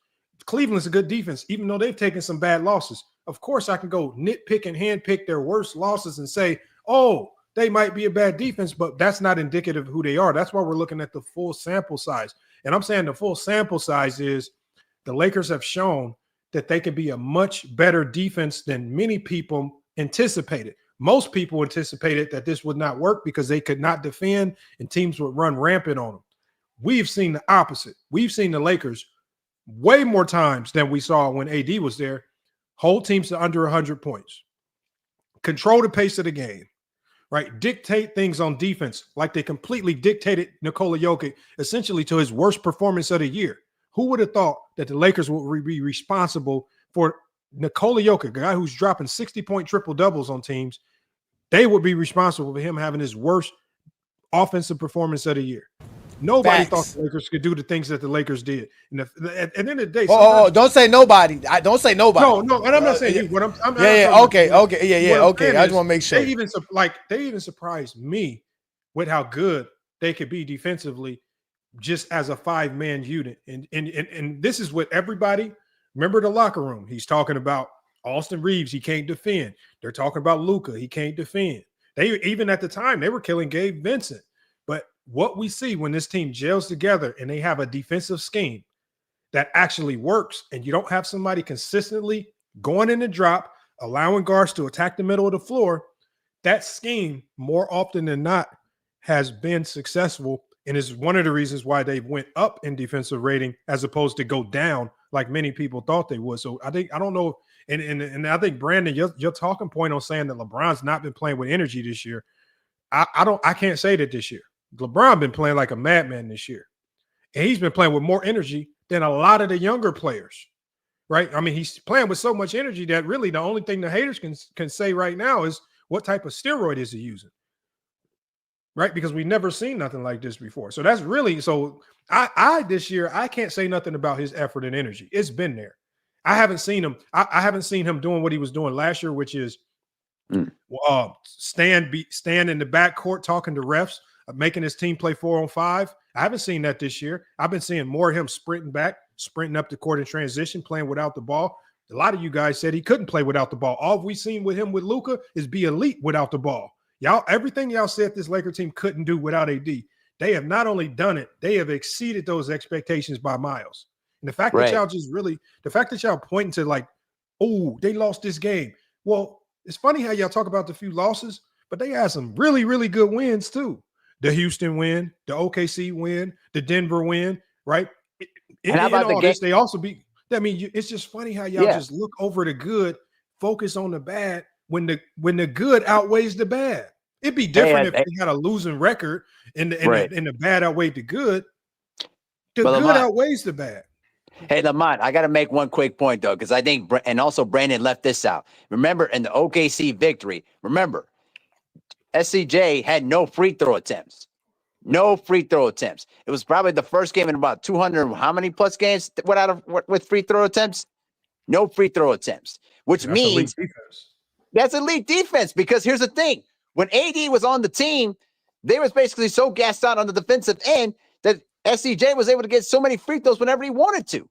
Cleveland's a good defense, even though they've taken some bad losses. Of course, I can go nitpick and handpick their worst losses and say, oh, they might be a bad defense, but that's not indicative of who they are. That's why we're looking at the full sample size. And I'm saying the full sample size is the Lakers have shown that they can be a much better defense than many people anticipated. Most people anticipated that this would not work because they could not defend and teams would run rampant on them. We've seen the opposite. We've seen the Lakers way more times than we saw when AD was there hold teams to under 100 points, control the pace of the game, right? Dictate things on defense like they completely dictated Nikola Jokic essentially to his worst performance of the year. Who would have thought that the Lakers would be responsible for Nikola Jokic, a guy who's dropping 60-point triple-doubles on teams? They would be responsible for him having his worst offensive performance of the year. Nobody thought Facts. the Lakers could do the things that the Lakers did. And at the end of the day, Oh, don't say nobody. Don't say nobody. No, and I'm not saying you. What I'm okay. I just want to make sure. They even surprised me with how good they could be defensively, just as a 5-man unit. And this is what everybody remember the locker room. He's talking about Austin Reeves. He can't defend. They're talking about Luka. He can't defend. They even at the time they were killing Gabe Vincent. But what we see when this team gels together and they have a defensive scheme that actually works, and you don't have somebody consistently going in the drop, allowing guards to attack the middle of the floor, that scheme more often than not has been successful and is one of the reasons why they went up in defensive rating as opposed to go down like many people thought they would. So I don't know. And I think, Brandon, your talking point on saying that LeBron's not been playing with energy this year, I can't say that this year. LeBron been playing like a madman this year, and he's been playing with more energy than a lot of the younger players, right? I mean, he's playing with so much energy that really the only thing the haters can say right now is what type of steroid is he using, right? Because we've never seen nothing like this before. So that's really I this year I can't say nothing about his effort and energy. It's been there. I haven't seen him. I haven't seen him doing what he was doing last year, which is stand in the backcourt talking to refs, making his team play 4-on-5. I haven't seen that this year. I've been seeing more of him sprinting back, sprinting up the court in transition, playing without the ball. A lot of you guys said he couldn't play without the ball. All we've seen with him with Luka is be elite without the ball. Everything y'all said this Laker team couldn't do without AD, they have not only done it, they have exceeded those expectations by miles. And the fact that y'all pointing to like, oh, they lost this game. Well, it's funny how y'all talk about the few losses, but they had some really, really good wins too. The Houston win, the OKC win, the Denver win, right? And how about the game? They also beat. I mean, it's just funny how y'all just look over the good, focus on the bad when the good outweighs the bad. It'd be different if they had a losing record and the bad outweighed the good. The good outweighs the bad. Hey, Lamont, I got to make one quick point, though, because I think, and also Brandon left this out. Remember, in the OKC victory, SCJ had no free throw attempts. No free throw attempts. It was probably the first game in about 200, how many plus games with free throw attempts? No free throw attempts, which means that's elite defense. Because here's the thing. When AD was on the team, they was basically so gassed out on the defensive end that SCJ was able to get so many free throws whenever he wanted to.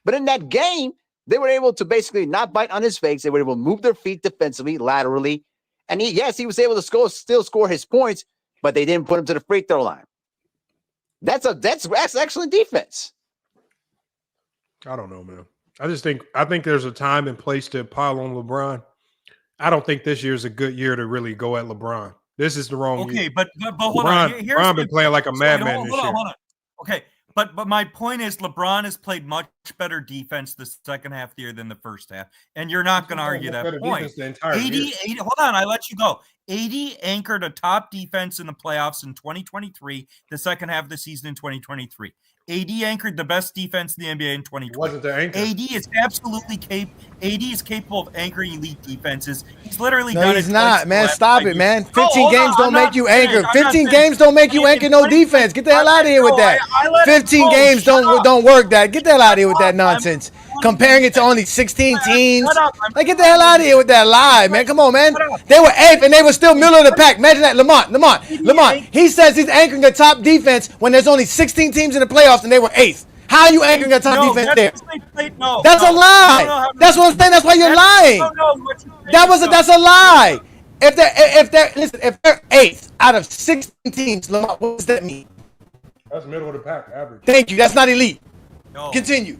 But in that game, they were able to basically not bite on his fakes. They were able to move their feet defensively, laterally. And he was able to still score his points, but they didn't put him to the free throw line. That's excellent defense. I don't know, man. I think there's a time and place to pile on LeBron. I don't think this year's a good year to really go at LeBron. This is the wrong year. Okay, but hold on. LeBron been playing like a madman this year. Hold on. Okay, but my point is LeBron has played much better defense the second half of the year than the first half, and you're not going to argue that point. 80, hold on, I let you go. 80 anchored a top defense in the playoffs in 2023, the second half of the season in 2023. AD anchored the best defense in the NBA in 2020. Wasn't the anchor? AD is absolutely capable of anchoring elite defenses. He's literally no, done he's it. not, man. Stop it, man. 15 games don't make you anchor. 15 games don't make you anchor no defense. Get the hell out of here with that. 15 games don't work that. Get the hell out of here with that nonsense. Comparing it to only 16 teams. Like, get the hell out of here with that lie, man. Come on, man. They were 8th and they were still middle of the pack. Imagine that. Lamont. He says he's anchoring a top defense when there's only 16 teams in the playoffs and they were 8th. How are you anchoring a top defense there? That's a lie. That's what I'm saying. That's why you're lying. That's a lie. If they're 8th out of 16 teams, Lamont, what does that mean? That's middle of the pack average. Thank you. That's not elite. No. Continue.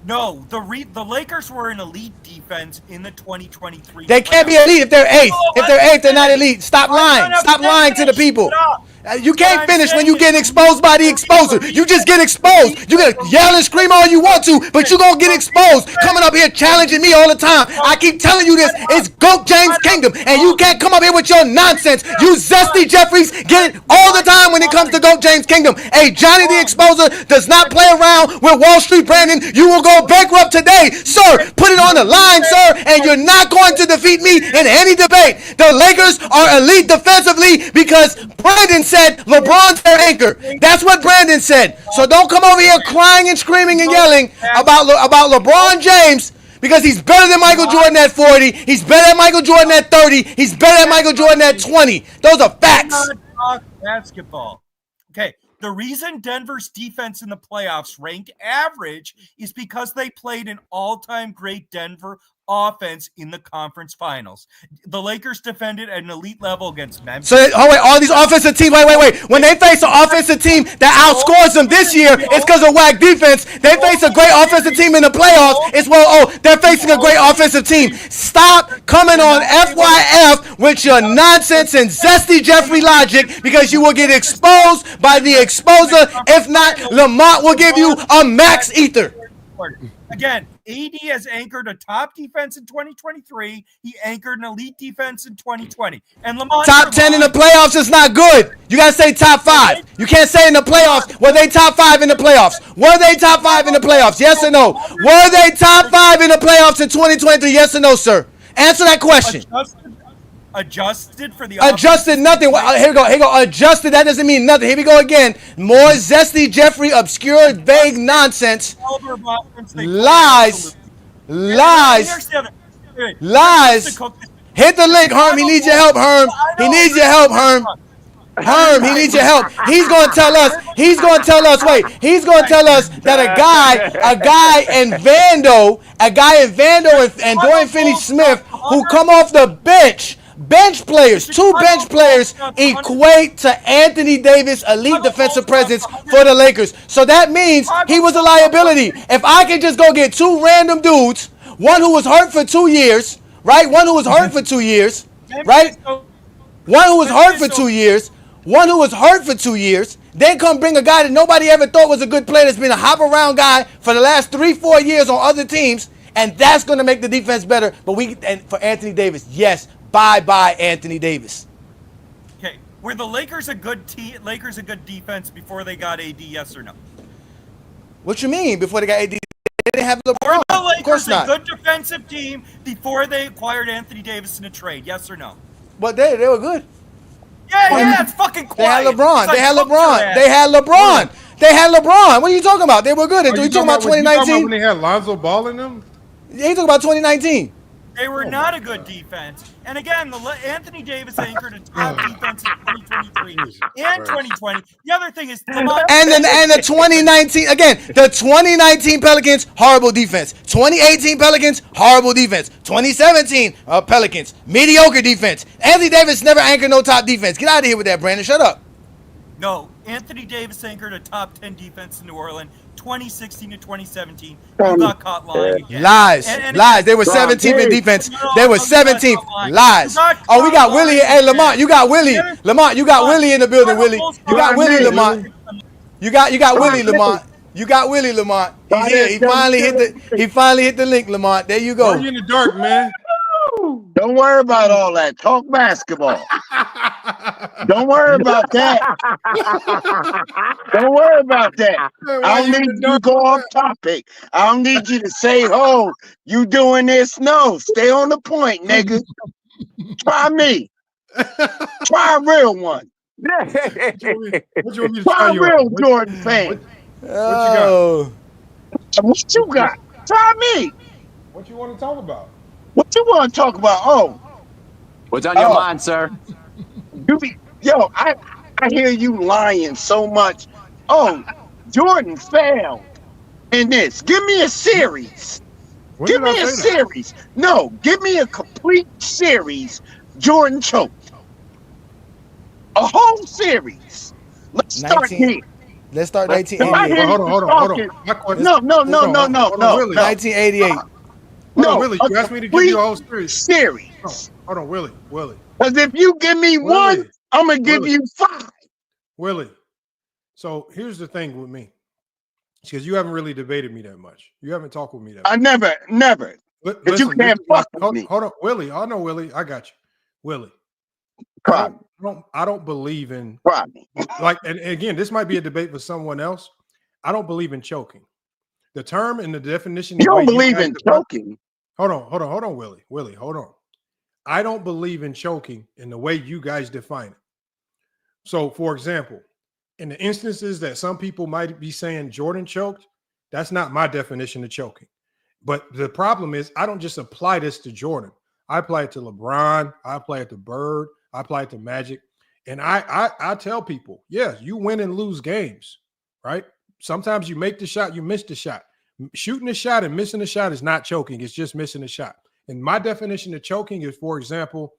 No, the Lakers were an elite defense in the 2023. They can't be elite if they're 8th. If they're 8th, they're not elite. Stop lying. Stop lying to the people. You can't finish when you get exposed by the exposer. You just get exposed. You can yell and scream all you want to, but you're going to get exposed. Coming up here challenging me all the time. I keep telling you this. It's GOAT James Kingdom, and you can't come up here with your nonsense. You zesty Jeffries get it all the time when it comes to GOAT James Kingdom. Hey, Johnny the Exposer does not play around with Wall Street Brandon. You will go bankrupt today. Sir, put it on the line, sir, and you're not going to defeat me in any debate. The Lakers are elite defensively because Brandon said said LeBron's their anchor. That's what Brandon said. So don't come over here crying and screaming and yelling about LeBron James because he's better than Michael Jordan at 40. He's better than Michael Jordan at 30. He's better than Michael Jordan at 20. Those are facts. Basketball. Okay. The reason Denver's defense in the playoffs ranked average is because they played an all-time great Denver offense in the conference finals. The Lakers defended at an elite level against Memphis. So, all these offensive teams, wait. When they face an offensive team that outscores them this year, it's because of whack defense. They face a great offensive team in the playoffs. It's, they're facing a great offensive team. Stop coming on FYF with your nonsense and zesty Jeffrey logic because you will get exposed by the exposer. If not, Lamont will give you a max ether. Again, AD has anchored a top defense in 2023. He anchored an elite defense in 2020. And Lamont top 10 in the playoffs is not good. You got to say top 5. You can't say in the playoffs. Were they top 5 in the playoffs? Were they top 5 in the playoffs? Yes or no? Were they top 5 in the playoffs in 2023? Yes or no, sir? Answer that question. Adjusted for the adjusted nothing. Here we go. Adjusted. That doesn't mean nothing. Here we go again. More zesty, Jeffrey, obscure, vague nonsense. Lies. Hit the link, Herm. He needs your help, Herm. He needs your help, Herm. Herm, he needs your help. He's going to tell us. He's going to tell us that a guy in Vando and Dorian Finney-Smith who come off the bench players, 2 bench players equate to Anthony Davis' elite defensive presence for the Lakers. So that means he was a liability. If I can just go get 2 random dudes, one who was hurt for 2 years, right? One who was hurt for 2 years, right? One who was hurt for 2 years. One who was hurt for 2 years. Then come bring a guy that nobody ever thought was a good player that's been a hop-around guy for the last 3-4 years on other teams, and that's going to make the defense better. But for Anthony Davis, yes. Bye, Anthony Davis. Okay, were the Lakers a good defense before they got AD? Yes or no? What you mean before they got AD? They didn't have LeBron. Were the Lakers of course not. a good defensive team before they acquired Anthony Davis in a trade? Yes or no? But they were good. Yeah, it's fucking quiet. They had LeBron. They had LeBron. LeBron. What are you talking about? They were good. Are you talking about 2019? When they had Lonzo Ball in them? Yeah, you talking about 2019. They were not a good defense. And again, Anthony Davis anchored a top defense in 2023 and 2020. The other thing is, and the 2019 again, the 2019 Pelicans horrible defense. 2018 Pelicans horrible defense. 2017 Pelicans mediocre defense. Anthony Davis never anchored no top defense. Get out of here with that, Brandon. Shut up. No, Anthony Davis anchored a top 10 defense in New Orleans. 2016 to 2017, you got caught lying again. Lies. They were 17th in defense. They were 17th. Lies. Oh, we got Willie. Hey, Lamont, you got Willie. Lamont, you got Willie in the building, Willie. You got Willie, Lamont. You got Willie, Lamont. You got Willie, Lamont. He's here. He finally hit the link, Lamont. There you go. Why are you in the dark, man? Don't worry about all that. Talk basketball. Don't worry about that. Don't worry about that. I don't need you to go off topic. I don't need you to say, oh, you doing this. No, stay on the point, nigga. Try me. Try a real one. Try a real Jordan fan. What you got? Try me. What you want to talk about? What you want to talk about? Oh. What's on your mind, sir? I hear you lying so much. Oh, Jordan failed in this. Give me a series. Give me a series. No, give me a complete series. Jordan choked. A whole series. Let's start here. Let's start 1988. Hold on. No. 1988. No, Willie, you asked me to give you a whole series. Hold on, Willie. Because if you give me one, I'm going to give you 5. Willie, so here's the thing with me. Because you haven't really debated me that much. You haven't talked with me that much. I never. But you can't fuck with me. Hold on, Willie. I know, Willie. I got you. Willie. I don't believe in and again, this might be a debate for someone else. I don't believe in choking. The term and the definition. You don't believe in choking. Hold on, Willie. Willie, hold on. I don't believe in choking in the way you guys define it. So, for example, in the instances that some people might be saying Jordan choked, that's not my definition of choking. But the problem is I don't just apply this to Jordan. I apply it to LeBron. I apply it to Bird. I apply it to Magic. And I tell people, yes, you win and lose games, right? Sometimes you make the shot, you miss the shot. Shooting a shot and missing a shot is not choking. It's just missing a shot. And my definition of choking is, for example,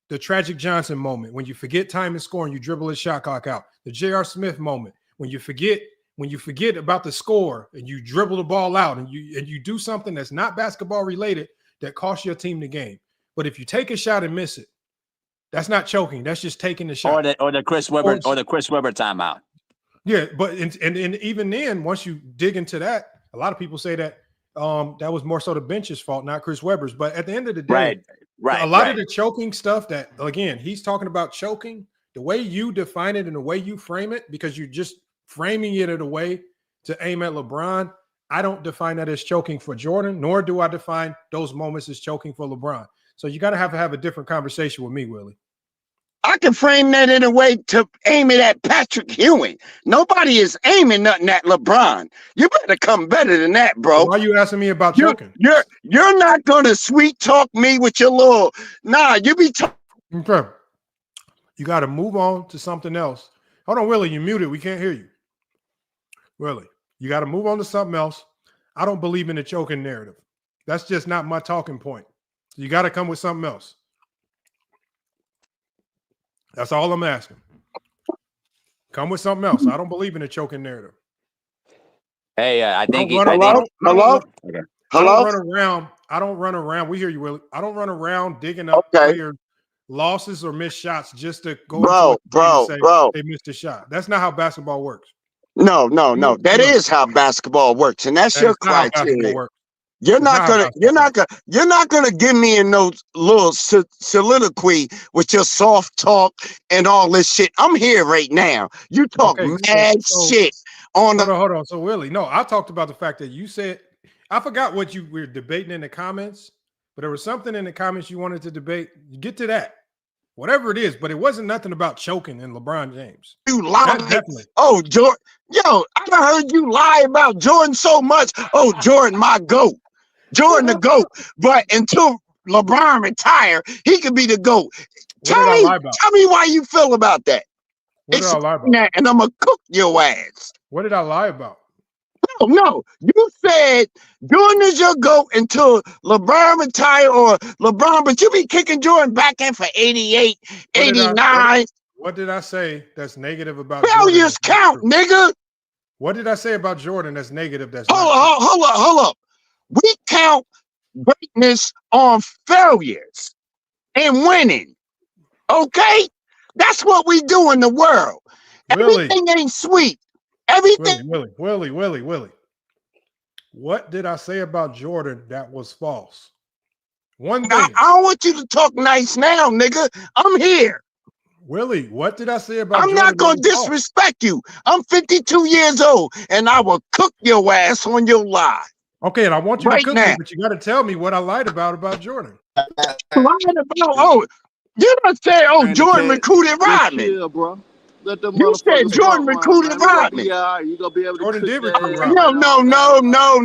the Tragic Johnson moment, when you forget time and score and you dribble a shot clock out. The J.R. Smith moment, when you forget about the score and you dribble the ball out and you do something that's not basketball related that costs your team the game. But if you take a shot and miss it, that's not choking. That's just taking the shot. Or the Chris Webber timeout. Yeah, but and even then, once you dig into that, a lot of people say that that was more so the bench's fault, not Chris Webber's. But at the end of the day, a lot of the choking stuff that, again, he's talking about choking, the way you define it and the way you frame it, because you're just framing it in a way to aim at LeBron. I don't define that as choking for Jordan, nor do I define those moments as choking for LeBron. So you got to have a different conversation with me, Willie. I can frame that in a way to aim it at Patrick Ewing. Nobody is aiming nothing at LeBron. You better come better than that, bro. Why are you asking me about choking? You're not gonna sweet talk me with your little you be talking. Okay. You got to move on to something else. Hold on, Willie, you muted. We can't hear you. Willie, you got to move on to something else. I don't believe in the choking narrative. That's just not my talking point. You got to come with something else. That's all I'm asking. Come with something else. I don't believe in a choking narrative. Hey, I think Hello? I don't run around. We hear you, Willie. I don't run around digging up players' losses or missed shots just to go bro. They missed a shot. That's not how basketball works. No. That is how basketball works, and that's your criteria. You're not gonna give me in those little soliloquy with your soft talk and all this shit. I'm here right now. You talk mad shit on the. Hold on. So Willie, no, I talked about the fact that you said, I forgot what you were debating in the comments, but there was something in the comments you wanted to debate. You get to that, whatever it is, but it wasn't nothing about choking in LeBron James. You lie. Oh, Jordan. Yo, I heard you lie about Jordan so much. Oh, Jordan, my GOAT. Jordan the GOAT, but until LeBron retire, he could be the GOAT. Tell me why you feel about that. What did I lie about? And I'm gonna cook your ass. What did I lie about? No. You said Jordan is your GOAT until LeBron retire or LeBron, but you be kicking Jordan back in for 88, 89. What did I say that's negative about failures count, nigga? What did I say about Jordan that's negative? That's hold up. We count greatness on failures and winning. Okay? That's what we do in the world. Everything ain't sweet. Everything. Willie. What did I say about Jordan that was false? One thing. I don't want you to talk nice now, nigga. I'm here. Willie, what did I say about I'm Jordan? not going to disrespect you. I'm 52 years old, and I will cook your ass on your lie. Okay, and I want you to cook me, but you got to tell me what I lied about Jordan. You don't say, Jordan recruited Rodman. Yeah, bro. You said Jordan recruited Rodman. Yeah, you gonna be able to. Jordan did recruit Rodman.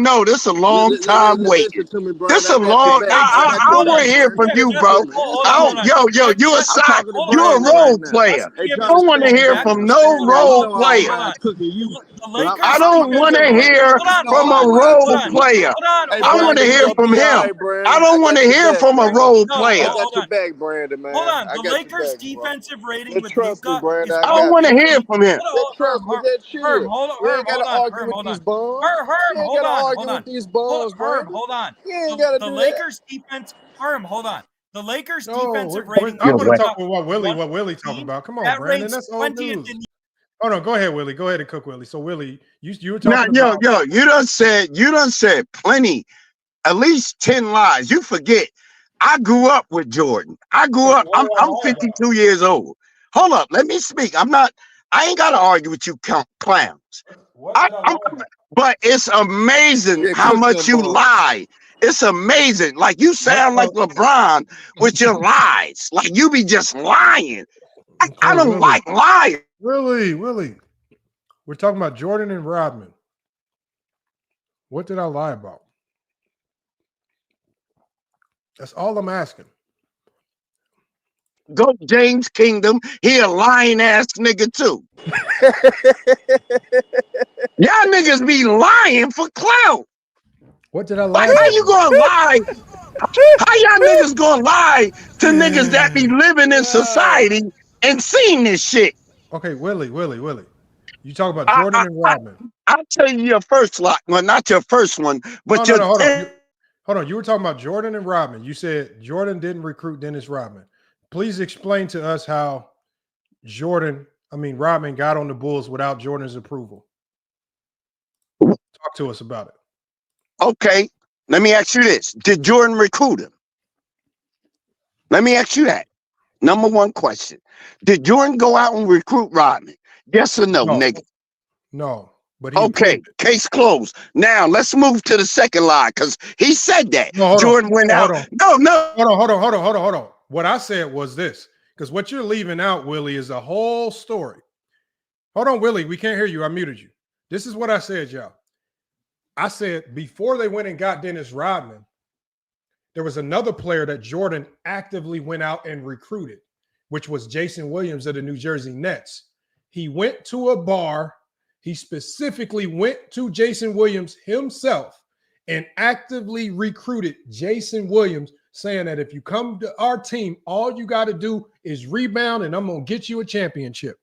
No. This a long time waiting. This a long. I don't want to hear from you, bro. You a side. You a role player. I don't want to hear from no role player. I don't want to hear from a role player. I want to hear from him. I don't want to hear from a role player. I got your back, Brandon, man. Hold on. The Lakers' defensive rating with Luka. I don't want to hear from him. Herm, hold on. The Lakers' defense. Herm, hold on. The Lakers' defensive rating. I want to talk about what Willie talking about. Come on, Brandon. That's all news. Hold on, go ahead, Willie. Go ahead and cook, Willie. So, Willie, you were talking about. You done said plenty, at least 10 lies. You forget. I grew up with Jordan. I'm 52 years old. Hold up, let me speak. I ain't got to argue with you clowns. But it's amazing how much you lie. It's amazing. Like you sound like LeBron with your lies. Like you be just lying. I don't Willie. like liars. Willie. We're talking about Jordan and Rodman. What did I lie about? That's all I'm asking. Go James Kingdom. He a lying ass nigga too. Y'all niggas be lying for clout. What did I lie Like, about? how you gonna lie? How y'all niggas gonna lie to niggas that be living in society and seeing this shit? Okay, Willie. You talk about Jordan and Rodman. I'll tell you your first lot. Well, not your first one, but No, hold on. Hold on. You were talking about Jordan and Rodman. You said Jordan didn't recruit Dennis Rodman. Please explain to us how Rodman got on the Bulls without Jordan's approval. Talk to us about it. Okay, let me ask you this. Did Jordan recruit him? Let me ask you that. Number one question. Did Jordan go out and recruit Rodman? Yes or no, nigga? No. But okay, case closed. Now let's move to the second lie because he said that. Jordan went out. Hold on. What I said was this, because what you're leaving out, Willie, is a whole story. Hold on, Willie. We can't hear you. I muted you. This is what I said, y'all. I said before they went and got Dennis Rodman, there was another player that Jordan actively went out and recruited, which was Jason Williams of the New Jersey Nets. He went to a bar. He specifically went to Jason Williams himself and actively recruited Jason Williams, saying that if you come to our team, all you got to do is rebound and I'm going to get you a championship.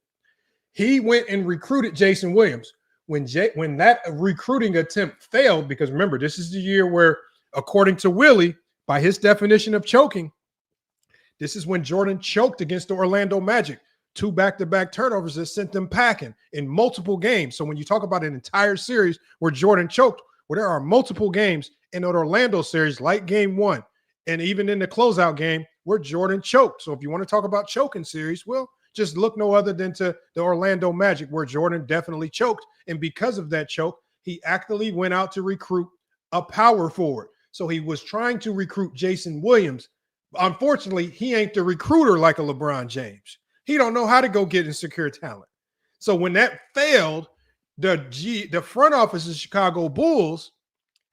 He went and recruited Jason Williams. When that recruiting attempt failed, because remember, this is the year where, according to Willie, by his definition of choking, this is when Jordan choked against the Orlando Magic. 2 back-to-back turnovers that sent them packing in multiple games. So when you talk about an entire series where Jordan choked, well, there are multiple games in the Orlando series, like game 1, and even in the closeout game where Jordan choked. So if you want to talk about choking series, well, just look no other than to the Orlando Magic, where Jordan definitely choked. And because of that choke, he actively went out to recruit a power forward. So he was trying to recruit Jason Williams. Unfortunately, he ain't the recruiter like a LeBron James. He don't know how to go get and secure talent. So when that failed, the front office of Chicago Bulls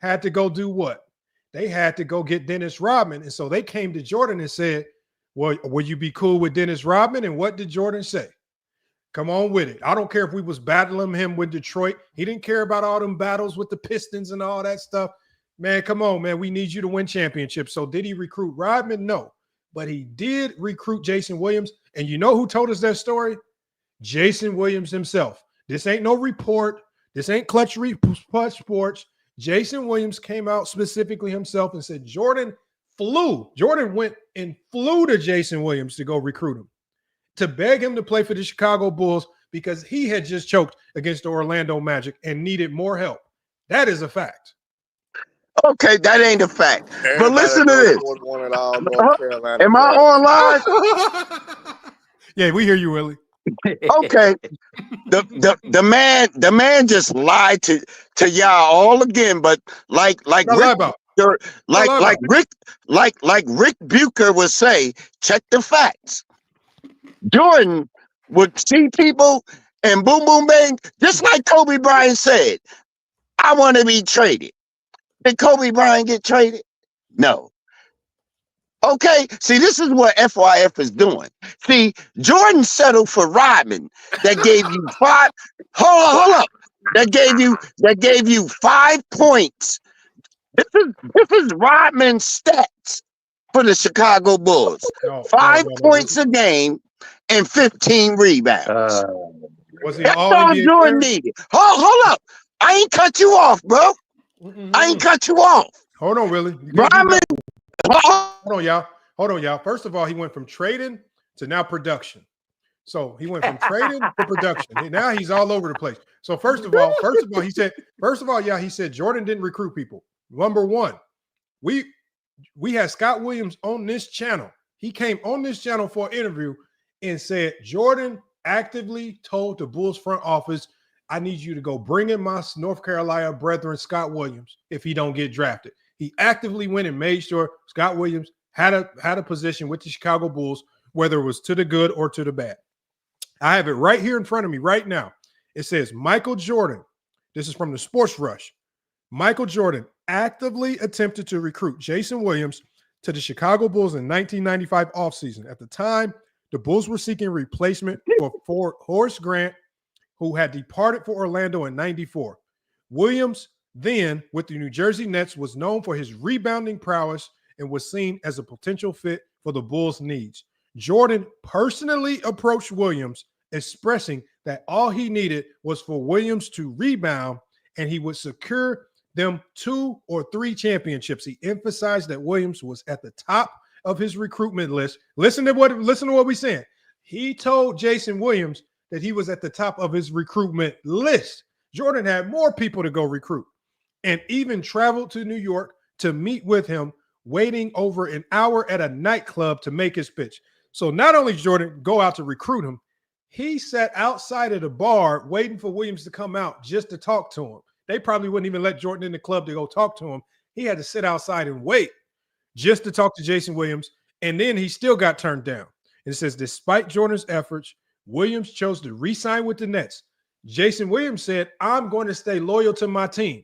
had to go do what? They had to go get Dennis Rodman. And so they came to Jordan and said, well, would you be cool with Dennis Rodman? And what did Jordan say? Come on with it. I don't care if we was battling him with Detroit. He didn't care about all them battles with the Pistons and all that stuff. Man, come on, man. We need you to win championships. So did he recruit Rodman? No. But he did recruit Jason Williams. And you know who told us that story? Jason Williams himself. This ain't no report. This ain't Clutch Sports. Jason Williams came out specifically himself and said Jordan went and flew to Jason Williams to go recruit him, to beg him to play for the Chicago Bulls because he had just choked against the Orlando Magic and needed more help. That is a fact. Okay, that ain't a fact. But listen to this. Am I on live? Yeah, we hear you, Willie. Okay. The man just lied to y'all all again, but like Rick Bucher would say, check the facts. Jordan would see people and boom, boom, bang, just like Kobe Bryant said, I want to be traded. Did Kobe Bryant get traded? No. Okay, see, this is what FYF is doing. See, Jordan settled for Rodman that gave you 5. Hold up. That gave you 5 points. This is Rodman's stats for the Chicago Bulls. 5 points a game and 15 rebounds. That's all Jordan needed. Hold up. I ain't cut you off, bro. I ain't cut you off. Hold on, Willie. Rodman. Hold on, y'all. First of all, he went from trading to now production. So he went from trading to production. And now he's all over the place. So first of all, he said Jordan didn't recruit people. Number one, we had Scott Williams on this channel. He came on this channel for an interview and said Jordan actively told the Bulls front office, I need you to go bring in my North Carolina brethren, Scott Williams, if he don't get drafted. He actively went and made sure Scott Williams had a position with the Chicago Bulls, whether it was to the good or to the bad. I have it right here in front of me right now. It says Michael Jordan. This is from the Sports Rush. Michael Jordan actively attempted to recruit Jason Williams to the Chicago Bulls in 1995 offseason. At the time, the Bulls were seeking replacement for Horace Grant, who had departed for Orlando in 94. Williams, then with the New Jersey Nets, was known for his rebounding prowess and was seen as a potential fit for the Bulls' needs. Jordan personally approached Williams, expressing that all he needed was for Williams to rebound and he would secure them 2 or 3 championships. He emphasized that Williams was at the top of his recruitment list. Listen to what we're saying. He told Jason Williams that he was at the top of his recruitment list. Jordan had more people to go recruit and even traveled to New York to meet with him, waiting over an hour at a nightclub to make his pitch. So not only did Jordan go out to recruit him, he sat outside of the bar waiting for Williams to come out just to talk to him. They probably wouldn't even let Jordan in the club to go talk to him. He had to sit outside and wait just to talk to Jason Williams, and then he still got turned down. It says, despite Jordan's efforts, Williams chose to re-sign with the Nets. Jason Williams said, I'm going to stay loyal to my team,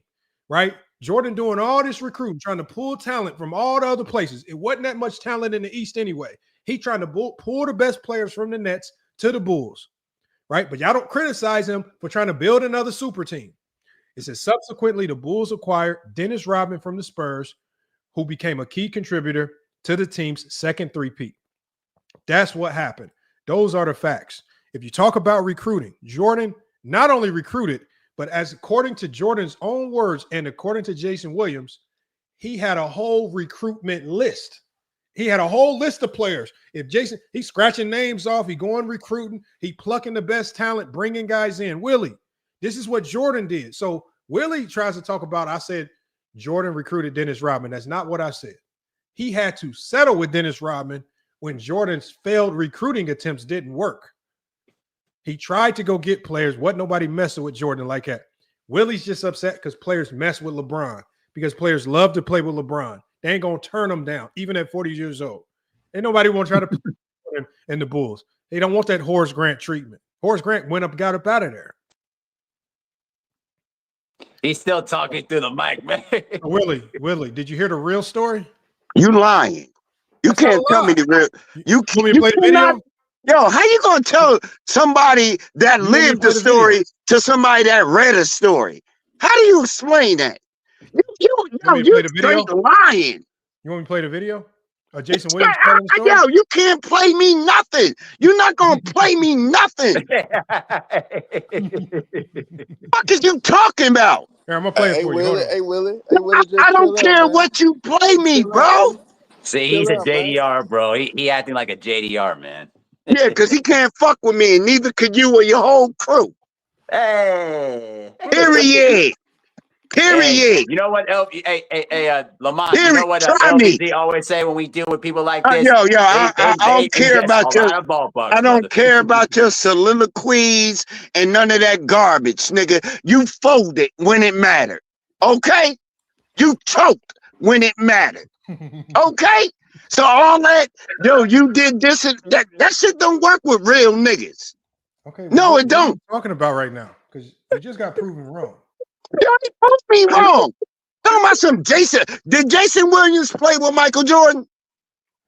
right? Jordan doing all this recruiting, trying to pull talent from all the other places. It wasn't that much talent in the East anyway. He trying to pull the best players from the Nets to the Bulls, right? But y'all don't criticize him for trying to build another super team. It says, subsequently, the Bulls acquired Dennis Rodman from the Spurs, who became a key contributor to the team's second three-peat. That's what happened. Those are the facts. If you talk about recruiting, Jordan not only recruited, but as according to Jordan's own words and according to Jason Williams, he had a whole recruitment list. He had a whole list of players. If Jason, he's scratching names off, he going recruiting, he plucking the best talent, bringing guys in. Willie, this is what Jordan did. So Willie tries to talk about, I said, Jordan recruited Dennis Rodman. That's not what I said. He had to settle with Dennis Rodman when Jordan's failed recruiting attempts didn't work. He tried to go get players. Wasn't nobody messing with Jordan like that. Willie's just upset because players mess with LeBron, because players love to play with LeBron. They ain't going to turn him down, even at 40 years old. Ain't nobody want to try to put him in the Bulls. They don't want that Horace Grant treatment. Horace Grant got up out of there. He's still talking through the mic, man. Willie, did you hear the real story? You lying. You can't tell me the real. You play the video? Yo, how you gonna tell somebody that lived the story to somebody that read a story? How do you explain that? You straight lying. You want me to play the video? Jason Williams telling the story? Yo, you can't play me nothing. You're not gonna play me nothing. What is you talking about? Here, I'm gonna play it for you. Hey, Willie. I don't care what you play me, bro. See, he's a JDR, bro. He acting like a JDR, man. Yeah, because he can't fuck with me, and neither could you or your whole crew. Hey. Period. Hey, you know what, Lamont, you know what LBZ always say when we deal with people like this? I don't care about your I don't care about your soliloquies and none of that garbage, nigga. You folded when it mattered. Okay? You choked when it mattered. Okay? So all that, you did this and that shit don't work with real niggas. Okay. No, it don't. What are you talking about right now? Because you just got proven wrong. You proved me wrong. Talking about some Jason. Did Jason Williams play with Michael Jordan?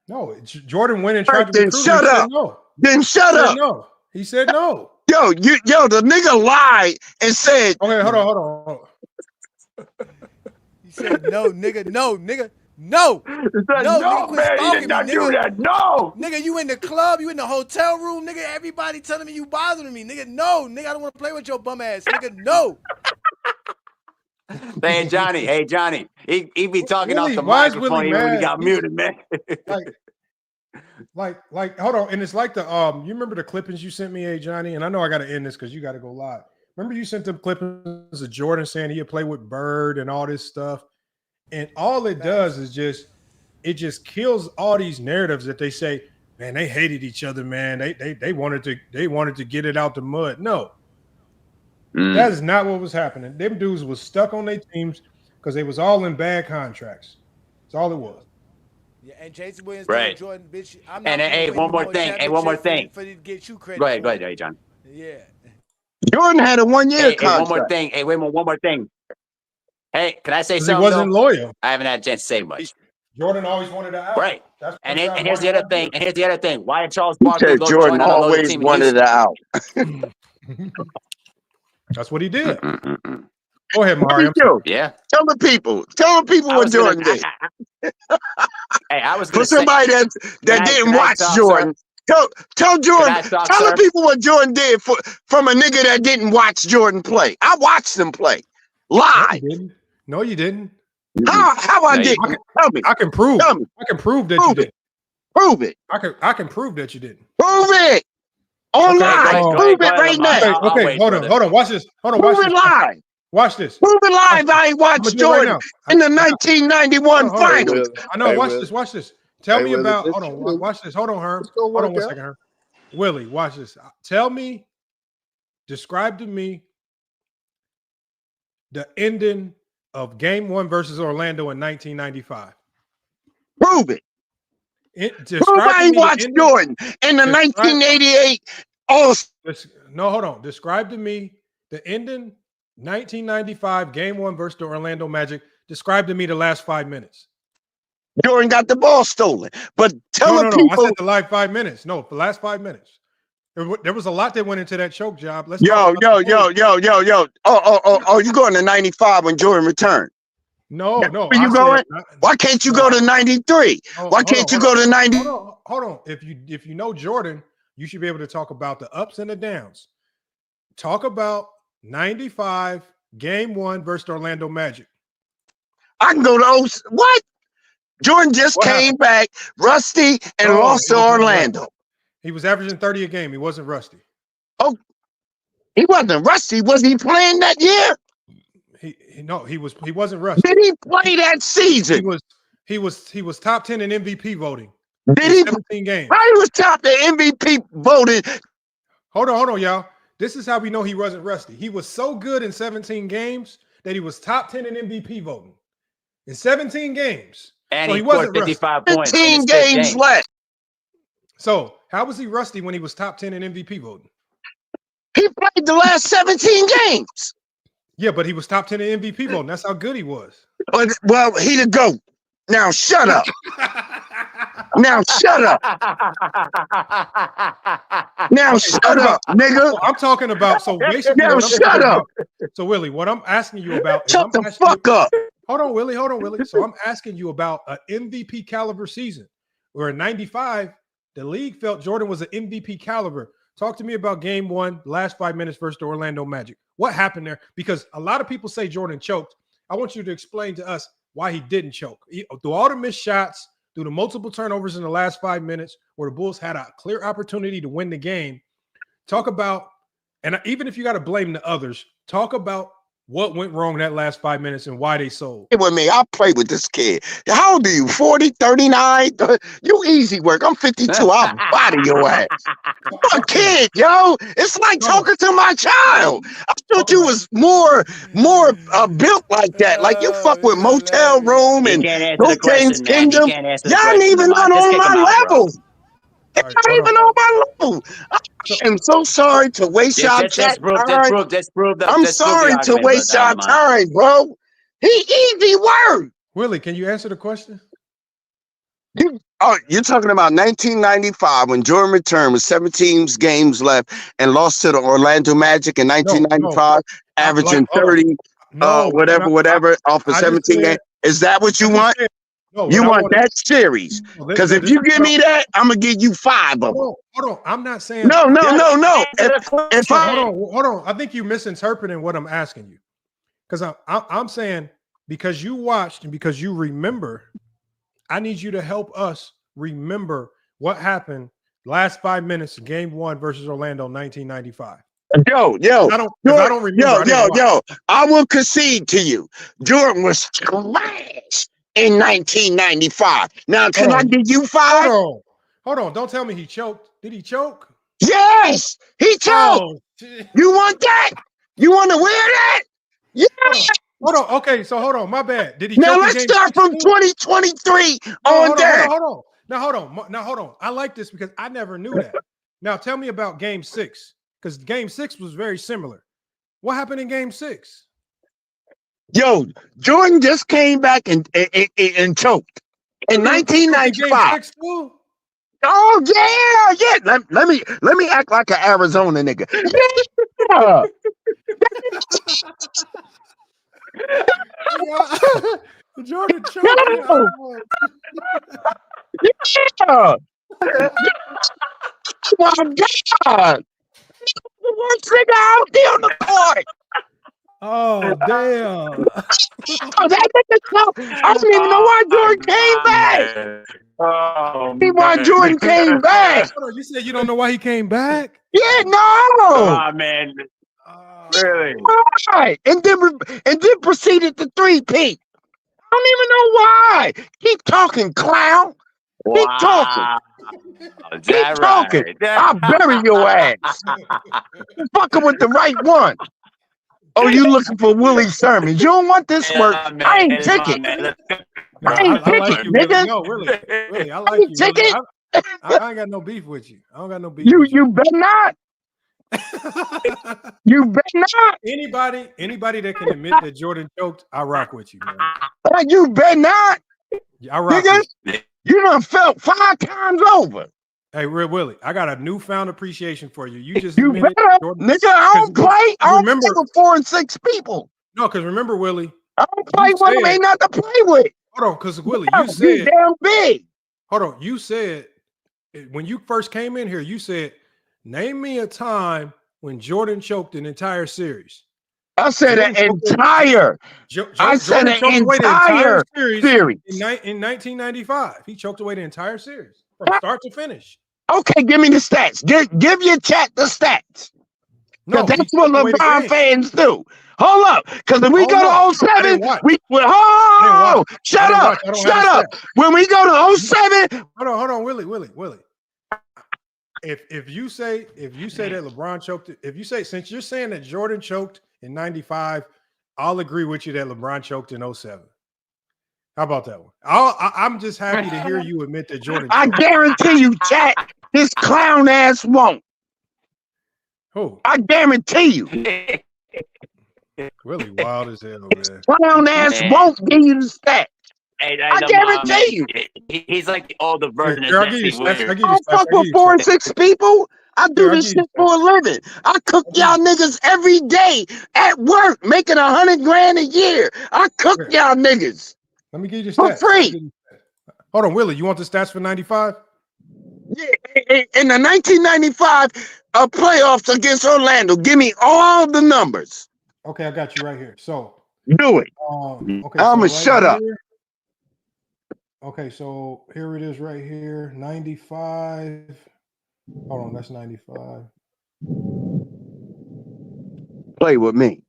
No, Jordan went and tried to recruit him. Shut up. No. Then shut up. No. He said no. Yo, the nigga lied and said. Okay, hold on. He said no, nigga. No, nigga. No, no, nigga, man, you did not do that. No, nigga, you in the club, you in the hotel room, nigga. Everybody telling me you bothering me, nigga. No, nigga, I don't want to play with your bum ass, nigga. No. Hey Johnny, he be talking off the microphone even when he got muted, man. like, hold on, and it's like the you remember the clippings you sent me, Johnny? And I know I got to end this because you got to go live. Remember you sent them clippings of Jordan saying he'd play with Bird and all this stuff. And all it does is just kills all these narratives that they say, man, they hated each other, man. They wanted to get it out the mud. No, that is not what was happening. Them dudes was stuck on their teams because they was all in bad contracts. That's all it was. Yeah, and Jason Williams Right. told Jordan, bitch, I'm And not hey, gonna one win more thing. Hey, one more thing. for to get you credit. Go ahead, John. Yeah. Jordan had a 1-year Hey, contract. one more thing. Hey, wait, one more thing. Hey, can I say He something? wasn't loyal. I haven't had a chance to say much. Jordan always wanted to out. Right. That's And here's the other thing. And here's the other thing. Why did Charles He Barkley said go Jordan join on a loaded always team in wanted Houston? it out. That's what he did. Go ahead, Mario. Yeah. Tell the people what Jordan did. I was For gonna somebody that didn't watch Jordan. Tell Jordan. Tell the people what Jordan did from a nigga that didn't watch Jordan play. I watched him play live. No, you didn't. How I didn't? Tell me. I can prove. Tell me. I can prove that you didn't. Prove it. I can prove that you didn't. Prove it. Online. Prove it right now. Okay, hold on. Watch this. Hold on. Prove it live. Watch this. Prove it live. I ain't watched Jordan in the 1991 finals. I know. Watch this. Tell me about. Hold on. Watch this. Hold on, Herm. Hold on 1 second, Herm. Willie, watch this. Tell me. Describe to me the ending of Game 1 versus Orlando in 1995. Prove it. Prove I ain't watched Jordan in the 1988. No, hold on. Describe to me the ending 1995 Game 1 versus the Orlando Magic. Describe to me the last 5 minutes. Jordan got the ball stolen. But tell the No. people. I said the last 5 minutes. No, the last 5 minutes. There was a lot that went into that choke job. Let's Yo. Oh, you going to 95 when Jordan returned? No. Where you going? Why can't you go to 93? Why can't you go to 90? Hold on. If you know Jordan, you should be able to talk about the ups and the downs. Talk about 95 Game 1 versus the Orlando Magic. I can go to those. What? Jordan just came back rusty and lost to Orlando. He was averaging 30 a game. He wasn't rusty. Oh, he wasn't rusty. Was he playing that year? He wasn't rusty. Did he play that season? He was top 10 in MVP voting. Did he? 17 games. How he was top 10 MVP voting? Hold on, y'all. This is how we know he wasn't rusty. He was so good in 17 games that he was top 10 in MVP voting. In 17 games. And so he scored 55 points. 15 games left. So how was he rusty when he was top 10 in MVP voting? He played the last 17 games. Yeah, but he was top 10 in MVP voting. That's how good he was. Well, he the GOAT. Now shut up. Now shut up. Now shut up, nigga. I'm talking about basically. Now shut up. So Willie, what I'm asking you about is shut the fuck up. Hold on, Willie. So I'm asking you about an MVP caliber season. Where in 95, the league felt Jordan was an MVP caliber. Talk to me about Game 1, last 5 minutes versus the Orlando Magic. What happened there? Because a lot of people say Jordan choked. I want you to explain to us why he didn't choke. Through all the missed shots, through the multiple turnovers in the last 5 minutes, where the Bulls had a clear opportunity to win the game. Talk about, and even if you got to blame the others, talk about what went wrong that last 5 minutes and why they sold. With me, I play with this kid. How old are you? 40, 39? You easy work. I'm 52. I'll body your ass. I'm a kid, yo. It's like talking to my child. I thought you was more built like that. Like you fuck with Motel Room and Cocaine Kingdom. Y'all ain't even not on my level. Y'all ain't even on my level. I am so sorry to waste y'all chat time. I'm sorry to waste y'all time, bro. He easy word. Willie, can you answer the question? You're talking about 1995 when Jordan returned with 17 games left and lost to the Orlando Magic in 1995, averaging 30, whatever, off of 17 games. Is that what you want? You want that series? Because if you give me that, I'm gonna give you 5 of them. Hold on. I'm not saying no. Hold on. I think you're misinterpreting what I'm asking you. Because I'm saying because you watched and because you remember, I need you to help us remember what happened last 5 minutes of Game 1 versus Orlando 1995. Yo, I don't remember. I will concede to you. Jordan was trash in 1995. Now, can I give you 5? Hold on. Don't tell me he choked. Did he choke? Yes, he choked. You want that? You want to wear that? Yeah. Hold on. Okay, so hold on. My bad. Did he Now choke in let's game start 6 from too? 2023 No, on hold down. on. Now hold on. I like this because I never knew that. Now tell me about game 6, because game 6 was very similar. What happened in game 6? Yo, Jordan just came back and choked in Game 1995. 6 too? Oh yeah. Let me act like an Arizona nigga. Yeah. Jordan choked. Yeah. Oh my God. The worst nigga out there on the court. Oh damn. Oh, that nigga choked. I don't even know why Jordan came back. Oh, Why Jordan came back. Hold on, you said you don't know why he came back? Yeah, no. Oh, man. Really? All right. And then proceeded to 3-peat. I don't even know why. Keep talking, clown. Keep talking. Keep talking. I'll bury your ass. Fucking with the right one. Oh, you looking for Willie Sermons. You don't want this work. I ain't ticket. I ain't ticket, nigga. No, Willie, I like you. Ticket. I ain't got no beef with you. I don't got no beef. You better not. You better not. Anybody that can admit that Jordan choked, I rock with you, man. You better not. I rock Nigga, with you. You done felt 5 times over. Hey, Real Willie, I got a newfound appreciation for you. You just You admitted better, Jordan, nigga. I don't play. I don't play with 4 and 6 people. No, because remember, Willie, I don't play with them. Ain't nothing to play with. Hold on, because Willie, you You said damn big. Hold on, you said when you first came in here, you said, name me a time when Jordan choked an entire series. I said an entire. I said an entire series. In 1995. He choked away the entire series from start to finish. Okay, give me the stats. Give your chat the stats. No, that's what LeBron fans do. Hold up, because if we go to 07, shut up. When we go to 07, hold on, Willie. If you say that LeBron choked, since you're saying that Jordan choked in 95, I'll agree with you that LeBron choked in 07. How about that one? I'm just happy to hear you admit that Jordan choked. I guarantee you, chat, this clown ass won't. Who? I guarantee you. Really wild as hell, man. Clown ass won't give you the stats. I guarantee you. He's like the older version of I don't fuck with 4 and 6 people. I do this shit for a living. I cook y'all niggas every day at work, making $100,000 a year. I cook y'all niggas. Let me give you for stats. free. Hold on, Willie. You want the stats for 95? Yeah, in the 1995 playoffs against Orlando, give me all the numbers. Okay, I got you right here. So do it. Okay, I'ma so shut up. Okay, so here it is right here. 95. Hold on, that's 95. Play with me.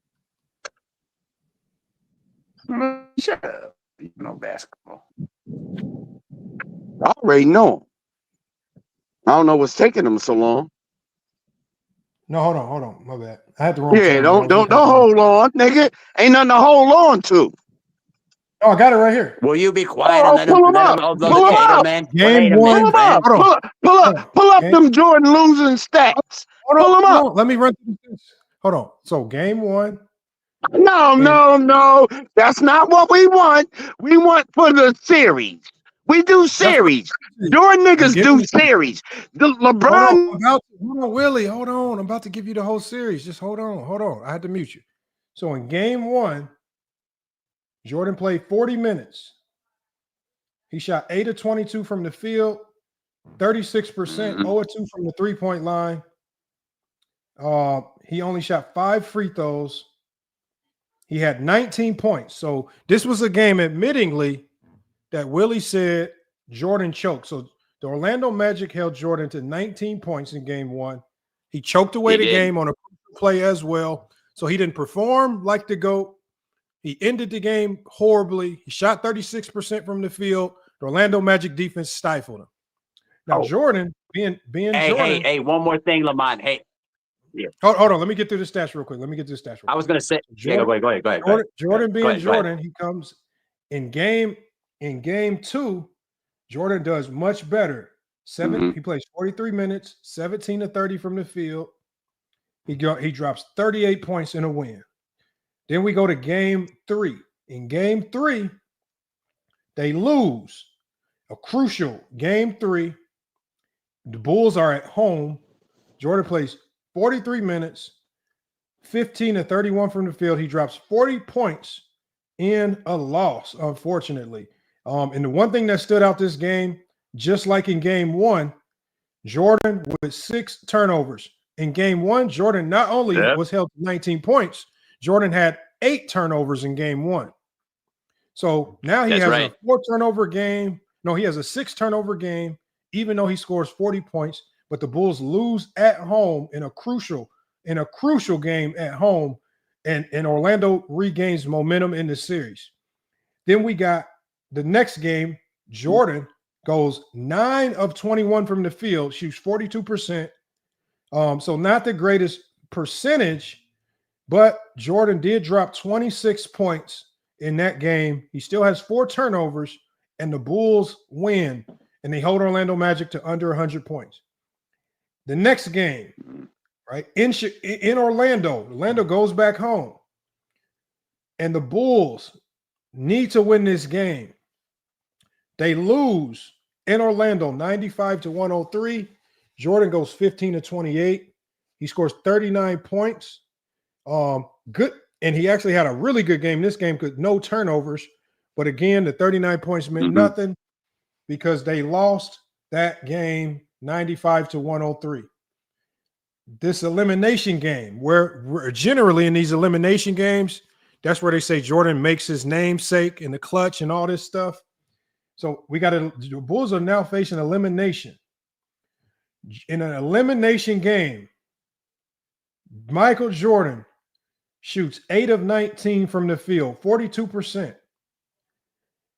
Shut up. You know basketball. I already know him. I don't know what's taking them so long. No, hold on. My bad. I had the wrong. Yeah, don't hold on, nigga. Ain't nothing to hold on to. Oh, I got it right here. Will you be quiet and let him pull him up. man? Game one. Pull up them Jordan losing stats. Pull them up. Let me run through this. Hold on. So game one. No. That's not what we want. We want for the series. We do series. Your niggas do series. The LeBron. Hold on, Willie. Hold on. I'm about to give you the whole series. Just hold on. I had to mute you. So in game one, Jordan played 40 minutes. He shot 8 of 22 from the field, 36%, 0 of 2 from the three-point line. He only shot 5 free throws. He had 19 points. So this was a game, admittingly, that Willie said Jordan choked. So the Orlando Magic held Jordan to 19 points in game one. He choked away the game on a play as well. So he didn't perform like the GOAT. He ended the game horribly. He shot 36% from the field. The Orlando Magic defense stifled him. Now, Jordan, being Jordan. Hey, one more thing, Lamont. Hey, Yeah. Hold on. Let me get through the stats real quick. I was gonna say, Jordan, go ahead. Jordan being Go ahead. Jordan, he comes in game 2. Jordan does much better. He plays 43 minutes, 17 to 30 from the field. He drops 38 points in a win. Then we go to game 3. In game 3, they lose a crucial game 3. The Bulls are at home. Jordan plays 43 minutes, 15 to 31 from the field. He drops 40 points in a loss, unfortunately. And the one thing that stood out this game, just like in game 1, Jordan with 6 turnovers. In game 1, Jordan not only was held to 19 points, Jordan had 8 turnovers in game 1. So now he has a 4-turnover game. No, he has a 6-turnover game, even though he scores 40 points. But the Bulls lose at home in a crucial game at home, and Orlando regains momentum in the series. Then we got the next game. Jordan goes 9 of 21 from the field, shoots 42%. So not the greatest percentage, but Jordan did drop 26 points in that game. He still has 4 turnovers, and the Bulls win, and they hold Orlando Magic to under 100 points. The next game, right, in Orlando goes back home, and the Bulls need to win this game. They lose in Orlando 95 to 103. Jordan goes 15 to 28. He scores 39 points. Good, and he actually had a really good game. This game could no turnovers, but again, the 39 points meant nothing because they lost that game 95 to 103. This elimination game, where generally in these elimination games, that's where they say Jordan makes his namesake in the clutch and all this stuff. So the Bulls are now facing elimination. In an elimination game, Michael Jordan shoots 8 of 19 from the field, 42%.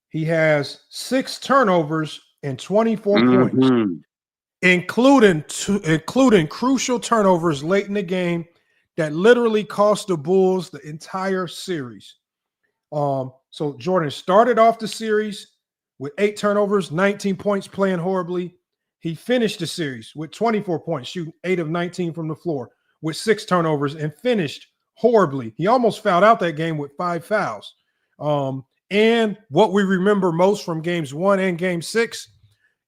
He has 6 turnovers and 24 points, including crucial turnovers late in the game that literally cost the Bulls the entire series. So Jordan started off the series with 8 turnovers, 19 points, playing horribly. He finished the series with 24 points, shooting 8 of 19 from the floor with 6 turnovers, and finished horribly. He almost fouled out that game with 5 fouls. And what we remember most from games 1 and game 6,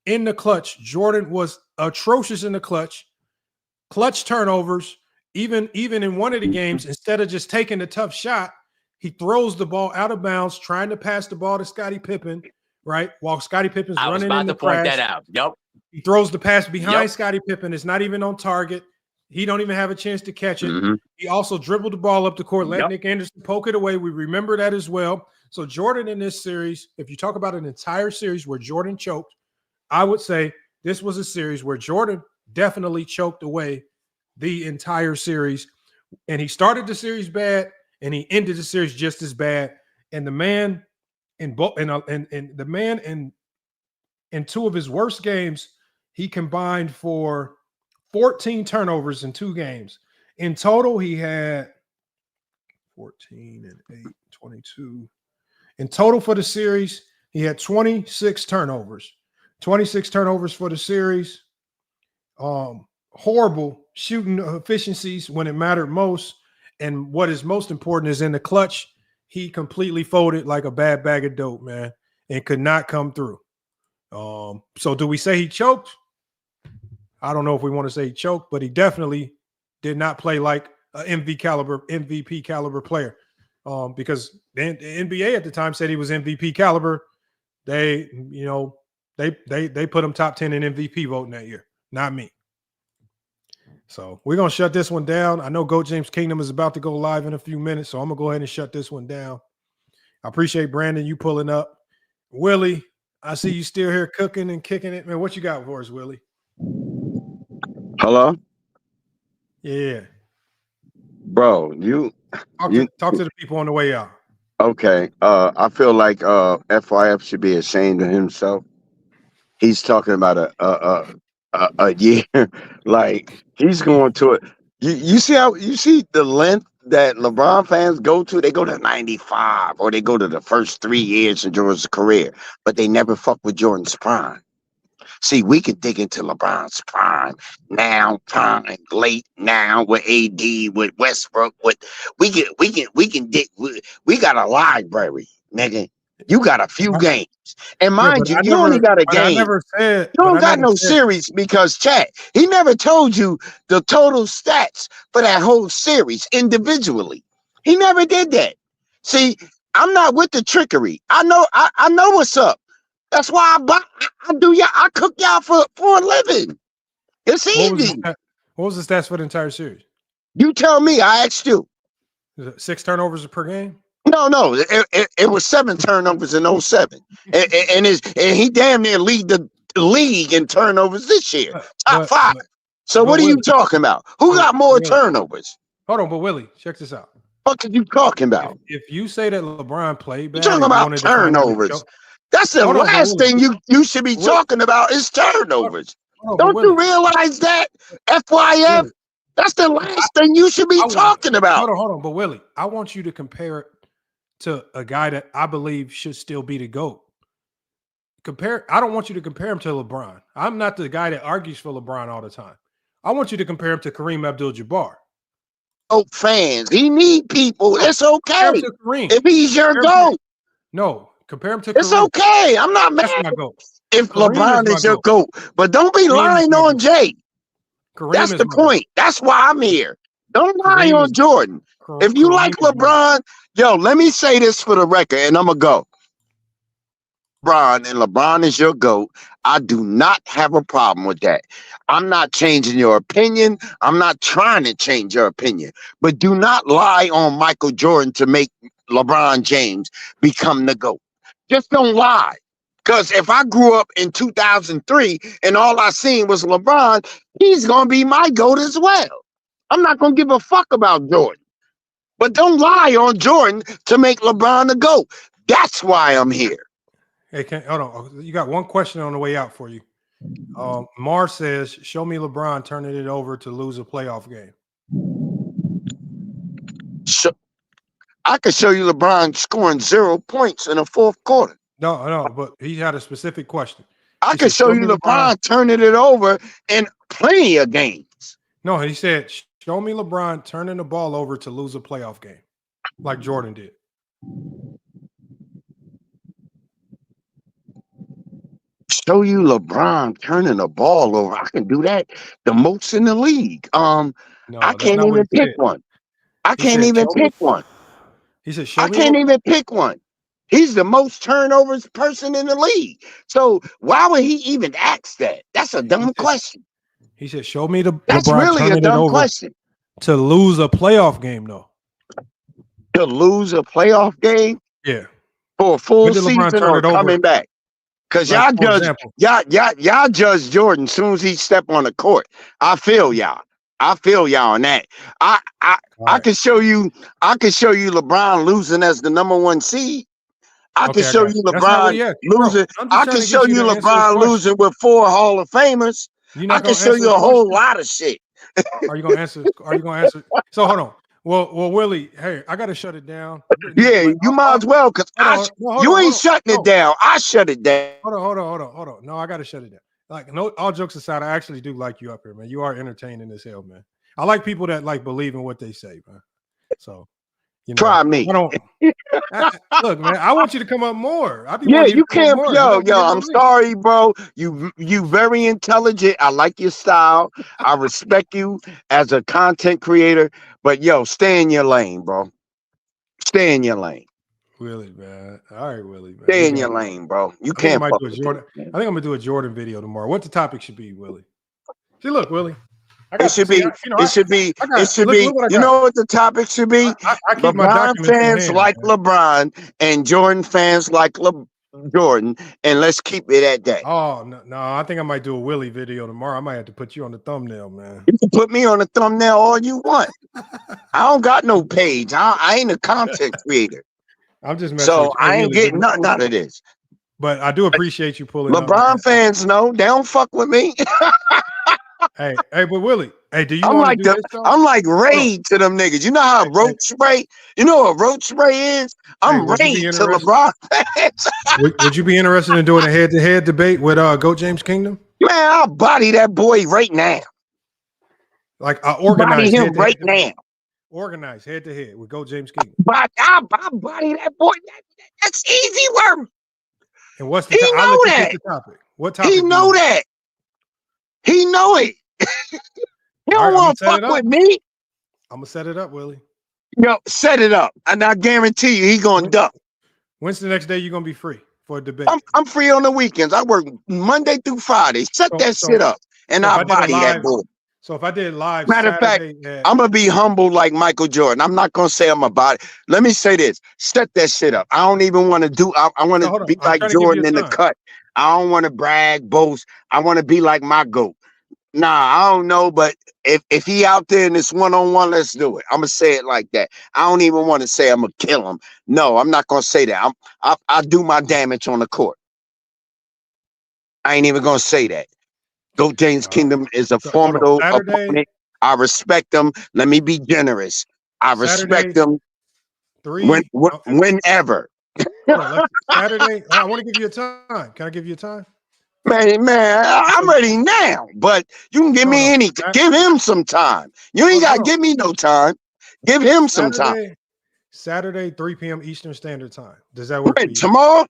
in the clutch, Jordan was atrocious in the clutch turnovers. Even in one of the games, instead of just taking the tough shot, he throws the ball out of bounds, trying to pass the ball to Scottie Pippen, right? While Scottie Pippen's running in the crash. Point that out. Yep. He throws the pass behind Scottie Pippen. It's not even on target. He don't even have a chance to catch it. He also dribbled the ball up the court, let Nick Anderson poke it away. We remember that as well. So Jordan in this series, if you talk about an entire series where Jordan choked, I would say this was a series where Jordan definitely choked away the entire series. And he started the series bad, and he ended the series just as bad. And the man in 2 of his worst games, he combined for 14 turnovers in 2 games. In total, he had 14 and 8, 22. In total for the series, he had 26 turnovers. 26 turnovers for the series. Horrible shooting efficiencies when it mattered most. And what is most important is in the clutch, he completely folded like a bad bag of dope, man, and could not come through. So do we say he choked? I don't know if we want to say he choked, but he definitely did not play like an MVP caliber player. Because the NBA at the time said he was MVP caliber. They put him top 10 in MVP voting that year, not me. So we're going to shut this one down. I know Go James Kingdom is about to go live in a few minutes, so I'm going to go ahead and shut this one down. I appreciate Brandon, you pulling up. Willie, I see you still here cooking and kicking it. Man, what you got for us, Willie? Hello? Yeah. Bro, talk to the people on the way out. Okay. I feel like FYF should be ashamed of himself. He's talking about a year. Like, he's going to it. You see how you see the length that LeBron fans go to? They go to 95 or they go to the first 3 years in Jordan's career, but they never fuck with Jordan's prime. See, we can dig into LeBron's prime now, prime late now with AD, with Westbrook, with we can dig. We got a library, nigga. You got a few games, and mind you, you only got a game. You don't got no series because chat. He never told you the total stats for that whole series individually. He never did that. See, I'm not with the trickery. I know what's up. That's why I cook y'all for a living. It's easy. What was the stats for the entire series? You tell me. I asked you. Is it 6 turnovers per game? No. It was 7 turnovers in 07. and he damn near lead the league in turnovers this year. Top 5. So what are you talking about? Who got more turnovers? Hold on, but Willie, check this out. What are you talking about? If you say that LeBron played bad, you're talking about turnovers. That's the last thing you should be talking about is turnovers. Don't you realize that? FYF? That's the last thing you should be talking about. Hold on. But Willie, I want you to compare it to a guy that I believe should still be the GOAT. I don't want you to compare him to LeBron. I'm not the guy that argues for LeBron all the time. I want you to compare him to Kareem Abdul-Jabbar. Oh, fans. He need people. It's okay. If he's your GOAT. No, compare him to Kareem. It's okay. I'm not mad if LeBron is your GOAT. But don't be lying on Jay. That's the point. That's why I'm here. Don't lie on Jordan. If you like LeBron, yo, let me say this for the record, and I'm going to go. LeBron is your GOAT. I do not have a problem with that. I'm not changing your opinion. I'm not trying to change your opinion. But do not lie on Michael Jordan to make LeBron James become the GOAT. Just don't lie. Because if I grew up in 2003 and all I seen was LeBron, he's going to be my GOAT as well. I'm not going to give a fuck about Jordan. But don't lie on Jordan to make LeBron the GOAT. That's why I'm here. Hey, hold on. You got one question on the way out for you. Marz says, show me LeBron turning it over to lose a playoff game. I could show you LeBron scoring 0 points in the fourth quarter. No, but he had a specific question. I could show you LeBron turning it over in plenty of games. No, he said, show me LeBron turning the ball over to lose a playoff game like Jordan did. Show you LeBron turning the ball over. I can do that the most in the league. I can't even pick one. I can't even pick one. He said, I can't even pick one. He's the most turnovers person in the league. So why would he even ask that? That's a dumb question. He said, show me the That's LeBron really a turning it dumb over question. to lose a playoff game, though. To lose a playoff game? Yeah. For a full season or coming back? Because y'all judge Jordan as soon as he step on the court. I feel y'all on that. I can show you LeBron losing as the #1 seed. I can show you LeBron losing. I can show you LeBron losing with 4 Hall of Famers. I can show you a whole lot of shit. Are you gonna answer? So hold on. Well, Willie, hey, I gotta shut it down. Yeah, you might as well, because you ain't shutting it down. I shut it down. Hold on. No, I gotta shut it down. Like, no, all jokes aside, I actually do like you up here, man. You are entertaining as hell, man. I like people that like believe in what they say, man. So try me. Look, man, I want you to come up more. You can't. Yo, I'm sorry, bro. You very intelligent. I like your style. I respect you as a content creator. But yo, stay in your lane, bro. Stay in your lane. Willie, man. All right, Willie, man. Stay in your lane, bro. You can't. I think I'm gonna do a Jordan video tomorrow. What the topic should be, Willie? See, look, Willie. It should be. You know what the topic should be? LeBron fans like LeBron and Jordan fans like Jordan, and let's keep it at that. Oh no! I think I might do a Willie video tomorrow. I might have to put you on the thumbnail, man. You can put me on the thumbnail all you want. I don't got no page. I ain't a content creator. I'm just so I ain't getting nothing out of this. But I do appreciate you pulling. LeBron fans know they don't fuck with me. Hey, but Willie, hey, do you I'm want to like do the this? Though? I'm like Raid to them niggas. You know how roach spray? You know what roach spray is? I'm would you be Raid to interested? LeBron fans. Would you be interested in doing a head-to-head debate with Goat James Kingdom? Man, I'll body that boy right now. Like Body organized him head-to-head right debate. now. Organized head-to-head with Goat James Kingdom. But I'll body that boy. That's easy work. And what's the He I'll know let you that. pick the topic. What topic? He know that. He know it. He don't want to fuck with me. I'm gonna set it up, Willie. Yo, set it up, and I guarantee you he gonna duck. When's the next day you're gonna be free for a debate? I'm free on the weekends. I work Monday through Friday. Set that shit up, and I'll body that boy. So if I did live, Matter of fact, Saturday I'm gonna be humble like Michael Jordan. I'm not gonna say I'm about it. Let me say this: set that shit up. I don't even want to do. I want to be like Jordan in the cut. I don't want to brag, boast. I want to be like my GOAT. Nah, I don't know, but if he out there in this one-on-one, let's do it. I'm gonna say it like that. I don't even want to say I'm gonna kill him. No, I'm not gonna say that. I do my damage on the court. I ain't even gonna say that. Goat James Kingdom is a formidable opponent. I respect him. Let me be generous. I respect him. Whenever. Saturday. I want to give you a time. Can I give you a time? Man, I'm ready now. But you can give me any. Give him some time. You ain't gotta give me no time. Give him some time. Saturday, 3 p.m. Eastern Standard Time. Does that work for you? Tomorrow?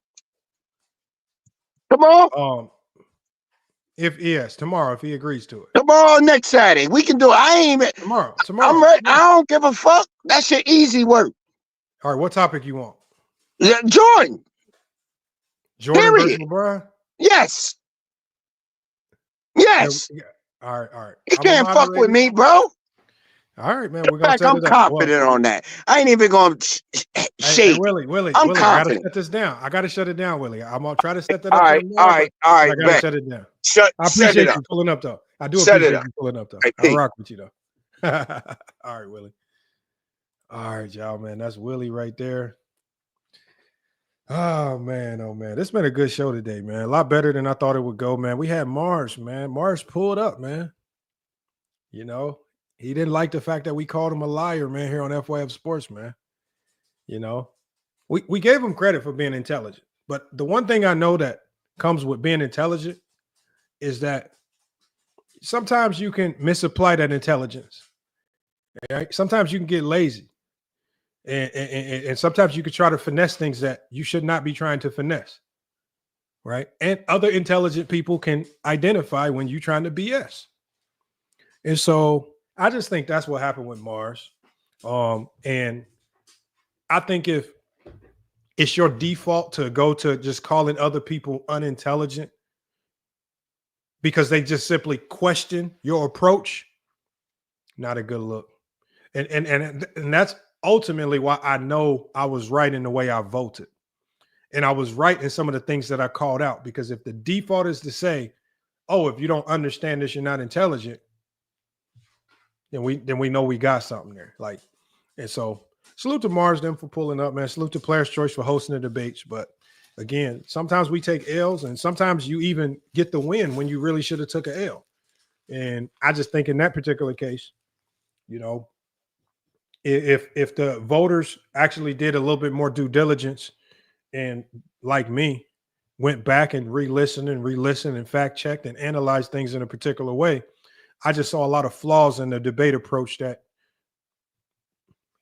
Tomorrow? Yes, tomorrow if he agrees to it. Tomorrow, next Saturday. We can do it. I ain't even tomorrow. I'm ready. I don't give a fuck. That shit easy work. All right, what topic you want? Jordan. Jordan versus LeBron? Yes. Yes. All right. You can't fuck with me, bro. All right, man. We're gonna. I'm confident on that. I ain't even gonna shake. Hey, Willie, I'm confident. I gotta shut this down. I gotta shut it down, Willie. I'm gonna try to set that up. All right. I gotta bet. shut it down. Set I appreciate it you up. pulling up, though. I do Set it appreciate up. you pulling up, though. Hey, I rock with you, though. All right, Willie. All right, y'all, man. That's Willie right there. Oh man. This been a good show today, man. A lot better than I thought it would go, man. We had Marz, man. Marz pulled up, man. You know, he didn't like the fact that we called him a liar, man, here on FYF Sports, man. You know, we gave him credit for being intelligent. But the one thing I know that comes with being intelligent is that sometimes you can misapply that intelligence. Right? Sometimes you can get lazy. And sometimes you could try to finesse things that you should not be trying to finesse, right? And other intelligent people can identify when you're trying to BS. And so I just think that's what happened with Marz. And I think if it's your default to go to just calling other people unintelligent because they just simply question your approach, not a good look. And that's ultimately why I know I was right in the way I voted. And I was right in some of the things that I called out, because if the default is to say, oh, if you don't understand this, you're not intelligent, then we know we got something there. Like, and so salute to Marz them for pulling up, man. Salute to Players Choice for hosting the debates. But again, sometimes we take L's, and sometimes you even get the win when you really should have took a L. And I just think in that particular case, you know, if the voters actually did a little bit more due diligence and, like me, went back and re-listened and fact-checked and analyzed things in a particular way, I just saw a lot of flaws in the debate approach that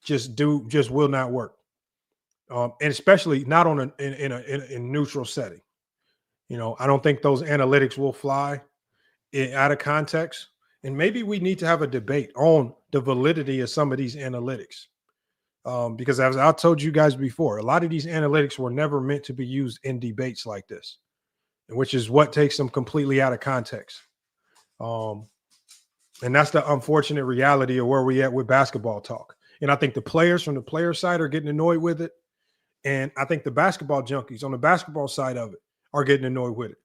just will not work, and especially not on in a neutral setting. You know, I don't think those analytics will fly out of context. And maybe we need to have a debate on the validity of some of these analytics. Because as I told you guys before, a lot of these analytics were never meant to be used in debates like this, which is what takes them completely out of context. And that's the unfortunate reality of where we at with basketball talk. And I think the players from the player side are getting annoyed with it. And I think the basketball junkies on the basketball side of it are getting annoyed with it,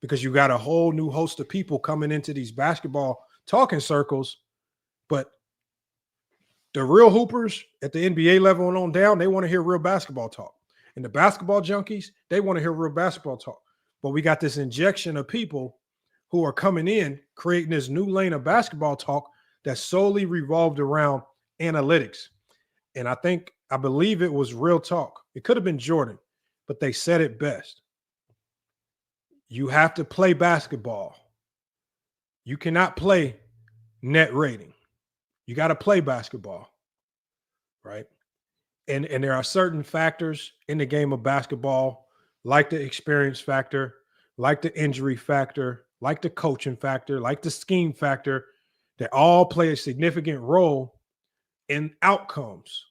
because you got a whole new host of people coming into these basketball talking circles, but the real hoopers at the NBA level and on down, they want to hear real basketball talk. And the basketball junkies, they want to hear real basketball talk. But we got this injection of people who are coming in, creating this new lane of basketball talk that solely revolved around analytics. And I believe it was Real Talk. It could have been Jordan, but they said it best. You have to play basketball. You cannot play net rating. You got to play basketball, right? And there are certain factors in the game of basketball, like the experience factor, like the injury factor, like the coaching factor, like the scheme factor, that all play a significant role in outcomes.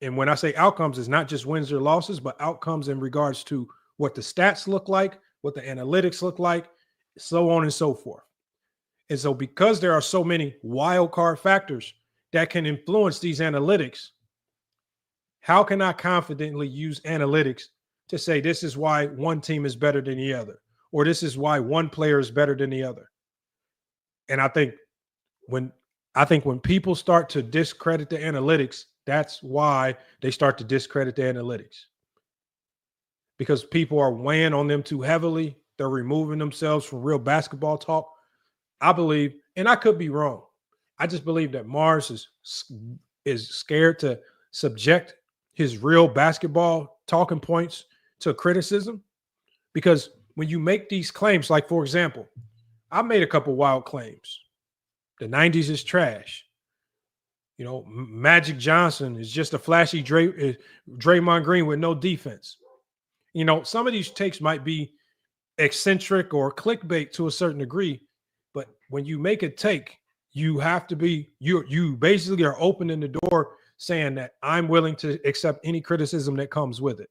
And when I say outcomes, it's not just wins or losses, but outcomes in regards to what the stats look like, what the analytics look like, so on and so forth. And so because there are so many wild card factors that can influence these analytics, how can I confidently use analytics to say this is why one team is better than the other, or this is why one player is better than the other? And I think when people start to discredit the analytics, that's why they start to discredit the analytics. Because people are weighing on them too heavily. They're removing themselves from real basketball talk. I believe, and I could be wrong, I just believe that Marz is scared to subject his real basketball talking points to criticism. Because when you make these claims, like, for example, I made a couple wild claims. The 90s is trash. You know, Magic Johnson is just a flashy Draymond Green with no defense. You know, some of these takes might be eccentric or clickbait to a certain degree, but when you make a take, you have to be, you basically are opening the door saying that I'm willing to accept any criticism that comes with it.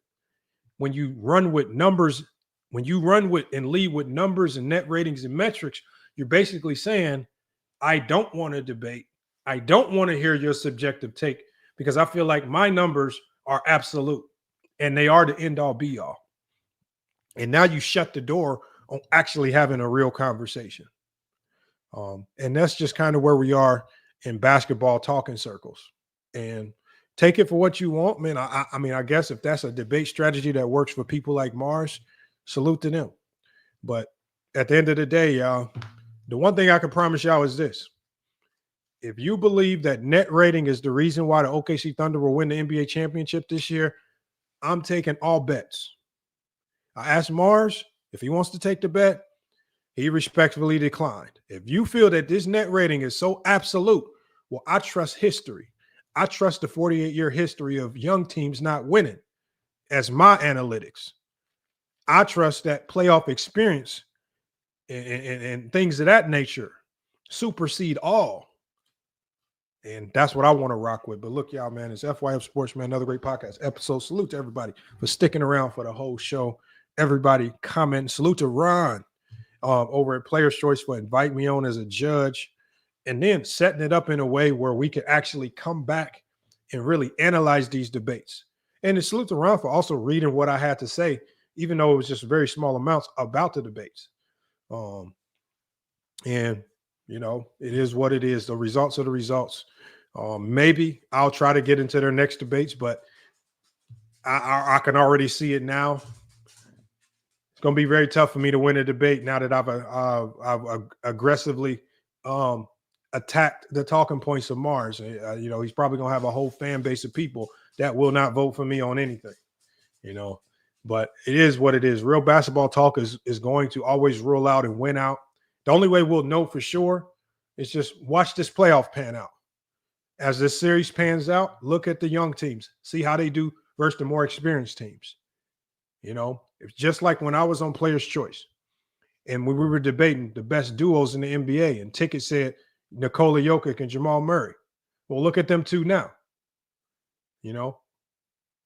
When you run with numbers, when you run with and lead with numbers and net ratings and metrics, you're basically saying, I don't want to debate. I don't want to hear your subjective take because I feel like my numbers are absolute and they are the end all be all. And now you shut the door on actually having a real conversation. And that's just kind of where we are in basketball talking circles. And take it for what you want, man. I mean, I guess if that's a debate strategy that works for people like Marz, salute to them. But at the end of the day, y'all, the one thing I can promise y'all is this. If you believe that net rating is the reason why the OKC Thunder will win the NBA championship this year, I'm taking all bets. I asked Marz if he wants to take the bet. He respectfully declined. If you feel that this net rating is so absolute, well, I trust history. I trust the 48-year history of young teams not winning as my analytics. I trust that playoff experience and things of that nature supersede all. And that's what I want to rock with. But look, y'all, man, it's FYF Sports, man, another great podcast episode. Salute to everybody for sticking around for the whole show. Everybody comment. Salute to Ron over at Player's Choice for inviting me on as a judge and then setting it up in a way where we could actually come back and really analyze these debates. And salute to Ron for also reading what I had to say, even though it was just very small amounts about the debates. And, you know, it is what it is. The results are the results. Maybe I'll try to get into their next debates, but I can already see it now. It's going to be very tough for me to win a debate now that I've aggressively attacked the talking points of Marz. You know, he's probably going to have a whole fan base of people that will not vote for me on anything, you know. But it is what it is. Real basketball talk is going to always roll out and win out. The only way we'll know for sure is just watch this playoff pan out. As this series pans out, look at the young teams, see how they do versus the more experienced teams. You know, it's just like when I was on Player's Choice and when we were debating the best duos in the NBA and Ticket said Nikola Jokic and Jamal Murray. Well, look at them two now. You know,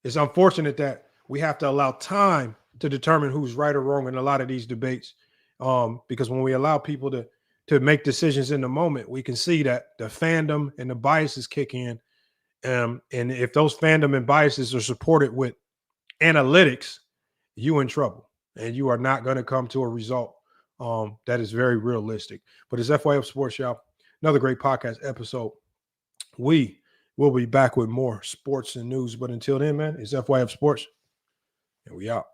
it's unfortunate that we have to allow time to determine who's right or wrong in a lot of these debates. Because when we allow people to make decisions in the moment, we can see that the fandom and the biases kick in. And if those fandom and biases are supported with analytics, you in trouble and you are not going to come to a result that is very realistic. But it's FYF Sports, y'all. Another great podcast episode. We will be back with more sports and news. But until then, man, it's FYF Sports and we out.